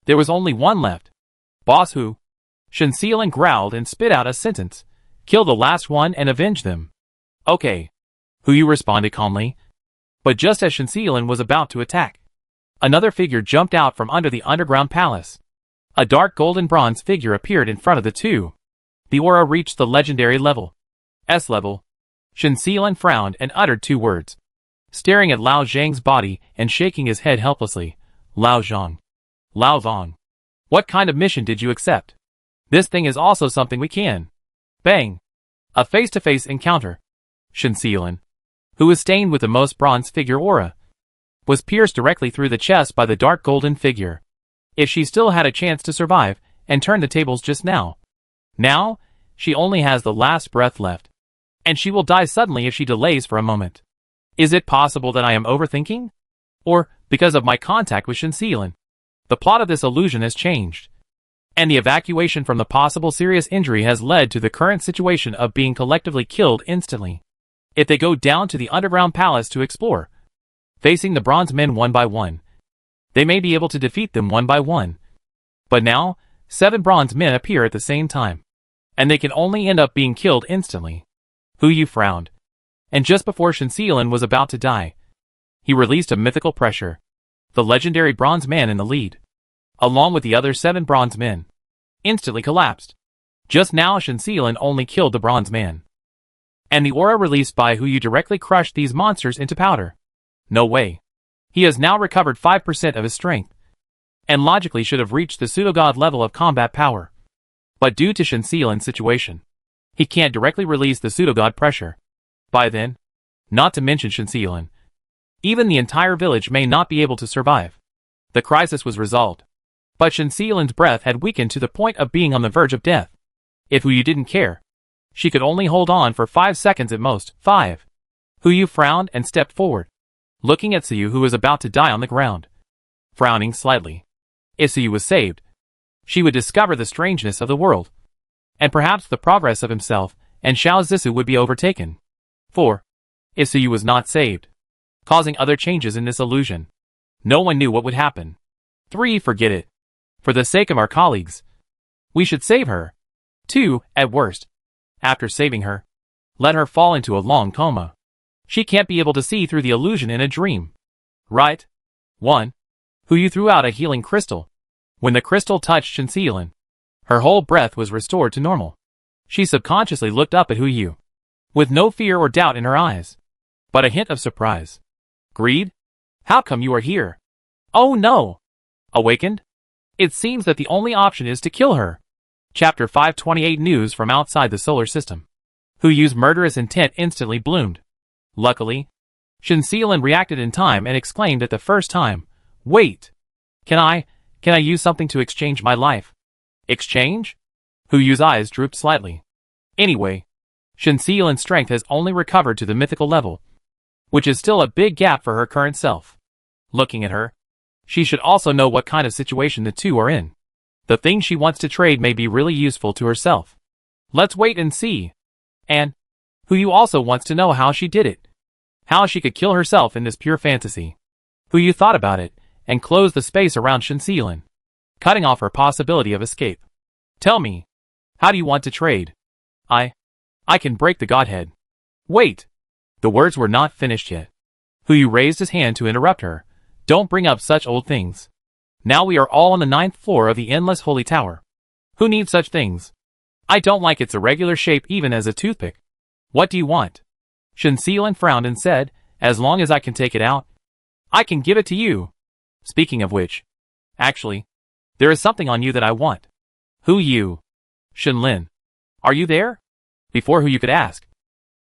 There was only one left. Boss Hu. Shensealin growled and spit out a sentence. Kill the last one and avenge them. Okay. Hu Yu responded calmly. But just as Shensealin was about to attack, Another figure jumped out from under the underground palace. A dark golden bronze figure appeared in front of the two. The aura reached the legendary level. S level. Shen Xilan frowned and uttered two words. Staring at Lao Zhang's body and shaking his head helplessly. Lao Zhang. Lao Zhang. What kind of mission did you accept? This thing is also something we can. Bang. A face-to-face encounter. Shen Xilan, who was stained with the most bronze figure aura, was pierced directly through the chest by the dark golden figure. If she still had a chance to survive and turn the tables just now. Now, she only has the last breath left. And she will die suddenly if she delays for a moment. Is it possible that I am overthinking? Or, because of my contact with Shen Xilan, the plot of this illusion has changed. And the evacuation from the possible serious injury has led to the current situation of being collectively killed instantly. If they go down to the underground palace to explore, facing the bronze men one by one, they may be able to defeat them one by one. But now, 7 bronze men appear at the same time. And they can only end up being killed instantly. Hu Yu frowned. And just before Shen Xilan was about to die, he released a mythical pressure. The legendary bronze man in the lead, along with the other 7 bronze men, instantly collapsed. Just now Shen Xilan only killed the bronze man. And the aura released by Hu Yu directly crushed these monsters into powder. No way. He has now recovered 5% of his strength, and logically should have reached the pseudo-god level of combat power. But due to Shen Xilan's situation, he can't directly release the pseudo-god pressure. By then, not to mention Shen Xilan, even the entire village may not be able to survive. The crisis was resolved. But Shen Xilan's breath had weakened to the point of being on the verge of death. If Hu Yu didn't care, she could only hold on for 5 seconds at most. 5. Hu Yu frowned and stepped forward, looking at Siyu, who was about to die on the ground. Frowning slightly. If Siyu was saved, she would discover the strangeness of the world, and perhaps the progress of himself and Xiao Zissou would be overtaken. 4. If Siyu was not saved, causing other changes in this illusion, no one knew what would happen. 3. Forget it. For the sake of our colleagues, we should save her. 2. At worst, after saving her, let her fall into a long coma. She can't be able to see through the illusion in a dream. Right? 1. Hu Yu threw out a healing crystal. When the crystal touched Shen Xilan, her whole breath was restored to normal. She subconsciously looked up at Hu Yu, with no fear or doubt in her eyes, but a hint of surprise. Greed? How come you are here? Oh no! Awakened? It seems that the only option is to kill her. Chapter 528 News from outside the solar system. Hu Yu's murderous intent instantly bloomed. Luckily, Shen Xilan reacted in time and exclaimed at the first time, "Wait! Can I use something to exchange my life?" Exchange? Hu Yu's eyes drooped slightly. Anyway, Shen Xilan's strength has only recovered to the mythical level, which is still a big gap for her current self. Looking at her, she should also know what kind of situation the two are in. The thing she wants to trade may be really useful to herself. Let's wait and see. And Hu Yu also wants to know how she did it. How she could kill herself in this pure fantasy. Hu Yu thought about it and closed the space around Shen Xilan, cutting off her possibility of escape. Tell me, how do you want to trade? I can break the godhead. Wait. The words were not finished yet. Hu Yu raised his hand to interrupt her. Don't bring up such old things. Now we are all on the 9th floor of the endless holy tower. Who needs such things? I don't like its irregular shape even as a toothpick. What do you want? Shen Xilan frowned and said, as long as I can take it out, I can give it to you. Speaking of which, actually, there is something on you that I want. Hu Yu? Shen Lin. Are you there? Before Hu Yu could ask,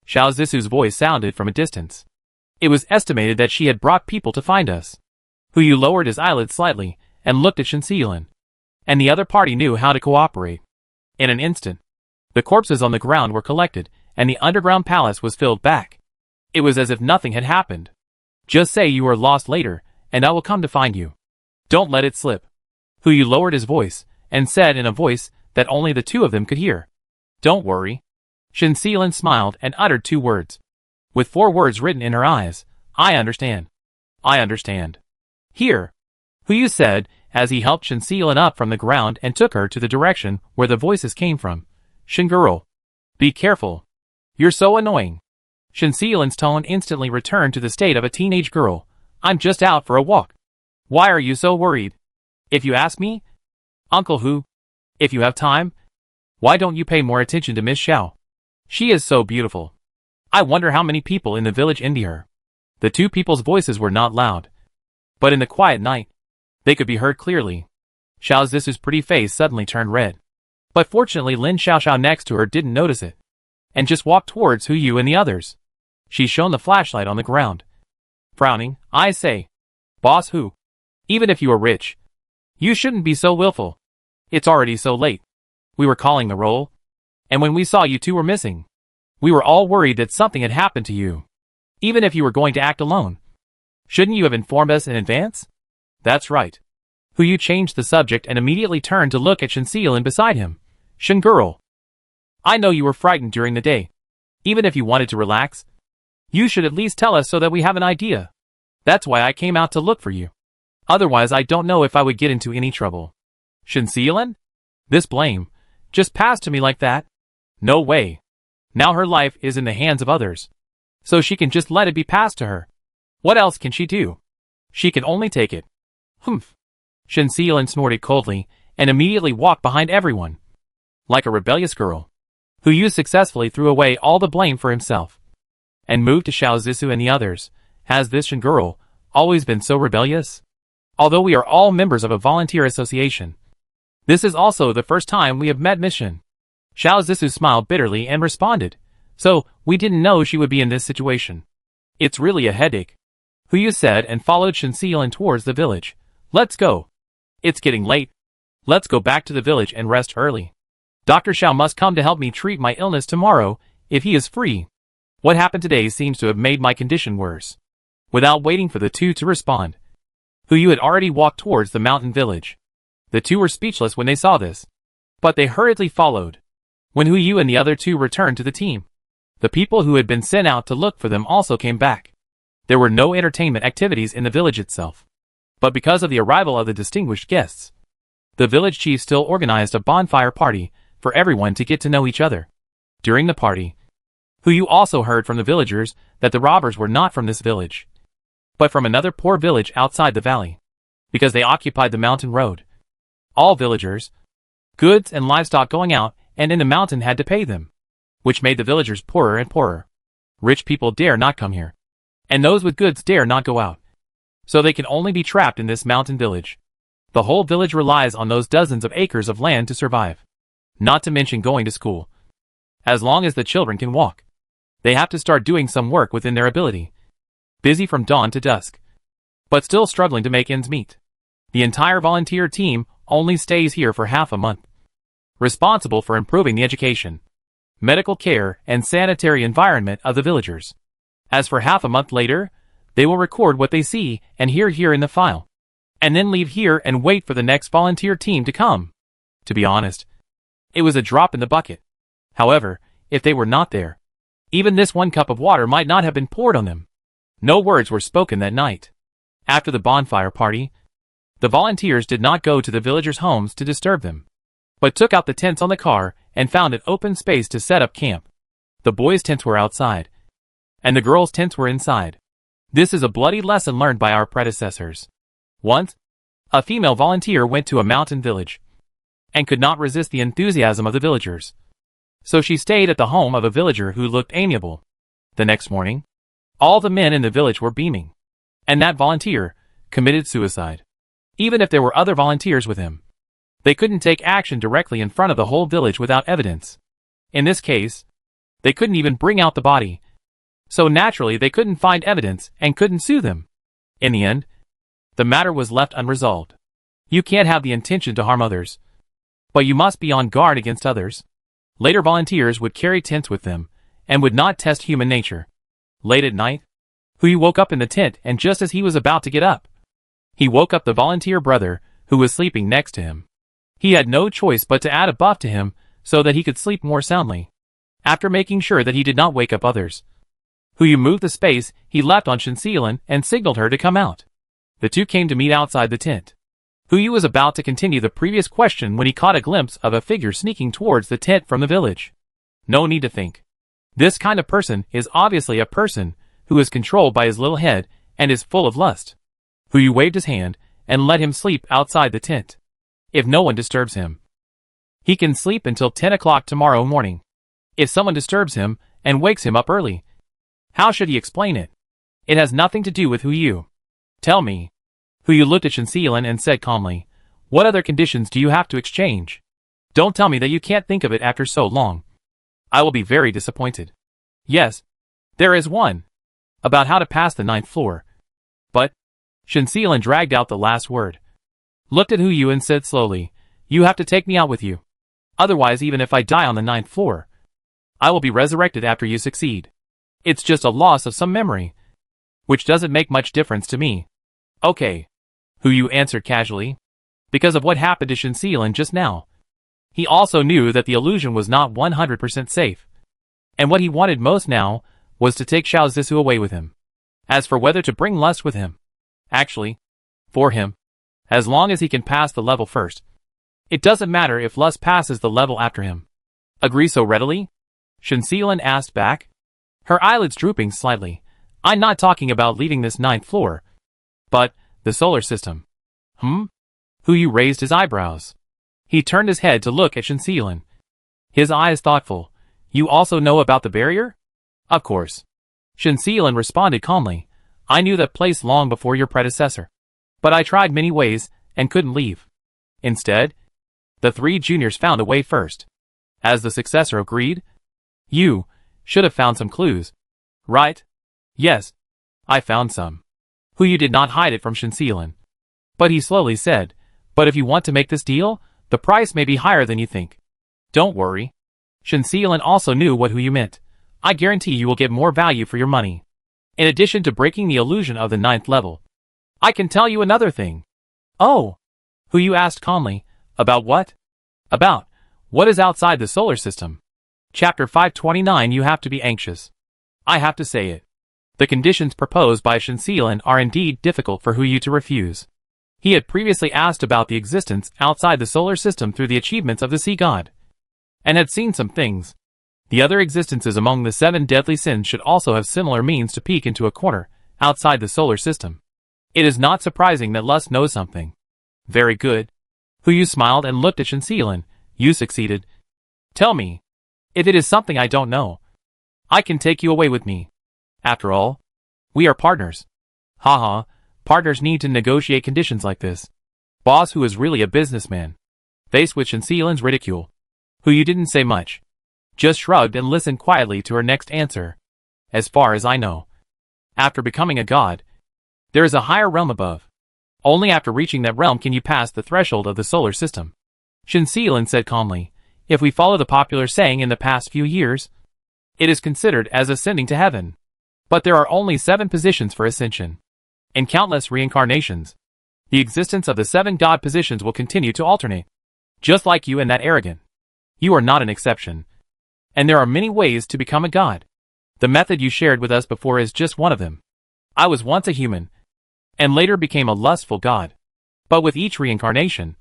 Xiao Zissou's voice sounded from a distance. It was estimated that she had brought people to find us. Hu Yu lowered his eyelids slightly and looked at Shen Xilan, and the other party knew how to cooperate. In an instant, the corpses on the ground were collected, and the underground palace was filled back. It was as if nothing had happened. Just say you are lost later, and I will come to find you. Don't let it slip. Hu Yu lowered his voice, and said in a voice that only the two of them could hear. Don't worry. Shen Xilan smiled and uttered 2 words. With 4 words written in her eyes, I understand. I understand. Here, Hu Yu said, as he helped Shen Xilan up from the ground and took her to the direction where the voices came from. Shen girl, be careful. You're so annoying. Shen Xilan's tone instantly returned to the state of a teenage girl. I'm just out for a walk. Why are you so worried? If you ask me, Uncle Hu, if you have time, why don't you pay more attention to Miss Xiao? She is so beautiful. I wonder how many people in the village envy her. The two people's voices were not loud, but in the quiet night, they could be heard clearly. Xiao Zisu's pretty face suddenly turned red. But fortunately Lin Xiaoxiao next to her didn't notice it, and just walked towards Hu Yu and the others. She shone the flashlight on the ground. Frowning, I say, Boss Hu, even if you are rich, you shouldn't be so willful. It's already so late. We were calling the roll, and when we saw you two were missing, we were all worried that something had happened to you. Even if you were going to act alone, shouldn't you have informed us in advance? That's right. Hu Yu changed the subject and immediately turned to look at Shen Xiaolin beside him. Shen girl, I know you were frightened during the day. Even if you wanted to relax, you should at least tell us so that we have an idea. That's why I came out to look for you. Otherwise I don't know if I would get into any trouble. Shen Xiaolin? This blame just passed to me like that? No way. Now her life is in the hands of others, so she can just let it be passed to her. What else can she do? She can only take it. Humph. Shen Xiaolin snorted coldly and immediately walked behind everyone. Like a rebellious girl, Hu Yu successfully threw away all the blame for himself and moved to Xiao Zisu and the others. Has this Shen girl always been so rebellious? Although we are all members of a volunteer association, this is also the first time we have met Miss Shen. Xiao Zisu smiled bitterly and responded, so we didn't know she would be in this situation. It's really a headache, Hu Yu said and followed Shen Xiaolin towards the village. Let's go. It's getting late. Let's go back to the village and rest early. Dr. Xiao must come to help me treat my illness tomorrow, if he is free. What happened today seems to have made my condition worse. Without waiting for the two to respond, Hu Yu had already walked towards the mountain village. The two were speechless when they saw this, but they hurriedly followed. When Hu Yu and the other two returned to the team, the people who had been sent out to look for them also came back. There were no entertainment activities in the village itself, but because of the arrival of the distinguished guests, the village chief still organized a bonfire party for everyone to get to know each other. During the party, Hu Yu also heard from the villagers that the robbers were not from this village, but from another poor village outside the valley, because they occupied the mountain road. All villagers, goods and livestock going out and in the mountain had to pay them, which made the villagers poorer and poorer. Rich people dare not come here, and those with goods dare not go out, so they can only be trapped in this mountain village. The whole village relies on those dozens of acres of land to survive, not to mention going to school. As long as the children can walk, they have to start doing some work within their ability, busy from dawn to dusk, but still struggling to make ends meet. The entire volunteer team only stays here for half a month, responsible for improving the education, medical care, and sanitary environment of the villagers. As for half a month later, they will record what they see and hear here in the file, and then leave here and wait for the next volunteer team to come. To be honest, it was a drop in the bucket. However, if they were not there, even this one cup of water might not have been poured on them. No words were spoken that night. After the bonfire party, the volunteers did not go to the villagers' homes to disturb them, but took out the tents on the car and found an open space to set up camp. The boys' tents were outside, and the girls' tents were inside. This is a bloody lesson learned by our predecessors. Once, a female volunteer went to a mountain village, and could not resist the enthusiasm of the villagers. So she stayed at the home of a villager who looked amiable. The next morning, all the men in the village were beaming, and that volunteer committed suicide. Even if there were other volunteers with him, they couldn't take action directly in front of the whole village without evidence. In this case, they couldn't even bring out the body, so naturally they couldn't find evidence and couldn't sue them. In the end, the matter was left unresolved. You can't have the intention to harm others, but you must be on guard against others. Later volunteers would carry tents with them, and would not test human nature. Late at night, Hu Yu woke up in the tent, and just as he was about to get up, he woke up the volunteer brother, who was sleeping next to him. He had no choice but to add a buff to him, so that he could sleep more soundly. After making sure that he did not wake up others, Hu Yu moved the space he left on Shen Xiaolin and signaled her to come out. The two came to meet outside the tent. Hu Yu was about to continue the previous question when he caught a glimpse of a figure sneaking towards the tent from the village. No need to think. This kind of person is obviously a person who is controlled by his little head and is full of lust. Hu Yu waved his hand, and let him sleep outside the tent. If no one disturbs him, he can sleep until 10 o'clock tomorrow morning. If someone disturbs him and wakes him up early, how should he explain it? It has nothing to do with who you. Tell me. Who you looked at Shensealan and said calmly, what other conditions do you have to exchange? Don't tell me that you can't think of it after so long. I will be very disappointed. Yes, there is one. About how to pass the 9th floor. But, Shensealan dragged out the last word. Looked at Hu and said slowly, you have to take me out with you. Otherwise, even if I die on the 9th floor, I will be resurrected after you succeed. It's just a loss of some memory, which doesn't make much difference to me. Okay. Hu answered casually. Because of what happened to Shensealan just now. He also knew that the illusion was not 100% safe. And what he wanted most now was to take Xiao Zissou away with him. As for whether to bring Lust with him, actually, for him, as long as he can pass the level first, it doesn't matter if Lust passes the level after him. Agree so readily? Shensealan asked back, her eyelids drooping slightly. I'm not talking about leaving this 9th floor, but the solar system. Hu raised his eyebrows. He turned his head to look at Shensealan. His eyes thoughtful. You also know about the barrier? Of course. Shensealan responded calmly. I knew that place long before your predecessor. But I tried many ways and couldn't leave. Instead, the 3 juniors found a way first. As the successor agreed, you should have found some clues. Right? Yes, I found some. Hu did not hide it from Shensealan. But he slowly said, but if you want to make this deal, the price may be higher than you think. Don't worry. Shensealan also knew what Hu meant. I guarantee you will get more value for your money. In addition to breaking the illusion of the 9th level, I can tell you another thing. Oh, Hu asked calmly. About what? About what is outside the solar system. Chapter 529. You have to be anxious. I have to say it. The conditions proposed by Shensealan are indeed difficult for Hu to refuse. He had previously asked about the existence outside the solar system through the achievements of the sea god, and had seen some things. The other existences among the 7 deadly sins should also have similar means to peek into a corner outside the solar system. It is not surprising that Lust knows something. Very good. Hu smiled and looked at Shensealan. You succeeded. Tell me, if it is something I don't know, I can take you away with me. After all, we are partners. Haha, partners need to negotiate conditions like this. Boss Hu is really a businessman. Faced with Shensealan's ridicule, Hu didn't say much. Just shrugged and listened quietly to her next answer. As far as I know, after becoming a god, there is a higher realm above. Only after reaching that realm can you pass the threshold of the solar system. Shensealan said calmly, if we follow the popular saying in the past few years, it is considered as ascending to heaven. But there are only 7 positions for ascension. In countless reincarnations, the existence of the 7 god positions will continue to alternate. Just like you and that arrogant. You are not an exception. And there are many ways to become a god. The method you shared with us before is just one of them. I was once a human, and later became a lustful god. But with each reincarnation,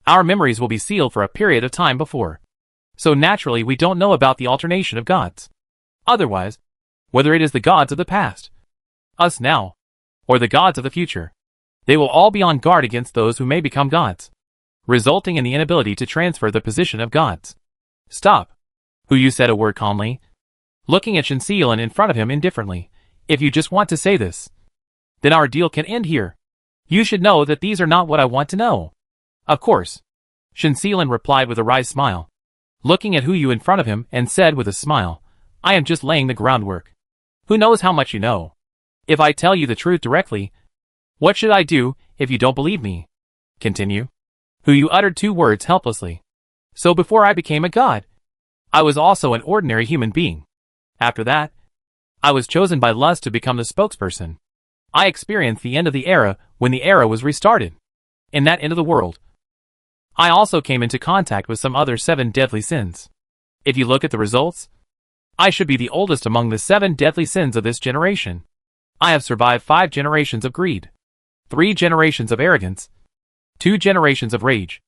our memories will be sealed for a period of time before. So naturally we don't know about the alternation of gods. Otherwise, whether it is the gods of the past, us now, or the gods of the future, they will all be on guard against those who may become gods, resulting in the inability to transfer the position of gods. Stop. Hu said a word calmly, looking at Shensealan in front of him indifferently. If you just want to say this, then our deal can end here. You should know that these are not what I want to know. Of course. Shensealan replied with a wry smile, looking at Hu in front of him and said with a smile, I am just laying the groundwork. Who knows how much you know? If I tell you the truth directly, what should I do if you don't believe me? Continue. Hu uttered 2 words helplessly. So before I became a god, I was also an ordinary human being. After that, I was chosen by Lust to become the spokesperson. I experienced the end of the era when the era was restarted. In that end of the world, I also came into contact with some other 7 deadly sins. If you look at the results, I should be the oldest among the 7 deadly sins of this generation. I have survived 5 generations of greed, 3 generations of arrogance, 2 generations of rage,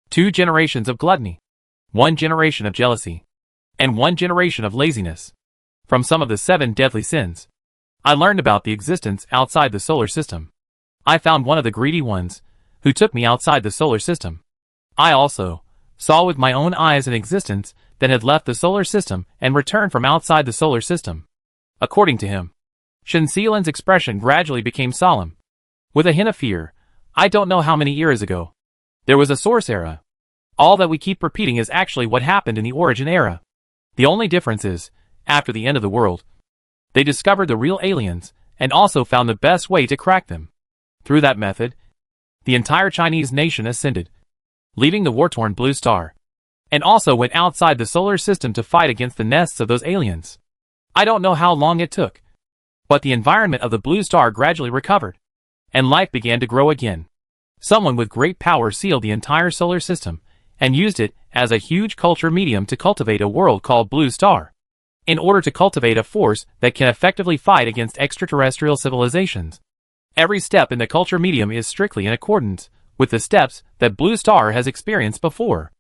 2 generations of gluttony, 1 generation of jealousy, and 1 generation of laziness. From some of the 7 deadly sins, I learned about the existence outside the solar system. I found one of the greedy ones, who took me outside the solar system. I also saw with my own eyes an existence that had left the solar system and returned from outside the solar system. According to him, Shenxilan's expression gradually became solemn. With a hint of fear, I don't know how many eras ago. There was a source era. All that we keep repeating is actually what happened in the origin era. The only difference is, after the end of the world, they discovered the real aliens and also found the best way to crack them. Through that method, the entire Chinese nation ascended, leaving the war-torn blue star, and also went outside the solar system to fight against the nests of those aliens. I don't know how long it took, but the environment of the blue star gradually recovered, and life began to grow again. Someone with great power sealed the entire solar system and used it as a huge culture medium to cultivate a world called Blue Star, in order to cultivate a force that can effectively fight against extraterrestrial civilizations. Every step in the culture medium is strictly in accordance with the steps that Blue Star has experienced before.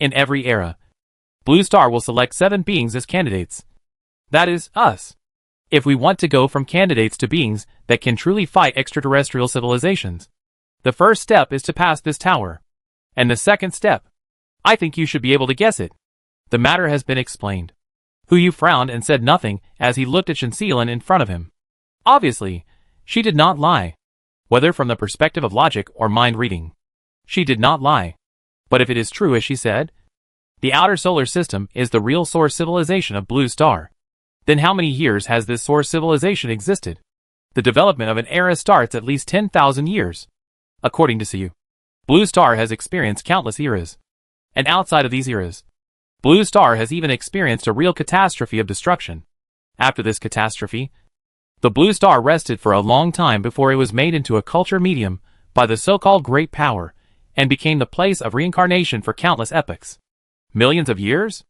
In every era, Blue Star will select 7 beings as candidates. That is, us. If we want to go from candidates to beings that can truly fight extraterrestrial civilizations, the first step is to pass this tower. And the second step, I think you should be able to guess it. The matter has been explained. Hu Yu frowned and said nothing as he looked at Shenxilan in front of him. Obviously, she did not lie. Whether from the perspective of logic or mind reading, she did not lie. But if it is true as she said, the outer solar system is the real source civilization of Blue Star, then how many years has this source civilization existed? The development of an era starts at least 10,000 years. According to Siyu, Blue Star has experienced countless eras. And outside of these eras, Blue Star has even experienced a real catastrophe of destruction. After this catastrophe, the Blue Star rested for a long time before it was made into a culture medium by the so-called Great Power, and became the place of reincarnation for countless epochs. Millions of years?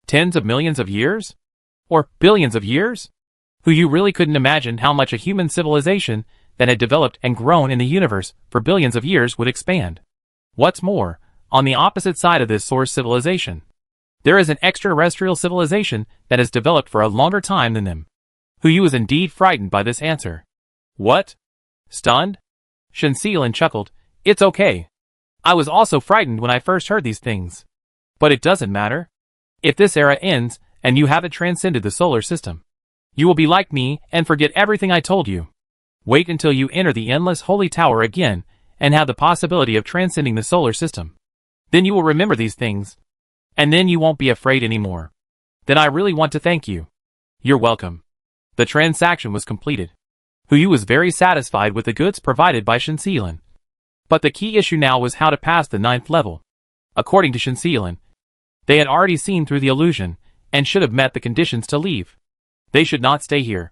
Tens of millions of years? Or billions of years? Hu Yu really couldn't imagine how much a human civilization that had developed and grown in the universe for billions of years would expand. What's more, on the opposite side of this source civilization, there is an extraterrestrial civilization that has developed for a longer time than them. Hu Yu was indeed frightened by this answer. What? Stunned? Shenxilan chuckled. It's okay. I was also frightened when I first heard these things. But it doesn't matter. If this era ends, and you haven't transcended the solar system, you will be like me and forget everything I told you. Wait until you enter the endless holy tower again, and have the possibility of transcending the solar system. Then you will remember these things. And then you won't be afraid anymore. Then I really want to thank you. You're welcome. The transaction was completed. Hu Yu was very satisfied with the goods provided by Shenxilan. But the key issue now was how to pass the 9th level. According to Shenxilan, they had already seen through the illusion, and should have met the conditions to leave. They should not stay here.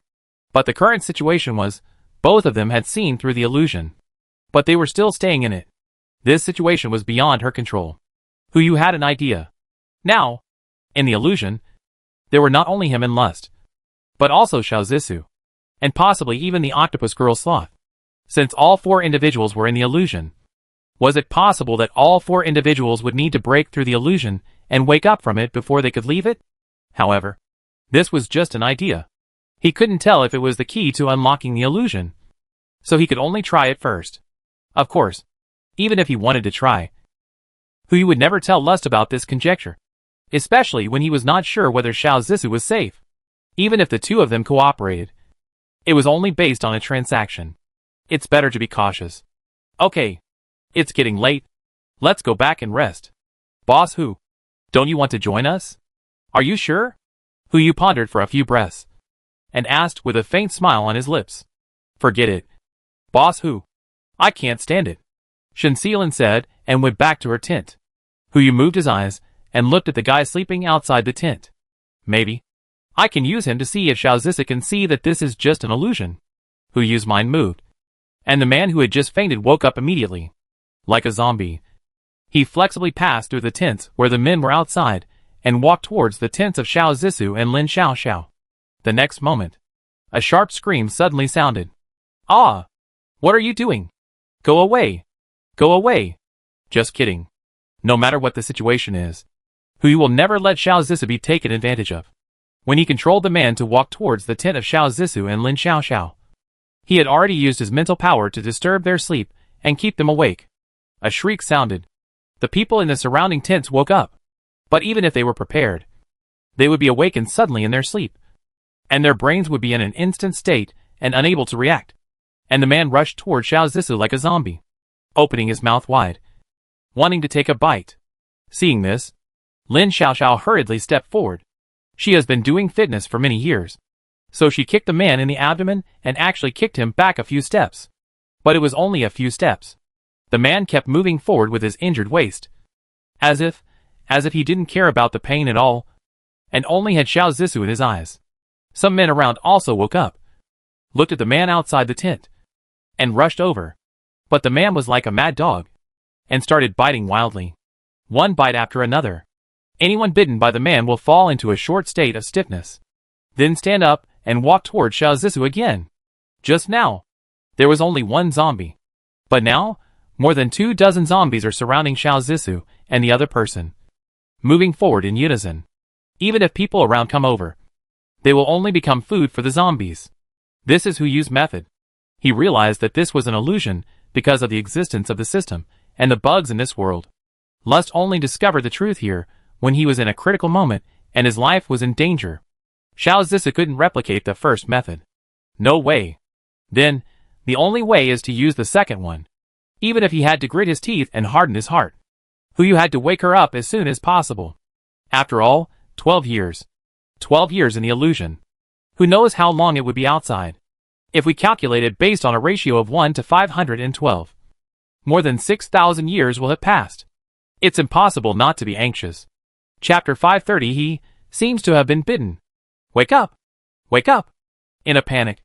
But the current situation was, both of them had seen through the illusion. But they were still staying in it. This situation was beyond her control. Hu Yu had an idea. Now, in the illusion, there were not only him and Lust, but also Xiao Zissou, and possibly even the octopus girl Sloth. Since all 4 individuals were in the illusion, was it possible that all 4 individuals would need to break through the illusion and wake up from it before they could leave it? However, this was just an idea. He couldn't tell if it was the key to unlocking the illusion, so he could only try it first. Of course, even if he wanted to try, Hu Yu would never tell Lust about this conjecture, especially when he was not sure whether Xiao Zissou was safe. Even if the 2 of them cooperated, it was only based on a transaction. It's better to be cautious. Okay, it's getting late. Let's go back and rest. Boss Hu, don't you want to join us? Are you sure? Hu Yu pondered for a few breaths, and asked with a faint smile on his lips. Forget it. Boss Hu, I can't stand it, Shenxilan said, and went back to her tent. Hu Yu moved his eyes, and looked at the guy sleeping outside the tent. Maybe I can use him to see if Xiao Zissou can see that this is just an illusion. Hu Yu's mind moved, and the man who had just fainted woke up immediately. Like a zombie, he flexibly passed through the tents where the men were outside, and walked towards the tents of Xiao Zissou and Lin Xiaoxiao. The next moment, a sharp scream suddenly sounded. Ah! What are you doing? Go away! Go away! Just kidding. No matter what the situation is, Hu Yu will never let Xiao Zissou be taken advantage of. When he controlled the man to walk towards the tent of Xiao Zissou and Lin Xiaoxiao, he had already used his mental power to disturb their sleep and keep them awake. A shriek sounded. The people in the surrounding tents woke up. But even if they were prepared, they would be awakened suddenly in their sleep, and their brains would be in an instant state and unable to react. And the man rushed toward Xiao Zissou like a zombie, opening his mouth wide, wanting to take a bite. Seeing this, Lin Xiaoxiao hurriedly stepped forward. She has been doing fitness for many years, so she kicked the man in the abdomen and actually kicked him back a few steps. But it was only a few steps. The man kept moving forward with his injured waist, as if he didn't care about the pain at all, and only had Xiao Zissou in his eyes. Some men around also woke up, looked at the man outside the tent, and rushed over. But the man was like a mad dog, and started biting wildly, one bite after another. Anyone bitten by the man will fall into a short state of stiffness, then stand up and walk toward Xiao Zissou again. Just now, there was only one zombie. But now, more than 24 zombies are surrounding Xiao Zissou and the other person, moving forward in unison. Even if people around come over, they will only become food for the zombies. This is Hu Yu's method. He realized that this was an illusion because of the existence of the system and the bugs in this world. Lust only discovered the truth here when he was in a critical moment and his life was in danger. Xiao Zissou couldn't replicate the first method. No way. Then, the only way is to use the second one. Even if he had to grit his teeth and harden his heart, Hu Yu had to wake her up as soon as possible. After all, 12 years. 12 years in the illusion. Who knows how long it would be outside? If we calculate it based on a ratio of 1 to 512. More than 6,000 years will have passed. It's impossible not to be anxious. Chapter 530. He seems to have been bitten. Wake up! Wake up! In a panic,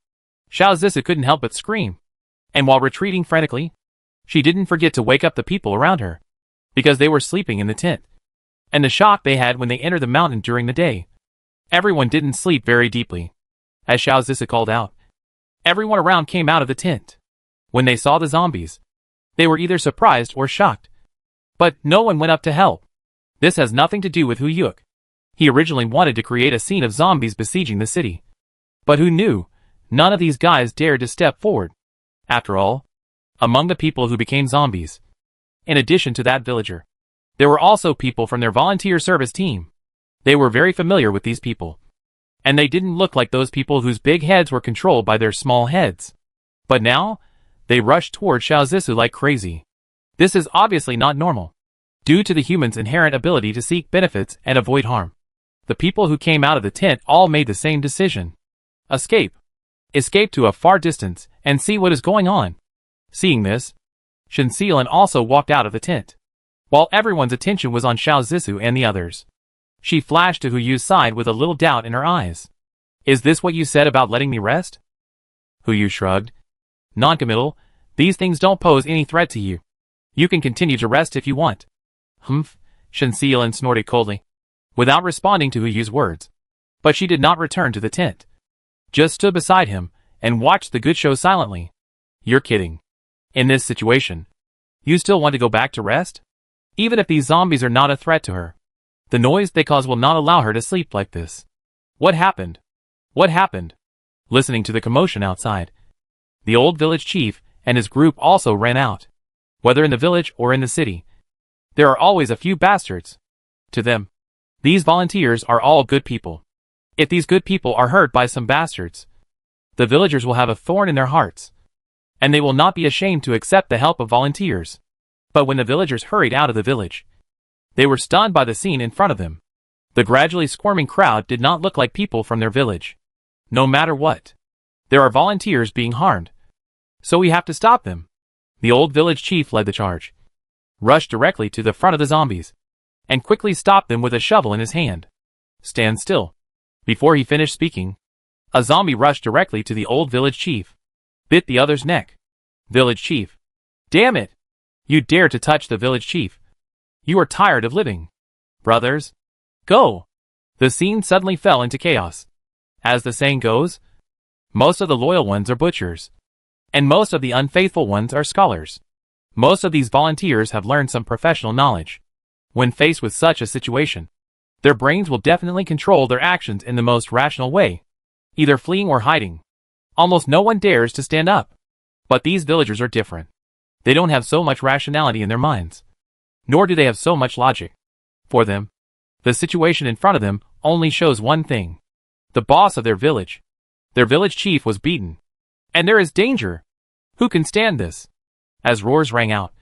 Xiao Zissou couldn't help but scream. And while retreating frantically, she didn't forget to wake up the people around her, because they were sleeping in the tent. And the shock they had when they entered the mountain during the day. Everyone didn't sleep very deeply. As Xiao Zissou called out, everyone around came out of the tent. When they saw the zombies, they were either surprised or shocked. But no one went up to help. This has nothing to do with Hu Yu. He originally wanted to create a scene of zombies besieging the city. But who knew, none of these guys dared to step forward. After all, among the people who became zombies, in addition to that villager, there were also people from their volunteer service team. They were very familiar with these people. And they didn't look like those people whose big heads were controlled by their small heads. But now, they rushed toward Xiao Zissou like crazy. This is obviously not normal, due to the human's inherent ability to seek benefits and avoid harm. The people who came out of the tent all made the same decision. Escape. Escape to a far distance and see what is going on. Seeing this, Shen Xilan also walked out of the tent, while everyone's attention was on Xiao Zissou and the others. She flashed to Hu Yu's side with a little doubt in her eyes. Is this what you said about letting me rest? Hu Yu shrugged. Non-committal, these things don't pose any threat to you. You can continue to rest if you want. Humph, Shen Xilan snorted coldly, without responding to Hu Yu's words. But she did not return to the tent. Just stood beside him and watched the good show silently. You're kidding. In this situation, you still want to go back to rest? Even if these zombies are not a threat to her, the noise they cause will not allow her to sleep like this. What happened? What happened? Listening to the commotion outside, the old village chief and his group also ran out. Whether in the village or in the city, there are always a few bastards. To them, these volunteers are all good people. If these good people are hurt by some bastards, the villagers will have a thorn in their hearts, and they will not be ashamed to accept the help of volunteers. But when the villagers hurried out of the village, they were stunned by the scene in front of them. The gradually squirming crowd did not look like people from their village. No matter what, there are volunteers being harmed, so we have to stop them. The old village chief led the charge, rushed directly to the front of the zombies, and quickly stopped them with a shovel in his hand. Stand still. Before he finished speaking, a zombie rushed directly to the old village chief, bit the other's neck. Village chief. Damn it! You dare to touch the village chief. You are tired of living. Brothers, go! The scene suddenly fell into chaos. As the saying goes, most of the loyal ones are butchers, and most of the unfaithful ones are scholars. Most of these volunteers have learned some professional knowledge. When faced with such a situation, their brains will definitely control their actions in the most rational way, either fleeing or hiding. Almost no one dares to stand up. But these villagers are different. They don't have so much rationality in their minds. Nor do they have so much logic. For them, the situation in front of them only shows one thing. The boss of their village chief was beaten. And there is danger. Who can stand this? As roars rang out,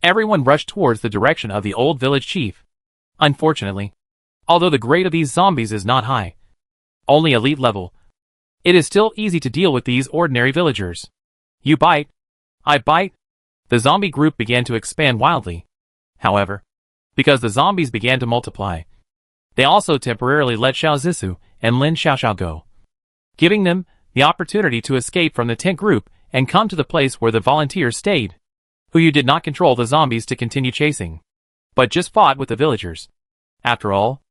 everyone rushed towards the direction of the old village chief. Unfortunately, although the grade of these zombies is not high, only elite level, it is still easy to deal with these ordinary villagers. You bite, I bite. The zombie group began to expand wildly. However, because the zombies began to multiply, they also temporarily let Xiao Zissou and Lin Xiaoxiao go, giving them the opportunity to escape from the tent group and come to the place where the volunteers stayed, who you did not control the zombies to continue chasing, but just fought with the villagers. After all,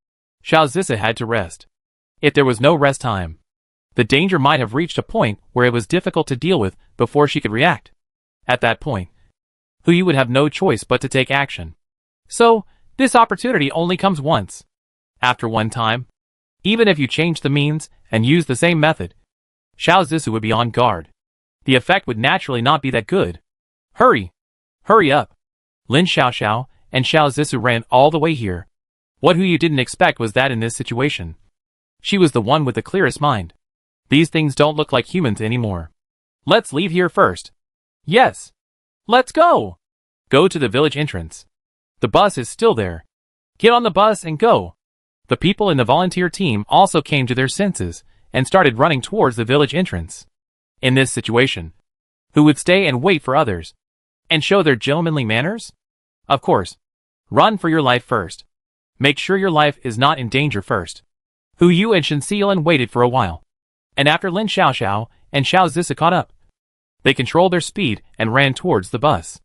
Xiao Zissou had to rest. If there was no rest time, the danger might have reached a point where it was difficult to deal with before she could react. At that point, Hu Yu would have no choice but to take action. So, this opportunity only comes once. After one time, even if you change the means and use the same method, Xiao Zissou would be on guard. The effect would naturally not be that good. Hurry! Hurry up! Lin Xiaoxiao and Xiao Zissou ran all the way here. What Hu Yu didn't expect was that in this situation, she was the one with the clearest mind. These things don't look like humans anymore. Let's leave here first. Yes! Let's go! Go to the village entrance. The bus is still there. Get on the bus and go. The people in the volunteer team also came to their senses and started running towards the village entrance. In this situation, who would stay and wait for others and show their gentlemanly manners? Of course, run for your life first. Make sure your life is not in danger first. Hu Yu and Shen Xiaolin waited for a while, and after Lin Xiaoxiao and Xiao Zissou caught up, they controlled their speed and ran towards the bus.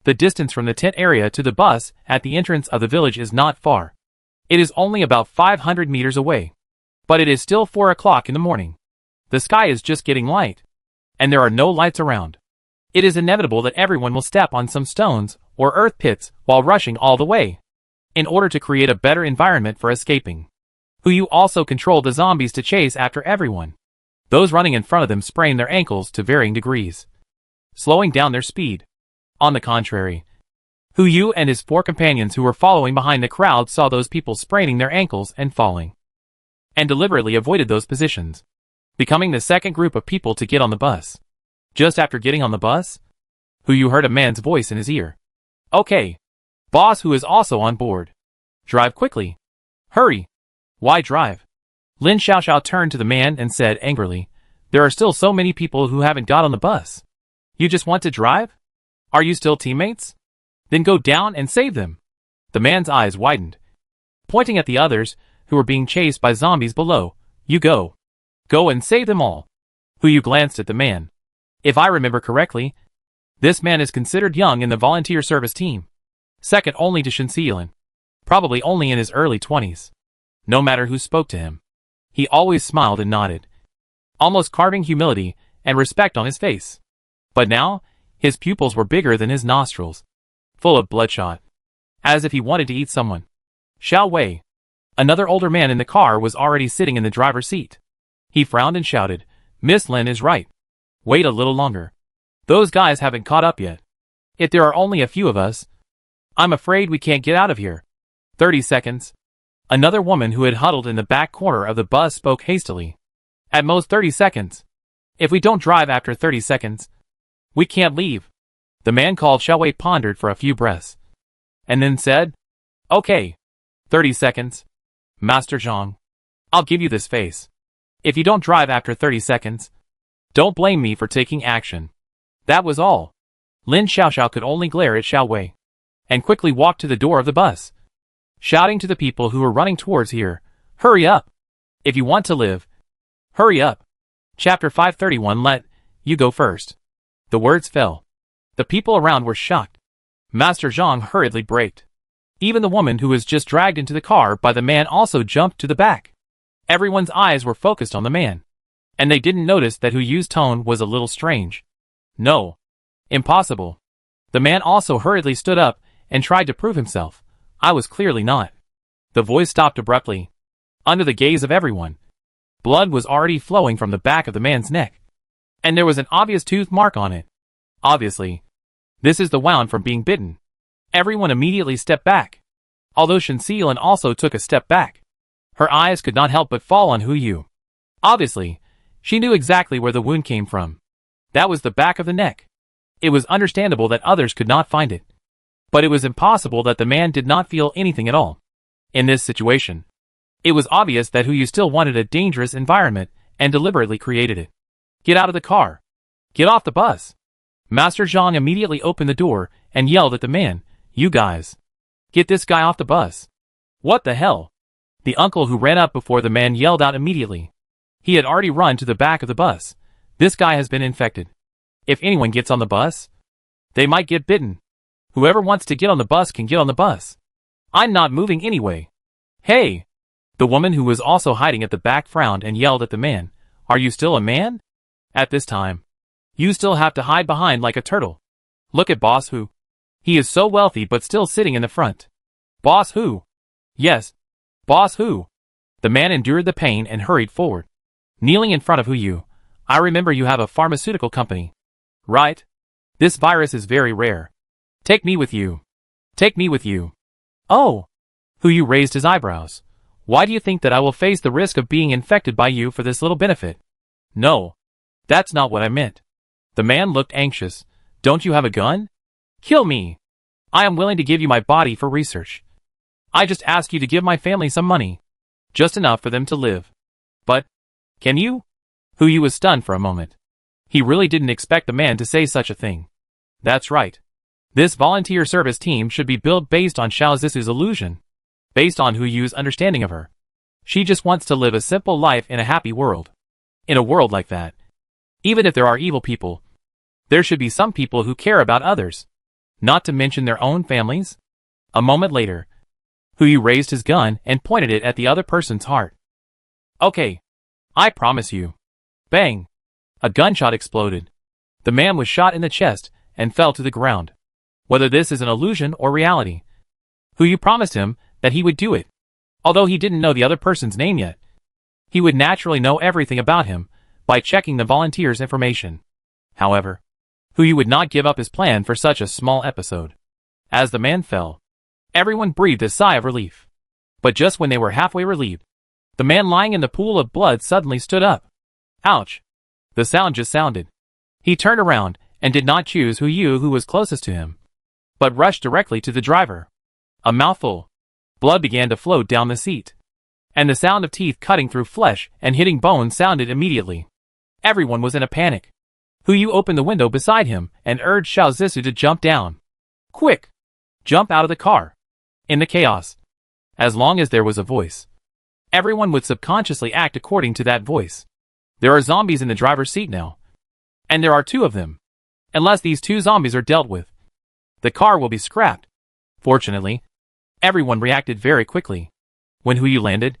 The distance from the tent area to the bus at the entrance of the village is not far. It is only about 500 meters away. But it is still 4 o'clock in the morning. The sky is just getting light, and there are no lights around. It is inevitable that everyone will step on some stones or earth pits while rushing all the way, in order to create a better environment for escaping. Hu Yu also controlled the zombies to chase after everyone. Those running in front of them sprained their ankles to varying degrees, slowing down their speed. On the contrary, Hu Yu and his 4 companions who were following behind the crowd saw those people spraining their ankles and falling, and deliberately avoided those positions, becoming the second group of people to get on the bus. Just after getting on the bus, Hu Yu heard a man's voice in his ear. Okay. Boss who is also on board. Drive quickly. Hurry. Why drive? Lin Xiaoxiao turned to the man and said angrily, there are still so many people who haven't got on the bus. You just want to drive? Are you still teammates? Then go down and save them. The man's eyes widened, pointing at the others who were being chased by zombies below. You go. Go and save them all. Hu Yu glanced at the man. If I remember correctly, this man is considered young in the volunteer service team, second only to Shen Xiaolin, probably only in his early 20s. No matter who spoke to him, he always smiled and nodded, almost carving humility and respect on his face. But now, his pupils were bigger than his nostrils, full of bloodshot, as if he wanted to eat someone. Xiao Wei, another older man in the car, was already sitting in the driver's seat. He frowned and shouted, Miss Lin is right. Wait a little longer. Those guys haven't caught up yet. If there are only a few of us, I'm afraid we can't get out of here. 30 seconds. Another woman who had huddled in the back corner of the bus spoke hastily. At most 30 seconds. If we don't drive after 30 seconds, we can't leave. The man called Xiao Wei pondered for a few breaths, and then said, Okay. 30 seconds. Master Zhang, I'll give you this face. If you don't drive after 30 seconds, don't blame me for taking action. That was all. Lin Xiaoxiao could only glare at Xiao Wei, and quickly walked to the door of the bus, shouting to the people who were running towards here, hurry up. If you want to live, hurry up. Chapter 531. Let you go first. The words fell. The people around were shocked. Master Zhang hurriedly braked. Even the woman who was just dragged into the car by the man also jumped to the back. Everyone's eyes were focused on the man, and they didn't notice that Hu Yu's tone was a little strange. No. Impossible. The man also hurriedly stood up and tried to prove himself. I was clearly not. The voice stopped abruptly. Under the gaze of everyone, blood was already flowing from the back of the man's neck, and there was an obvious tooth mark on it. Obviously, This is the wound from being bitten. Everyone immediately stepped back. Although Shansealan also took a step back. Her eyes could not help but fall on Huyu. Obviously, she knew exactly where the wound came from. That was the back of the neck. It was understandable that others could not find it. But it was impossible that the man did not feel anything at all. In this situation, it was obvious that Huyu still wanted a dangerous environment and deliberately created it. Get out of the car. Get off the bus. Master Zhang immediately opened the door and yelled at the man, "You guys. Get this guy off the bus." What the hell? The uncle who ran up before the man yelled out immediately. He had already run to the back of the bus. This guy has been infected. If anyone gets on the bus, they might get bitten. Whoever wants to get on the bus can get on the bus. I'm not moving anyway. Hey! The woman who was also hiding at the back frowned and yelled at the man, "Are you still a man? At this time, you still have to hide behind like a turtle. Look at Boss Hu. He is so wealthy but still sitting in the front." Boss Hu. Yes. Boss Hu. The man endured the pain and hurried forward. Kneeling in front of Huyu, "I remember you have a pharmaceutical company. Right? This virus is very rare. Take me with you. Take me with you." "Oh." Huyu raised his eyebrows. "Why do you think that I will face the risk of being infected by you for this little benefit?" "No. That's not what I meant." The man looked anxious. "Don't you have a gun? Kill me. I am willing to give you my body for research. I just ask you to give my family some money. Just enough for them to live. But, can you?" Huyu was stunned for a moment. He really didn't expect the man to say such a thing. That's right. This volunteer service team should be built based on Xiao Zisu's illusion. Based on Huyu's understanding of her. She just wants to live a simple life in a happy world. In a world like that, even if there are evil people, there should be some people who care about others. Not to mention their own families. A moment later, Huyu raised his gun and pointed it at the other person's heart. "Okay. I promise you." Bang! A gunshot exploded. The man was shot in the chest and fell to the ground. Whether this is an illusion or reality, Huyu promised him that he would do it. Although he didn't know the other person's name yet, he would naturally know everything about him by checking the volunteer's information. However, Huyu would not give up his plan for such a small episode. As the man fell, everyone breathed a sigh of relief. But just when they were halfway relieved, the man lying in the pool of blood suddenly stood up. Ouch! The sound just sounded. He turned around and did not choose Huyu, who was closest to him, but rushed directly to the driver. A mouthful. Blood began to flow down the seat. And the sound of teeth cutting through flesh and hitting bone sounded immediately. Everyone was in a panic. Huyu opened the window beside him and urged Xiao Zisu to jump down. "Quick! Jump out of the car!" In the chaos, as long as there was a voice, everyone would subconsciously act according to that voice. There are zombies in the driver's seat now. And there are 2 of them. Unless these 2 zombies are dealt with, the car will be scrapped. Fortunately, everyone reacted very quickly. When Huyu landed,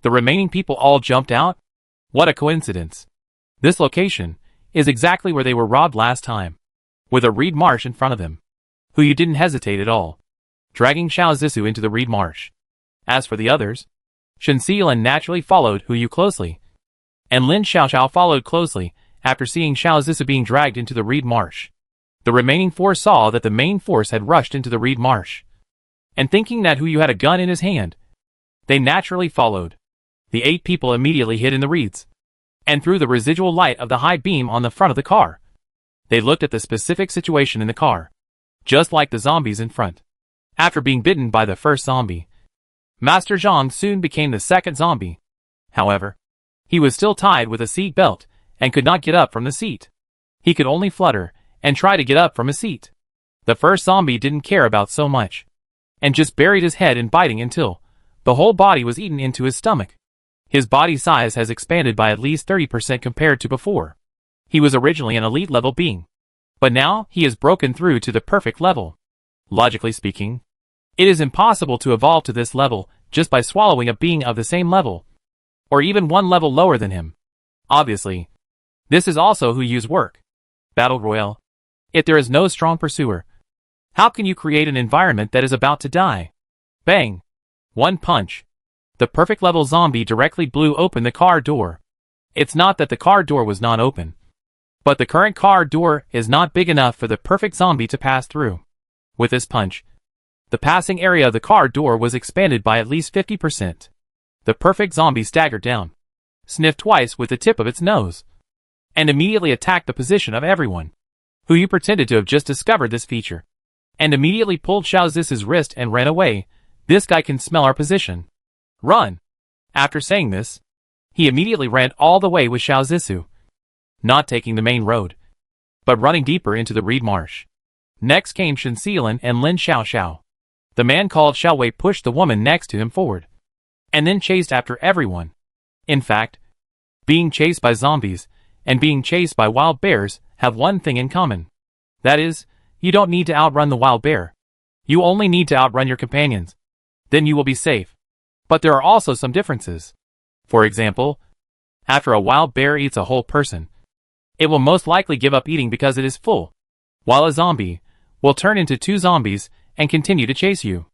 the remaining people all jumped out. What a coincidence. This location is exactly where they were robbed last time. With a reed marsh in front of them, Huyu didn't hesitate at all, dragging Xiao Zisu into the reed marsh. As for the others, Shansealan naturally followed Huyu closely, and Lin Xiaoxiao followed closely after seeing Xiao Zisu being dragged into the reed marsh. The remaining 4 saw that the main force had rushed into the reed marsh, and thinking that Huyu had a gun in his hand, they naturally followed. The 8 people immediately hid in the reeds, and through the residual light of the high beam on the front of the car, they looked at the specific situation in the car, just like the zombies in front. After being bitten by the first zombie, Master Zhang soon became the second zombie. However, he was still tied with a seat belt and could not get up from the seat. He could only flutter and try to get up from his seat. The first zombie didn't care about so much, and just buried his head in biting until the whole body was eaten into his stomach. His body size has expanded by at least 30% compared to before. He was originally an elite level being, but now he is broken through to the perfect level. Logically speaking, it is impossible to evolve to this level just by swallowing a being of the same level, or even 1 level lower than him. Obviously, this is also Huyu's work. Battle Royale. If there is no strong pursuer, how can you create an environment that is about to die? Bang! 1 punch. The perfect level zombie directly blew open the car door. It's not that the car door was not open. But the current car door is not big enough for the perfect zombie to pass through. With this punch, the passing area of the car door was expanded by at least 50%. The perfect zombie staggered down, sniffed twice with the tip of its nose, and immediately attacked the position of everyone, who you pretended to have just discovered this feature, and immediately pulled Xiao Zisu's wrist and ran away. This guy can smell our position. Run! After saying this, he immediately ran all the way with Xiao Zisu, not taking the main road, but running deeper into the reed marsh. Next came Shen Xilan and Lin Xiaoxiao. The man called Xiao Wei pushed the woman next to him forward, and then chased after everyone. In fact, being chased by zombies and being chased by wild bears have one thing in common. That is, you don't need to outrun the wild bear. You only need to outrun your companions. Then you will be safe. But there are also some differences. For example, after a wild bear eats a whole person, it will most likely give up eating because it is full, while a zombie will turn into 2 zombies and continue to chase you.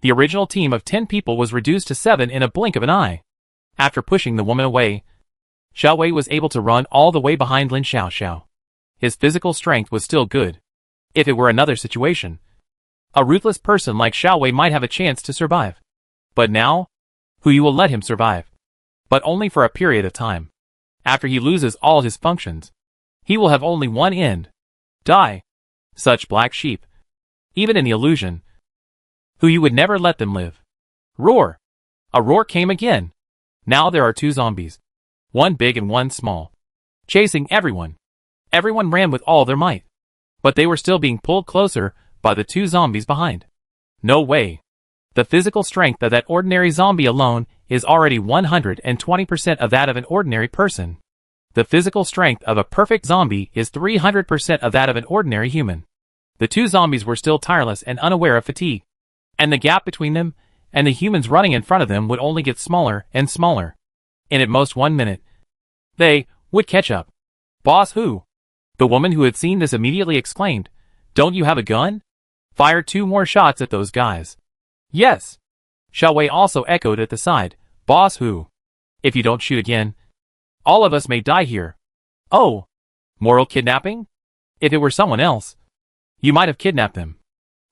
The original team of 10 people was reduced to 7 in a blink of an eye. After pushing the woman away, Xiao Wei was able to run all the way behind Lin Xiaoxiao. His physical strength was still good. If it were another situation, a ruthless person like Xiao Wei might have a chance to survive. But now, Huyu will let him survive. But only for a period of time. After he loses all his functions, he will have only one end. Die. Such black sheep. Even in the illusion, Huyu would never let them live. Roar. A roar came again. Now there are 2 zombies, one big and one small, chasing everyone. Everyone ran with all their might, but they were still being pulled closer by the 2 zombies behind. No way. The physical strength of that ordinary zombie alone is already 120% of that of an ordinary person. The physical strength of a perfect zombie is 300% of that of an ordinary human. The 2 zombies were still tireless and unaware of fatigue, and the gap between them and the humans running in front of them would only get smaller and smaller. In at most 1 minute, they would catch up. Boss Hu. The woman who had seen this immediately exclaimed, "Don't you have a gun? Fire 2 more shots at those guys." Yes. Xiao Wei also echoed at the side, "Boss Hu. If you don't shoot again, all of us may die here." Oh. Moral kidnapping? If it were someone else, you might have kidnapped them.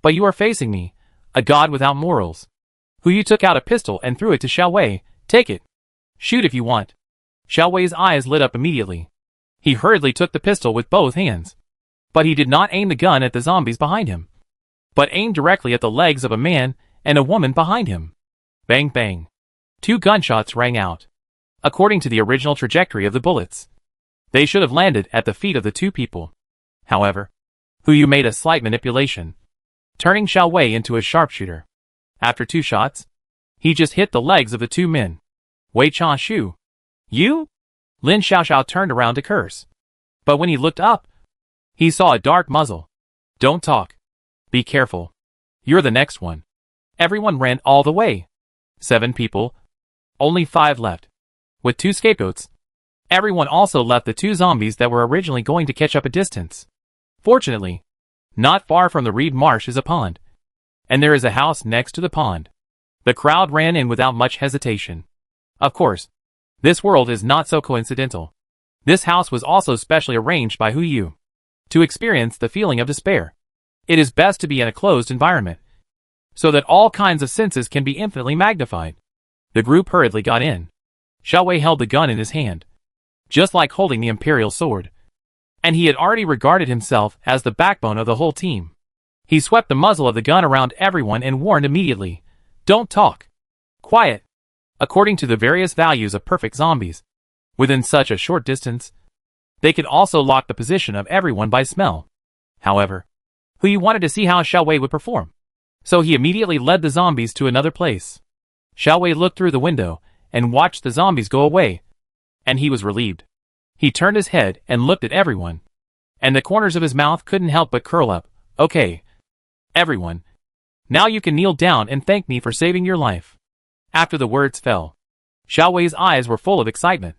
But you are facing me, a god without morals. Huyu took out a pistol and threw it to Xiao Wei. "Take it. Shoot if you want." Xiao Wei's eyes lit up immediately. He hurriedly took the pistol with both hands. But he did not aim the gun at the zombies behind him, but aimed directly at the legs of a man and a woman behind him. Bang bang. 2 gunshots rang out. According to the original trajectory of the bullets, they should have landed at the feet of the 2 people. However, Huyu made a slight manipulation, turning Xiao Wei into a sharpshooter. After 2 shots, he just hit the legs of the 2 men. Wei Cha Shu. You? Lin Xiaoxiao turned around to curse. But when he looked up, he saw a dark muzzle. "Don't talk. Be careful. You're the next one." Everyone ran all the way. 7 people. Only 5 left. With 2 scapegoats. Everyone also left the 2 zombies that were originally going to catch up a distance. Fortunately, not far from the reed marsh is a pond, and there is a house next to the pond. The crowd ran in without much hesitation. Of course, this world is not so coincidental. This house was also specially arranged by Huyu to experience the feeling of despair. It is best to be in a closed environment, so that all kinds of senses can be infinitely magnified. The group hurriedly got in. Xiao Wei held the gun in his hand, just like holding the imperial sword, and he had already regarded himself as the backbone of the whole team. He swept the muzzle of the gun around everyone and warned immediately, "Don't talk. Quiet." According to the various values of perfect zombies, within such a short distance, they could also lock the position of everyone by smell. However, Huyu wanted to see how Xiao Wei would perform, so he immediately led the zombies to another place. Xiao Wei looked through the window and watched the zombies go away, and he was relieved. He turned his head and looked at everyone, and the corners of his mouth couldn't help but curl up. "Okay, everyone, now you can kneel down and thank me for saving your life." After the words fell, Xiao Wei's eyes were full of excitement,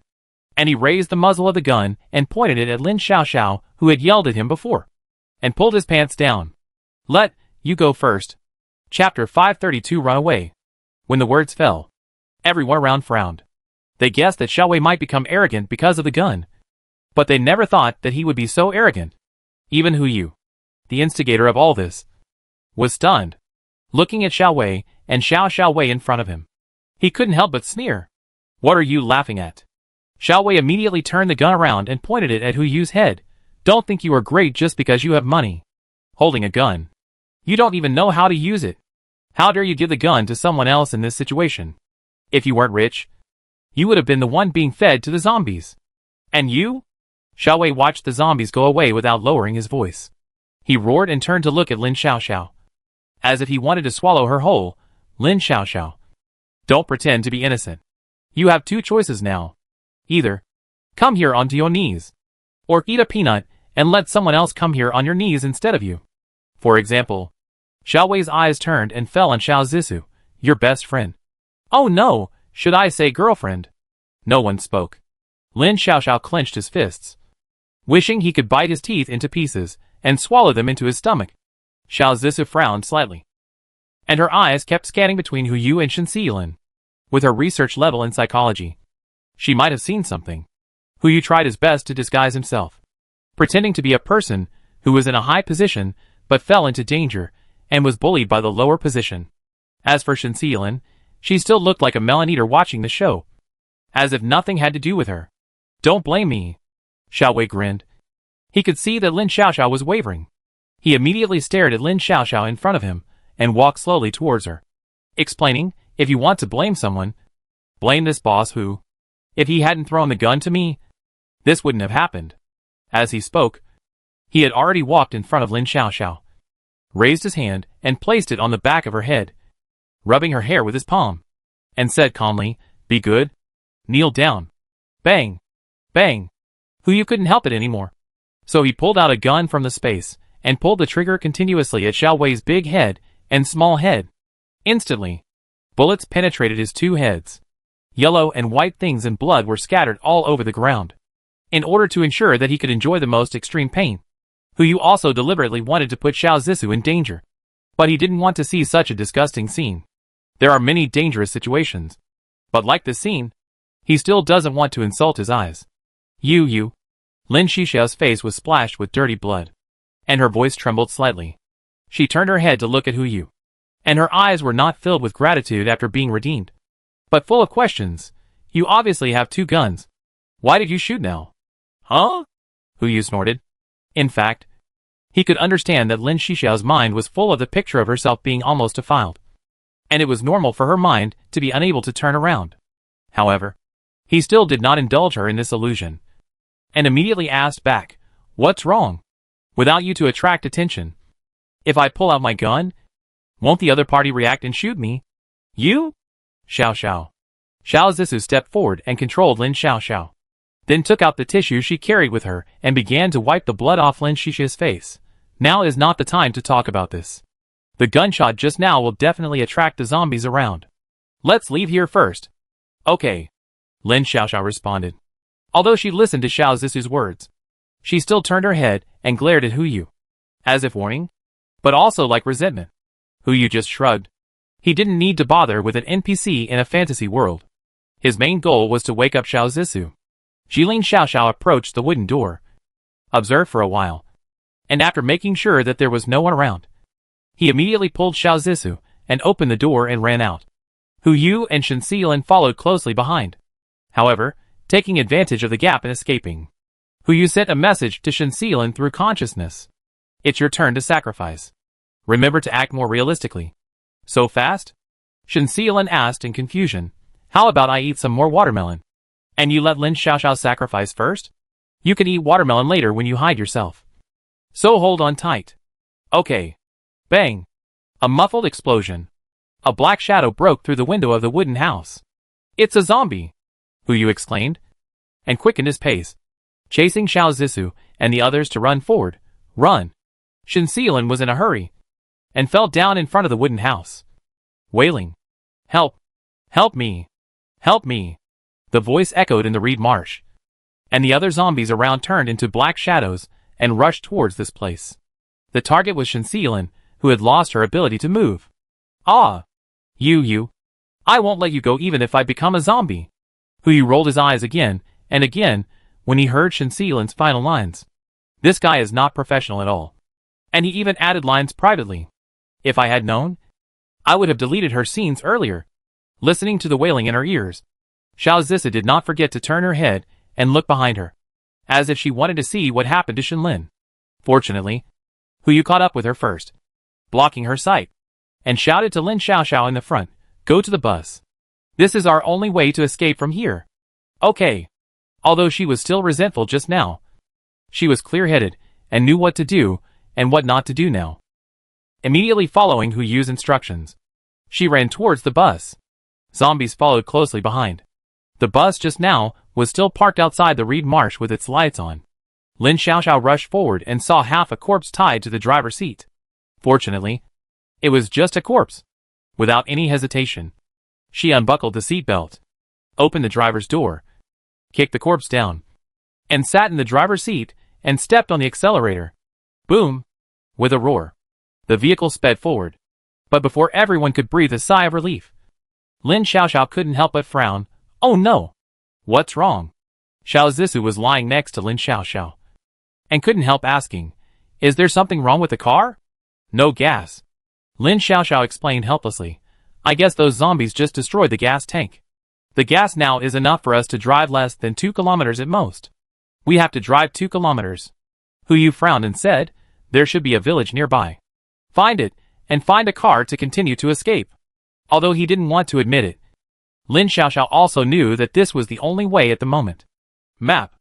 and he raised the muzzle of the gun and pointed it at Lin Xiaoxiao, who had yelled at him before, and pulled his pants down. "Let you go first." Chapter 532 Run Away. When the words fell, everyone around frowned. They guessed that Xiao Wei might become arrogant because of the gun. But they never thought that he would be so arrogant. Even Hu Yu, the instigator of all this, was stunned, looking at Xiao Wei and Xiao Wei in front of him. He couldn't help but sneer. What are you laughing at? Xiao Wei immediately turned the gun around and pointed it at Hu Yu's head. Don't think you are great just because you have money. Holding a gun. You don't even know how to use it. How dare you give the gun to someone else in this situation? If you weren't rich, you would have been the one being fed to the zombies. And you? Xiao Wei watched the zombies go away without lowering his voice. He roared and turned to look at Lin Xiaoxiao. As if he wanted to swallow her whole. Lin Xiaoxiao. Don't pretend to be innocent. You have two choices now. Either come here onto your knees, or eat a peanut and let someone else come here on your knees instead of you. For example, Xiao Wei's eyes turned and fell on Xiao Zissou, your best friend. Oh no, should I say girlfriend? No one spoke. Lin Xiaoxiao clenched his fists, wishing he could bite his teeth into pieces and swallow them into his stomach. Xiao Zissou frowned slightly, and her eyes kept scanning between Hu Yu and Shen Xiyilin. With her research level in psychology, she might have seen something. Hu Yu tried his best to disguise himself, pretending to be a person who was in a high position but fell into danger and was bullied by the lower position. As for Shen Xiyilin, she still looked like a melon-eater watching the show, as if nothing had to do with her. Don't blame me. Xiao Wei grinned. He could see that Lin Xiaoxiao was wavering. He immediately stared at Lin Xiaoxiao in front of him and walked slowly towards her, explaining, if you want to blame someone, blame this boss who, if he hadn't thrown the gun to me, this wouldn't have happened. As he spoke, he had already walked in front of Lin Xiaoxiao, raised his hand and placed it on the back of her head, rubbing her hair with his palm, and said calmly, be good. Kneel down. Bang. Bang. Hu Yu couldn't help it anymore. So he pulled out a gun from the space and pulled the trigger continuously at Xiao Wei's big head and small head. Instantly, bullets penetrated his two heads. Yellow and white things and blood were scattered all over the ground. In order to ensure that he could enjoy the most extreme pain, Hu Yu also deliberately wanted to put Xiao Zissou in danger. But he didn't want to see such a disgusting scene. There are many dangerous situations. But like this scene, he still doesn't want to insult his eyes. You. Lin Xiaoxiao's face was splashed with dirty blood, and her voice trembled slightly. She turned her head to look at Hu Yu, and her eyes were not filled with gratitude after being redeemed, but full of questions. You obviously have two guns. Why did you shoot now? Huh? Hu Yu snorted. In fact, he could understand that Lin Xiaoxiao's mind was full of the picture of herself being almost defiled, and it was normal for her mind to be unable to turn around. However, he still did not indulge her in this illusion, and immediately asked back, what's wrong? Without you to attract attention. If I pull out my gun, won't the other party react and shoot me? You? Xiao Zissou stepped forward and controlled Lin Xiaoxiao, then took out the tissue she carried with her and began to wipe the blood off Lin Xiaoxiao's face. Now is not the time to talk about this. The gunshot just now will definitely attract the zombies around. Let's leave here first. Okay. Lin Xiaoxiao responded. Although she listened to Xiao Zissou's words, she still turned her head and glared at Hu Yu, as if warning, but also like resentment. Hu Yu just shrugged. He didn't need to bother with an NPC in a fantasy world. His main goal was to wake up Xiao Zissou. Lin Xiaoxiao approached the wooden door, observed for a while, and after making sure that there was no one around, he immediately pulled Xiao Zissou and opened the door and ran out. Hu Yu and Shen Xiyilin followed closely behind. However, taking advantage of the gap and escaping, Hu Yu sent a message to Shen Xiyilin through consciousness. It's your turn to sacrifice. Remember to act more realistically. So fast? Shen Xiyilin asked in confusion. How about I eat some more watermelon? And you let Lin Xiaoxiao sacrifice first? You can eat watermelon later when you hide yourself. So hold on tight. Okay. Bang. A muffled explosion. A black shadow broke through the window of the wooden house. It's a zombie, Hu Yu exclaimed, and quickened his pace, chasing Xiao Zissou and the others to run forward. Run! Shen Xiyilin was in a hurry, and fell down in front of the wooden house, wailing, Help! Help me! Help me! The voice echoed in the reed marsh, and the other zombies around turned into black shadows and rushed towards this place. The target was Shen Xiyilin, who had lost her ability to move. Ah! You! I won't let you go even if I become a zombie! Hu Yu rolled his eyes again and again, when he heard Shen Xilin's final lines. This guy is not professional at all. And he even added lines privately. If I had known, I would have deleted her scenes earlier. Listening to the wailing in her ears, Xiao Zisa did not forget to turn her head and look behind her, as if she wanted to see what happened to Shenlin. Fortunately, Huyu caught up with her first, blocking her sight, and shouted to Lin Xiaoxiao in the front, "Go to the bus. This is our only way to escape from here." Okay. Although she was still resentful just now, she was clear-headed and knew what to do and what not to do now. Immediately following Huyu's instructions, she ran towards the bus. Zombies followed closely behind. The bus just now was still parked outside the reed marsh with its lights on. Lin Xiaoxiao rushed forward and saw half a corpse tied to the driver's seat. Fortunately, it was just a corpse. Without any hesitation, she unbuckled the seatbelt, opened the driver's door, kicked the corpse down, and sat in the driver's seat and stepped on the accelerator. Boom! With a roar, the vehicle sped forward. But before everyone could breathe a sigh of relief, Lin Xiaoxiao couldn't help but frown. Oh no! What's wrong? Xiao Zisa was lying next to Lin Xiaoxiao, and couldn't help asking, "Is there something wrong with the car?" "No gas," Lin Xiaoxiao explained helplessly. "I guess those zombies just destroyed the gas tank. The gas now is enough for us to drive less than 2 kilometers at most. We have to drive 2 kilometers. Huyu frowned and said, "There should be a village nearby. Find it, and find a car to continue to escape." Although he didn't want to admit it, Lin Xiaoxiao also knew that this was the only way at the moment. "Map."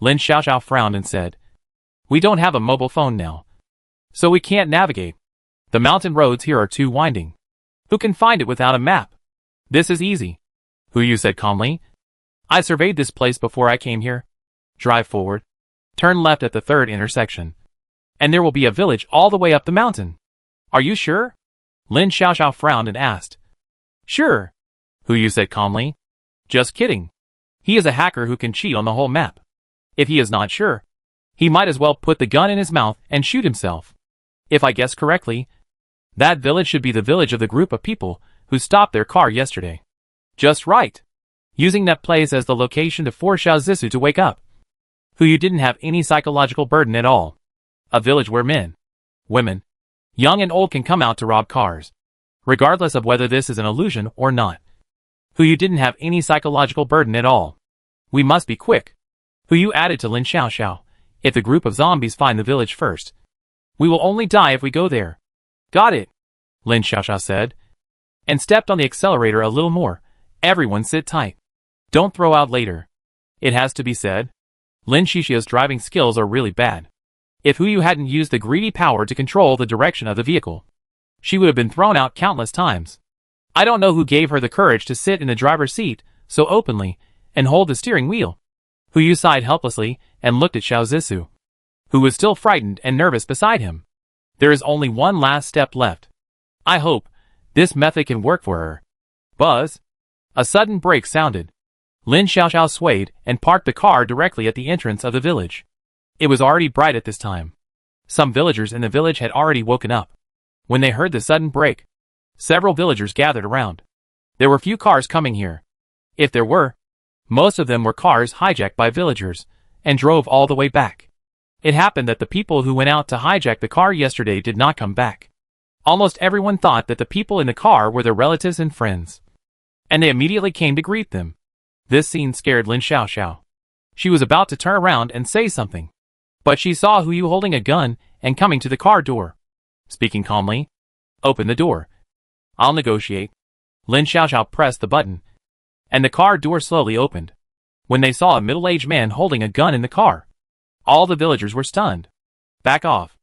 Lin Xiaoxiao frowned and said, "We don't have a mobile phone now, so we can't navigate. The mountain roads here are too winding. Who can find it without a map?" "This is easy," Huyu said calmly. "I surveyed this place before I came here. Drive forward, turn left at the third intersection, and there will be a village all the way up the mountain." "Are you sure?" Lin Xiaoxiao frowned and asked. "Sure," Huyu said calmly. "Just kidding. He is a hacker who can cheat on the whole map. If he is not sure, he might as well put the gun in his mouth and shoot himself. If I guess correctly, that village should be the village of the group of people who stopped their car yesterday." "Just right." Using that place as the location to force Xiao Zisa to wake up, Huyu didn't have any psychological burden at all. A village where men, women, young and old can come out to rob cars, regardless of whether this is an illusion or not. Huyu didn't have any psychological burden at all. "We must be quick," Huyu added to Lin Xiaoxiao. "If the group of zombies find the village first, we will only die if we go there." "Got it," Lin Xiaoxiao said, and stepped on the accelerator a little more. "Everyone sit tight. Don't throw out later." It has to be said, Lin Xiaoxiao's driving skills are really bad. If Huyu hadn't used the greedy power to control the direction of the vehicle, she would have been thrown out countless times. I don't know who gave her the courage to sit in the driver's seat so openly and hold the steering wheel. Huyu sighed helplessly and looked at Xiao Zisa, who was still frightened and nervous beside him. There is only one last step left. I hope this method can work for her. Buzz! A sudden brake sounded. Lin Xiaoxiao swayed and parked the car directly at the entrance of the village. It was already bright at this time. Some villagers in the village had already woken up. When they heard the sudden brake, several villagers gathered around. There were few cars coming here. If there were, most of them were cars hijacked by villagers and drove all the way back. It happened that the people who went out to hijack the car yesterday did not come back. Almost everyone thought that the people in the car were their relatives and friends, and they immediately came to greet them. This scene scared Lin Xiaoxiao. She was about to turn around and say something, but she saw Huyu holding a gun and coming to the car door. Speaking calmly, "Open the door. I'll negotiate." Lin Xiaoxiao pressed the button, and the car door slowly opened. When they saw a middle-aged man holding a gun in the car, all the villagers were stunned. "Back off."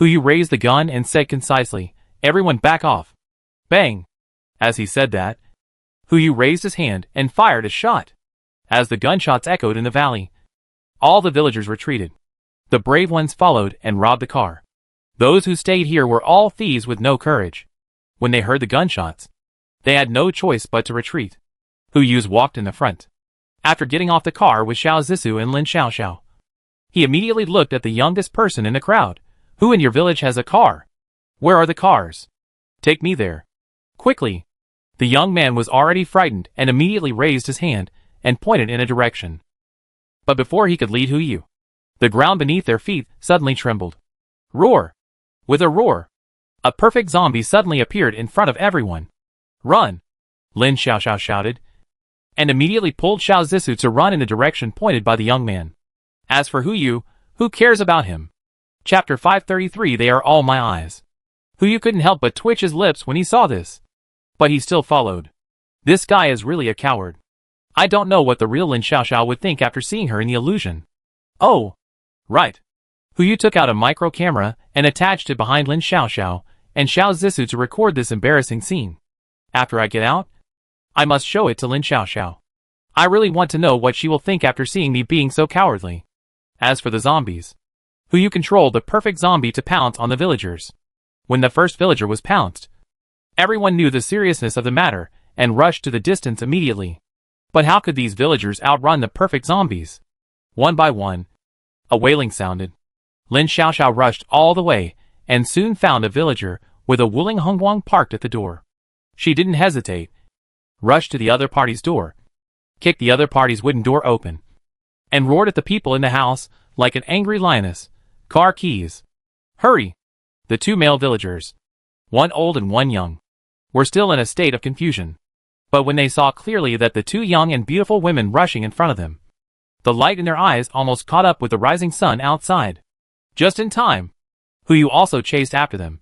Huyu raised the gun and said concisely, "Everyone back off." Bang! As he said that, Huyu raised his hand and fired a shot. As the gunshots echoed in the valley, all the villagers retreated. The brave ones followed and robbed the car. Those who stayed here were all thieves with no courage. When they heard the gunshots, they had no choice but to retreat. Huyu's walked in the front. After getting off the car with Xiao Zisa and Lin Xiaoxiao, he immediately looked at the youngest person in the crowd. "Who in your village has a car? Where are the cars? Take me there. Quickly." The young man was already frightened and immediately raised his hand and pointed in a direction. But before he could lead Yu, the ground beneath their feet suddenly trembled. Roar! With a roar, a perfect zombie suddenly appeared in front of everyone. Run! Lin Xiaoxiao shouted, and immediately pulled Xiao Zissou to run in the direction pointed by the young man. As for Yu, who cares about him? Chapter 533. They are all my eyes. Yu couldn't help but twitch his lips when he saw this. But he still followed. This guy is really a coward. I don't know what the real Lin Xiaoxiao would think after seeing her in the illusion. Oh! Right. Yu took out a micro camera and attached it behind Lin Xiaoxiao and Xiao Zissou to record this embarrassing scene. After I get out, I must show it to Lin Xiaoxiao. I really want to know what she will think after seeing me being so cowardly. As for the zombies, Yu controlled the perfect zombie to pounce on the villagers. When the first villager was pounced, everyone knew the seriousness of the matter and rushed to the distance immediately. But how could these villagers outrun the perfect zombies? One by one, a wailing sounded. Lin Xiaoxiao rushed all the way and soon found a villager with a Wuling Hongguang parked at the door. She didn't hesitate, rushed to the other party's door, kicked the other party's wooden door open, and roared at the people in the house like an angry lioness. Car keys! Hurry! The two male villagers, one old and one young, were still in a state of confusion. But when they saw clearly that the two young and beautiful women rushing in front of them, the light in their eyes almost caught up with the rising sun outside. Just in time, Yu also chased after them,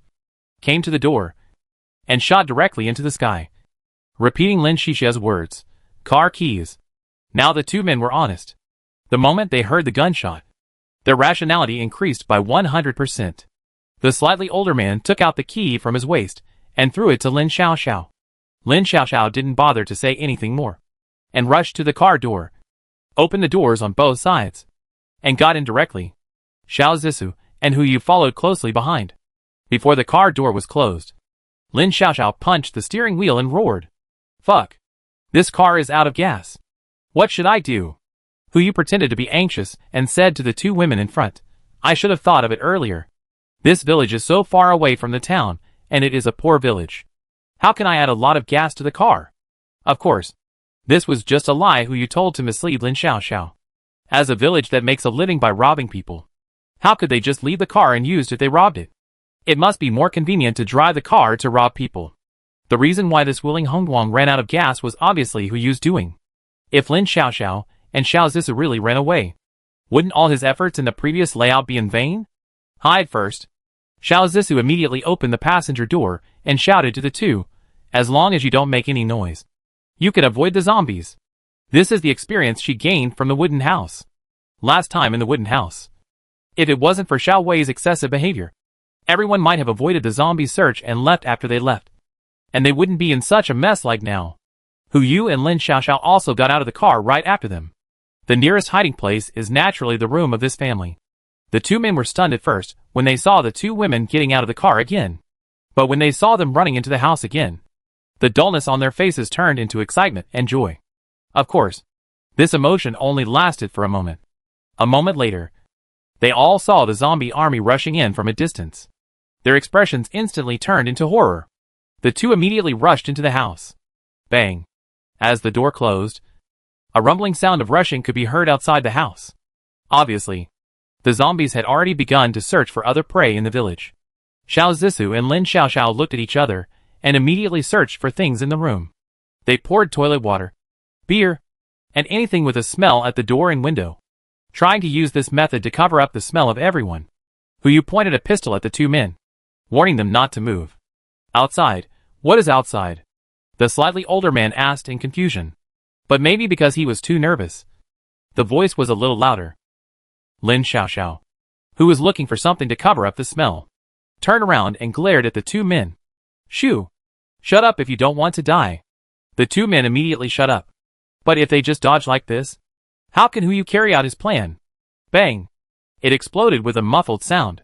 came to the door, and shot directly into the sky, repeating Lin Xiaoxiao's words, car keys. Now the two men were honest. The moment they heard the gunshot, their rationality increased by 100%. The slightly older man took out the key from his waist and threw it to Lin Xiaoxiao. Lin Xiaoxiao didn't bother to say anything more, and rushed to the car door, opened the doors on both sides, and got in directly. Xiao Zissou and Yu followed closely behind. Before the car door was closed, Lin Xiaoxiao punched the steering wheel and roared, "Fuck! This car is out of gas. What should I do?" Yu pretended to be anxious and said to the two women in front, "I should have thought of it earlier. This village is so far away from the town, and it is a poor village. How can I add a lot of gas to the car?" Of course, this was just a lie Yu told to mislead Lin Xiaoxiao. As a village that makes a living by robbing people, how could they just leave the car unused if they robbed it? It must be more convenient to drive the car to rob people. The reason why this Wuling Hongguang ran out of gas was obviously Yu's doing. If Lin Xiaoxiao and Xiao Zissou really ran away, wouldn't all his efforts in the previous layout be in vain? Hide first. Xiao Zissou immediately opened the passenger door and shouted to the two, "As long as you don't make any noise, you can avoid the zombies." This is the experience she gained from the wooden house. Last time in the wooden house, if it wasn't for Xiao Wei's excessive behavior, everyone might have avoided the zombie search and left after they left. And they wouldn't be in such a mess like now. Yu and Lin Xiaoxiao also got out of the car right after them. The nearest hiding place is naturally the room of this family. The two men were stunned at first when they saw the two women getting out of the car again. But when they saw them running into the house again, the dullness on their faces turned into excitement and joy. Of course, this emotion only lasted for a moment. A moment later, they all saw the zombie army rushing in from a distance. Their expressions instantly turned into horror. The two immediately rushed into the house. Bang! As the door closed, a rumbling sound of rushing could be heard outside the house. Obviously, the zombies had already begun to search for other prey in the village. Xiao Zissou and Lin Xiaoxiao looked at each other and immediately searched for things in the room. They poured toilet water, beer, and anything with a smell at the door and window, trying to use this method to cover up the smell of everyone. Yu pointed a pistol at the two men, warning them not to move. "Outside? What is outside?" the slightly older man asked in confusion. But maybe because he was too nervous, the voice was a little louder. Lin Xiaoxiao, who was looking for something to cover up the smell, turned around and glared at the two men. "Shoo! Shut up if you don't want to die." The two men immediately shut up. But if they just dodge like this, how can Yu carry out his plan? Bang! It exploded with a muffled sound.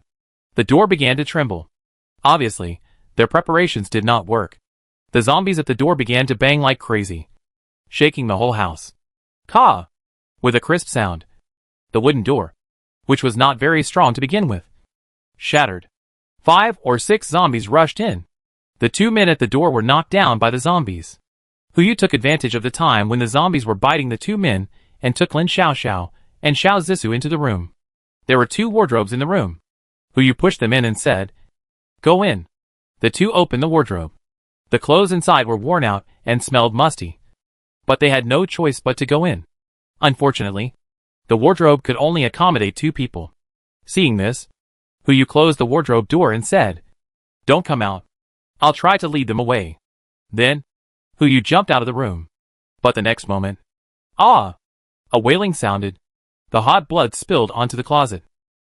The door began to tremble. Obviously, their preparations did not work. The zombies at the door began to bang like crazy, shaking the whole house. Caw! With a crisp sound, the wooden door, which was not very strong to begin with, shattered. 5 or 6 zombies rushed in. The two men at the door were knocked down by the zombies. Yu took advantage of the time when the zombies were biting the two men and took Lin Xiaoxiao and Xiao Zissou into the room. There were 2 wardrobes in the room. Hu Yu pushed them in and said, "Go in." The 2 opened the wardrobe. The clothes inside were worn out and smelled musty. But they had no choice but to go in. Unfortunately, the wardrobe could only accommodate 2 people. Seeing this, Hu Yu closed the wardrobe door and said, "Don't come out. I'll try to lead them away." Then, Hu Yu jumped out of the room. But the next moment, ah! A wailing sounded. The hot blood spilled onto the closet,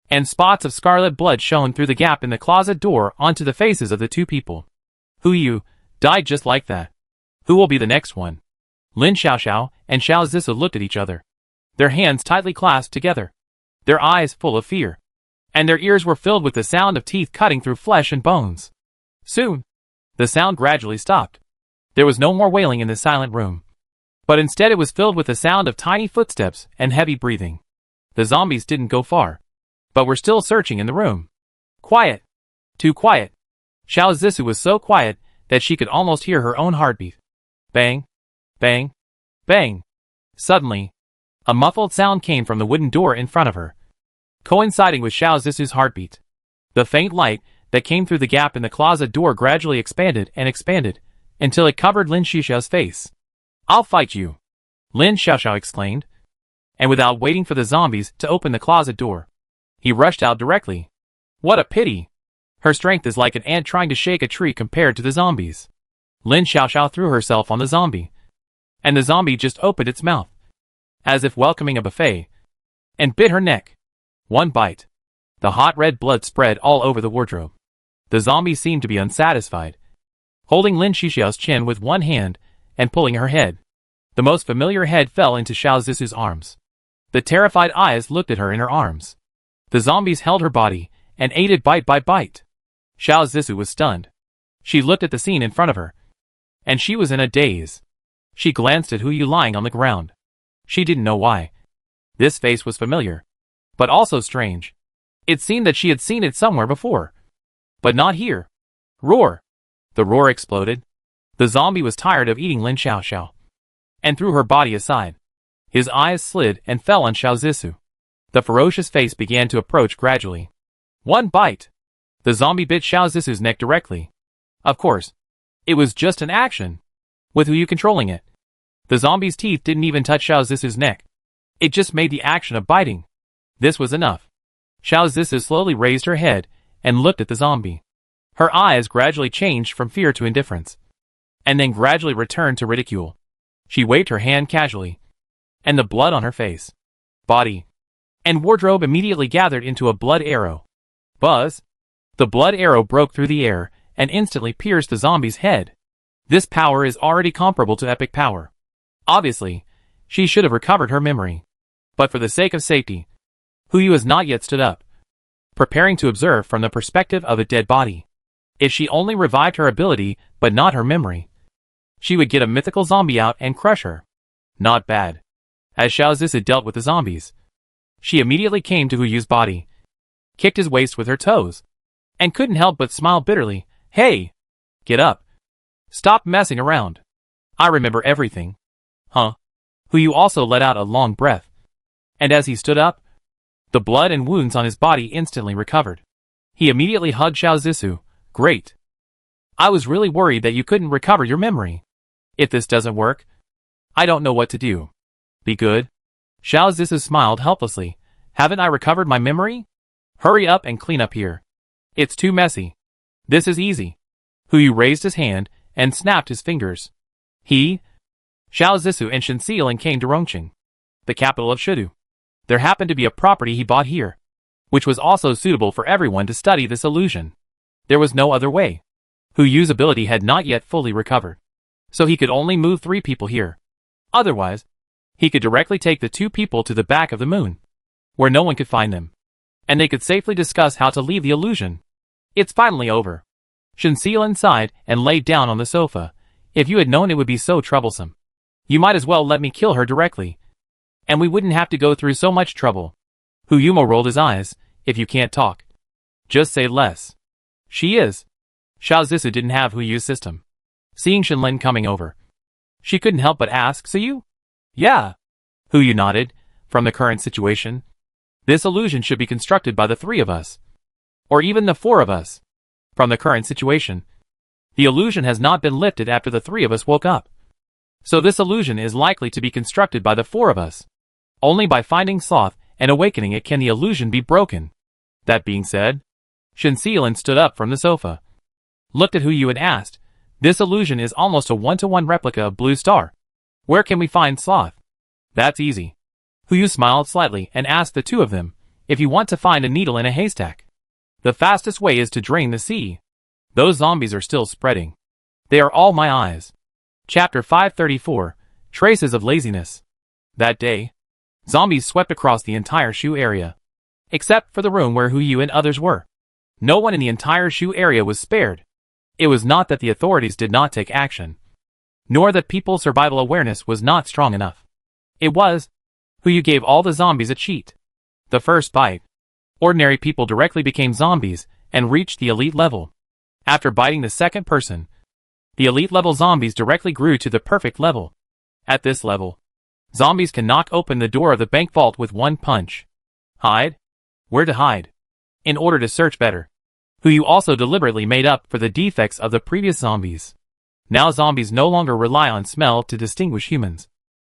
and spots of scarlet blood shone through the gap in the closet door onto the faces of the 2 people. Hu Yu died just like that. Who will be the next one? Lin Xiaoxiao and Xiao Zissou looked at each other, their hands tightly clasped together, their eyes full of fear, and their ears were filled with the sound of teeth cutting through flesh and bones. Soon, the sound gradually stopped. There was no more wailing in the silent room, but instead it was filled with the sound of tiny footsteps and heavy breathing. The zombies didn't go far, but were still searching in the room. Quiet. Too quiet. Xiao Zissou was so quiet that she could almost hear her own heartbeat. Bang. Bang. Bang. Suddenly, a muffled sound came from the wooden door in front of her, coinciding with Xiao Zissou's heartbeat. The faint light that came through the gap in the closet door gradually expanded and expanded, until it covered Lin Xiaoxiao's face. "I'll fight you," Lin Xiaoxiao exclaimed, and without waiting for the zombies to open the closet door, he rushed out directly. What a pity! Her strength is like an ant trying to shake a tree compared to the zombies. Lin Xiaoxiao threw herself on the zombie, and the zombie just opened its mouth, as if welcoming a buffet, and bit her neck. One bite. The hot red blood spread all over the wardrobe. The zombie seemed to be unsatisfied, holding Lin Xiaoxiao's chin with one hand and pulling her head. The most familiar head fell into Xiao Zissou's arms. The terrified eyes looked at her in her arms. The zombies held her body and ate it bite by bite. Xiao Zissou was stunned. She looked at the scene in front of her, and she was in a daze. She glanced at Hu Yu lying on the ground. She didn't know why. This face was familiar, but also strange. It seemed that she had seen it somewhere before, but not here. Roar! The roar exploded. The zombie was tired of eating Lin Xiaoxiao, and threw her body aside. His eyes slid and fell on Xiao Zissou. The ferocious face began to approach gradually. One bite! The zombie bit Xiao Zissou's neck directly. Of course, it was just an action, with Hu Yu controlling it. The zombie's teeth didn't even touch Xiao Zissou's neck. It just made the action of biting. This was enough. Xiao Zissou slowly raised her head and looked at the zombie. Her eyes gradually changed from fear to indifference, and then gradually returned to ridicule. She waved her hand casually, and the blood on her face, body, and wardrobe immediately gathered into a blood arrow. Buzz! The blood arrow broke through the air and instantly pierced the zombie's head. This power is already comparable to epic power. Obviously, she should have recovered her memory. But for the sake of safety, Hu Yu has not yet stood up, preparing to observe from the perspective of a dead body. If she only revived her ability but not her memory, she would get a mythical zombie out and crush her. Not bad. As Xiao Zissou dealt with the zombies, she immediately came to Hu Yu's body, kicked his waist with her toes, and couldn't help but smile bitterly. Hey! Get up. Stop messing around. I remember everything. Huh? Hu Yu also let out a long breath, and as he stood up, the blood and wounds on his body instantly recovered. He immediately hugged Xiao Zissou. Great. I was really worried that you couldn't recover your memory. If this doesn't work, I don't know what to do. Be good? Xiao Zissou smiled helplessly. Haven't I recovered my memory? Hurry up and clean up here. It's too messy. This is easy. Hu Yu raised his hand and snapped his fingers. Xiao Zissou and Shen Xiaolin came to Rongqing, the capital of Shidu. There happened to be a property he bought here, which was also suitable for everyone to study this illusion. There was no other way. Hu Yu's ability had not yet fully recovered, so he could only move 3 people here. Otherwise, he could directly take the 2 people to the back of the moon, where no one could find them, and they could safely discuss how to leave the illusion. It's finally over. Shen Xiaolin sighed and laid down on the sofa. If you had known it would be so troublesome, you might as well let me kill her directly, and we wouldn't have to go through so much trouble. Hu Yu rolled his eyes. If you can't talk, just say less. She is. Xiao Zissou didn't have Hu Yu's system. Seeing Shen Lin coming over, she couldn't help but ask, so you? Yeah. Hu Yu nodded. From the current situation, this illusion should be constructed by the three of us, or even the four of us. From the current situation, the illusion has not been lifted after the three of us woke up. So this illusion is likely to be constructed by the four of us. Only by finding sloth and awakening it can the illusion be broken. That being said, Shensealan stood up from the sofa, looked at Hu Yu and asked, "This illusion is almost a one-to-one replica of Blue Star. Where can we find sloth?" "That's easy." Hu Yu smiled slightly and asked the two of them, "If you want to find a needle in a haystack, the fastest way is to drain the sea. Those zombies are still spreading. They are all my eyes." Chapter 534, Traces of Laziness. That day, zombies swept across the entire Shu area, except for the room where Hu Yu and others were. No one in the entire Shu area was spared. It was not that the authorities did not take action, nor that people's survival awareness was not strong enough. It was, Hu Yu gave all the zombies a cheat. The first bite, ordinary people directly became zombies and reached the elite level. After biting the second person, the elite level zombies directly grew to the perfect level. At this level, zombies can knock open the door of the bank vault with one punch. Hide? Where to hide? In order to search better, Hu Yu also deliberately made up for the defects of the previous zombies. Now zombies no longer rely on smell to distinguish humans,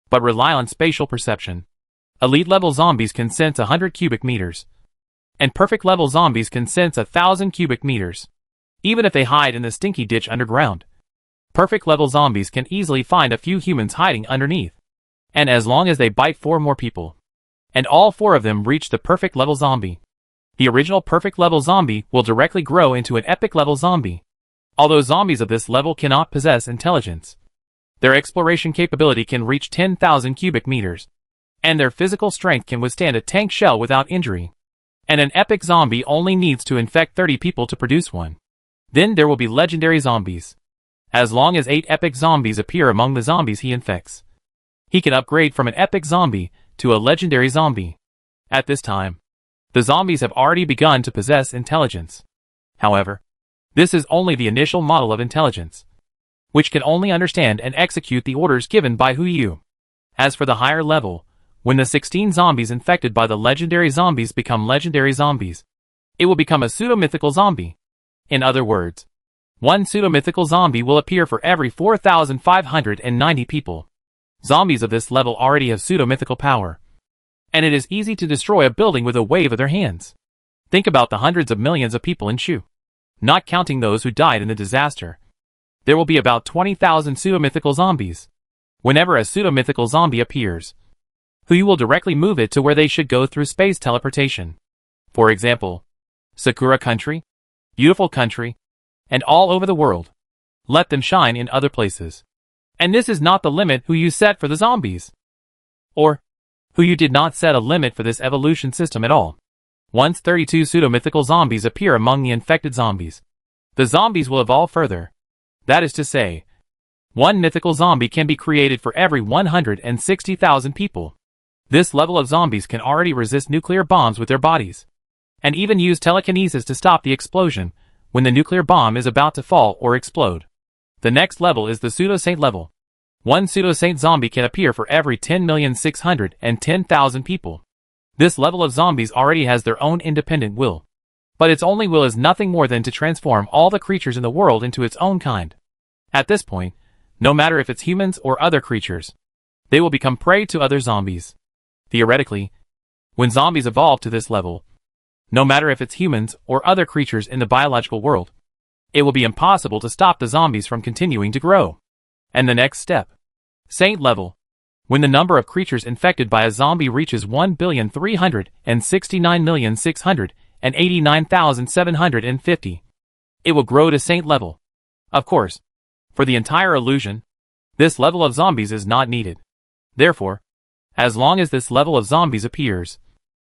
but rely on spatial perception. Elite level zombies can sense 100 cubic meters, and perfect level zombies can sense 1,000 cubic meters, even if they hide in the stinky ditch underground. Perfect level zombies can easily find a few humans hiding underneath, and as long as they bite 4 more people, and all 4 of them reach the perfect level zombie, the original perfect level zombie will directly grow into an epic level zombie. Although zombies of this level cannot possess intelligence, their exploration capability can reach 10,000 cubic meters, and their physical strength can withstand a tank shell without injury. And an epic zombie only needs to infect 30 people to produce one. Then there will be legendary zombies. As long as 8 epic zombies appear among the zombies he infects, he can upgrade from an epic zombie to a legendary zombie. At this time, the zombies have already begun to possess intelligence. However, this is only the initial model of intelligence, which can only understand and execute the orders given by Hu Yu. As for the higher level, when the 16 zombies infected by the legendary zombies become legendary zombies, it will become a pseudo-mythical zombie. In other words, one pseudo-mythical zombie will appear for every 4,590 people. Zombies of this level already have pseudo-mythical power, and it is easy to destroy a building with a wave of their hands. Think about the hundreds of millions of people in Shu. Not counting those who died in the disaster, there will be about 20,000 pseudo-mythical zombies. Whenever a pseudo-mythical zombie appears, Hu Yu will directly move it to where they should go through space teleportation. For example, Sakura Country, Beautiful Country, and all over the world. Let them shine in other places. And this is not the limit Hu Yu set for the zombies. Or, Hu Yu did not set a limit for this evolution system at all. Once 32 pseudo-mythical zombies appear among the infected zombies, the zombies will evolve further. That is to say, one mythical zombie can be created for every 160,000 people. This level of zombies can already resist nuclear bombs with their bodies, and even use telekinesis to stop the explosion when the nuclear bomb is about to fall or explode. The next level is the pseudo-saint level. One pseudo-saint zombie can appear for every 10,610,000 people. This level of zombies already has their own independent will, but its only will is nothing more than to transform all the creatures in the world into its own kind. At this point, no matter if it's humans or other creatures, they will become prey to other zombies. Theoretically, when zombies evolve to this level, no matter if it's humans or other creatures in the biological world, it will be impossible to stop the zombies from continuing to grow. And the next step, Saint level. When the number of creatures infected by a zombie reaches 1,369,689,750, it will grow to Saint level. Of course, for the entire illusion, this level of zombies is not needed. Therefore, as long as this level of zombies appears,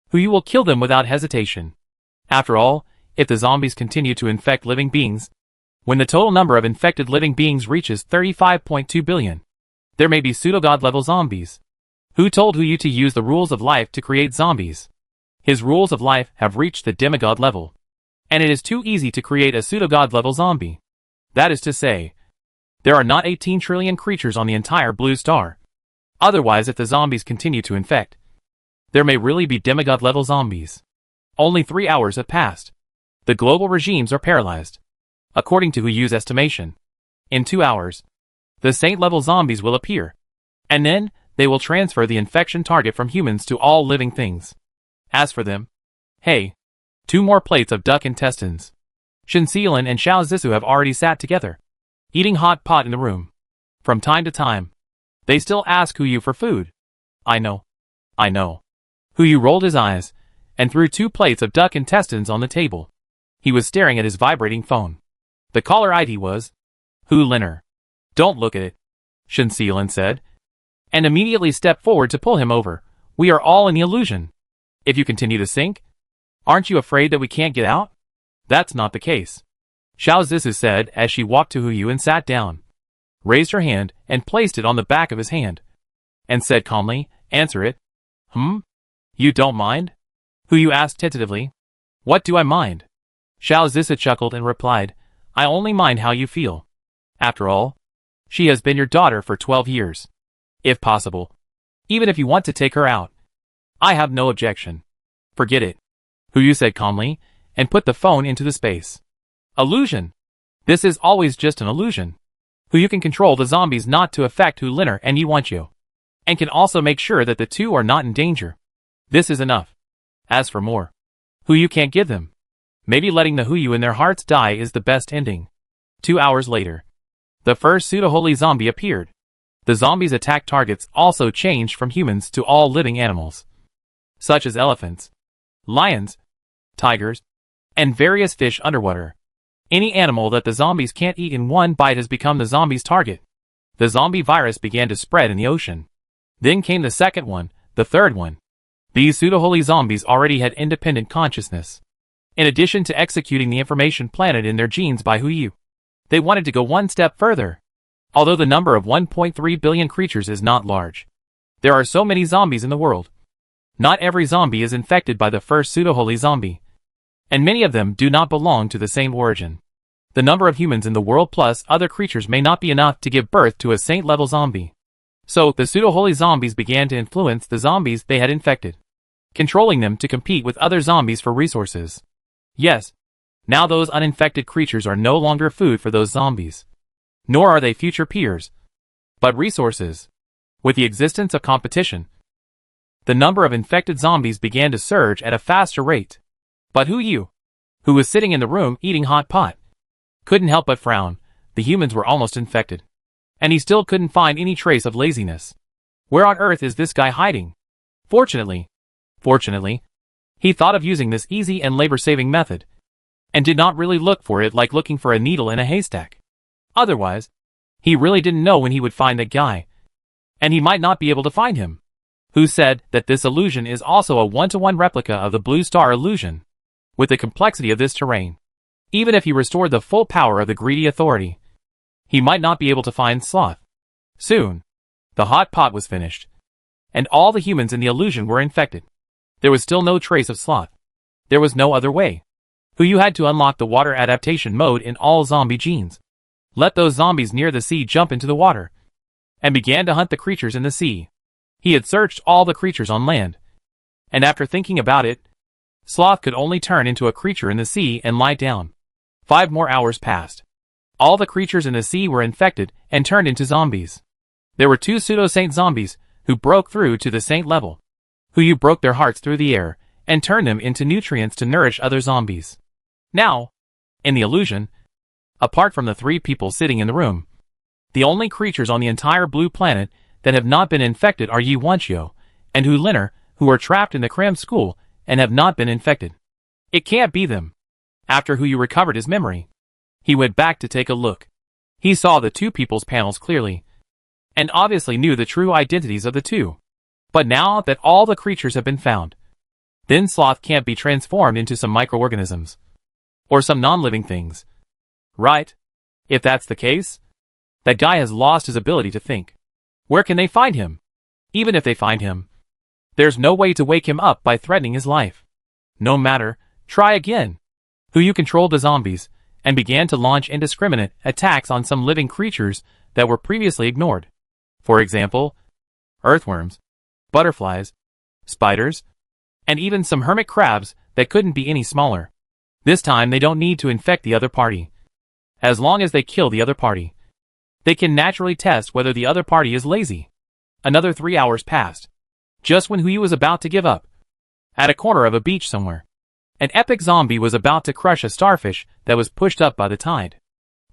Hu Yu will kill them without hesitation. After all, if the zombies continue to infect living beings, when the total number of infected living beings reaches 35.2 billion, there may be pseudo-god level zombies. Who told Hu Yu to use the rules of life to create zombies? His rules of life have reached the demigod level, and it is too easy to create a pseudo-god level zombie. That is to say, there are not 18 trillion creatures on the entire blue star. Otherwise, if the zombies continue to infect, There may really be demigod-level zombies. Only 3 hours have passed. The global regimes are paralyzed. According to Huyu's estimation, in 2 hours, the saint-level zombies will appear. And then, they will transfer the infection target from humans to all living things. As for them, hey, 2 more plates of duck intestines. Shinsealan and Xiao Zissou have already sat together, eating hot pot in the room. From time to time, they still ask Huyu for food. I know. Huyu rolled his eyes, and threw 2 plates of duck intestines on the table. He was staring at his vibrating phone. The caller ID was Hu Linner. Don't look at it, Shinsealan said, and immediately stepped forward to pull him over. We are all in the illusion. If you continue to sink, aren't you afraid that we can't get out? That's not the case, Xiao Zissou said as she walked to Huyu and sat down, raised her hand and placed it on the back of his hand, and said calmly, answer it. You don't mind? Huyu asked tentatively. What do I mind? Xiao Zissou chuckled and replied, I only mind how you feel. After all, she has been your daughter for 12 years. If possible, even if you want to take her out, I have no objection. Forget it, Huyu said calmly, and put the phone into the space. Illusion. This is always just an illusion. Huyu can control the zombies not to affect Hu Linner and Yuanqiu, and can also make sure that the 2 are not in danger. This is enough. As for more, Huyu can't give them. Maybe letting the Huyu in their hearts die is the best ending. 2 hours later, the first pseudo-holy zombie appeared. The zombies' attack targets also changed from humans to all living animals, such as elephants, lions, tigers, and various fish underwater. Any animal that the zombies can't eat in one bite has become the zombies' target. The zombie virus began to spread in the ocean. Then came the second one, the third one. These pseudo-holy zombies already had independent consciousness. In addition to executing the information planted in their genes by Huyu, they wanted to go one step further. Although the number of 1.3 billion creatures is not large, there are so many zombies in the world. Not every zombie is infected by the first pseudo-holy zombie, and many of them do not belong to the same origin. The number of humans in the world plus other creatures may not be enough to give birth to a saint-level zombie. So, the pseudo-holy zombies began to influence the zombies they had infected, controlling them to compete with other zombies for resources. Yes, now those uninfected creatures are no longer food for those zombies. Nor are they future peers, but resources. With the existence of competition, the number of infected zombies began to surge at a faster rate. But Huyu, who was sitting in the room eating hot pot, couldn't help but frown. The humans were almost infected, and he still couldn't find any trace of laziness. Where on earth is this guy hiding? Fortunately, he thought of using this easy and labor-saving method, and did not really look for it like looking for a needle in a haystack. Otherwise, he really didn't know when he would find that guy, and he might not be able to find him. Who said that this illusion is also a one-to-one replica of the Blue Star illusion? With the complexity of this terrain, even if he restored the full power of the greedy authority, he might not be able to find Sloth. Soon, the hot pot was finished, and all the humans in the illusion were infected. There was still no trace of Sloth. There was no other way. Huyu had to unlock the water adaptation mode in all zombie genes. Let those zombies near the sea jump into the water, and began to hunt the creatures in the sea. He had searched all the creatures on land, and after thinking about it, Sloth could only turn into a creature in the sea and lie down. 5 more hours passed. All the creatures in the sea were infected and turned into zombies. There were 2 pseudo-saint zombies who broke through to the saint level. Huyu broke their hearts through the air and turned them into nutrients to nourish other zombies. Now, in the illusion, apart from the 3 people sitting in the room, the only creatures on the entire blue planet that have not been infected are Yuanqiu and Hu Linner, who are trapped in the cram school and have not been infected. It can't be them. After Huyu recovered his memory, he went back to take a look. He saw the 2 people's panels clearly, and obviously knew the true identities of the 2. But now that all the creatures have been found, then Sloth can't be transformed into some microorganisms, or some non-living things. Right? If that's the case, that guy has lost his ability to think. Where can they find him? Even if they find him, there's no way to wake him up by threatening his life. No matter, try again. Huyu controlled the zombies, and began to launch indiscriminate attacks on some living creatures that were previously ignored. For example, earthworms, butterflies, spiders, and even some hermit crabs that couldn't be any smaller. This time they don't need to infect the other party. As long as they kill the other party, they can naturally test whether the other party is lazy. Another 3 hours passed. Just when Huyu was about to give up, at a corner of a beach somewhere, an epic zombie was about to crush a starfish that was pushed up by the tide.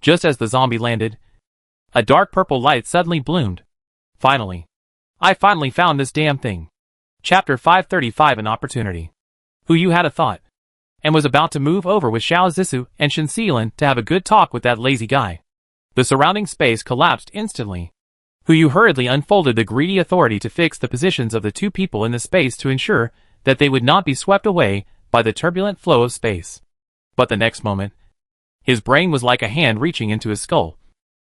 Just as the zombie landed, a dark purple light suddenly bloomed. Finally. I finally found this damn thing. Chapter 535 An Opportunity. Huyu had a thought, and was about to move over with Xiao Zissou and Shen Xilin to have a good talk with that lazy guy. The surrounding space collapsed instantly. Huyu hurriedly unfolded the greedy authority to fix the positions of the two people in the space to ensure that they would not be swept away by the turbulent flow of space. But the next moment, his brain was like a hand reaching into his skull,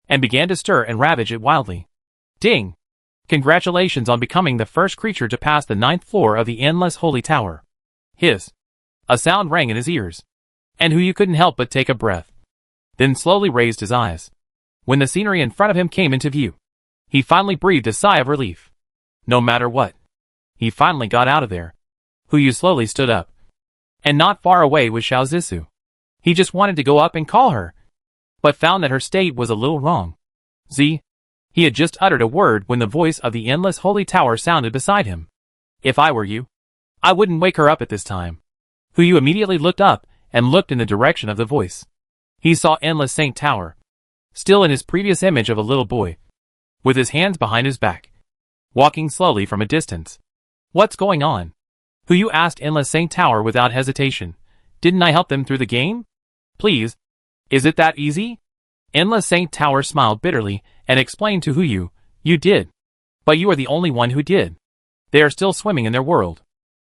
and began to stir and ravage it wildly. Ding! Congratulations on becoming the first creature to pass the 9th floor of the Endless Holy Tower. Hiss! A sound rang in his ears, and Huyu couldn't help but take a breath, then slowly raised his eyes. When the scenery in front of him came into view, he finally breathed a sigh of relief. No matter what, he finally got out of there. Huyu slowly stood up, and not far away was Xiao Zissou. He just wanted to go up and call her, but found that her state was a little wrong. Z. He had just uttered a word when the voice of the Endless Holy Tower sounded beside him. If I were you, I wouldn't wake her up at this time. Huyu immediately looked up and looked in the direction of the voice. He saw Endless Saint Tower, still in his previous image of a little boy, with his hands behind his back, walking slowly from a distance. What's going on? Huyu asked Endless Saint Tower without hesitation. Didn't I help them through the game? Please, is it that easy? Endless Saint Tower smiled bitterly and explained to Huyu, you did. But you are the only one who did. They are still swimming in their world.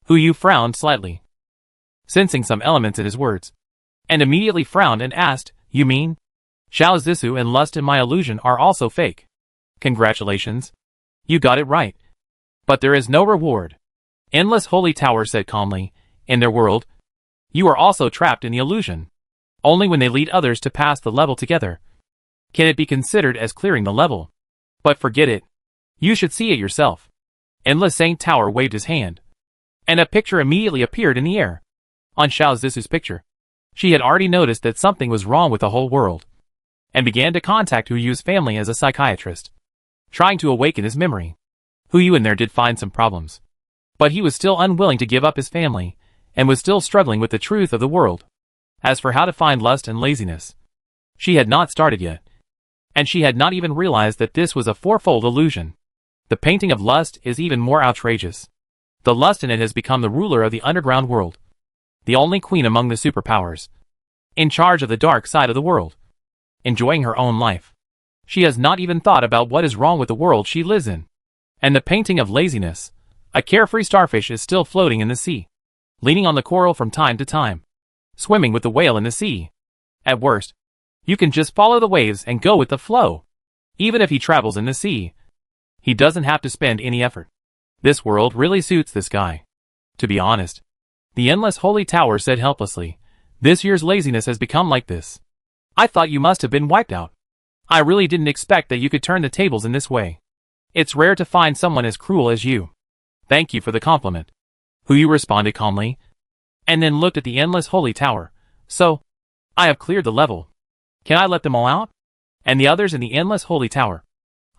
Huyu frowned slightly, sensing some elements in his words, and immediately frowned and asked, you mean? Xiao Zissou and Lust in my illusion are also fake. Congratulations. You got it right. But there is no reward. Endless Holy Tower said calmly, in their world, you are also trapped in the illusion. Only when they lead others to pass the level together can it be considered as clearing the level. But forget it. You should see it yourself. Endless Saint Tower waved his hand, and a picture immediately appeared in the air. On Xiao Zissou's picture, she had already noticed that something was wrong with the whole world, and began to contact Huyu's family as a psychiatrist, trying to awaken his memory. Huyu in there did find some problems, but he was still unwilling to give up his family, and was still struggling with the truth of the world. As for how to find lust and laziness, she had not started yet, and she had not even realized that this was a fourfold illusion. The painting of lust is even more outrageous. The lust in it has become the ruler of the underground world, the only queen among the superpowers, in charge of the dark side of the world, enjoying her own life. She has not even thought about what is wrong with the world she lives in. And the painting of laziness, a carefree starfish is still floating in the sea, leaning on the coral from time to time, swimming with the whale in the sea. At worst, you can just follow the waves and go with the flow. Even if he travels in the sea, he doesn't have to spend any effort. This world really suits this guy. To be honest, the Endless Holy Tower said helplessly, this year's laziness has become like this. I thought you must have been wiped out. I really didn't expect that you could turn the tables in this way. It's rare to find someone as cruel as you. Thank you for the compliment. Huyu responded calmly, and then looked at the Endless Holy Tower. So, I have cleared the level. Can I let them all out? And the others in the Endless Holy Tower?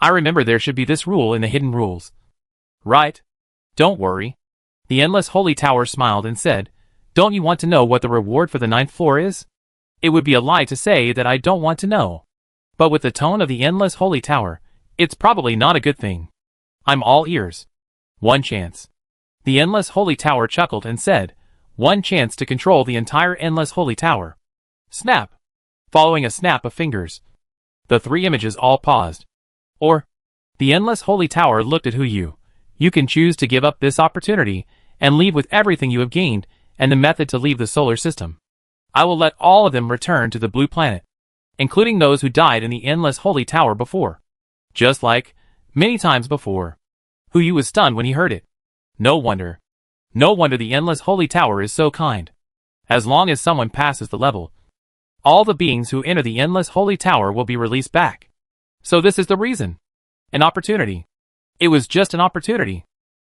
I remember there should be this rule in the hidden rules. Right. Don't worry. The Endless Holy Tower smiled and said, don't you want to know what the reward for the 9th floor is? It would be a lie to say that I don't want to know. But with the tone of the Endless Holy Tower, it's probably not a good thing. I'm all ears. 1 chance. The Endless Holy Tower chuckled and said, 1 chance to control the entire Endless Holy Tower. Snap. Following a snap of fingers, the 3 images all paused. Or, the Endless Holy Tower looked at Huyu. You can choose to give up this opportunity and leave with everything you have gained and the method to leave the solar system. I will let all of them return to the blue planet, including those who died in the Endless Holy Tower before. Just like, many times before. Huyu was stunned when he heard it. No wonder. No wonder the Endless Holy Tower is so kind. As long as someone passes the level, all the beings who enter the Endless Holy Tower will be released back. So this is the reason. An opportunity. It was just an opportunity.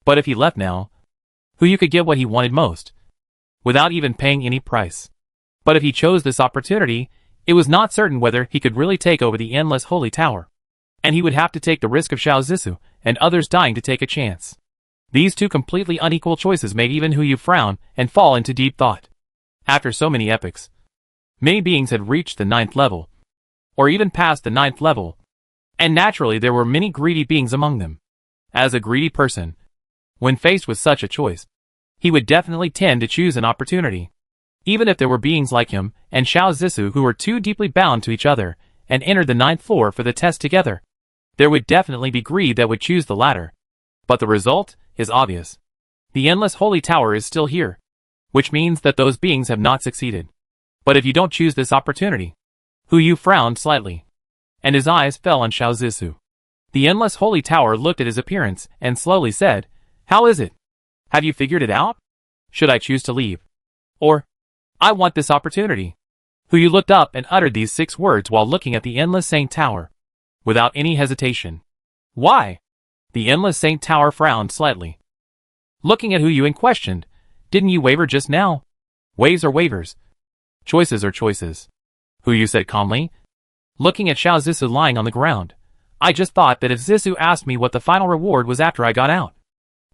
But if he left now, Yu could get what he wanted most, without even paying any price. But if he chose this opportunity, it was not certain whether he could really take over the endless holy tower. And he would have to take the risk of Xiao Zissou and others dying to take a chance. These two completely unequal choices made even Yu frown and fall into deep thought. After so many epochs, many beings had reached the 9th level, or even past the 9th level, and naturally there were many greedy beings among them. As a greedy person, when faced with such a choice, he would definitely tend to choose an opportunity. Even if there were beings like him and Xiao Zissou who were too deeply bound to each other and entered the 9th floor for the test together, there would definitely be greed that would choose the latter. But the result is obvious. The endless holy tower is still here, which means that those beings have not succeeded. But if you don't choose this opportunity, Yu frowned slightly, and his eyes fell on Xiao Zissou. The endless holy tower looked at his appearance and slowly said, "How is it? Have you figured it out? Should I choose to leave? Or, I want this opportunity." Yu looked up and uttered these 6 words while looking at the endless saint tower, without any hesitation. "Why?" The endless saint tower frowned slightly, looking at Yu and questioned, "Didn't you waver just now? Waves are wavers. Choices are choices." Yu said calmly, looking at Xiao Zissou lying on the ground. "I just thought that if Zissou asked me what the final reward was after I got out,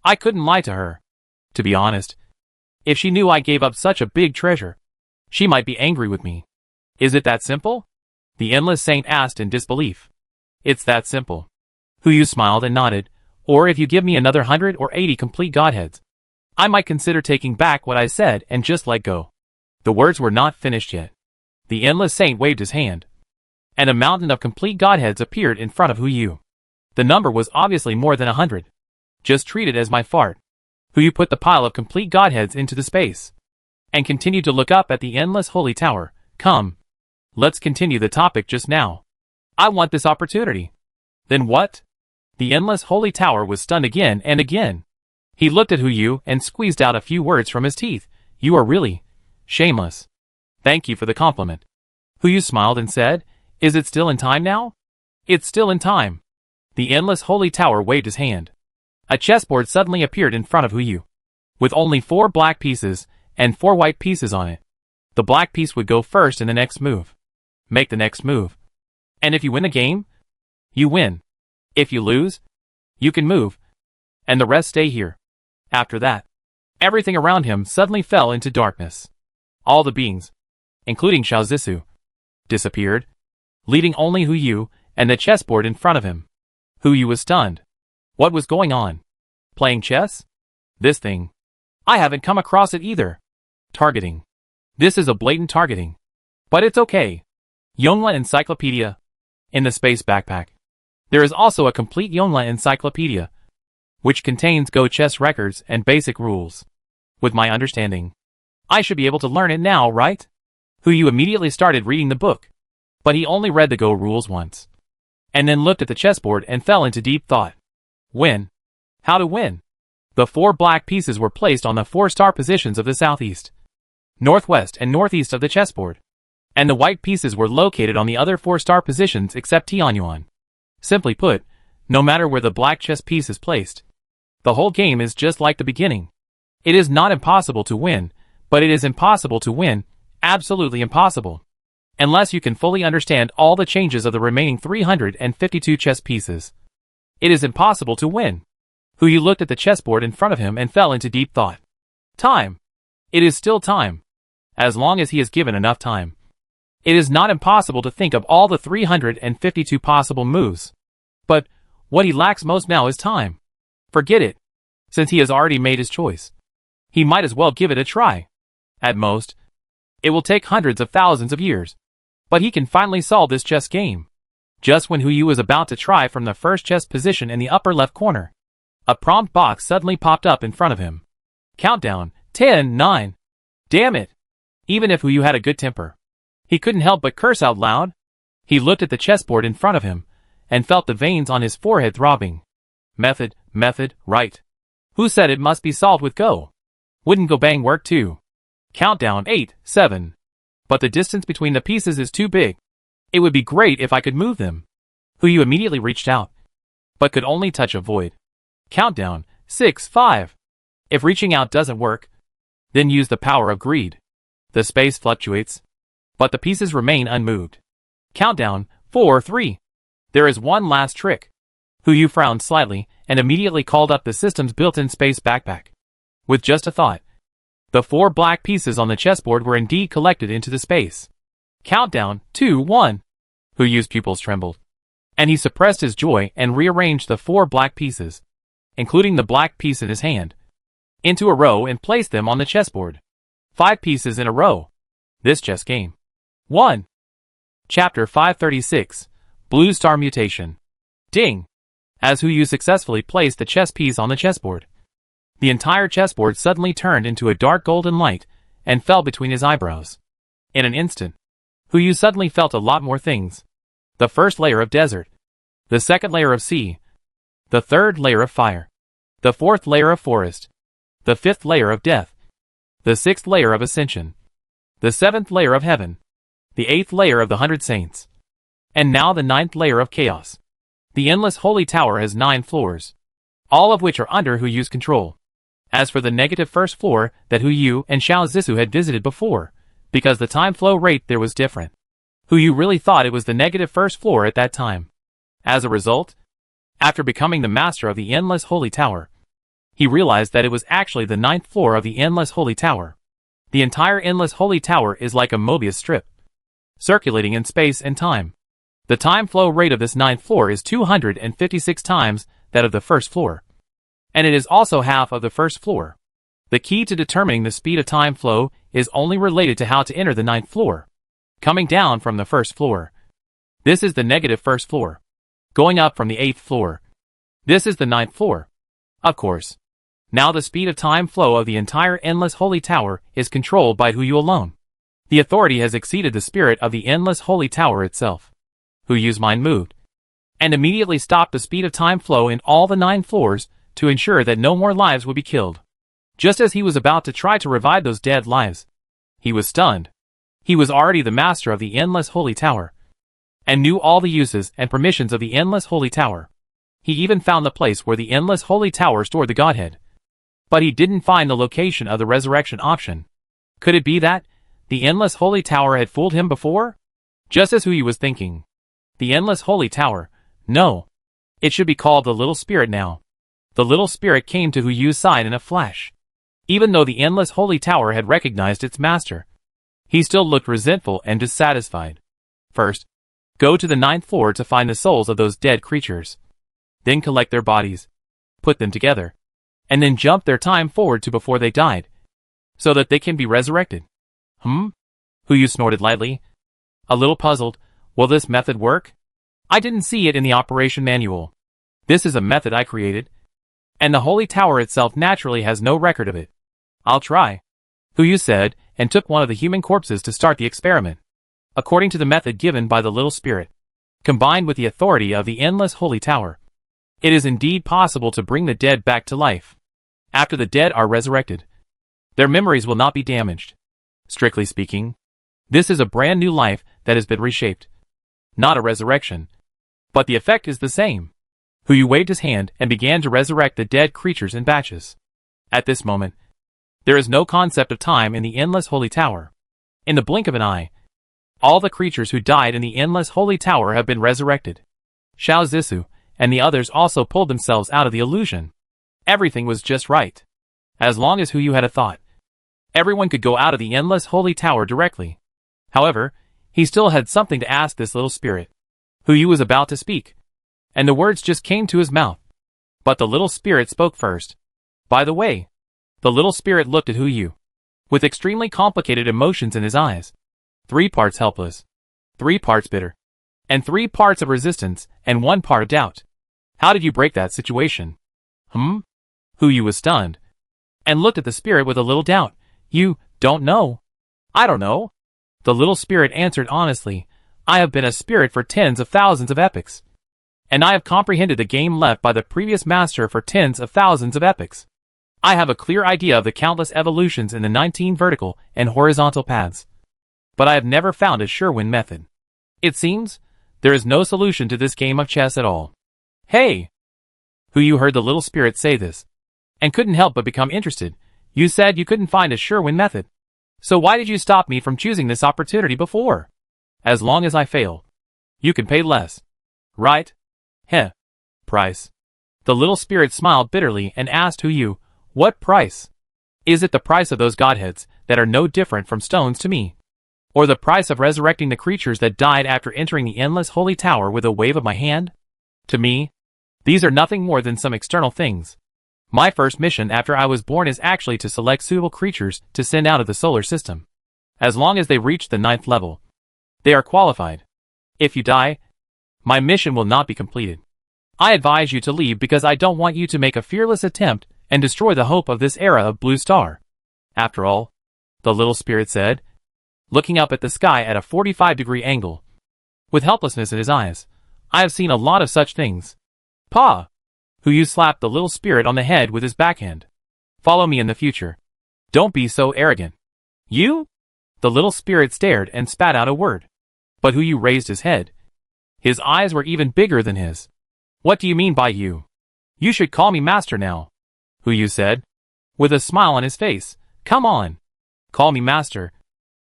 I couldn't lie to her. To be honest, if she knew I gave up such a big treasure, she might be angry with me." "Is it that simple?" the endless saint asked in disbelief. "It's that simple." Yu smiled and nodded. "Or if you give me another 100 or 80 complete godheads, I might consider taking back what I said and just let go." The words were not finished yet. The endless saint waved his hand, and a mountain of complete godheads appeared in front of Yu. The number was obviously more than 100. "Just treat it as my fart." Yu put the pile of complete godheads into the space, and continued to look up at the endless holy tower. "Come. Let's continue the topic just now. I want this opportunity." "Then what?" The endless holy tower was stunned again and again. He looked at Yu and squeezed out a few words from his teeth. "You are really shameless. Thank you for the compliment." Yu smiled and said, "Is it still in time now?" "It's still in time." The endless holy tower waved his hand. A chessboard suddenly appeared in front of Yu, with only 4 black pieces and 4 white pieces on it. The black piece would go first in the next move. Make the next move. And if you win the game, you win. If you lose, you can move, and the rest stay here. After that, everything around him suddenly fell into darkness. All the beings, including Xiao Zissou, disappeared, leaving only Yu and the chessboard in front of him. Yu was stunned. What was going on? Playing chess? This thing. I haven't come across it either. Targeting. This is a blatant targeting. But it's okay. Yongle Encyclopedia. In the space backpack, there is also a complete Yongle Encyclopedia, which contains Go chess records and basic rules. With my understanding, I should be able to learn it now, right? Yu immediately started reading the book, but he only read the Go rules once, and then looked at the chessboard and fell into deep thought. Win. How to win? The 4 black pieces were placed on the 4-star positions of the southeast, northwest and northeast of the chessboard, and the white pieces were located on the other 4-star positions except Tianyuan. Simply put, no matter where the black chess piece is placed, the whole game is just like the beginning. It is not impossible to win, but it is impossible to win, absolutely impossible, unless you can fully understand all the changes of the remaining 352 chess pieces. It is impossible to win. Yu looked at the chessboard in front of him and fell into deep thought. Time. It is still time. As long as he is given enough time. It is not impossible to think of all the 352 possible moves. But, what he lacks most now is time. Forget it. Since he has already made his choice, he might as well give it a try. At most, it will take hundreds of thousands of years. But he can finally solve this chess game. Just when Yu was about to try from the first chess position in the upper left corner, a prompt box suddenly popped up in front of him. Countdown, 10, 9. Damn it! Even if Yu had a good temper, he couldn't help but curse out loud. He looked at the chessboard in front of him, and felt the veins on his forehead throbbing. Method, right. Who said it must be solved with Go? Wouldn't Go Bang work too? Countdown, 8, 7. But the distance between the pieces is too big. It would be great if I could move them. Yu immediately reached out, but could only touch a void. Countdown, 6, 5. If reaching out doesn't work, then use the power of greed. The space fluctuates, but the pieces remain unmoved. Countdown, 4, 3. There is one last trick. Yu frowned slightly and immediately called up the system's built-in space backpack. With just a thought, the 4 black pieces on the chessboard were indeed collected into the space. Countdown, 2, 1. Yu's pupils trembled, and he suppressed his joy and rearranged the 4 black pieces, including the black piece in his hand, into a row and placed them on the chessboard. 5 pieces in a row. This chess game. 1. Chapter 536, Blue Star Mutation. Ding! As Yu successfully placed the chess piece on the chessboard, the entire chessboard suddenly turned into a dark golden light and fell between his eyebrows. In an instant, Yu suddenly felt a lot more things. The first layer of desert, the second layer of sea, the third layer of fire, the fourth layer of forest, the fifth layer of death, the sixth layer of ascension, the seventh layer of heaven, the eighth layer of the 100 saints, and now the 9th layer of chaos. The endless holy tower has 9 floors, all of which are under Yu's control. As for the negative first floor that Yu and Xiao Zissou had visited before, because the time flow rate there was different, Yu really thought it was the negative first floor at that time. As a result, after becoming the master of the endless holy tower, he realized that it was actually the 9th floor of the endless holy tower. The entire endless holy tower is like a Mobius strip, circulating in space and time. The time flow rate of this 9th floor is 256 times that of the first floor, and it is also half of the first floor. The key to determining the speed of time flow is only related to how to enter the 9th floor. Coming down from the first floor, this is the negative first floor. Going up from the 8th floor, this is the 9th floor. Of course, now the speed of time flow of the entire endless holy tower is controlled by Yu alone. The authority has exceeded the spirit of the endless holy tower itself. Yu's mind moved, and immediately stopped the speed of time flow in all the 9 floors to ensure that no more lives would be killed. Just as he was about to try to revive those dead lives, he was stunned. He was already the master of the endless holy tower, and knew all the uses and permissions of the endless holy tower. He even found the place where the endless holy tower stored the Godhead. But he didn't find the location of the resurrection option. Could it be that the endless holy tower had fooled him before? Just as Yu was thinking. The endless holy tower. No. It should be called the little spirit now. The little spirit came to Yu's side in a flash. Even though the endless holy tower had recognized its master, he still looked resentful and dissatisfied. First, go to the 9th floor to find the souls of those dead creatures. Then collect their bodies, put them together, and then jump their time forward to before they died, so that they can be resurrected. Yu snorted lightly, a little puzzled. Will this method work? I didn't see it in the operation manual. This is a method I created, and the holy tower itself naturally has no record of it. I'll try, Yu said, and took one of the human corpses to start the experiment. According to the method given by the little spirit, combined with the authority of the endless holy tower, it is indeed possible to bring the dead back to life. After the dead are resurrected, their memories will not be damaged. Strictly speaking, this is a brand new life that has been reshaped. Not a resurrection, but the effect is the same. Yu waved his hand and began to resurrect the dead creatures in batches. At this moment, there is no concept of time in the endless holy tower. In the blink of an eye, all the creatures who died in the endless holy tower have been resurrected. Xiao Zissou and the others also pulled themselves out of the illusion. Everything was just right. As long as Yu had a thought, everyone could go out of the endless holy tower directly. However, he still had something to ask this little spirit. Yu was about to speak, and the words just came to his mouth. But the little spirit spoke first. By the way, the little spirit looked at Yu with extremely complicated emotions in his eyes. 3 parts helpless, 3 parts bitter, and 3 parts of resistance, and 1 part of doubt. How did you break that situation? Yu was stunned, and looked at the spirit with a little doubt. You don't know? I don't know. The little spirit answered honestly. I have been a spirit for tens of thousands of epochs, and I have comprehended the game left by the previous master for tens of thousands of epochs. I have a clear idea of the countless evolutions in the 19 vertical and horizontal paths, but I have never found a sure-win method. It seems there is no solution to this game of chess at all. Hey! Yu heard the little spirit say this, and couldn't help but become interested. You said you couldn't find a sure-win method. So why did you stop me from choosing this opportunity before? As long as I fail, you can pay less. Right? Heh. Price. The little spirit smiled bitterly and asked what price? Is it the price of those godheads that are no different from stones to me? Or the price of resurrecting the creatures that died after entering the endless holy tower with a wave of my hand? To me, these are nothing more than some external things. My first mission after I was born is actually to select suitable creatures to send out of the solar system. As long as they reach the 9th level, they are qualified. If you die, my mission will not be completed. I advise you to leave because I don't want you to make a fearless attempt and destroy the hope of this era of Blue Star. After all, the little spirit said, looking up at the sky at a 45-degree angle. With helplessness in his eyes, I have seen a lot of such things. Pa! Huyu slapped the little spirit on the head with his backhand. Follow me in the future. Don't be so arrogant. You? The little spirit stared and spat out a word. But Huyu raised his head. His eyes were even bigger than his. What do you mean by you? You should call me master now, Huyu said, with a smile on his face. Come on. Call me master.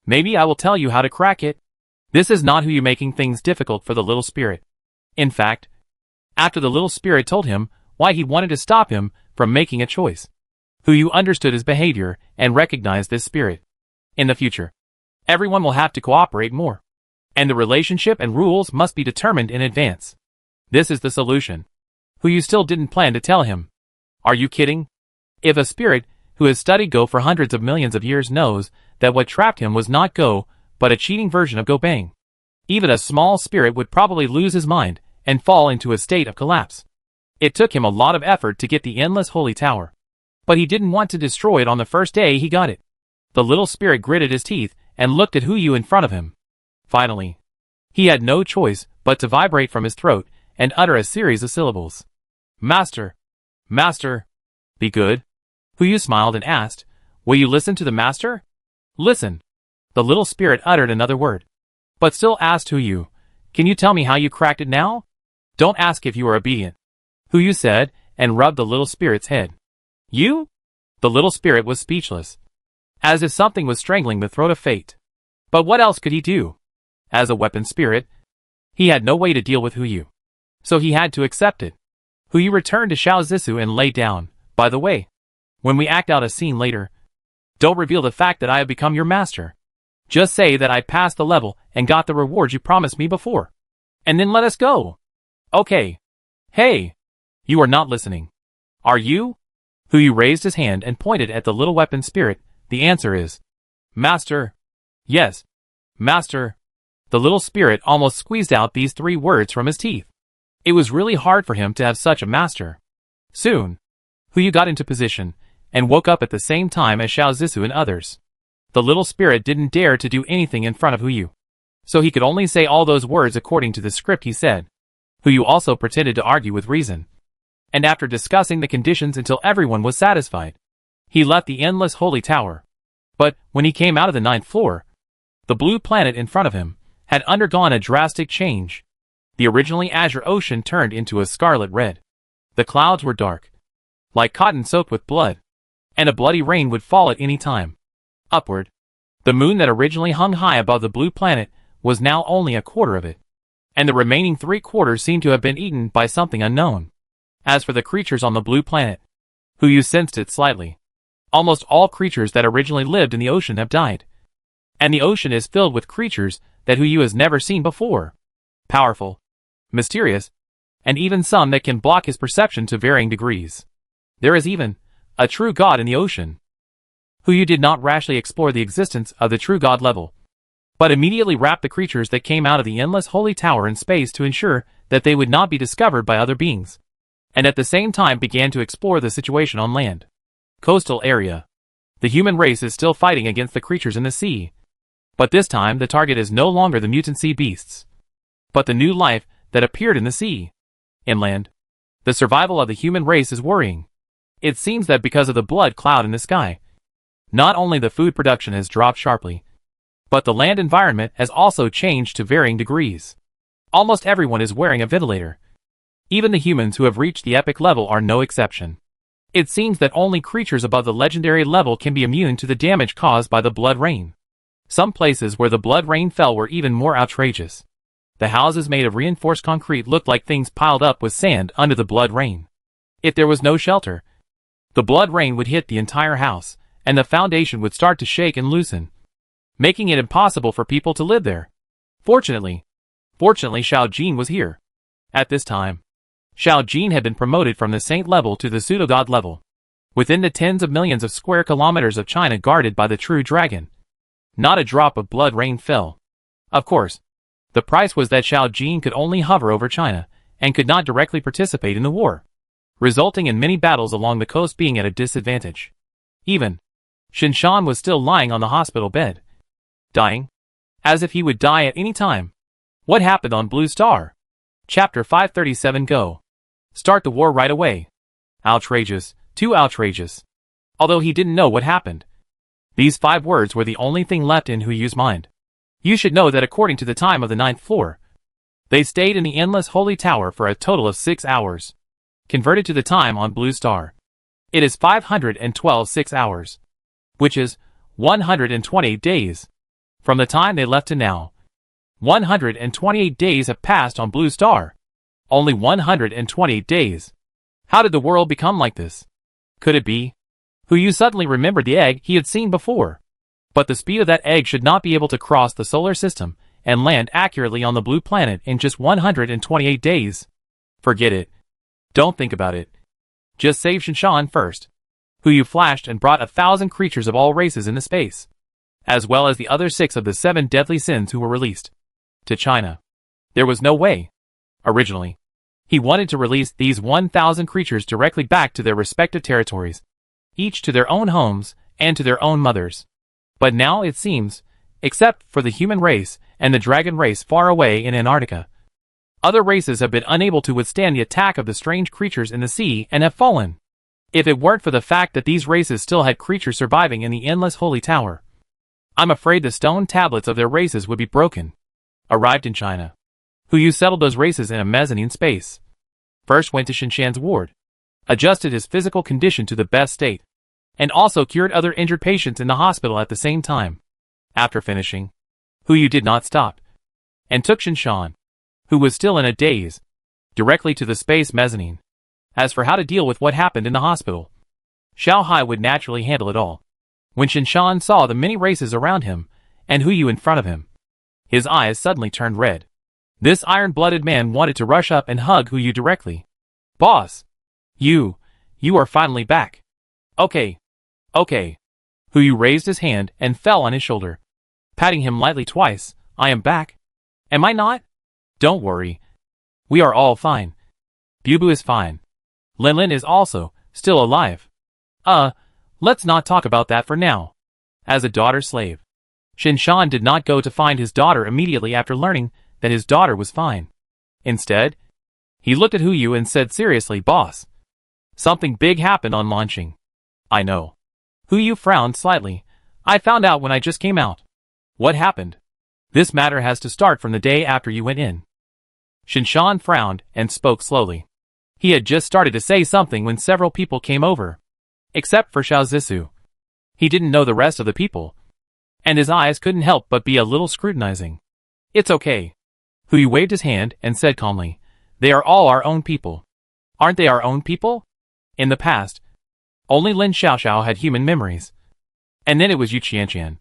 Maybe I will tell you how to crack it. This is not Huyu making things difficult for the little spirit. In fact, after the little spirit told him why he wanted to stop him from making a choice, Huyu understood his behavior and recognized this spirit. In the future, everyone will have to cooperate more, and the relationship and rules must be determined in advance. This is the solution. Huyu still didn't plan to tell him. Are you kidding? If a spirit who has studied Go for hundreds of millions of years knows that what trapped him was not Go, but a cheating version of Go Bang, even a small spirit would probably lose his mind and fall into a state of collapse. It took him a lot of effort to get the endless holy tower, but he didn't want to destroy it on the first day he got it. The little spirit gritted his teeth and looked at Huyu in front of him. Finally, he had no choice but to vibrate from his throat and utter a series of syllables. Master! Master! Be good. Huyu smiled and asked, will you listen to the master? Listen. The little spirit uttered another word, but still asked Huyu, can you tell me how you cracked it now? Don't ask if you are obedient, Huyu said, and rubbed the little spirit's head. You? The little spirit was speechless, as if something was strangling the throat of fate. But what else could he do? As a weapon spirit, he had no way to deal with Huyu, so he had to accept it. Huyu returned to Xiao Zissou and lay down. By the way, when we act out a scene later, don't reveal the fact that I have become your master. Just say that I passed the level and got the rewards you promised me before. And then let us go. Okay. Hey! You are not listening. Are you? Huyu raised his hand and pointed at the little weapon spirit. The answer is, Master. Yes. Master. The little spirit almost squeezed out these 3 words from his teeth. It was really hard for him to have such a master. Soon, Huyu got into position and woke up at the same time as Xiao Zissou and others. The little spirit didn't dare to do anything in front of Huyu, so he could only say all those words according to the script he said. Huyu also pretended to argue with reason, and after discussing the conditions until everyone was satisfied, he left the endless holy tower. But when he came out of the 9th floor, the blue planet in front of him had undergone a drastic change. The originally azure ocean turned into a scarlet red. The clouds were dark, like cotton soaked with blood, and a bloody rain would fall at any time. Upward, the moon that originally hung high above the blue planet was now only a quarter of it, and the remaining 3/4 seemed to have been eaten by something unknown. As for the creatures on the blue planet, Huyu sensed it slightly. Almost all creatures that originally lived in the ocean have died, and the ocean is filled with creatures that Huyu has never seen before. Powerful, mysterious, and even some that can block his perception to varying degrees. There is even a true god in the ocean. Huyu did not rashly explore the existence of the true god level, but immediately wrapped the creatures that came out of the endless holy tower in space to ensure that they would not be discovered by other beings, and at the same time began to explore the situation on land. Coastal area. The human race is still fighting against the creatures in the sea, but this time the target is no longer the mutant sea beasts, but the new life that appeared in the sea. Inland, the survival of the human race is worrying. It seems that because of the blood cloud in the sky, not only the food production has dropped sharply, but the land environment has also changed to varying degrees. Almost everyone is wearing a ventilator. Even the humans who have reached the epic level are no exception. It seems that only creatures above the legendary level can be immune to the damage caused by the blood rain. Some places where the blood rain fell were even more outrageous. The houses made of reinforced concrete looked like things piled up with sand under the blood rain. If there was no shelter, the blood rain would hit the entire house, and the foundation would start to shake and loosen, making it impossible for people to live there. Fortunately, Xiao Jin was here. At this time, Xiao Jin had been promoted from the saint level to the pseudo-god level, within the tens of millions of square kilometers of China guarded by the true dragon. Not a drop of blood rain fell. Of course, the price was that Xiao Jin could only hover over China, and could not directly participate in the war, resulting in many battles along the coast being at a disadvantage. Even Shinshan was still lying on the hospital bed, dying, as if he would die at any time. What happened on Blue Star? Chapter 537 Go. Start the war right away. Outrageous, too outrageous. Although he didn't know what happened, these 5 words were the only thing left in Huyu's mind. You should know that according to the time of the 9th floor, they stayed in the endless holy tower for a total of 6 hours. Converted to the time on Blue Star, it is 512 6 hours, which is 128 days. From the time they left to now, 128 days have passed on Blue Star. Only 128 days. How did the world become like this? Could it be? Huyu suddenly remembered the egg he had seen before. But the speed of that egg should not be able to cross the solar system and land accurately on the blue planet in just 128 days. Forget it. Don't think about it. Just save Shinshan first. Huyu flashed and brought 1,000 creatures of all races into space, as well as the other 6 of the 7 deadly sins who were released to China. There was no way. Originally, he wanted to release these 1,000 creatures directly back to their respective territories, each to their own homes and to their own mothers. But now it seems, except for the human race and the dragon race far away in Antarctica, other races have been unable to withstand the attack of the strange creatures in the sea and have fallen. If it weren't for the fact that these races still had creatures surviving in the endless holy tower, I'm afraid the stone tablets of their races would be broken. Arrived in China, Huyu settled those races in a mezzanine space. First went to Shinshan's ward, adjusted his physical condition to the best state, and also cured other injured patients in the hospital at the same time. After finishing, Huyu did not stop, and took Shinshan, who was still in a daze, directly to the space mezzanine. As for how to deal with what happened in the hospital, Xiao Hai would naturally handle it all. When Shinshan saw the many races around him, and Huyu in front of him, his eyes suddenly turned red. This iron-blooded man wanted to rush up and hug Huyu directly. Boss! You are finally back. Okay. Huyu raised his hand and fell on his shoulder, patting him lightly twice. I am back. Am I not? Don't worry. We are all fine. Bubu is fine. Linlin is also still alive. Let's not talk about that for now. As a daughter's slave, Shinshan did not go to find his daughter immediately after learning that his daughter was fine. Instead, he looked at Huyu and said seriously, Boss, something big happened on launching. I know. Huyu frowned slightly. I found out when I just came out. What happened? This matter has to start from the day after you went in. Shinshan frowned and spoke slowly. He had just started to say something when several people came over. Except for Xiao Zissou. He didn't know the rest of the people, and his eyes couldn't help but be a little scrutinizing. It's okay. Huyu waved his hand and said calmly, They are all our own people. Aren't they our own people? In the past, only Lin Xiaoxiao had human memories. And then it was Yu Qianqian,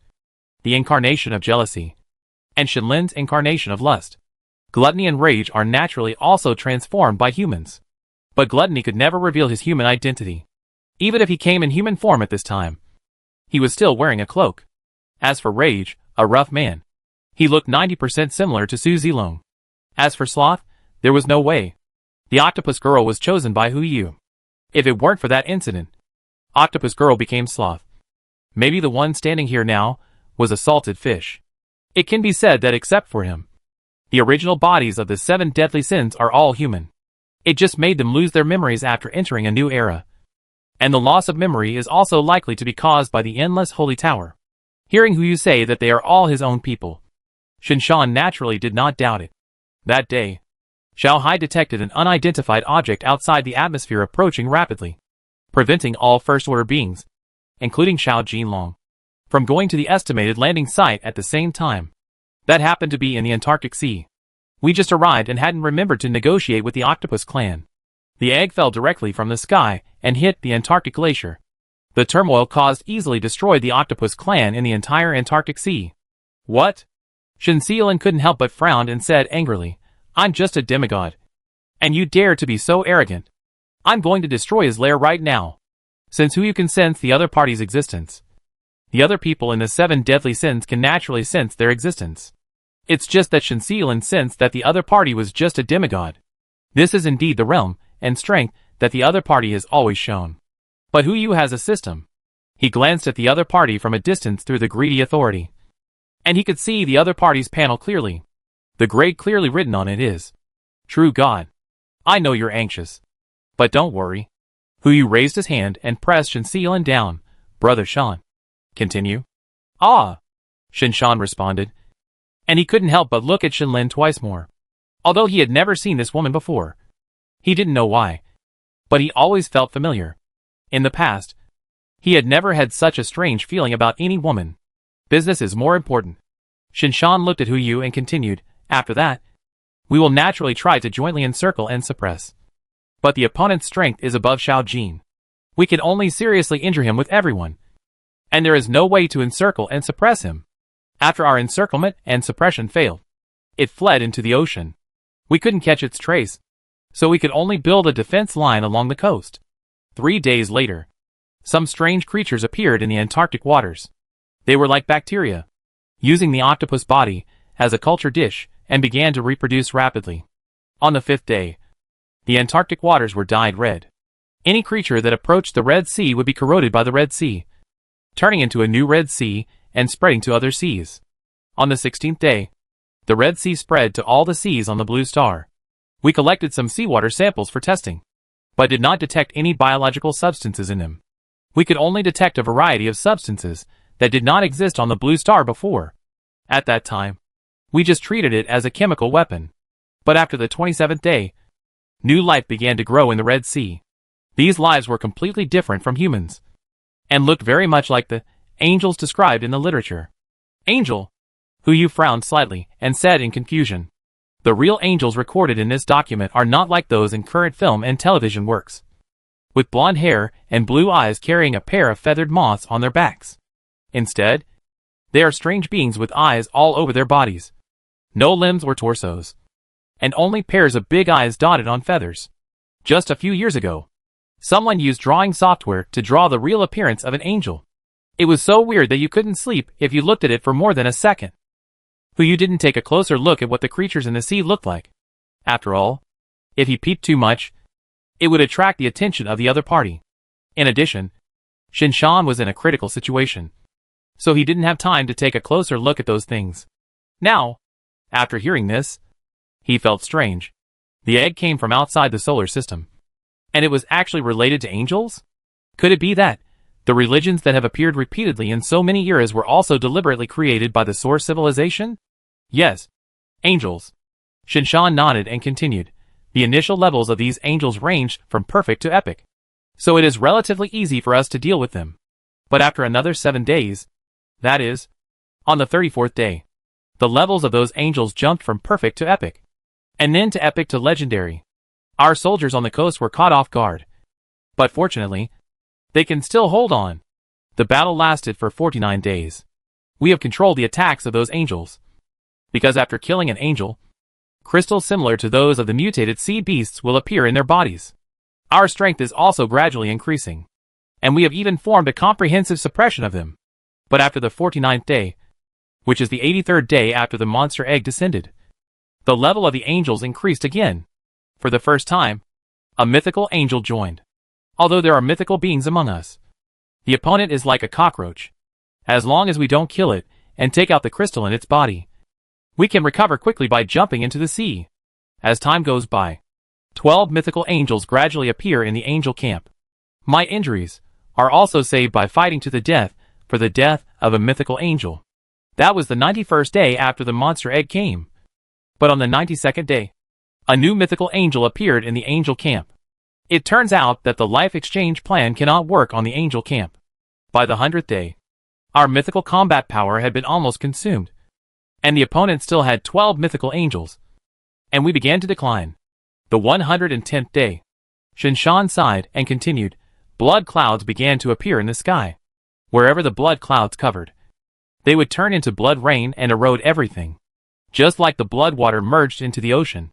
the incarnation of jealousy, and Shenlin's incarnation of lust. Gluttony and rage are naturally also transformed by humans. But Gluttony could never reveal his human identity. Even if he came in human form at this time, he was still wearing a cloak. As for Rage, a rough man, he looked 90% similar to Su Zilong. As for Sloth, there was no way. The octopus girl was chosen by Huyu. If it weren't for that incident, octopus girl became Sloth. Maybe the one standing here now was a salted fish. It can be said that except for him, the original bodies of the 7 deadly sins are all human. It just made them lose their memories after entering a new era. And the loss of memory is also likely to be caused by the endless holy tower. Hearing Huyu say that they are all his own people, Shinshan naturally did not doubt it. That day, Xiao Hai detected an unidentified object outside the atmosphere approaching rapidly. preventing all first-order beings, including Xiao Jinlong, from going to the estimated landing site at the same time. That happened to be in the Antarctic Sea. We just arrived and hadn't remembered to negotiate with the Octopus clan. The egg fell directly from the sky and hit the Antarctic glacier. The turmoil caused easily destroyed the Octopus clan in the entire Antarctic Sea. What? Shen Xiaolin couldn't help but frown and said angrily, I'm just a demigod. And you dare to be so arrogant. I'm going to destroy his lair right now. Since who you can sense the other party's existence. The other people in the 7 deadly sins can naturally sense their existence. It's just that Shen Xiaolin sensed that the other party was just a demigod. This is indeed the realm and strength that the other party has always shown. But Hu Yu has a system. He glanced at the other party from a distance through the greedy authority. And he could see the other party's panel clearly. The grade clearly written on it is, True God. I know you're anxious. But don't worry. Hu Yu raised his hand and pressed Shen Xiaolin down. Brother Shan. Continue. Ah. Shen Shan responded. And he couldn't help but look at Shen Lin twice more. Although he had never seen this woman before. He didn't know why. But he always felt familiar. In the past, he had never had such a strange feeling about any woman. Business is more important. Shen Shan looked at Hu Yu and continued, After that, we will naturally try to jointly encircle and suppress. But the opponent's strength is above Xiao Jin. We can only seriously injure him with everyone. And there is no way to encircle and suppress him. After our encirclement and suppression failed, it fled into the ocean. We couldn't catch its trace, so we could only build a defense line along the coast. 3 days later, some strange creatures appeared in the Antarctic waters. They were like bacteria, using the octopus body as a culture dish, and began to reproduce rapidly. On the 5th day, the Antarctic waters were dyed red. Any creature that approached the Red Sea would be corroded by the Red Sea, turning into a new Red Sea and spreading to other seas. On the 16th day, the Red Sea spread to all the seas on the Blue Star. We collected some seawater samples for testing, but did not detect any biological substances in them. We could only detect a variety of substances that did not exist on the Blue Star before. At that time, we just treated it as a chemical weapon. But after the 27th day, new life began to grow in the Red Sea. These lives were completely different from humans, and looked very much like the angels described in the literature. Angel? Hu Yu frowned slightly and said in confusion, The real angels recorded in this document are not like those in current film and television works, with blonde hair and blue eyes carrying a pair of feathered moths on their backs. Instead, they are strange beings with eyes all over their bodies, no limbs or torsos, and only pairs of big eyes dotted on feathers. Just a few years ago, someone used drawing software to draw the real appearance of an angel. It was so weird that you couldn't sleep if you looked at it for more than a second. Hu Yu didn't take a closer look at what the creatures in the sea looked like. After all, if he peeped too much, it would attract the attention of the other party. In addition, Shen Shan was in a critical situation, so he didn't have time to take a closer look at those things. Now, after hearing this, he felt strange. The egg came from outside the solar system, and it was actually related to angels? Could it be that the religions that have appeared repeatedly in so many eras were also deliberately created by the source civilization? Yes, angels. Shen Shan nodded and continued. The initial levels of these angels ranged from perfect to epic, so it is relatively easy for us to deal with them. But after another 7 days, that is, on the 34th day, the levels of those angels jumped from perfect to epic, and then to epic to legendary. Our soldiers on the coast were caught off guard, but fortunately, they can still hold on. The battle lasted for 49 days. We have controlled the attacks of those angels, because after killing an angel, crystals similar to those of the mutated sea beasts will appear in their bodies. Our strength is also gradually increasing, and we have even formed a comprehensive suppression of them. But after the 49th day, which is the 83rd day after the monster egg descended, the level of the angels increased again. For the first time, a mythical angel joined. Although there are mythical beings among us, the opponent is like a cockroach. As long as we don't kill it and take out the crystal in its body, we can recover quickly by jumping into the sea. As time goes by, 12 mythical angels gradually appear in the angel camp. My injuries are also saved by fighting to the death for the death of a mythical angel. That was the 91st day after the monster egg came. But on the 92nd day, a new mythical angel appeared in the angel camp. It turns out that the life exchange plan cannot work on the angel camp. By the 100th day, our mythical combat power had been almost consumed, and the opponent still had 12 mythical angels, and we began to decline. The 110th day, Shinshan sighed and continued, blood clouds began to appear in the sky. Wherever the blood clouds covered, they would turn into blood rain and erode everything, just like the blood water merged into the ocean.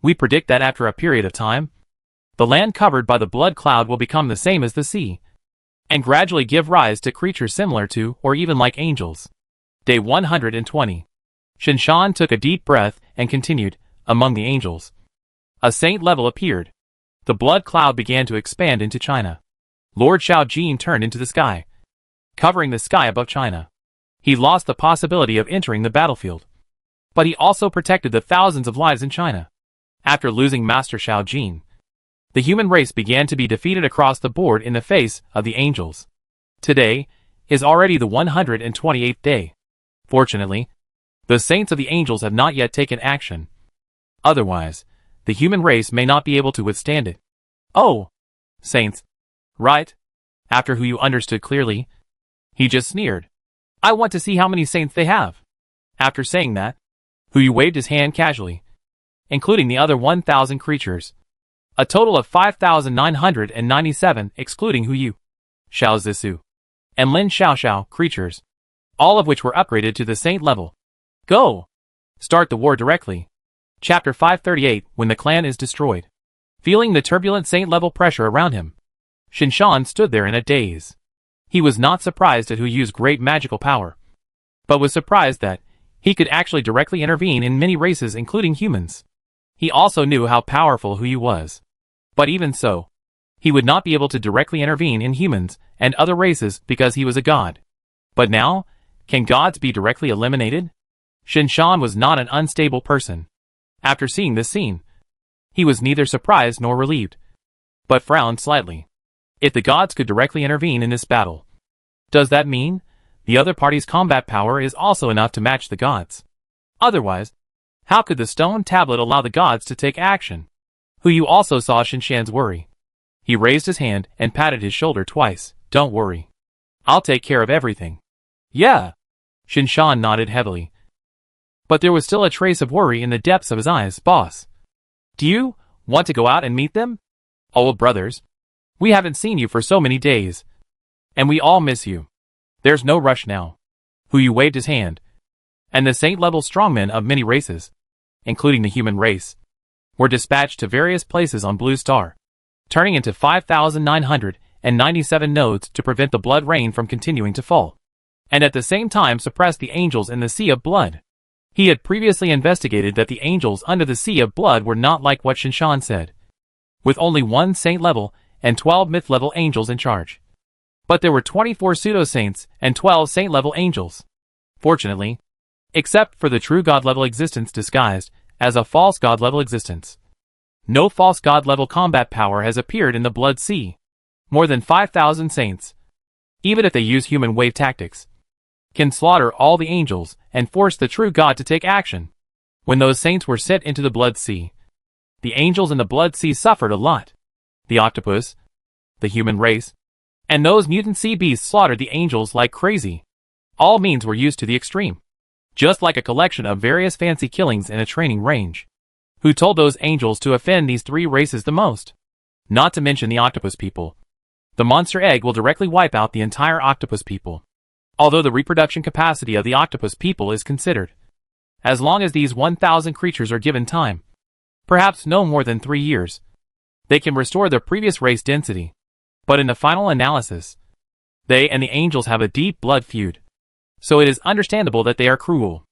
We predict that after a period of time, the land covered by the blood cloud will become the same as the sea, and gradually give rise to creatures similar to or even like angels. Day 120. Shinshan took a deep breath and continued, among the angels, a saint level appeared. The blood cloud began to expand into China. Lord Shaojin turned into the sky, covering the sky above China. He lost the possibility of entering the battlefield, but he also protected the thousands of lives in China. After losing Master Shaojin, the human race began to be defeated across the board in the face of the angels. Today is already the 128th day. Fortunately, the saints of the angels have not yet taken action. Otherwise, the human race may not be able to withstand it. Oh, saints, right? After who you understood clearly, he just sneered. I want to see how many saints they have. After saying that, Hu waved his hand casually, including the other 1,000 creatures. A total of 5,997 excluding Hu, Xiao Zisu, and Lin Xiaoxiao creatures, all of which were upgraded to the saint level. Go! Start the war directly. Chapter 538 When the clan is destroyed. Feeling the turbulent saint level pressure around him, Shinshan stood there in a daze. He was not surprised at Hu's great magical power, but was surprised that he could actually directly intervene in many races including humans. He also knew how powerful Hu was. But even so, he would not be able to directly intervene in humans and other races because he was a god. But now, can gods be directly eliminated? Shinshan was not an unstable person. After seeing this scene, he was neither surprised nor relieved, but frowned slightly. If the gods could directly intervene in this battle, does that mean the other party's combat power is also enough to match the gods? Otherwise, how could the stone tablet allow the gods to take action? Hu also saw Shinshan's worry. He raised his hand and patted his shoulder twice. Don't worry. I'll take care of everything. Yeah. Shinshan nodded heavily. But there was still a trace of worry in the depths of his eyes. Boss, do you want to go out and meet them? Old brothers, we haven't seen you for so many days, and we all miss you. There's no rush now. Hu waved his hand, and the saint-level strongmen of many races, including the human race, were dispatched to various places on Blue Star, turning into 5,997 nodes to prevent the blood rain from continuing to fall, and at the same time suppress the angels in the Sea of Blood. He had previously investigated that the angels under the Sea of Blood were not like what Shinshan said, with only one saint-level and 12 myth-level angels in charge. But there were 24 pseudo-saints and 12 saint-level angels. Fortunately, except for the true god-level existence disguised as a false god-level existence, no false god-level combat power has appeared in the Blood Sea. More than 5,000 saints, even if they use human wave tactics, can slaughter all the angels and force the true god to take action. When those saints were sent into the Blood Sea, the angels in the Blood Sea suffered a lot. The octopus, the human race, and those mutant sea beasts slaughtered the angels like crazy. All means were used to the extreme, just like a collection of various fancy killings in a training range. Who told those angels to offend these three races the most? Not to mention the octopus people. The monster egg will directly wipe out the entire octopus people. Although the reproduction capacity of the octopus people is considered, as long as these 1,000 creatures are given time, perhaps no more than 3 years, they can restore their previous race density. But in the final analysis, they and the angels have a deep blood feud, so it is understandable that they are cruel.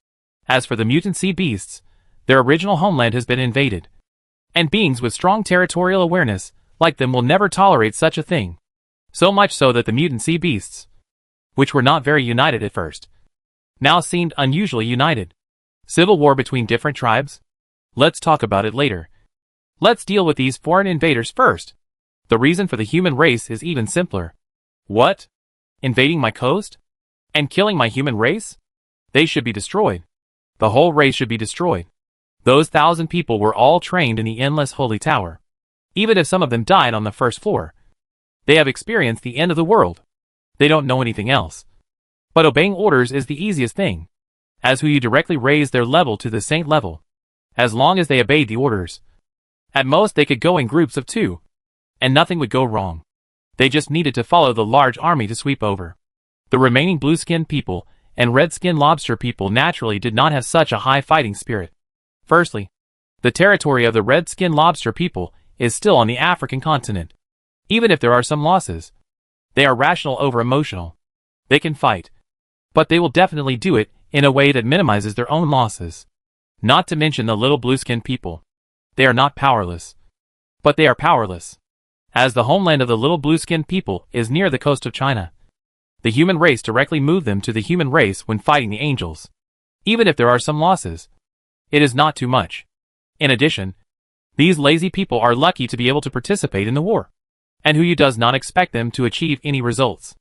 As for the mutant sea beasts, their original homeland has been invaded, and beings with strong territorial awareness like them will never tolerate such a thing. So much so that the mutant sea beasts, which were not very united at first, now seemed unusually united. Civil war between different tribes? Let's talk about it later. Let's deal with these foreign invaders first. The reason for the human race is even simpler. What? Invading my coast? And killing my human race? They should be destroyed. The whole race should be destroyed. Those 1,000 people were all trained in the endless holy tower. Even if some of them died on the first floor, they have experienced the end of the world. They don't know anything else. But obeying orders is the easiest thing, as Hu Yu directly raised their level to the saint level. As long as they obeyed the orders, at most they could go in groups of 2, and nothing would go wrong. They just needed to follow the large army to sweep over. The remaining blue-skinned people and red-skinned lobster people naturally did not have such a high fighting spirit. Firstly, the territory of the red-skinned lobster people is still on the African continent. Even if there are some losses, they are rational over emotional. They can fight, but they will definitely do it in a way that minimizes their own losses. Not to mention the little blue-skinned people. They are not powerless, but they are powerless. As the homeland of the little blue-skinned people is near the coast of China, the human race directly moved them to the human race when fighting the angels. Even if there are some losses, it is not too much. In addition, these lazy people are lucky to be able to participate in the war, and Hu Yu does not expect them to achieve any results.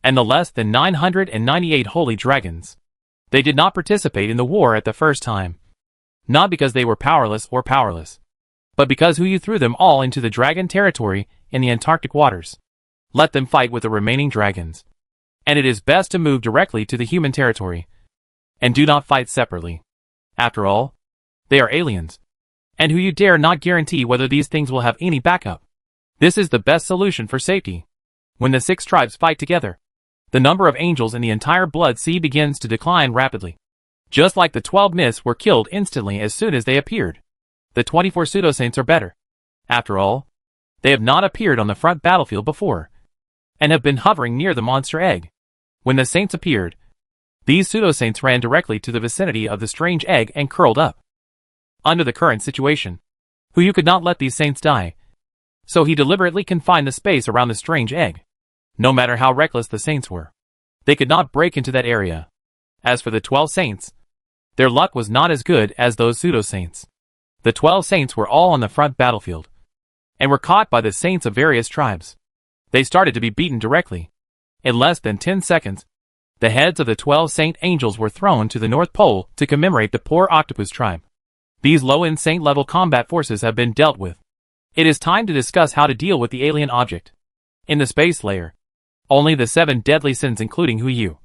And the less than 998 holy dragons, they did not participate in the war at the first time. Not because they were powerless, but because Hu Yu threw them all into the dragon territory in the Antarctic waters. Let them fight with the remaining dragons. And it is best to move directly to the human territory, and do not fight separately. After all, they are aliens, and Hu Yu dare not guarantee whether these things will have any backup. This is the best solution for safety. When the 6 tribes fight together, the number of angels in the entire Blood Sea begins to decline rapidly. Just like the 12 myths were killed instantly as soon as they appeared. The 24 pseudo-saints are better. After all, they have not appeared on the front battlefield before, and have been hovering near the monster egg. When the saints appeared, these pseudo-saints ran directly to the vicinity of the strange egg and curled up. Under the current situation, Hu Yu could not let these saints die, so he deliberately confined the space around the strange egg. No matter how reckless the saints were, they could not break into that area. As for the 12 saints, their luck was not as good as those pseudo-saints. The 12 saints were all on the front battlefield, and were caught by the saints of various tribes. They started to be beaten directly. In less than 10 seconds, the heads of the 12 saint angels were thrown to the North Pole to commemorate the poor octopus tribe. These low-end saint-level combat forces have been dealt with. It is time to discuss how to deal with the alien object. In the space layer, only the 7 deadly sins including Hu Yu,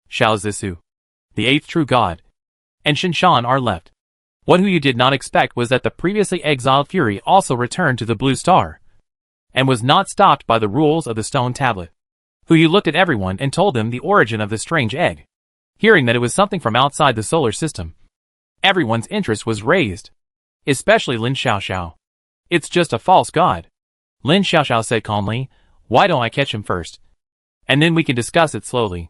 Xiao Zixu, the 8th true god, and Shinshan are left. What Hu Yu did not expect was that the previously exiled Fury also returned to the Blue Star, and was not stopped by the rules of the stone tablet. Hu Yu looked at everyone and told them the origin of the strange egg. Hearing that it was something from outside the solar system, everyone's interest was raised, especially Lin Xiaoxiao. It's just a false god, Lin Xiaoxiao said calmly. Why don't I catch him first? And then we can discuss it slowly.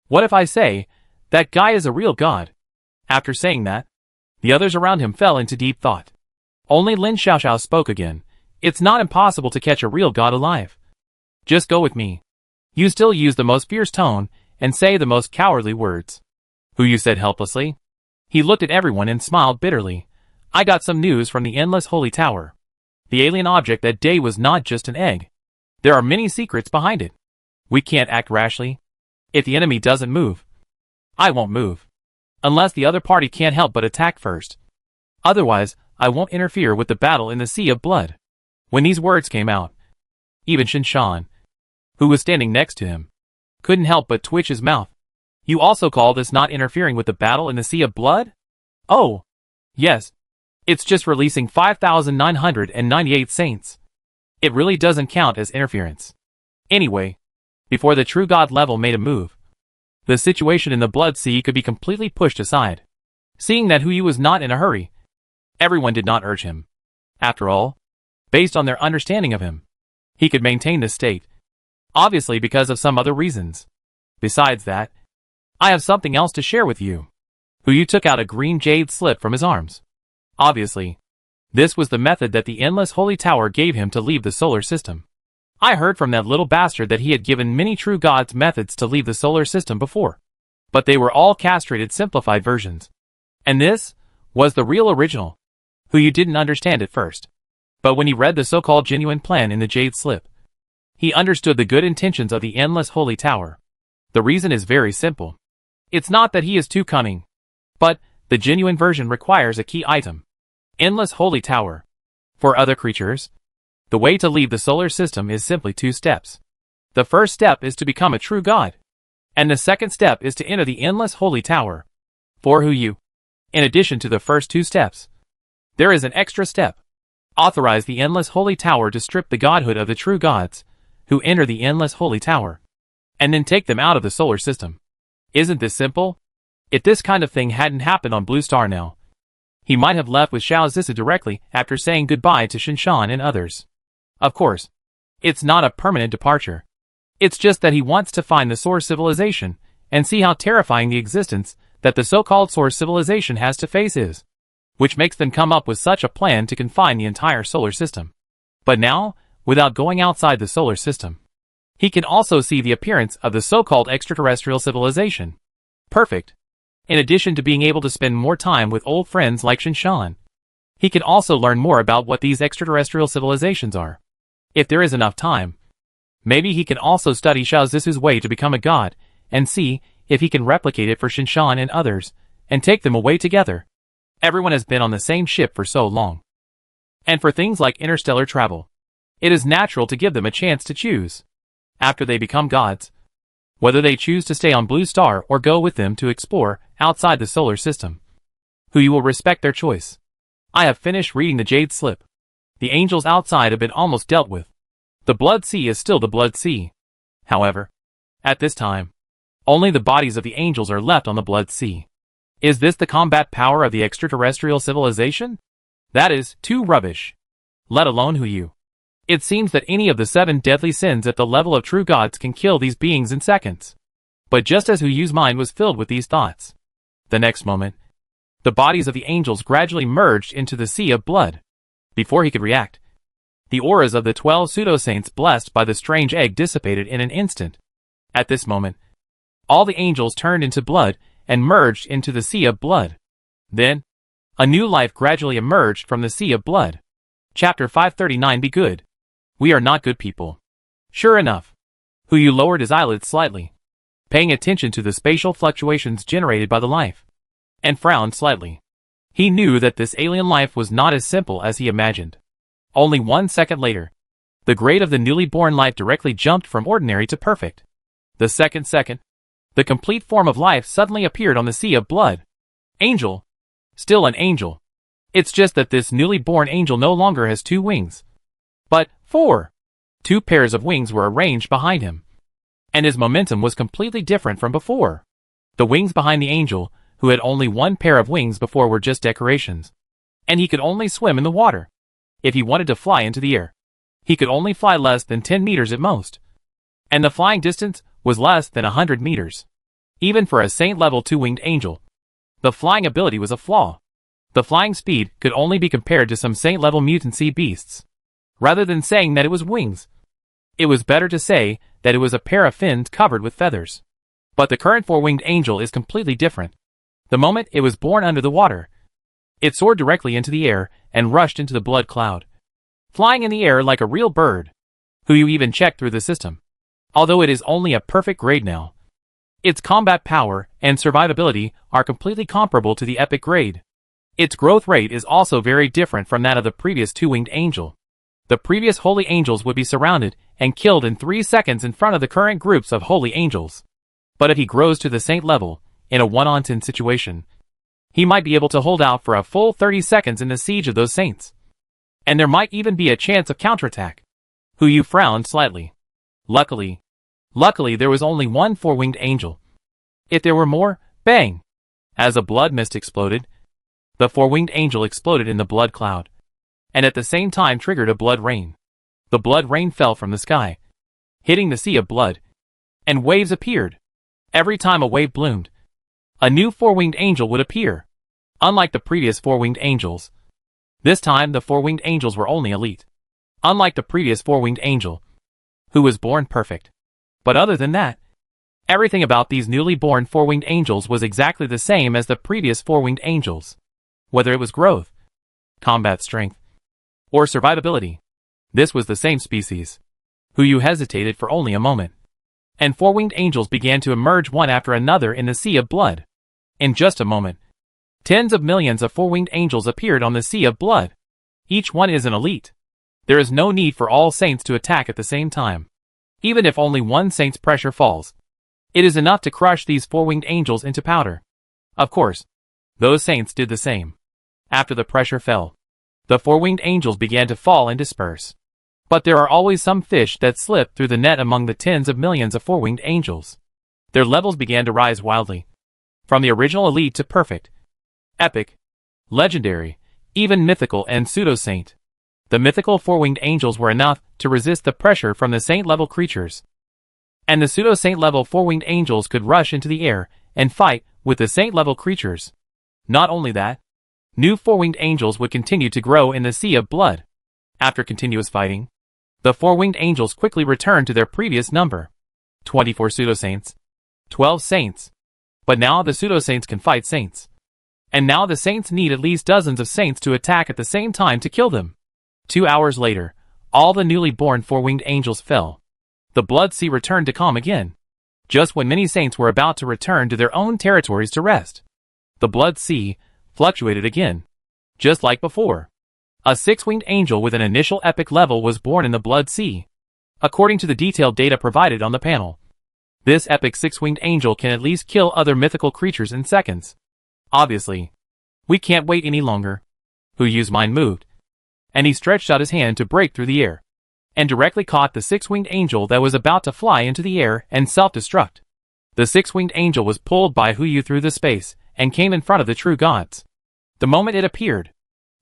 What if I say, that guy is a real god? After saying that, the others around him fell into deep thought. Only Lin Xiaoxiao spoke again. It's not impossible to catch a real god alive. Just go with me. You still use the most fierce tone, and say the most cowardly words. Hu Yu said helplessly. He looked at everyone and smiled bitterly. I got some news from the Endless Holy Tower. The alien object that day was not just an egg. There are many secrets behind it. We can't act rashly. If the enemy doesn't move, I won't move. Unless the other party can't help but attack first. Otherwise, I won't interfere with the battle in the Sea of Blood. When these words came out, even Shinshan, who was standing next to him, couldn't help but twitch his mouth. You also call this not interfering with the battle in the Sea of Blood? Oh, yes. It's just releasing 5,998 saints. It really doesn't count as interference. Anyway, before the true god level made a move, the situation in the Blood Sea could be completely pushed aside. Seeing that Hu Yu was not in a hurry, everyone did not urge him. After all, based on their understanding of him, he could maintain this state. Obviously because of some other reasons. Besides that, I have something else to share with you. Hu Yu took out a green jade slip from his arms. Obviously, this was the method that the Endless Holy Tower gave him to leave the solar system. I heard from that little bastard that he had given many true gods methods to leave the solar system before. But they were all castrated simplified versions. And this was the real original. Hu Yu didn't understand at first. But when he read the so-called genuine plan in the jade slip, he understood the good intentions of the Endless Holy Tower. The reason is very simple. It's not that he is too cunning, but the genuine version requires a key item. Endless Holy Tower. For other creatures, The way to leave the solar system is simply 2 steps. The first step is to become a true god. And the second step is to enter the endless holy tower. For who you. In addition to the first 2 steps, there is an extra step. Authorize the endless holy tower to strip the godhood of the true gods, who enter the endless holy tower, and then take them out of the solar system. Isn't this simple? If this kind of thing hadn't happened on Blue Star now, he might have left with Xiao Zissa directly after saying goodbye to Shinshan and others. Of course, it's not a permanent departure. It's just that he wants to find the source civilization and see how terrifying the existence that the so-called source civilization has to face is, which makes them come up with such a plan to confine the entire solar system. But now, without going outside the solar system, he can also see the appearance of the so-called extraterrestrial civilization. Perfect. In addition to being able to spend more time with old friends like Shinshan, he can also learn more about what these extraterrestrial civilizations are. If there is enough time, maybe he can also study Xiao Zissu's way to become a god, and see if he can replicate it for Shinshan and others, and take them away together. Everyone has been on the same ship for so long. And for things like interstellar travel, it is natural to give them a chance to choose, after they become gods, whether they choose to stay on Blue Star or go with them to explore outside the solar system. Who you will respect their choice. I have finished reading the Jade Slip. The angels outside have been almost dealt with. The Blood Sea is still the Blood Sea. However, at this time, only the bodies of the angels are left on the Blood Sea. Is this the combat power of the extraterrestrial civilization? That is too rubbish. Let alone who you. It seems that any of the 7 deadly sins at the level of true gods can kill these beings in seconds. But just as Hu Yu's mind was filled with these thoughts, the next moment, the bodies of the angels gradually merged into the sea of blood. Before he could react, the auras of the 12 pseudo-saints blessed by the strange egg dissipated in an instant. At this moment, all the angels turned into blood and merged into the sea of blood. Then, a new life gradually emerged from the sea of blood. Chapter 539. Be good. We are not good people. Sure enough, Hu Yu lowered his eyelids slightly, paying attention to the spatial fluctuations generated by the life, and frowned slightly. He knew that this alien life was not as simple as he imagined. Only 1 second later, the grade of the newly born life directly jumped from ordinary to perfect. The second, the complete form of life suddenly appeared on the sea of blood. Angel. Still an angel. It's just that this newly born angel no longer has 2 wings, but 4. 2 pairs of wings were arranged behind him, and his momentum was completely different from before. The wings behind the angel, who had only 1 pair of wings before, were just decorations, and he could only swim in the water. If he wanted to fly into the air, he could only fly less than 10 meters at most, and the flying distance was less than 100 meters. Even for a saint-level 2-winged angel, the flying ability was a flaw. The flying speed could only be compared to some saint-level mutant sea beasts. Rather than saying that it was wings, it was better to say that it was a pair of fins covered with feathers. But the current 4-winged angel is completely different. The moment it was born under the water, it soared directly into the air and rushed into the blood cloud, flying in the air like a real bird. Who you even checked through the system. Although it is only a perfect grade now, its combat power and survivability are completely comparable to the epic grade. Its growth rate is also very different from that of the previous 2-winged angel. The previous holy angels would be surrounded and killed in 3 seconds in front of the current groups of holy angels. But if he grows to the saint level, in a 1-on-10 situation, he might be able to hold out for a full 30 seconds in the siege of those saints. And there might even be a chance of counterattack. Hu Yu frowned slightly. Luckily there was only 1 4-winged angel. If there were more, bang! As a blood mist exploded, the 4-winged angel exploded in the blood cloud, and at the same time triggered a blood rain. The blood rain fell from the sky, hitting the sea of blood, and waves appeared. Every time a wave bloomed, a new 4-winged angel would appear. Unlike the previous 4-winged angels, this time the 4-winged angels were only elite. Unlike the previous 4-winged angel, who was born perfect. But other than that, everything about these newly born 4-winged angels was exactly the same as the previous 4-winged angels. Whether it was growth, combat strength, or survivability, this was the same species. Hu Yu hesitated for only a moment, and 4-winged angels began to emerge one after another in the sea of blood. In just a moment, tens of millions of 4-winged angels appeared on the sea of blood. Each one is an elite. There is no need for all saints to attack at the same time. Even if only one saint's pressure falls, it is enough to crush these four-winged angels into powder. Of course, those saints did the same. After the pressure fell, the four-winged angels began to fall and disperse. But there are always some fish that slip through the net among the tens of millions of four-winged angels. Their levels began to rise wildly, from the original elite to perfect, epic, legendary, even mythical and pseudo-saint. The mythical four-winged angels were enough to resist the pressure from the saint-level creatures, and the pseudo-saint-level four-winged angels could rush into the air and fight with the saint-level creatures. Not only that, new four-winged angels would continue to grow in the sea of blood. After continuous fighting, the four-winged angels quickly returned to their previous number. 24 pseudo-saints, 12 saints. But now the pseudo-saints can fight saints. And now the saints need at least dozens of saints to attack at the same time to kill them. 2 hours later, all the newly born four-winged angels fell. The blood sea returned to calm again, just when many saints were about to return to their own territories to rest. The blood sea fluctuated again, just like before. A six-winged angel with an initial epic level was born in the blood sea, according to the detailed data provided on the panel. This epic six-winged angel can at least kill other mythical creatures in seconds. Obviously, we can't wait any longer. Huyu's mind moved, and he stretched out his hand to break through the air, and directly caught the six-winged angel that was about to fly into the air and self-destruct. The six-winged angel was pulled by Huyu through the space and came in front of the true gods. The moment it appeared,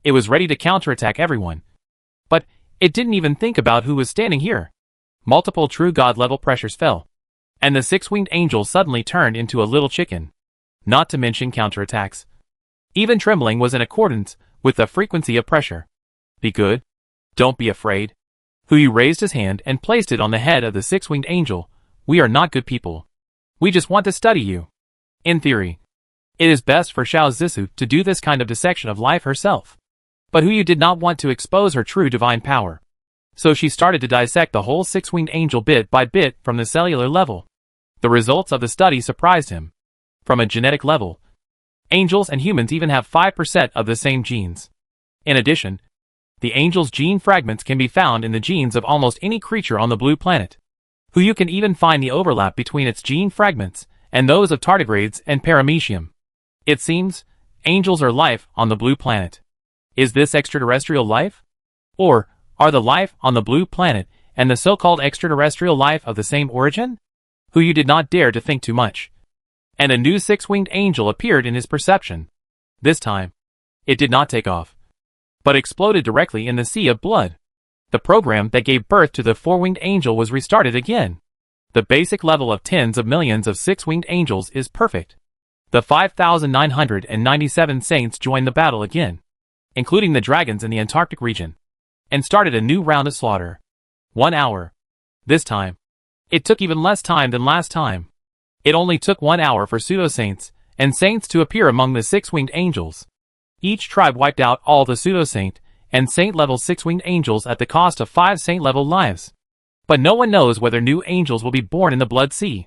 it was ready to counterattack everyone. But it didn't even think about who was standing here. Multiple true god-level pressures fell, and the six-winged angel suddenly turned into a little chicken. Not to mention counterattacks. Even trembling was in accordance with the frequency of pressure. Be good. Don't be afraid. Huyu raised his hand and placed it on the head of the six-winged angel. We are not good people. We just want to study you. In theory, it is best for Xiao Zissou to do this kind of dissection of life herself. But Huyu did not want to expose her true divine power. So she started to dissect the whole six-winged angel bit by bit from the cellular level. The results of the study surprised him. From a genetic level, angels and humans even have 5% of the same genes. In addition, the angel's gene fragments can be found in the genes of almost any creature on the blue planet. Huyu can even find the overlap between its gene fragments and those of tardigrades and paramecium. It seems, angels are life on the blue planet. Is this extraterrestrial life? Or are the life on the blue planet and the so-called extraterrestrial life of the same origin? Huyu did not dare to think too much. And a new six-winged angel appeared in his perception. This time, it did not take off, but exploded directly in the sea of blood. The program that gave birth to the four-winged angel was restarted again. The basic level of tens of millions of six-winged angels is perfect. The 5,997 saints joined the battle again, including the dragons in the Antarctic region, and started a new round of slaughter. 1 hour. This time, it took even less time than last time. It only took 1 hour for pseudo-saints and saints to appear among the six-winged angels. Each tribe wiped out all the pseudo-saint and saint-level six-winged angels at the cost of 5 saint-level lives. But no one knows whether new angels will be born in the blood sea.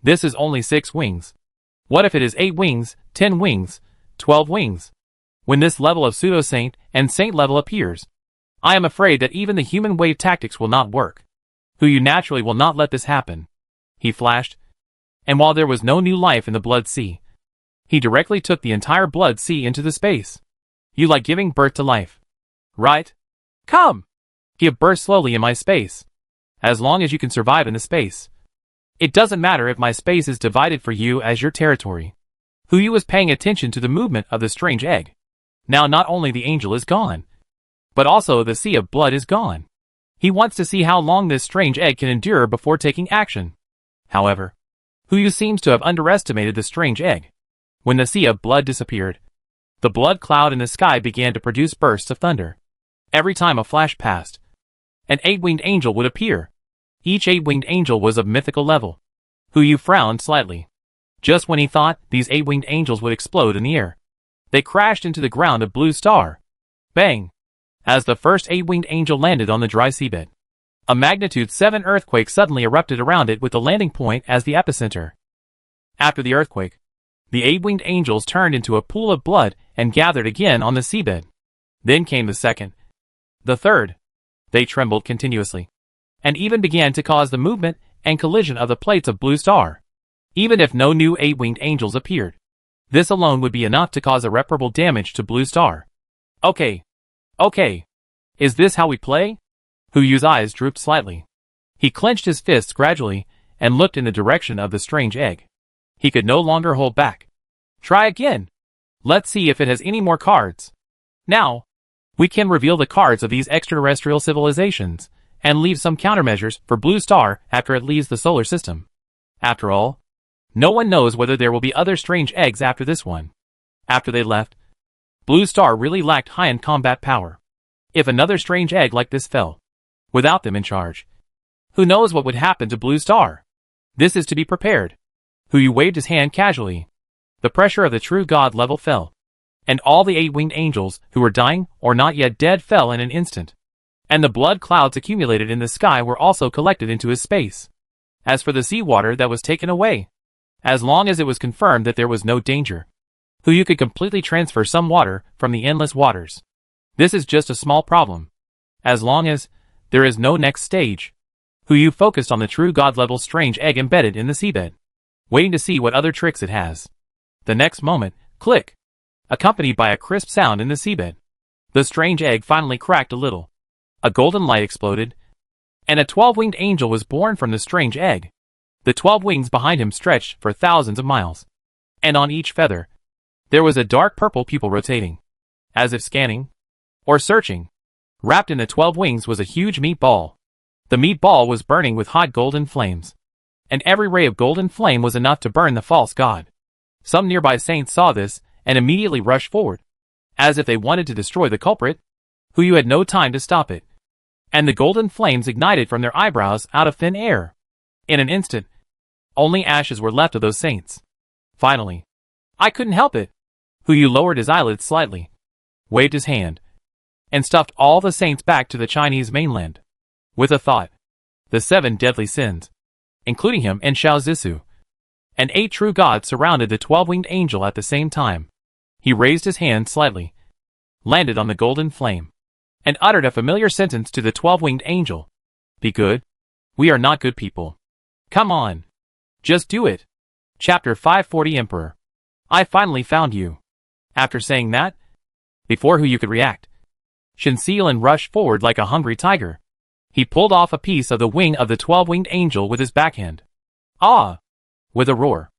This is only 6 wings. What if it is 8 wings, 10 wings, 12 wings? When this level of pseudo-saint and saint-level appears, I am afraid that even the human wave tactics will not work. Huyu naturally will not let this happen. He flashed, and while there was no new life in the blood sea, he directly took the entire blood sea into the space. You like giving birth to life, right? Come! Give birth slowly in my space. As long as you can survive in the space. It doesn't matter if my space is divided for you as your territory. Huyu was paying attention to the movement of the strange egg. Now not only the angel is gone, but also the sea of blood is gone. He wants to see how long this strange egg can endure before taking action. However, Huyu seems to have underestimated the strange egg. When the sea of blood disappeared, the blood cloud in the sky began to produce bursts of thunder. Every time a flash passed, an 8-winged angel would appear. Each 8-winged angel was of mythical level. Huyu frowned slightly. Just when he thought these 8-winged angels would explode in the air, they crashed into the ground of Blue Star. Bang! As the first 8-winged angel landed on the dry seabed, a magnitude 7 earthquake suddenly erupted around it with the landing point as the epicenter. After the earthquake, the 8-winged angels turned into a pool of blood and gathered again on the seabed. Then came the second, the third, They trembled continuously, and even began to cause the movement and collision of the plates of Blue Star. Even if no new 8-winged angels appeared, this alone would be enough to cause irreparable damage to Blue Star. Okay. Is this how we play? Huyu's eyes drooped slightly. He clenched his fists gradually and looked in the direction of the strange egg. He could no longer hold back. Try again. Let's see if it has any more cards. Now, we can reveal the cards of these extraterrestrial civilizations and leave some countermeasures for Blue Star after it leaves the solar system. After all, no one knows whether there will be other strange eggs after this one. After they left, Blue Star really lacked high-end combat power. If another strange egg like this fell, without them in charge, who knows what would happen to Blue Star? This is to be prepared. Huyu waved his hand casually. The pressure of the true god level fell, and all the 8-winged angels who were dying or not yet dead fell in an instant. And the blood clouds accumulated in the sky were also collected into his space. As for the seawater that was taken away, as long as it was confirmed that there was no danger, Huyu could completely transfer some water from the endless waters. This is just a small problem. As long as there is no next stage, Huyu focused on the true god-level strange egg embedded in the seabed, waiting to see what other tricks it has. The next moment, click, accompanied by a crisp sound in the seabed. The strange egg finally cracked a little. A golden light exploded, and a 12-winged angel was born from the strange egg. The 12 wings behind him stretched for thousands of miles, and on each feather, there was a dark purple pupil rotating, as if scanning or searching. Wrapped in the 12 wings was a huge meat ball. The meat ball was burning with hot golden flames, and every ray of golden flame was enough to burn the false god. Some nearby saints saw this and immediately rushed forward, as if they wanted to destroy the culprit. Huyu had no time to stop it, and the golden flames ignited from their eyebrows out of thin air. In an instant, only ashes were left of those saints. Finally, I couldn't help it. Huyu lowered his eyelids slightly, waved his hand, and stuffed all the saints back to the Chinese mainland. With a thought, the 7 deadly sins, including him and Xiao Zissou, and 8 true gods surrounded the 12-winged angel at the same time. He raised his hand slightly, landed on the golden flame, and uttered a familiar sentence to the 12-winged angel. Be good. We are not good people. Come on. Just do it. Chapter 540 Emperor. I finally found you. After saying that, before Huyu could react, Shenxilan rushed forward like a hungry tiger. He pulled off a piece of the wing of the 12-winged angel with his backhand. Ah! With a roar,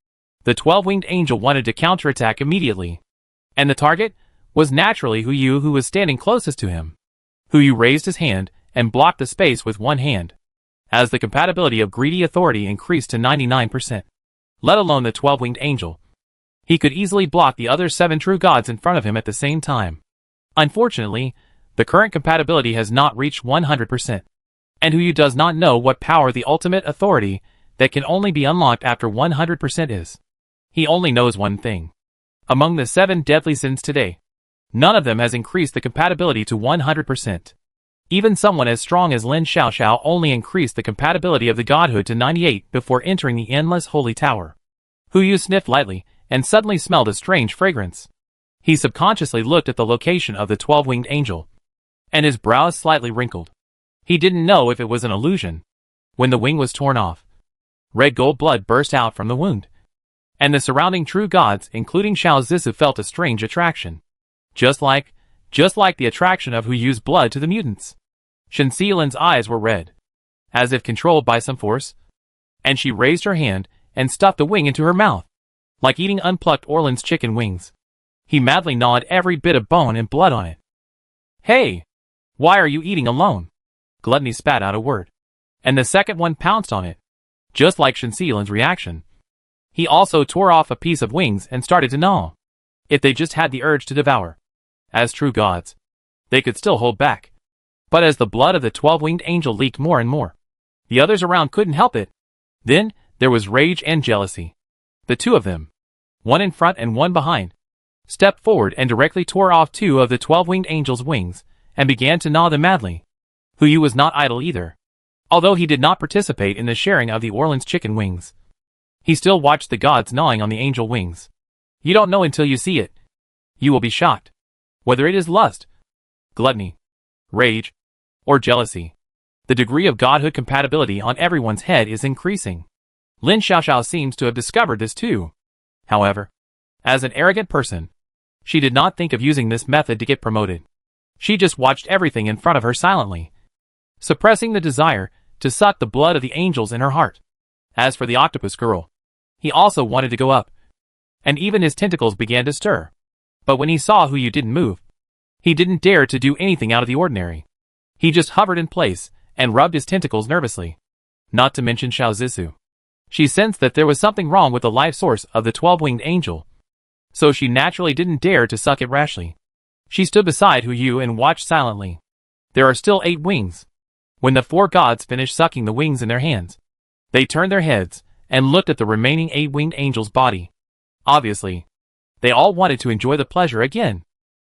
the 12-winged angel wanted to counterattack immediately, and the target was naturally Huyu, who was standing closest to him. Huyu raised his hand and blocked the space with one hand. As the compatibility of greedy authority increased to 99%, let alone the 12-winged angel, he could easily block the other 7 true gods in front of him at the same time. Unfortunately, the current compatibility has not reached 100%, and Huyu does not know what power the ultimate authority that can only be unlocked after 100% is. He only knows one thing. Among the 7 deadly sins today, none of them has increased the compatibility to 100%. Even someone as strong as Lin Xiaoxiao only increased the compatibility of the godhood to 98 before entering the endless holy tower. Huyu sniffed lightly and suddenly smelled a strange fragrance. He subconsciously looked at the location of the 12-winged angel, and his brows slightly wrinkled. He didn't know if it was an illusion. When the wing was torn off, red gold blood burst out from the wound, and the surrounding true gods, including Xiao Zissou, felt a strange attraction. Just like the attraction of Huyu's blood to the mutants. Shenxilan's eyes were red, as if controlled by some force, and she raised her hand and stuffed the wing into her mouth, like eating unplucked Orlan's chicken wings. He madly gnawed every bit of bone and blood on it. Hey! Why are you eating alone? Gluttony spat out a word, and the second one pounced on it. Just like Shenxilan's reaction, he also tore off a piece of wings and started to gnaw. If they just had the urge to devour, as true gods, they could still hold back. But as the blood of the 12-winged angel leaked more and more, the others around couldn't help it. Then, there was rage and jealousy. The 2 of them, one in front and one behind, stepped forward and directly tore off 2 of the 12-winged angel's wings, and began to gnaw them madly. Huyu was not idle either. Although he did not participate in the sharing of the Orlan's chicken wings, he still watched the gods gnawing on the angel wings. You don't know until you see it. You will be shocked. Whether it is lust, gluttony, rage, or jealousy. The degree of godhood compatibility on everyone's head is increasing. Lin Xiaoxiao seems to have discovered this too. However, as an arrogant person, she did not think of using this method to get promoted. She just watched everything in front of her silently, suppressing the desire to suck the blood of the angels in her heart. As for the octopus girl, he also wanted to go up, and even his tentacles began to stir. But when he saw Hu Yu didn't move, he didn't dare to do anything out of the ordinary. He just hovered in place and rubbed his tentacles nervously. Not to mention Xiao Zixu. She sensed that there was something wrong with the life source of the 12-winged angel, so she naturally didn't dare to suck it rashly. She stood beside Hu Yu and watched silently. There are still 8 wings. When the 4 gods finished sucking the wings in their hands, they turned their heads and looked at the remaining 8-winged angel's body. Obviously, they all wanted to enjoy the pleasure again.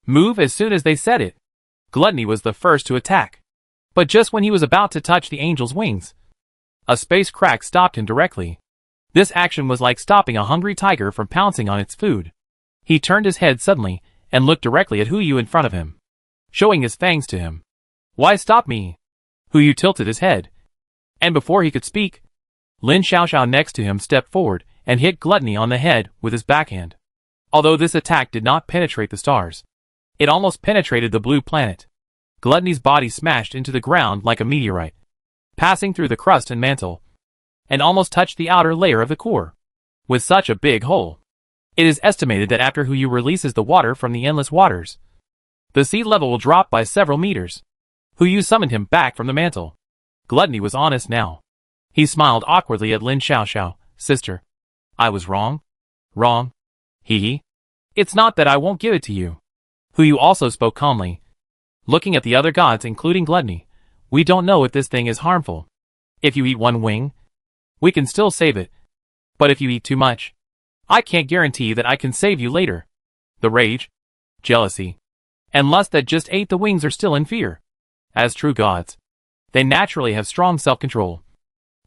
Move as soon as they said it. Gluttony was the first to attack. But just when he was about to touch the angel's wings, a space crack stopped him directly. This action was like stopping a hungry tiger from pouncing on its food. He turned his head suddenly and looked directly at Hu Yu in front of him, showing his fangs to him. "Why stop me?" Hu Yu tilted his head, and before he could speak, Lin Xiaoxiao next to him stepped forward and hit Gluttony on the head with his backhand. Although this attack did not penetrate the stars, it almost penetrated the blue planet. Gluttony's body smashed into the ground like a meteorite, passing through the crust and mantle, and almost touched the outer layer of the core. With such a big hole, it is estimated that after Hu Yu releases the water from the endless waters, the sea level will drop by several meters. Hu Yu summoned him back from the mantle. Gluttony was honest now. He smiled awkwardly at Lin Xiaoxiao. "Sister, I was wrong." "Wrong? Hee. It's not that I won't give it to you." Hu Yu also spoke calmly, looking at the other gods including Gluttony. "We don't know if this thing is harmful. If you eat 1 wing, we can still save it. But if you eat too much, I can't guarantee that I can save you later." The rage, jealousy, and lust that just ate the wings are still in fear. As true gods, they naturally have strong self-control.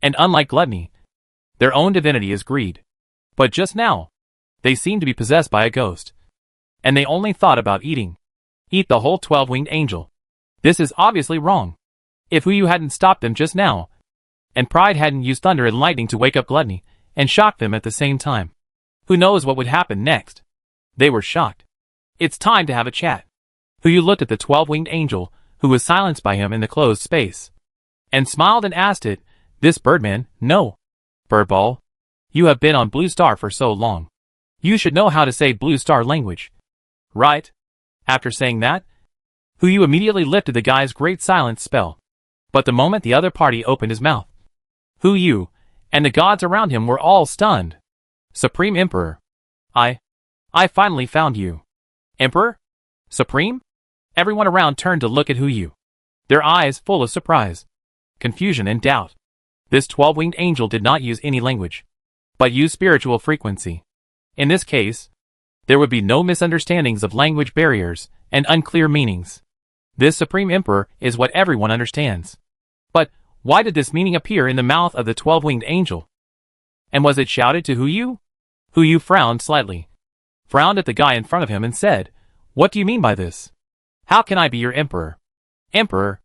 And unlike Gluttony, their own divinity is greed. But just now, they seem to be possessed by a ghost. And they only thought about eating. Eat the whole 12-winged angel. This is obviously wrong. If Hu Yu hadn't stopped them just now, and pride hadn't used thunder and lightning to wake up Gluttony and shock them at the same time, who knows what would happen next? They were shocked. "It's time to have a chat." Hu Yu looked at the 12-winged angel, who was silenced by him in the closed space, and smiled and asked it, "This birdman, no. Birdball, you have been on Blue Star for so long. You should know how to say Blue Star language. Right?" After saying that, Hu Yu immediately lifted the guy's great silence spell. But the moment the other party opened his mouth, Hu Yu and the gods around him were all stunned. "Supreme Emperor. I finally found you." "Emperor? Supreme?" Everyone around turned to look at Hu Yu, their eyes full of surprise, confusion and doubt. This 12-winged angel did not use any language, but used spiritual frequency. In this case, there would be no misunderstandings of language barriers and unclear meanings. This Supreme Emperor is what everyone understands. But why did this meaning appear in the mouth of the 12-winged angel? And was it shouted to Hu Yu? Hu Yu frowned slightly, frowned at the guy in front of him and said, "What do you mean by this? How can I be your emperor?" "Emperor?"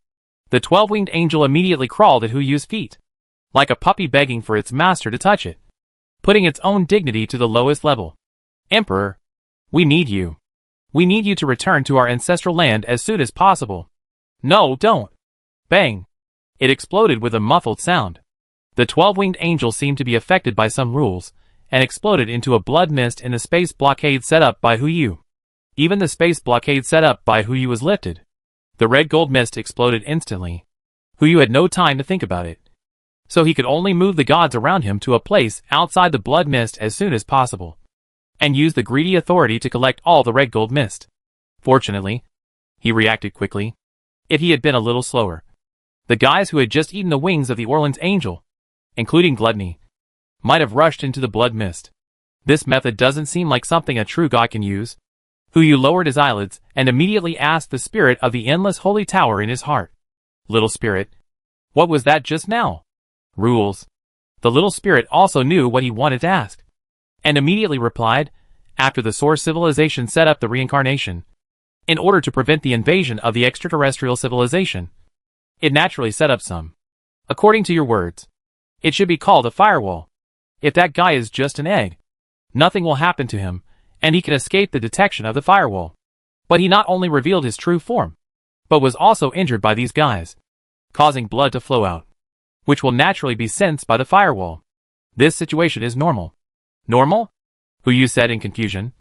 The 12-winged angel immediately crawled at Hu Yu's feet, like a puppy begging for its master to touch it, putting its own dignity to the lowest level. "Emperor, we need you. We need you to return to our ancestral land as soon as possible." "No, don't." Bang! It exploded with a muffled sound. The 12-winged angel seemed to be affected by some rules, and exploded into a blood mist in the space blockade set up by Hu Yu. Even the space blockade set up by Hu Yu was lifted. The red gold mist exploded instantly. Hu Yu had no time to think about it, so he could only move the gods around him to a place outside the blood mist as soon as possible, and use the greedy authority to collect all the red gold mist. Fortunately, he reacted quickly. If he had been a little slower, the guys who had just eaten the wings of the Orlan's angel, including Gluttony, might have rushed into the blood mist. This method doesn't seem like something a true god can use. Hu Yu lowered his eyelids and immediately asked the spirit of the endless holy tower in his heart. "Little spirit, what was that just now?" "Rules." The little spirit also knew what he wanted to ask, and immediately replied, "After the source civilization set up the reincarnation, in order to prevent the invasion of the extraterrestrial civilization, It naturally set up some. According to your words, it should be called a firewall. If that guy is just an egg, nothing will happen to him, and he can escape the detection of the firewall. But he not only revealed his true form, but was also injured by these guys, causing blood to flow out, which will naturally be sensed by the firewall. This situation is normal. Normal? Who you said in confusion,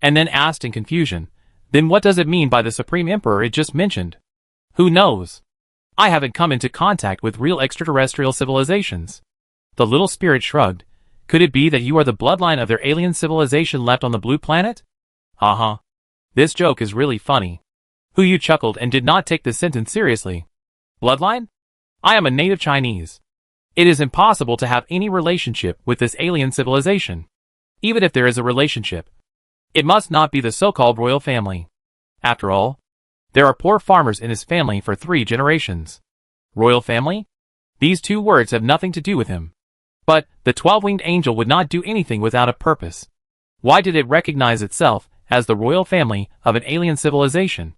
and then asked in confusion, then what does it mean by the Supreme Emperor it just mentioned? Who knows? I haven't come into contact with real extraterrestrial civilizations. The little spirit shrugged. Could it be that you are the bloodline of their alien civilization left on the blue planet? Uh-huh. This joke is really funny. Who you chuckled and did not take the sentence seriously. Bloodline? I am a native Chinese. It is impossible to have any relationship with this alien civilization. Even if there is a relationship, it must not be the so-called royal family. After all, there are poor farmers in his family for 3 generations. Royal family? These 2 words have nothing to do with him. But the 12-winged angel would not do anything without a purpose. Why did it recognize itself as the royal family of an alien civilization?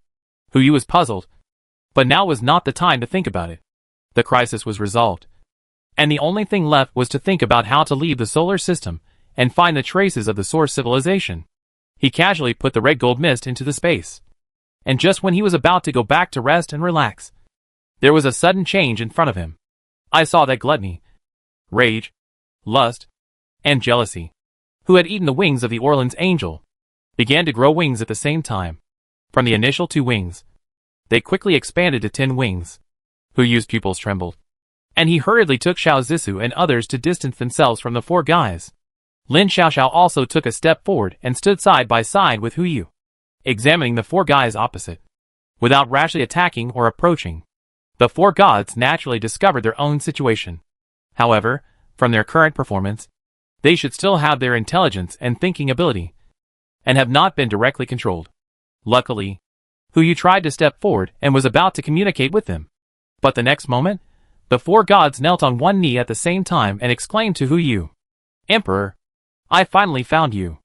Hu was puzzled, but now was not the time to think about it. The crisis was resolved, and the only thing left was to think about how to leave the solar system and find the traces of the source civilization. He casually put the red gold mist into the space, and just when he was about to go back to rest and relax, there was a sudden change in front of him. I saw that gluttony, rage, lust, and jealousy, who had eaten the wings of the Orleans angel, began to grow wings at the same time. From the initial 2 wings, they quickly expanded to 10 wings. Hu Yu's pupils trembled, and he hurriedly took Xiao Zissou and others to distance themselves from the 4 guys. Lin Xiaoxiao also took a step forward and stood side by side with Hu Yu, examining the 4 guys opposite. Without rashly attacking or approaching, the 4 gods naturally discovered their own situation. However, from their current performance, they should still have their intelligence and thinking ability, and have not been directly controlled. Luckily, Hu Yu tried to step forward and was about to communicate with them. But the next moment, the 4 gods knelt on one knee at the same time and exclaimed to Hu Yu, "Emperor, I finally found you."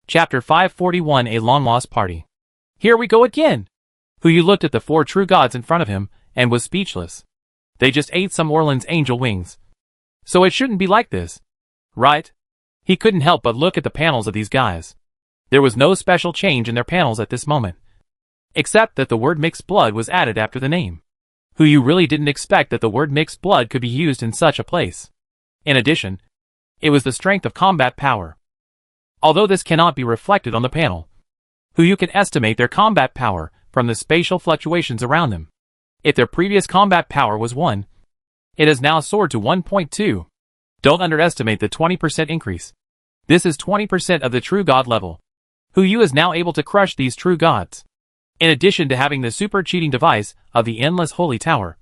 Chapter 541, A Long-Lost Party. Here we go again! Hu Yu looked at the 4 true gods in front of him and was speechless. They just ate some Orleans angel wings. So it shouldn't be like this, right? He couldn't help but look at the panels of these guys. There was no special change in their panels at this moment, except that the word mixed blood was added after the name. Hu Yu really didn't expect that the word mixed blood could be used in such a place. In addition, it was the strength of combat power. Although this cannot be reflected on the panel, Hu Yu can estimate their combat power from the spatial fluctuations around them. If their previous combat power was 1, it has now soared to 1.2. Don't underestimate the 20% increase. This is 20% of the true god level. Hu Yu is now able to crush these true gods, in addition to having the super cheating device of the endless holy tower.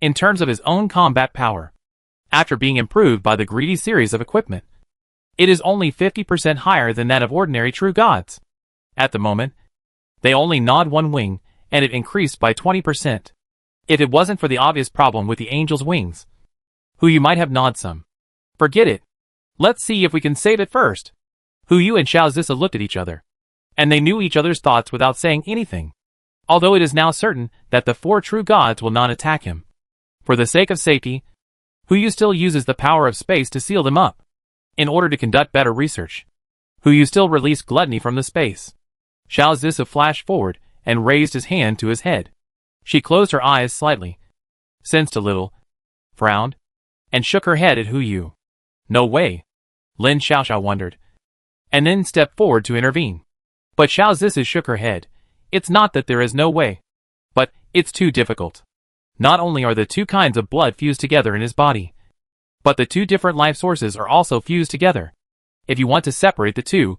In terms of his own combat power, after being improved by the greedy series of equipment, it is only 50% higher than that of ordinary true gods. At the moment, they only gnawed 1 wing, and it increased by 20%. If it wasn't for the obvious problem with the angel's wings, Hu Yu might have gnawed some. Forget it. Let's see if we can save it first. Hu Yu and Xiao Zissou looked at each other, and they knew each other's thoughts without saying anything. Although it is now certain that the 4 true gods will not attack him, for the sake of safety, Hu Yu still uses the power of space to seal them up. In order to conduct better research, Hu Yu still released gluttony from the space. Xiao Zissou flashed forward and raised his hand to his head. She closed her eyes slightly, sensed a little, frowned, and shook her head at Hu Yu. No way, Lin Xiaoxiao wondered, and then stepped forward to intervene. But Xiao Zissou shook her head. It's not that there is no way, but it's too difficult. Not only are the 2 kinds of blood fused together in his body, but the 2 different life sources are also fused together. If you want to separate the 2,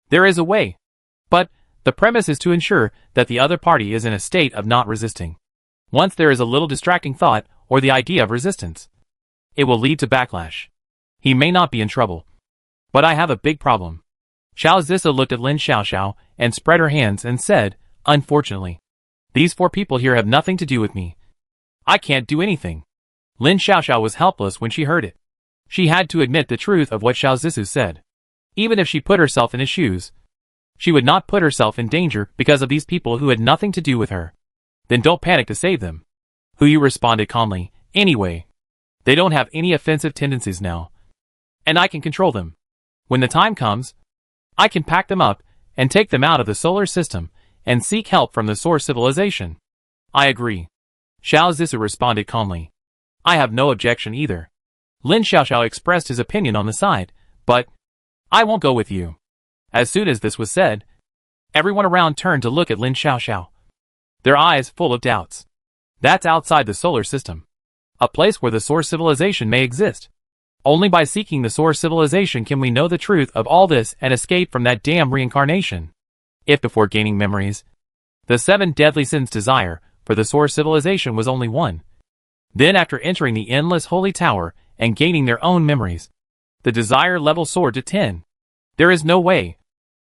there is a way. But the premise is to ensure that the other party is in a state of not resisting. Once there is a little distracting thought or the idea of resistance, it will lead to backlash. He may not be in trouble, but I have a big problem. Xiao Zissou looked at Lin Xiaoxiao and spread her hands and said, "Unfortunately, these 4 people here have nothing to do with me. I can't do anything." Lin Xiaoxiao was helpless when she heard it. She had to admit the truth of what Xiao Zissou said. Even if she put herself in his shoes, she would not put herself in danger because of these people who had nothing to do with her. Then don't panic to save them. Hu Yu responded calmly. Anyway, they don't have any offensive tendencies now. And I can control them. When the time comes, I can pack them up and take them out of the solar system and seek help from the source civilization. I agree. Xiao Zissou responded calmly. I have no objection either. Lin Xiaoxiao expressed his opinion on the side, but I won't go with you. As soon as this was said, everyone around turned to look at Lin Xiaoxiao, their eyes full of doubts. That's outside the solar system, a place where the source civilization may exist. Only by seeking the source civilization can we know the truth of all this and escape from that damn reincarnation. If before gaining memories, the 7 deadly sins desire for the source civilization was only 1. Then after entering the endless holy tower and gaining their own memories, the desire level soared to 10. There is no way.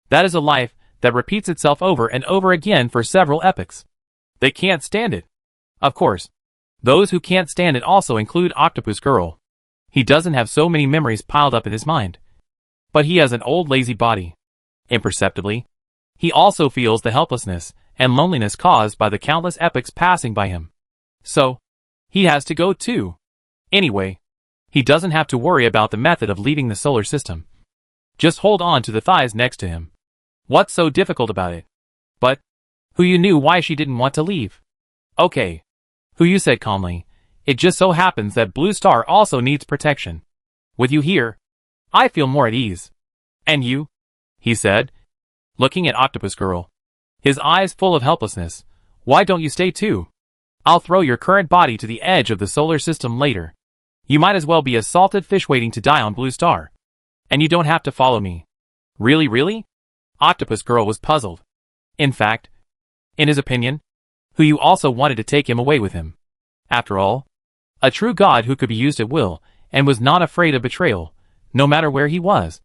That is a life that repeats itself over and over again for several epochs. They can't stand it. Of course, those who can't stand it also include Octopus Girl. He doesn't have so many memories piled up in his mind, but he has an old lazy body. Imperceptibly, he also feels the helplessness and loneliness caused by the countless epochs passing by him. So, he has to go too. Anyway, he doesn't have to worry about the method of leaving the solar system. Just hold on to the thighs next to him. What's so difficult about it? But, Hu Yu knew why she didn't want to leave. Okay. Hu Yu said calmly. It just so happens that Blue Star also needs protection. With you here, I feel more at ease. And you? He said, looking at Octopus Girl, his eyes full of helplessness. Why don't you stay too? I'll throw your current body to the edge of the solar system later. You might as well be a salted fish waiting to die on Blue Star. And you don't have to follow me. Really? Octopus Girl was puzzled. In fact, in his opinion, Hu Yu also wanted to take him away with him. After all, a true god who could be used at will and was not afraid of betrayal, no matter where he was.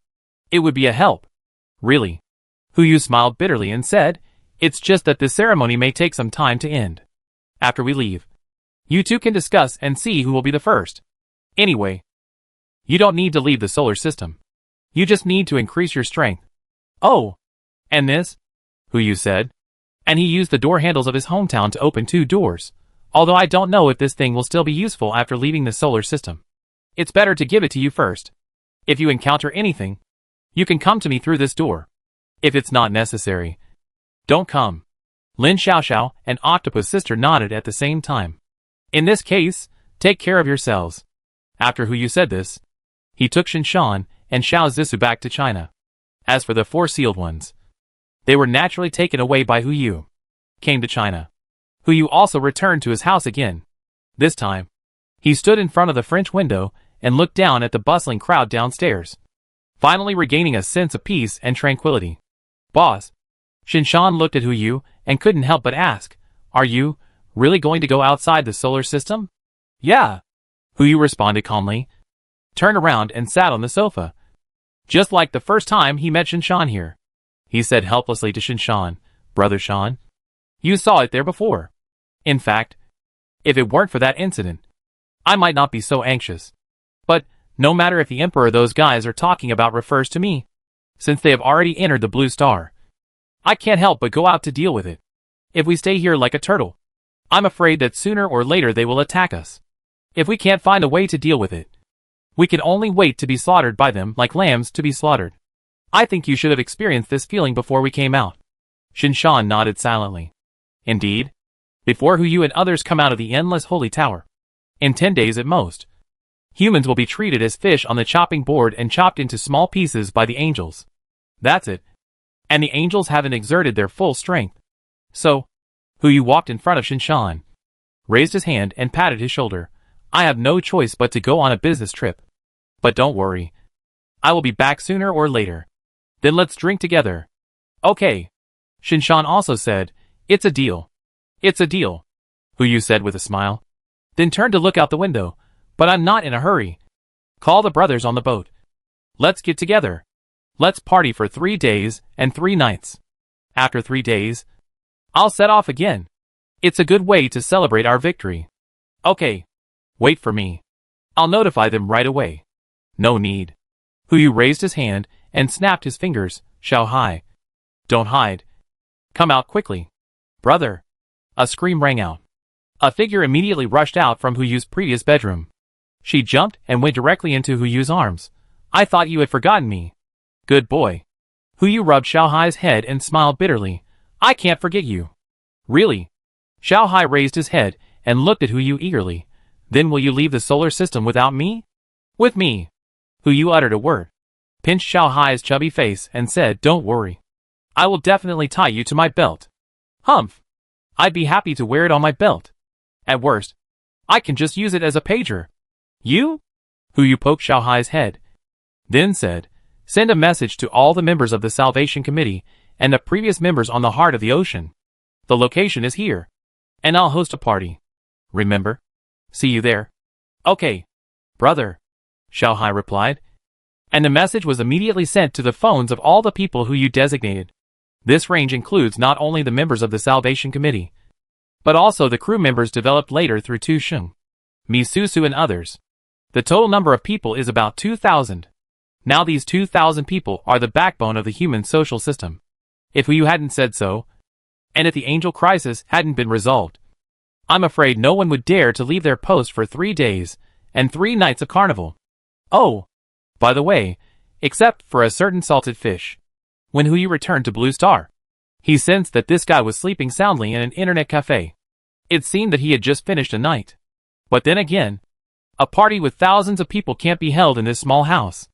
It would be a help. Really. Hu Yu smiled bitterly and said, it's just that this ceremony may take some time to end. After we leave, you two can discuss and see who will be the first. Anyway, you don't need to leave the solar system. You just need to increase your strength. Oh, and this? Hu Yu said. And he used the door handles of his hometown to open 2 doors. Although I don't know if this thing will still be useful after leaving the solar system. It's better to give it to you first. If you encounter anything, you can come to me through this door. If it's not necessary, don't come. Lin Xiaoxiao and Octopus Sister nodded at the same time. In this case, take care of yourselves. After Hu Yu said this, he took Shinshan and Xiao Zissou back to China. As for the 4 sealed ones, they were naturally taken away by Hu Yu. Came to China. Hu Yu also returned to his house again. This time, he stood in front of the French window and looked down at the bustling crowd downstairs, finally regaining a sense of peace and tranquility. Boss. Shinshan looked at Hu Yu and couldn't help but ask, are you really going to go outside the solar system? Yeah. Hu Yu responded calmly, turned around and sat on the sofa. Just like the first time he met Shinshan here. He said helplessly to Shinshan, Brother Shan, you saw it there before. In fact, if it weren't for that incident, I might not be so anxious. But, no matter if the Emperor those guys are talking about refers to me, since they have already entered the Blue Star, I can't help but go out to deal with it. If we stay here like a turtle, I'm afraid that sooner or later they will attack us. If we can't find a way to deal with it, we can only wait to be slaughtered by them like lambs to be slaughtered. I think you should have experienced this feeling before we came out. Shinshan nodded silently. Indeed, before Hu Yu and others come out of the endless holy tower, in 10 days at most, humans will be treated as fish on the chopping board and chopped into small pieces by the angels. That's it. And the angels haven't exerted their full strength. So, Hu Yu walked in front of Shinshan, raised his hand and patted his shoulder. I have no choice but to go on a business trip. But don't worry. I will be back sooner or later. Then let's drink together. Okay. Shinshan also said, it's a deal. It's a deal. Hu Yu said with a smile. Then turned to look out the window. But I'm not in a hurry. Call the brothers on the boat. Let's get together. Let's party for 3 days and 3 nights. After 3 days, I'll set off again. It's a good way to celebrate our victory. Okay. Wait for me. I'll notify them right away. No need. Hu Yu raised his hand and snapped his fingers. Shao Hai. Don't hide. Come out quickly. Brother. A scream rang out. A figure immediately rushed out from Hu Yu's previous bedroom. She jumped and went directly into Hu Yu's arms. I thought you had forgotten me. Good boy. Hu Yu rubbed Xiao Hai's head and smiled bitterly. I can't forget you. Really? Xiao Hai raised his head and looked at Hu Yu eagerly. Then will you leave the solar system without me? With me. Hu Yu uttered a word, pinched Xiao Hai's chubby face and said, Don't worry. I will definitely tie you to my belt. Humph. I'd be happy to wear it on my belt. At worst, I can just use it as a pager. You? Hu Yu poked Xiao Hai's head, then said, Send a message to all the members of the Salvation Committee and the previous members on the Heart of the Ocean. The location is here, and I'll host a party. Remember? See you there. Okay, brother, Xiao Hai replied, and the message was immediately sent to the phones of all the people who you designated. This range includes not only the members of the Salvation Committee, but also the crew members developed later through Tu Sheng, Mi Susu and others. The total number of people is about 2,000. Now these 2,000 people are the backbone of the human social system. If you hadn't said so, and if the angel crisis hadn't been resolved, I'm afraid no one would dare to leave their post for 3 days and 3 nights of carnival. Oh, by the way, except for a certain salted fish. When Hu Yu returned to Blue Star, he sensed that this guy was sleeping soundly in an internet cafe. It seemed that he had just finished a night. But then again, a party with thousands of people can't be held in this small house.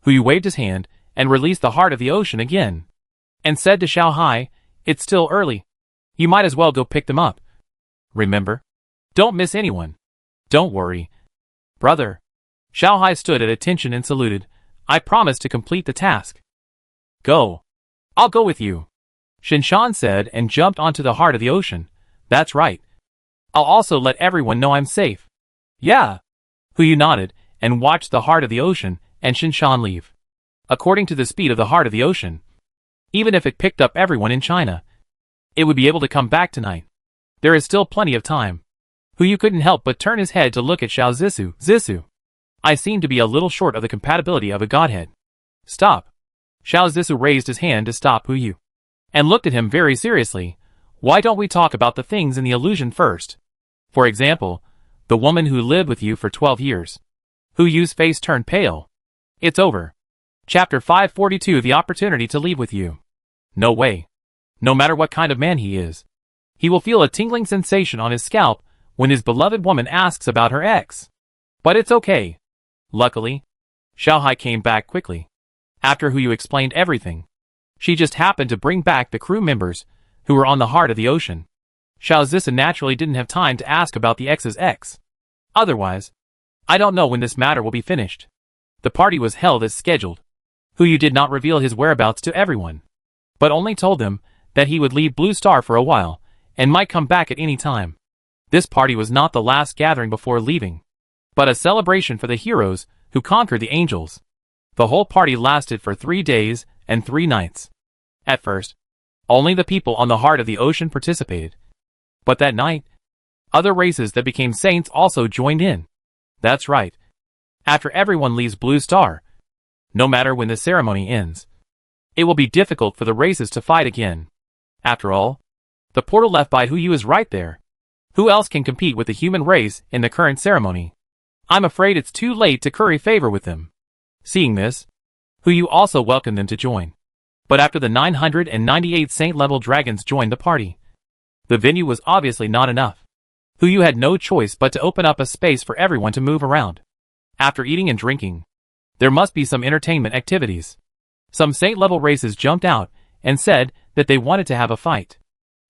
Hu Yu waved his hand and released the Heart of the Ocean again, and said to Xiao Hai, It's still early. You might as well go pick them up. Remember? Don't miss anyone. Don't worry. Brother. Xiao Hai stood at attention and saluted. I promise to complete the task. Go. I'll go with you. Shinshan said and jumped onto the Heart of the Ocean. That's right. I'll also let everyone know I'm safe. Yeah. Hu Yu nodded and watched the Heart of the Ocean and Shinshan leave. According to the speed of the Heart of the Ocean, even if it picked up everyone in China, it would be able to come back tonight. There is still plenty of time. Hu Yu couldn't help but turn his head to look at Xiao Zissou. Zissou, I seem to be a little short of the compatibility of a godhead. Stop. Xiao Zissou raised his hand to stop Hu Yu, and looked at him very seriously. Why don't we talk about the things in the illusion first? For example, the woman who lived with you for 12 years. Hu Yu's face turned pale. It's over. Chapter 542 The opportunity to leave with you. No way. No matter what kind of man he is, he will feel a tingling sensation on his scalp when his beloved woman asks about her ex. But it's okay. Luckily, Xiao Hai came back quickly. After Hu Yu explained everything, she just happened to bring back the crew members who were on the Heart of the Ocean. Xiao Zissou naturally didn't have time to ask about the ex's ex. Otherwise, I don't know when this matter will be finished. The party was held as scheduled. Hu Yu did not reveal his whereabouts to everyone, but only told them that he would leave Blue Star for a while and might come back at any time. This party was not the last gathering before leaving, but a celebration for the heroes who conquered the angels. The whole party lasted for 3 days and 3 nights. At first, only the people on the Heart of the Ocean participated. But that night, other races that became saints also joined in. That's right. After everyone leaves Blue Star, no matter when the ceremony ends, it will be difficult for the races to fight again. After all, the portal left by Hu Yu is right there. Who else can compete with the human race in the current ceremony? I'm afraid it's too late to curry favor with them. Seeing this, Hu Yu also welcomed them to join. But after the 998 saint-level dragons joined the party, the venue was obviously not enough. Hu Yu had no choice but to open up a space for everyone to move around. After eating and drinking, there must be some entertainment activities. Some saint-level races jumped out and said that they wanted to have a fight,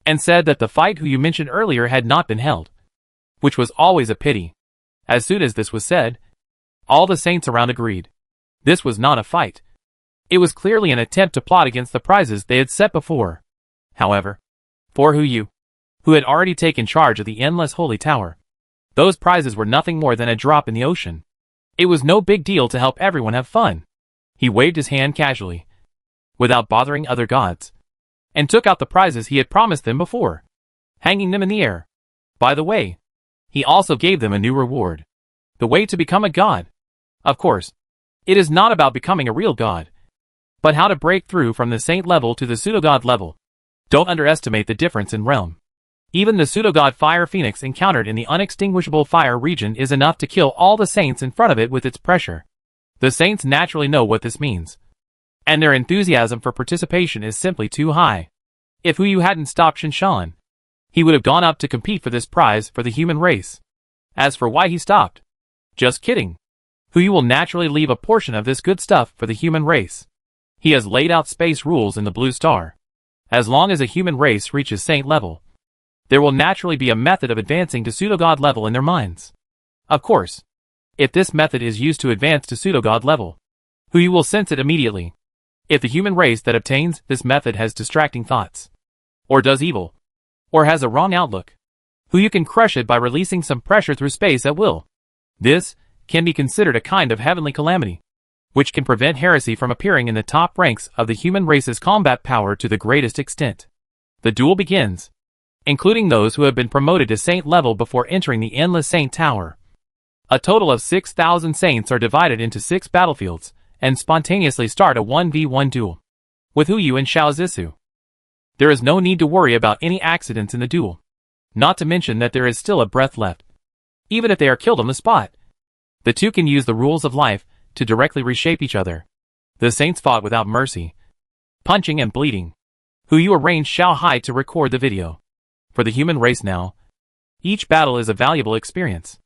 and said that the fight Hu Yu mentioned earlier had not been held, which was always a pity. As soon as this was said, all the saints around agreed. This was not a fight. It was clearly an attempt to plot against the prizes they had set before. However, for Hu Yu, who had already taken charge of the endless holy tower, those prizes were nothing more than a drop in the ocean. It was no big deal to help everyone have fun. He waved his hand casually, without bothering other gods, and took out the prizes he had promised them before, hanging them in the air. By the way, he also gave them a new reward. The way to become a god. Of course, it is not about becoming a real god, but how to break through from the saint level to the pseudo-god level. Don't underestimate the difference in realm. Even the pseudo-god fire phoenix encountered in the unextinguishable fire region is enough to kill all the saints in front of it with its pressure. The saints naturally know what this means, and their enthusiasm for participation is simply too high. If Huyu hadn't stopped Shinshan, he would have gone up to compete for this prize for the human race. As for why he stopped, just kidding. Huyu will naturally leave a portion of this good stuff for the human race. He has laid out space rules in the Blue Star. As long as a human race reaches saint level, there will naturally be a method of advancing to pseudo-god level in their minds. Of course, if this method is used to advance to pseudo-god level, Huyu will sense it immediately. If the human race that obtains this method has distracting thoughts, or does evil, or has a wrong outlook, Huyu can crush it by releasing some pressure through space at will. This can be considered a kind of heavenly calamity, which can prevent heresy from appearing in the top ranks of the human race's combat power to the greatest extent. The duel begins, including those who have been promoted to saint level before entering the Endless Saint Tower. A total of 6,000 saints are divided into 6 battlefields, and spontaneously start a 1v1 duel with Huyu and Xiao Zissou. There is no need to worry about any accidents in the duel, not to mention that there is still a breath left. Even if they are killed on the spot, the two can use the rules of life to directly reshape each other. The saints fought without mercy, punching and bleeding. Huyu arranged Xiao Hai to record the video. For the human race now, each battle is a valuable experience.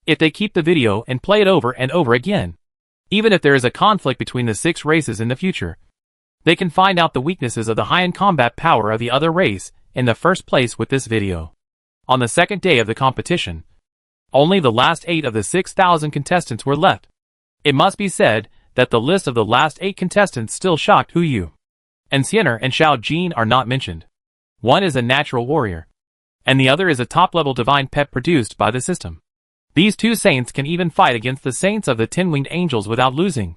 If they keep the video and play it over and over again, even if there is a conflict between the 6 races in the future, they can find out the weaknesses of the high-end combat power of the other race in the first place with this video. On the second day of the competition, only the last 8 of the 6,000 contestants were left. It must be said that the list of the last 8 contestants still shocked Huyu. And Xiener and Xiao Jin are not mentioned. One is a natural warrior, and the other is a top-level divine pet produced by the system. These 2 saints can even fight against the saints of the 10-winged angels without losing.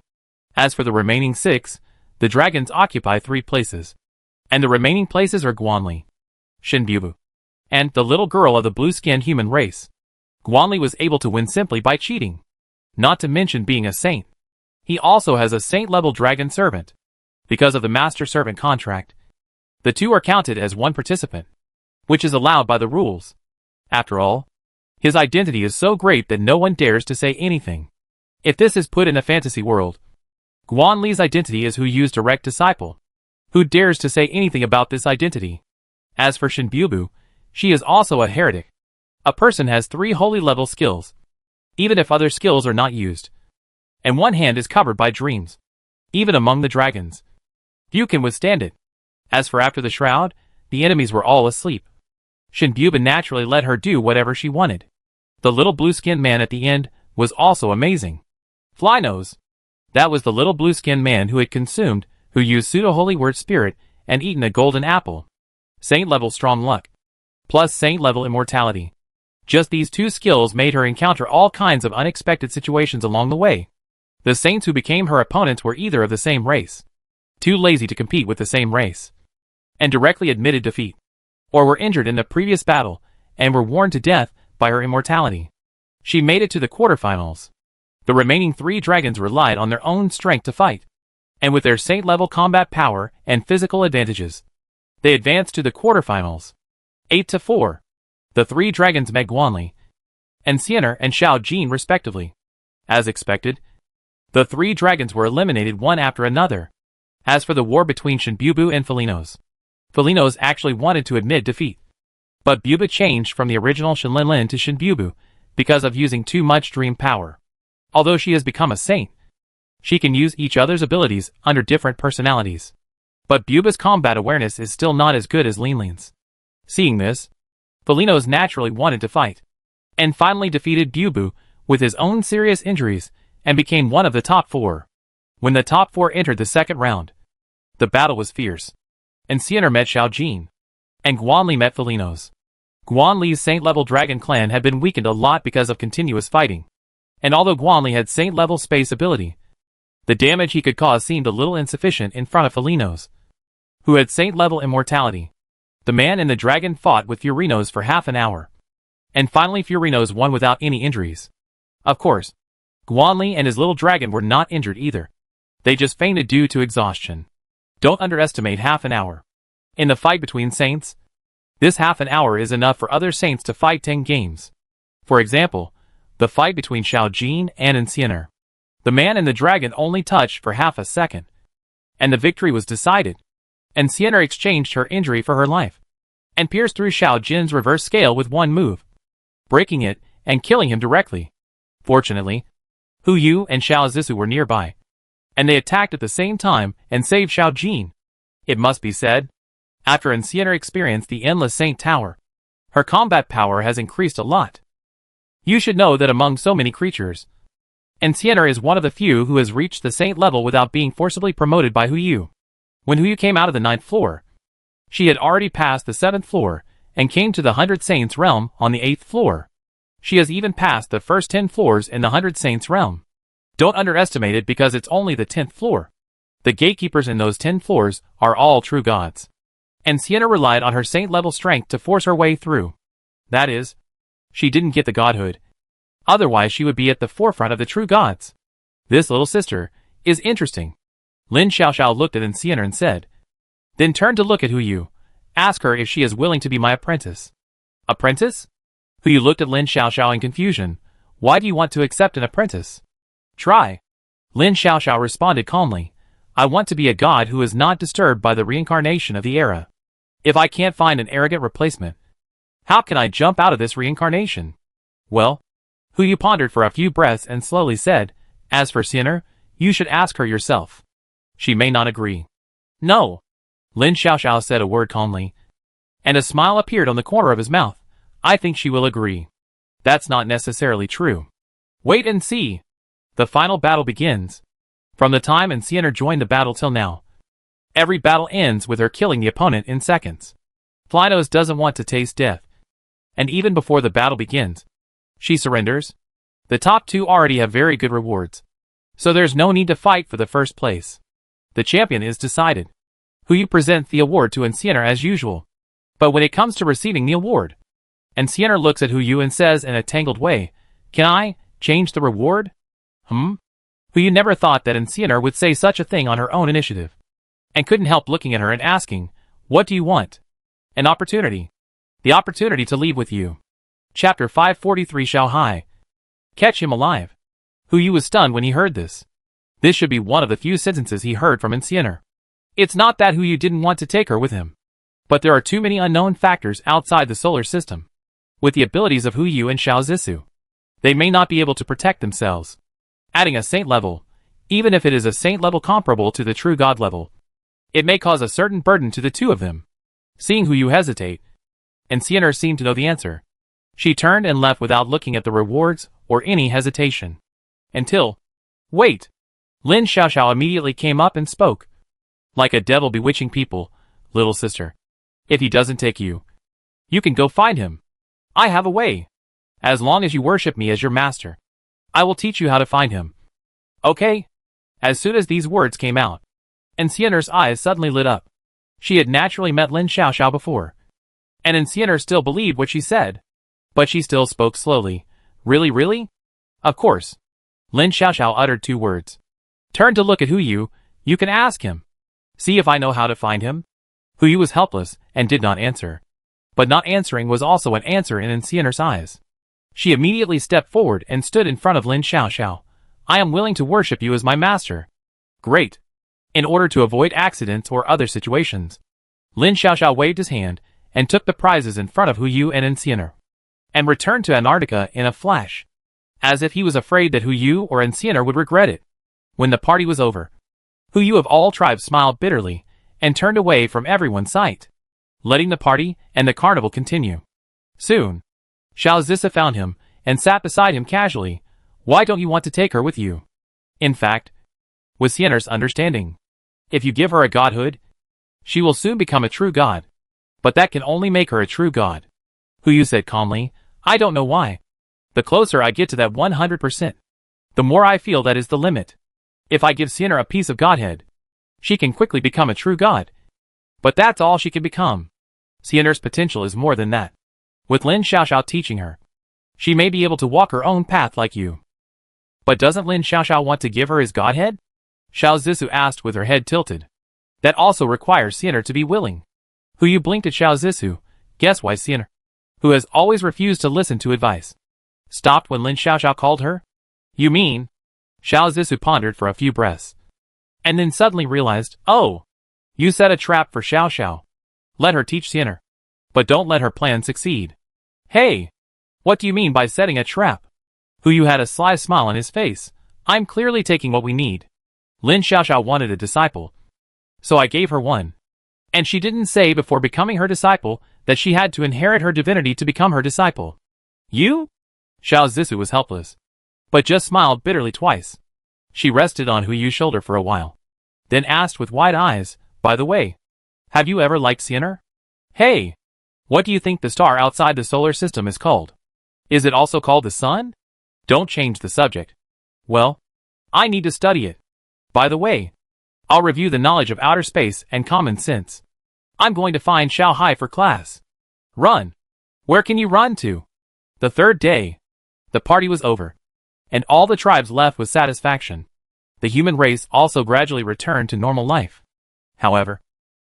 As for the remaining 6, the dragons occupy 3 places, and the remaining places are Guanli, Shinbubu, and the little girl of the blue-skinned human race. Guanli was able to win simply by cheating, not to mention being a saint. He also has a saint-level dragon servant. Because of the master-servant contract, the 2 are counted as one participant, which is allowed by the rules. After all, his identity is so great that no one dares to say anything. If this is put in a fantasy world, Guanli's identity is Huyu's direct disciple. Who dares to say anything about this identity? As for Shinbubu, she is also a heretic. A person has 3 holy level skills, even if other skills are not used, and one hand is covered by dreams. Even among the dragons, few can withstand it. As for after the shroud, the enemies were all asleep. Shinbubu naturally let her do whatever she wanted. The little blue-skinned man at the end was also amazing. Flynose. That was the little blue-skinned man who had consumed, who used pseudo-holy word spirit and eaten a golden apple. Saint-level strong luck, plus saint-level immortality. Just these 2 skills made her encounter all kinds of unexpected situations along the way. The saints who became her opponents were either of the same race, too lazy to compete with the same race, and directly admitted defeat, or were injured in the previous battle and were worn to death by her immortality. She made it to the quarterfinals. The remaining 3 dragons relied on their own strength to fight, and with their saint-level combat power and physical advantages, they advanced to the quarterfinals. 8-4. The 3 dragons met Guanli, and Xiener and Xiao Jin respectively. As expected, the 3 dragons were eliminated one after another. As for the war between Shinbubu and Felinos, Felinos actually wanted to admit defeat, but Bubu changed from the original Shinlin to Shinbubu because of using too much dream power. Although she has become a saint, she can use each other's abilities under different personalities. But Bubu's combat awareness is still not as good as Linlin's. Seeing this, Felinos naturally wanted to fight, and finally defeated Bubu with his own serious injuries and became one of the top 4. When the top 4 entered the second round, the battle was fierce, and Xiener met Xiao Jin, and Guanli met Felinos. Guanli's saint-level dragon clan had been weakened a lot because of continuous fighting, and although Guanli had saint-level space ability, the damage he could cause seemed a little insufficient in front of Felinos, who had saint-level immortality. The man and the dragon fought with Furinos for half an hour, and finally Furinos won without any injuries. Of course, Guanli and his little dragon were not injured either. They just fainted due to exhaustion. Don't underestimate half an hour. In the fight between saints, This half an hour is enough for other saints to fight 10 games. For example, the fight between Xiao Jin and Enciener. The man and the dragon only touched for half a second, and the victory was decided. Enciener exchanged her injury for her life, and pierced through Xiao Jin's reverse scale with one move, breaking it and killing him directly. Fortunately, Hu Yu and Xiao Zissou were nearby, and they attacked at the same time and saved Xiao Jin. It must be said, after Enciener experienced the Endless Saint Tower, her combat power has increased a lot. You should know that among so many creatures, Enciener is one of the few who has reached the saint level without being forcibly promoted by Hu Yu. When Hu Yu came out of the 9th floor, she had already passed the 7th floor and came to the 100 Saints realm on the 8th floor. She has even passed the first 10 floors in the 100 Saints realm. Don't underestimate it because it's only the 10th floor. The gatekeepers in those 10 floors are all true gods. Enciener relied on her saint-level strength to force her way through. That is, she didn't get the godhood. Otherwise she would be at the forefront of the true gods. This little sister is interesting. Lin Xiaoxiao looked at Enciener and said, then turned to look at Hu Yu. Ask her if she is willing to be my apprentice. Apprentice? Hu Yu looked at Lin Xiaoxiao in confusion. Why do you want to accept an apprentice? Try. Lin Xiaoxiao responded calmly. I want to be a god who is not disturbed by the reincarnation of the era. If I can't find an arrogant replacement, how can I jump out of this reincarnation? Well, Hu Yu pondered for a few breaths and slowly said, as for Enciener, you should ask her yourself. She may not agree. No. Lin Xiaoxiao said a word calmly, and a smile appeared on the corner of his mouth. I think she will agree. That's not necessarily true. Wait and see. The final battle begins. From the time Enciener joined the battle till now, every battle ends with her killing the opponent in seconds. Flynose doesn't want to taste death, and even before the battle begins, she surrenders. The top 2 already have very good rewards, so there's no need to fight for the first place. The champion is decided. Hu Yu presents the award to Enciener as usual, but when it comes to receiving the award, Enciener looks at Hu Yu and says in a tangled way, can I change the reward? Hu Yu never thought that Enciener would say such a thing on her own initiative, and couldn't help looking at her and asking, what do you want? An opportunity. The opportunity to leave with you. Chapter 543 Xiao Hai. Catch him alive. Hu Yu was stunned when he heard this. This should be one of the few sentences he heard from Enciener. It's not that Hu Yu didn't want to take her with him, but there are too many unknown factors outside the solar system. With the abilities of Hu Yu and Xiao Zissou, they may not be able to protect themselves. Adding a saint level, even if it is a saint level comparable to the true god level, it may cause a certain burden to the two of them. Seeing Hu Yu hesitate, Enciener seemed to know the answer. She turned and left without looking at the rewards or any hesitation. Until, wait! Lin Xiaoxiao immediately came up and spoke. Like a devil bewitching people, little sister. If he doesn't take you, you can go find him. I have a way. As long as you worship me as your master, I will teach you how to find him. Okay? As soon as these words came out, Enciener's eyes suddenly lit up. She had naturally met Lin Xiaoxiao before, and Enciener still believed what she said. But she still spoke slowly. Really, really? Of course. Lin Xiaoxiao uttered 2 words. Turn to look at Hu Yu. You can ask him. See if I know how to find him? Hu Yu was helpless and did not answer. But not answering was also an answer in Enciener's eyes. She immediately stepped forward and stood in front of Lin Xiaoxiao. I am willing to worship you as my master. Great. In order to avoid accidents or other situations, Lin Xiaoxiao waved his hand and took the prizes in front of Hu Yu and Enciener, and returned to Antarctica in a flash, as if he was afraid that Hu Yu or Enciener would regret it. When the party was over, Hu Yu of all tribes smiled bitterly and turned away from everyone's sight, letting the party and the carnival continue. Soon, Xiao Zissou found him and sat beside him casually. Why don't you want to take her with you? In fact, was Enciener's understanding, if you give her a godhood, she will soon become a true god. But that can only make her a true god. Hu Yu said calmly, I don't know why. The closer I get to that 100%, the more I feel that is the limit. If I give Enciener a piece of godhead, she can quickly become a true god. But that's all she can become. Enciener's potential is more than that. With Lin Xiaoxiao teaching her, she may be able to walk her own path like you. But doesn't Lin Xiaoxiao want to give her his godhead? Xiao Zissou asked with her head tilted. That also requires Enciener to be willing. Hu Yu blinked at Xiao Zissou. Guess why Xiner, who has always refused to listen to advice, stopped when Lin Xiaoxiao called her? You mean? Xiao Zixu pondered for a few breaths, and then suddenly realized, oh, you set a trap for Xiao Xiao. Let her teach Xiner, but don't let her plan succeed. Hey, what do you mean by setting a trap? Hu had a sly smile on his face. I'm clearly taking what we need. Lin Xiaoxiao wanted a disciple, so I gave her one. And she didn't say before becoming her disciple that she had to inherit her divinity to become her disciple. You? Xiao Zixu was helpless, but just smiled bitterly twice. She rested on Hu's shoulder for a while, then asked with wide eyes, by the way, have you ever liked Xiner? Hey, what do you think the star outside the solar system is called? Is it also called the sun? Don't change the subject. Well, I need to study it. By the way, I'll review the knowledge of outer space and common sense. I'm going to find Xiao Hai for class. Run. Where can you run to? The third day, the party was over, and all the tribes left with satisfaction. The human race also gradually returned to normal life. However,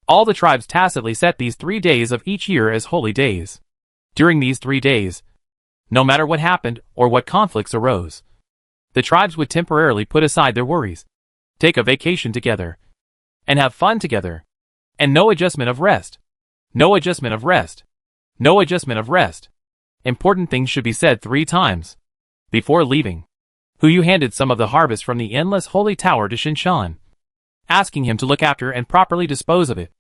all the tribes tacitly set these 3 days of each year as holy days. During these 3 days, no matter what happened or what conflicts arose, the tribes would temporarily put aside their worries, take a vacation together, and have fun together. And no adjustment of rest. No adjustment of rest. No adjustment of rest. Important things should be said 3 times. Before leaving, Hu handed some of the harvest from the endless holy tower to Shinshan, asking him to look after and properly dispose of it,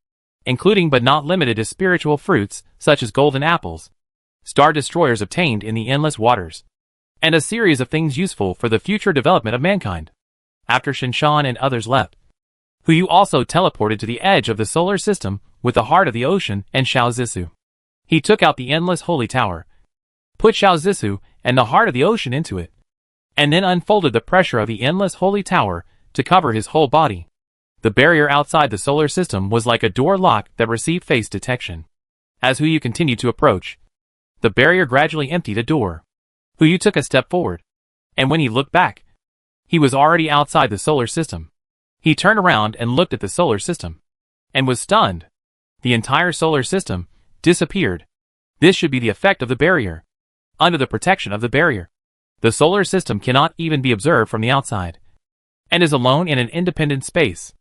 including but not limited to spiritual fruits such as golden apples, star destroyers obtained in the endless waters, and a series of things useful for the future development of mankind. After Shinshan and others left, Hu also teleported to the edge of the solar system with the heart of the ocean and Xiao Zixu. He took out the endless holy tower, put Xiao Zixu and the heart of the ocean into it, and then unfolded the pressure of the endless holy tower to cover his whole body. The barrier outside the solar system was like a door lock that received face detection. As Hu continued to approach, the barrier gradually emptied a door. Hu took a step forward, and when he looked back, he was already outside the solar system. He turned around and looked at the solar system, and was stunned. The entire solar system disappeared. This should be the effect of the barrier. Under the protection of the barrier, the solar system cannot even be observed from the outside, and is alone in an independent space.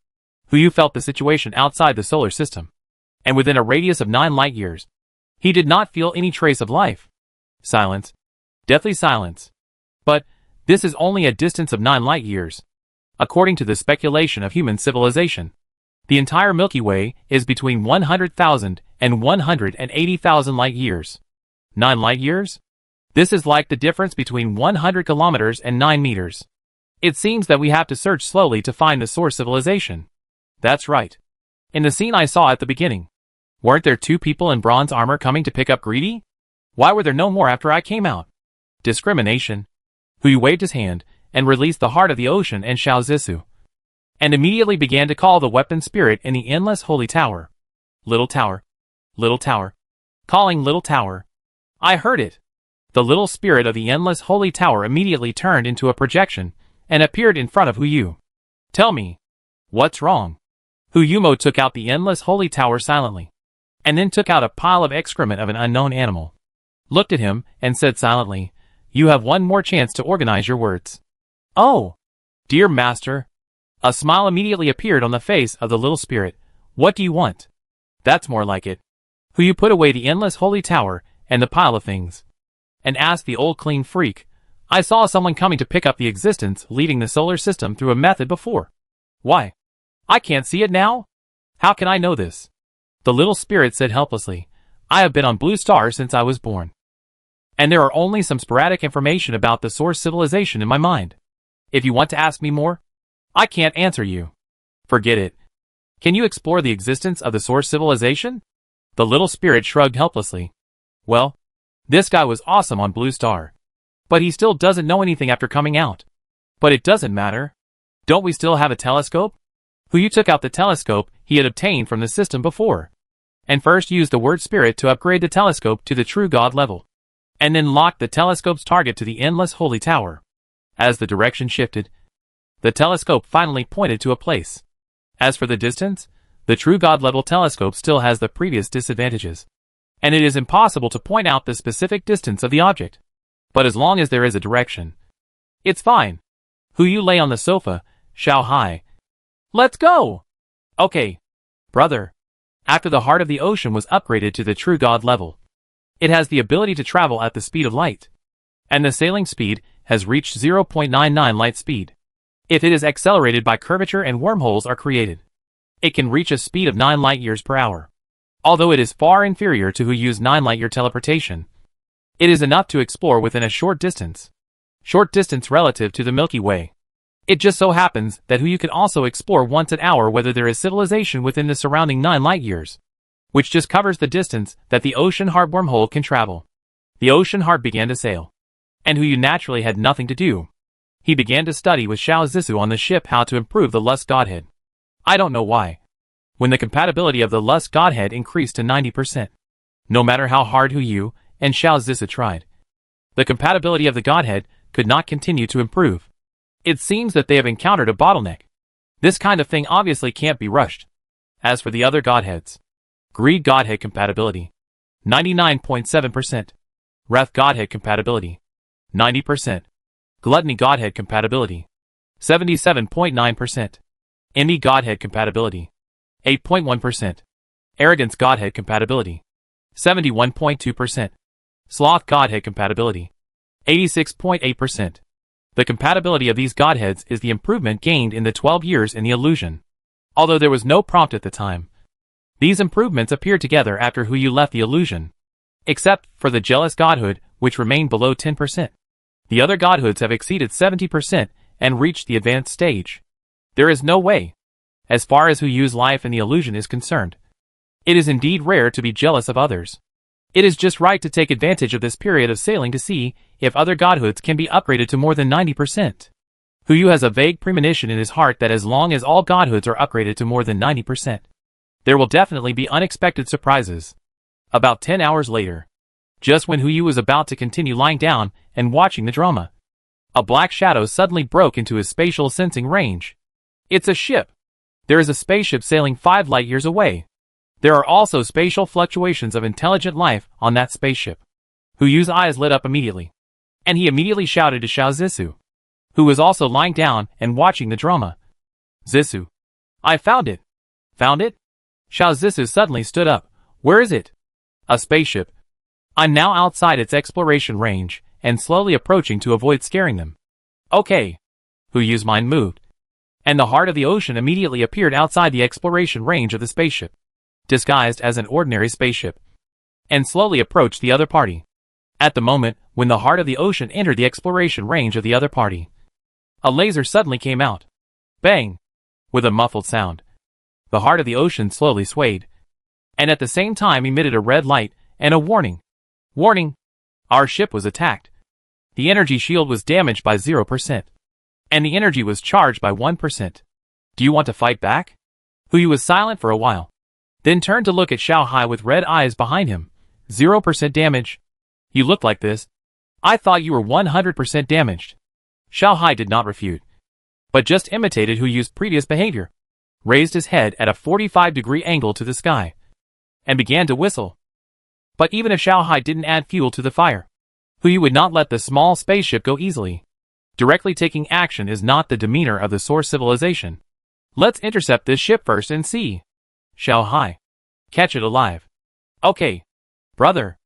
Hu felt the situation outside the solar system, and within a radius of 9 light years, he did not feel any trace of life. Silence. Deathly silence. But this is only a distance of 9 light years. According to the speculation of human civilization, the entire Milky Way is between 100,000 and 180,000 light years. 9 light years? This is like the difference between 100 kilometers and 9 meters. It seems that we have to search slowly to find the source civilization. That's right. In the scene I saw at the beginning, weren't there 2 people in bronze armor coming to pick up Greedy? Why were there no more after I came out? Discrimination. Hu waved his hand and released the heart of the ocean and Xiao Zixu, and immediately began to call the weapon spirit in the endless holy tower. Little tower. Little tower. Calling little tower. I heard it. The little spirit of the endless holy tower immediately turned into a projection and appeared in front of Hu. Tell me, what's wrong? Hu took out the endless holy tower silently, and then took out a pile of excrement of an unknown animal, looked at him, and said silently, you have one more chance to organize your words. Oh, dear master. A smile immediately appeared on the face of the little spirit. What do you want? That's more like it. Hu put away the endless holy tower and the pile of things, and asked the old clean freak, I saw someone coming to pick up the existence leaving the solar system through a method before. Why? I can't see it now? How can I know this? The little spirit said helplessly, I have been on Blue Star since I was born, and there are only some sporadic information about the source civilization in my mind. If you want to ask me more, I can't answer you. Forget it. Can you explore the existence of the source civilization? The little spirit shrugged helplessly. Well, this guy was awesome on Blue Star, but he still doesn't know anything after coming out. But it doesn't matter. Don't we still have a telescope? Hu took out the telescope he had obtained from the system before, and first used the word spirit to upgrade the telescope to the true God level, and then locked the telescope's target to the endless holy tower. As the direction shifted, the telescope finally pointed to a place. As for the distance, the true God level telescope still has the previous disadvantages. and it is impossible to point out the specific distance of the object. But as long as there is a direction, it's fine. Hu Yu lay on the sofa, Xiao Hai. Let's go! Okay, brother. After the heart of the ocean was upgraded to the true god level, it has the ability to travel at the speed of light, and the sailing speed has reached 0.99 light speed. If it is accelerated by curvature and wormholes are created, it can reach a speed of 9 light years per hour. Although it is far inferior to Hu Yu's 9 light year teleportation, it is enough to explore within a short distance relative to the Milky Way. It just so happens that Hu Yu can also explore once an hour whether there is civilization within the surrounding 9 light years, which just covers the distance that the ocean heart wormhole can travel. The ocean heart began to sail, and Hu Yu naturally had nothing to do. He began to study with Xiao Zissou on the ship how to improve the Lust Godhead. I don't know why. When the compatibility of the Lust Godhead increased to 90%, no matter how hard Hu Yu and Xiao Zissou tried, the compatibility of the Godhead could not continue to improve. It seems that they have encountered a bottleneck. This kind of thing obviously can't be rushed. As for the other Godheads, Greed Godhead compatibility, 99.7%. Wrath Godhead compatibility, 90%. Gluttony Godhead compatibility, 77.9%. Envy Godhead compatibility, 8.1%. Arrogance Godhead compatibility, 71.2%. Sloth Godhead compatibility, 86.8%. The compatibility of these Godheads is the improvement gained in the 12 years in the illusion. Although there was no prompt at the time, these improvements appeared together after Hu Yu left the illusion. Except for the Jealous Godhood, which remained below 10%. The other Godhoods have exceeded 70% and reached the advanced stage. There is no way, as far as Hu Yu's life in the illusion is concerned. It is indeed rare to be jealous of others. It is just right to take advantage of this period of sailing to see if other Godhoods can be upgraded to more than 90%. Hu Yu has a vague premonition in his heart that as long as all Godhoods are upgraded to more than 90%, there will definitely be unexpected surprises. About 10 hours later, just when Hu Yu was about to continue lying down and watching the drama, a black shadow suddenly broke into his spatial sensing range. It's a ship. There is a spaceship sailing 5 light years away. There are also spatial fluctuations of intelligent life on that spaceship. Hu Yu's eyes lit up immediately, and he immediately shouted to Xiao Zissou, who was also lying down and watching the drama. Zissou, I found it. Found it? Xiao Zissou suddenly stood up. Where is it? A spaceship. I'm now outside its exploration range and slowly approaching to avoid scaring them. Okay. Hu Yu's mind moved, and the heart of the ocean immediately appeared outside the exploration range of the spaceship, disguised as an ordinary spaceship, and slowly approached the other party. At the moment when the heart of the ocean entered the exploration range of the other party, a laser suddenly came out. Bang! With a muffled sound, the heart of the ocean slowly swayed, and at the same time emitted a red light and a warning. Warning! Our ship was attacked. The energy shield was damaged by 0%, and the energy was charged by 1%. Do you want to fight back? Hu Yu was silent for a while, then turned to look at Xiao Hai with red eyes behind him. 0% damage? You look like this. I thought you were 100% damaged. Xiao Hai did not refute, but just imitated Hu Yu's previous behavior, raised his head at a 45-degree angle to the sky, and began to whistle. But even if Xiao Hai didn't add fuel to the fire, Hu Yu would not let the small spaceship go easily. Directly taking action is not the demeanor of the source civilization. Let's intercept this ship first and see. Xiao Hai. Catch it alive. Okay, brother.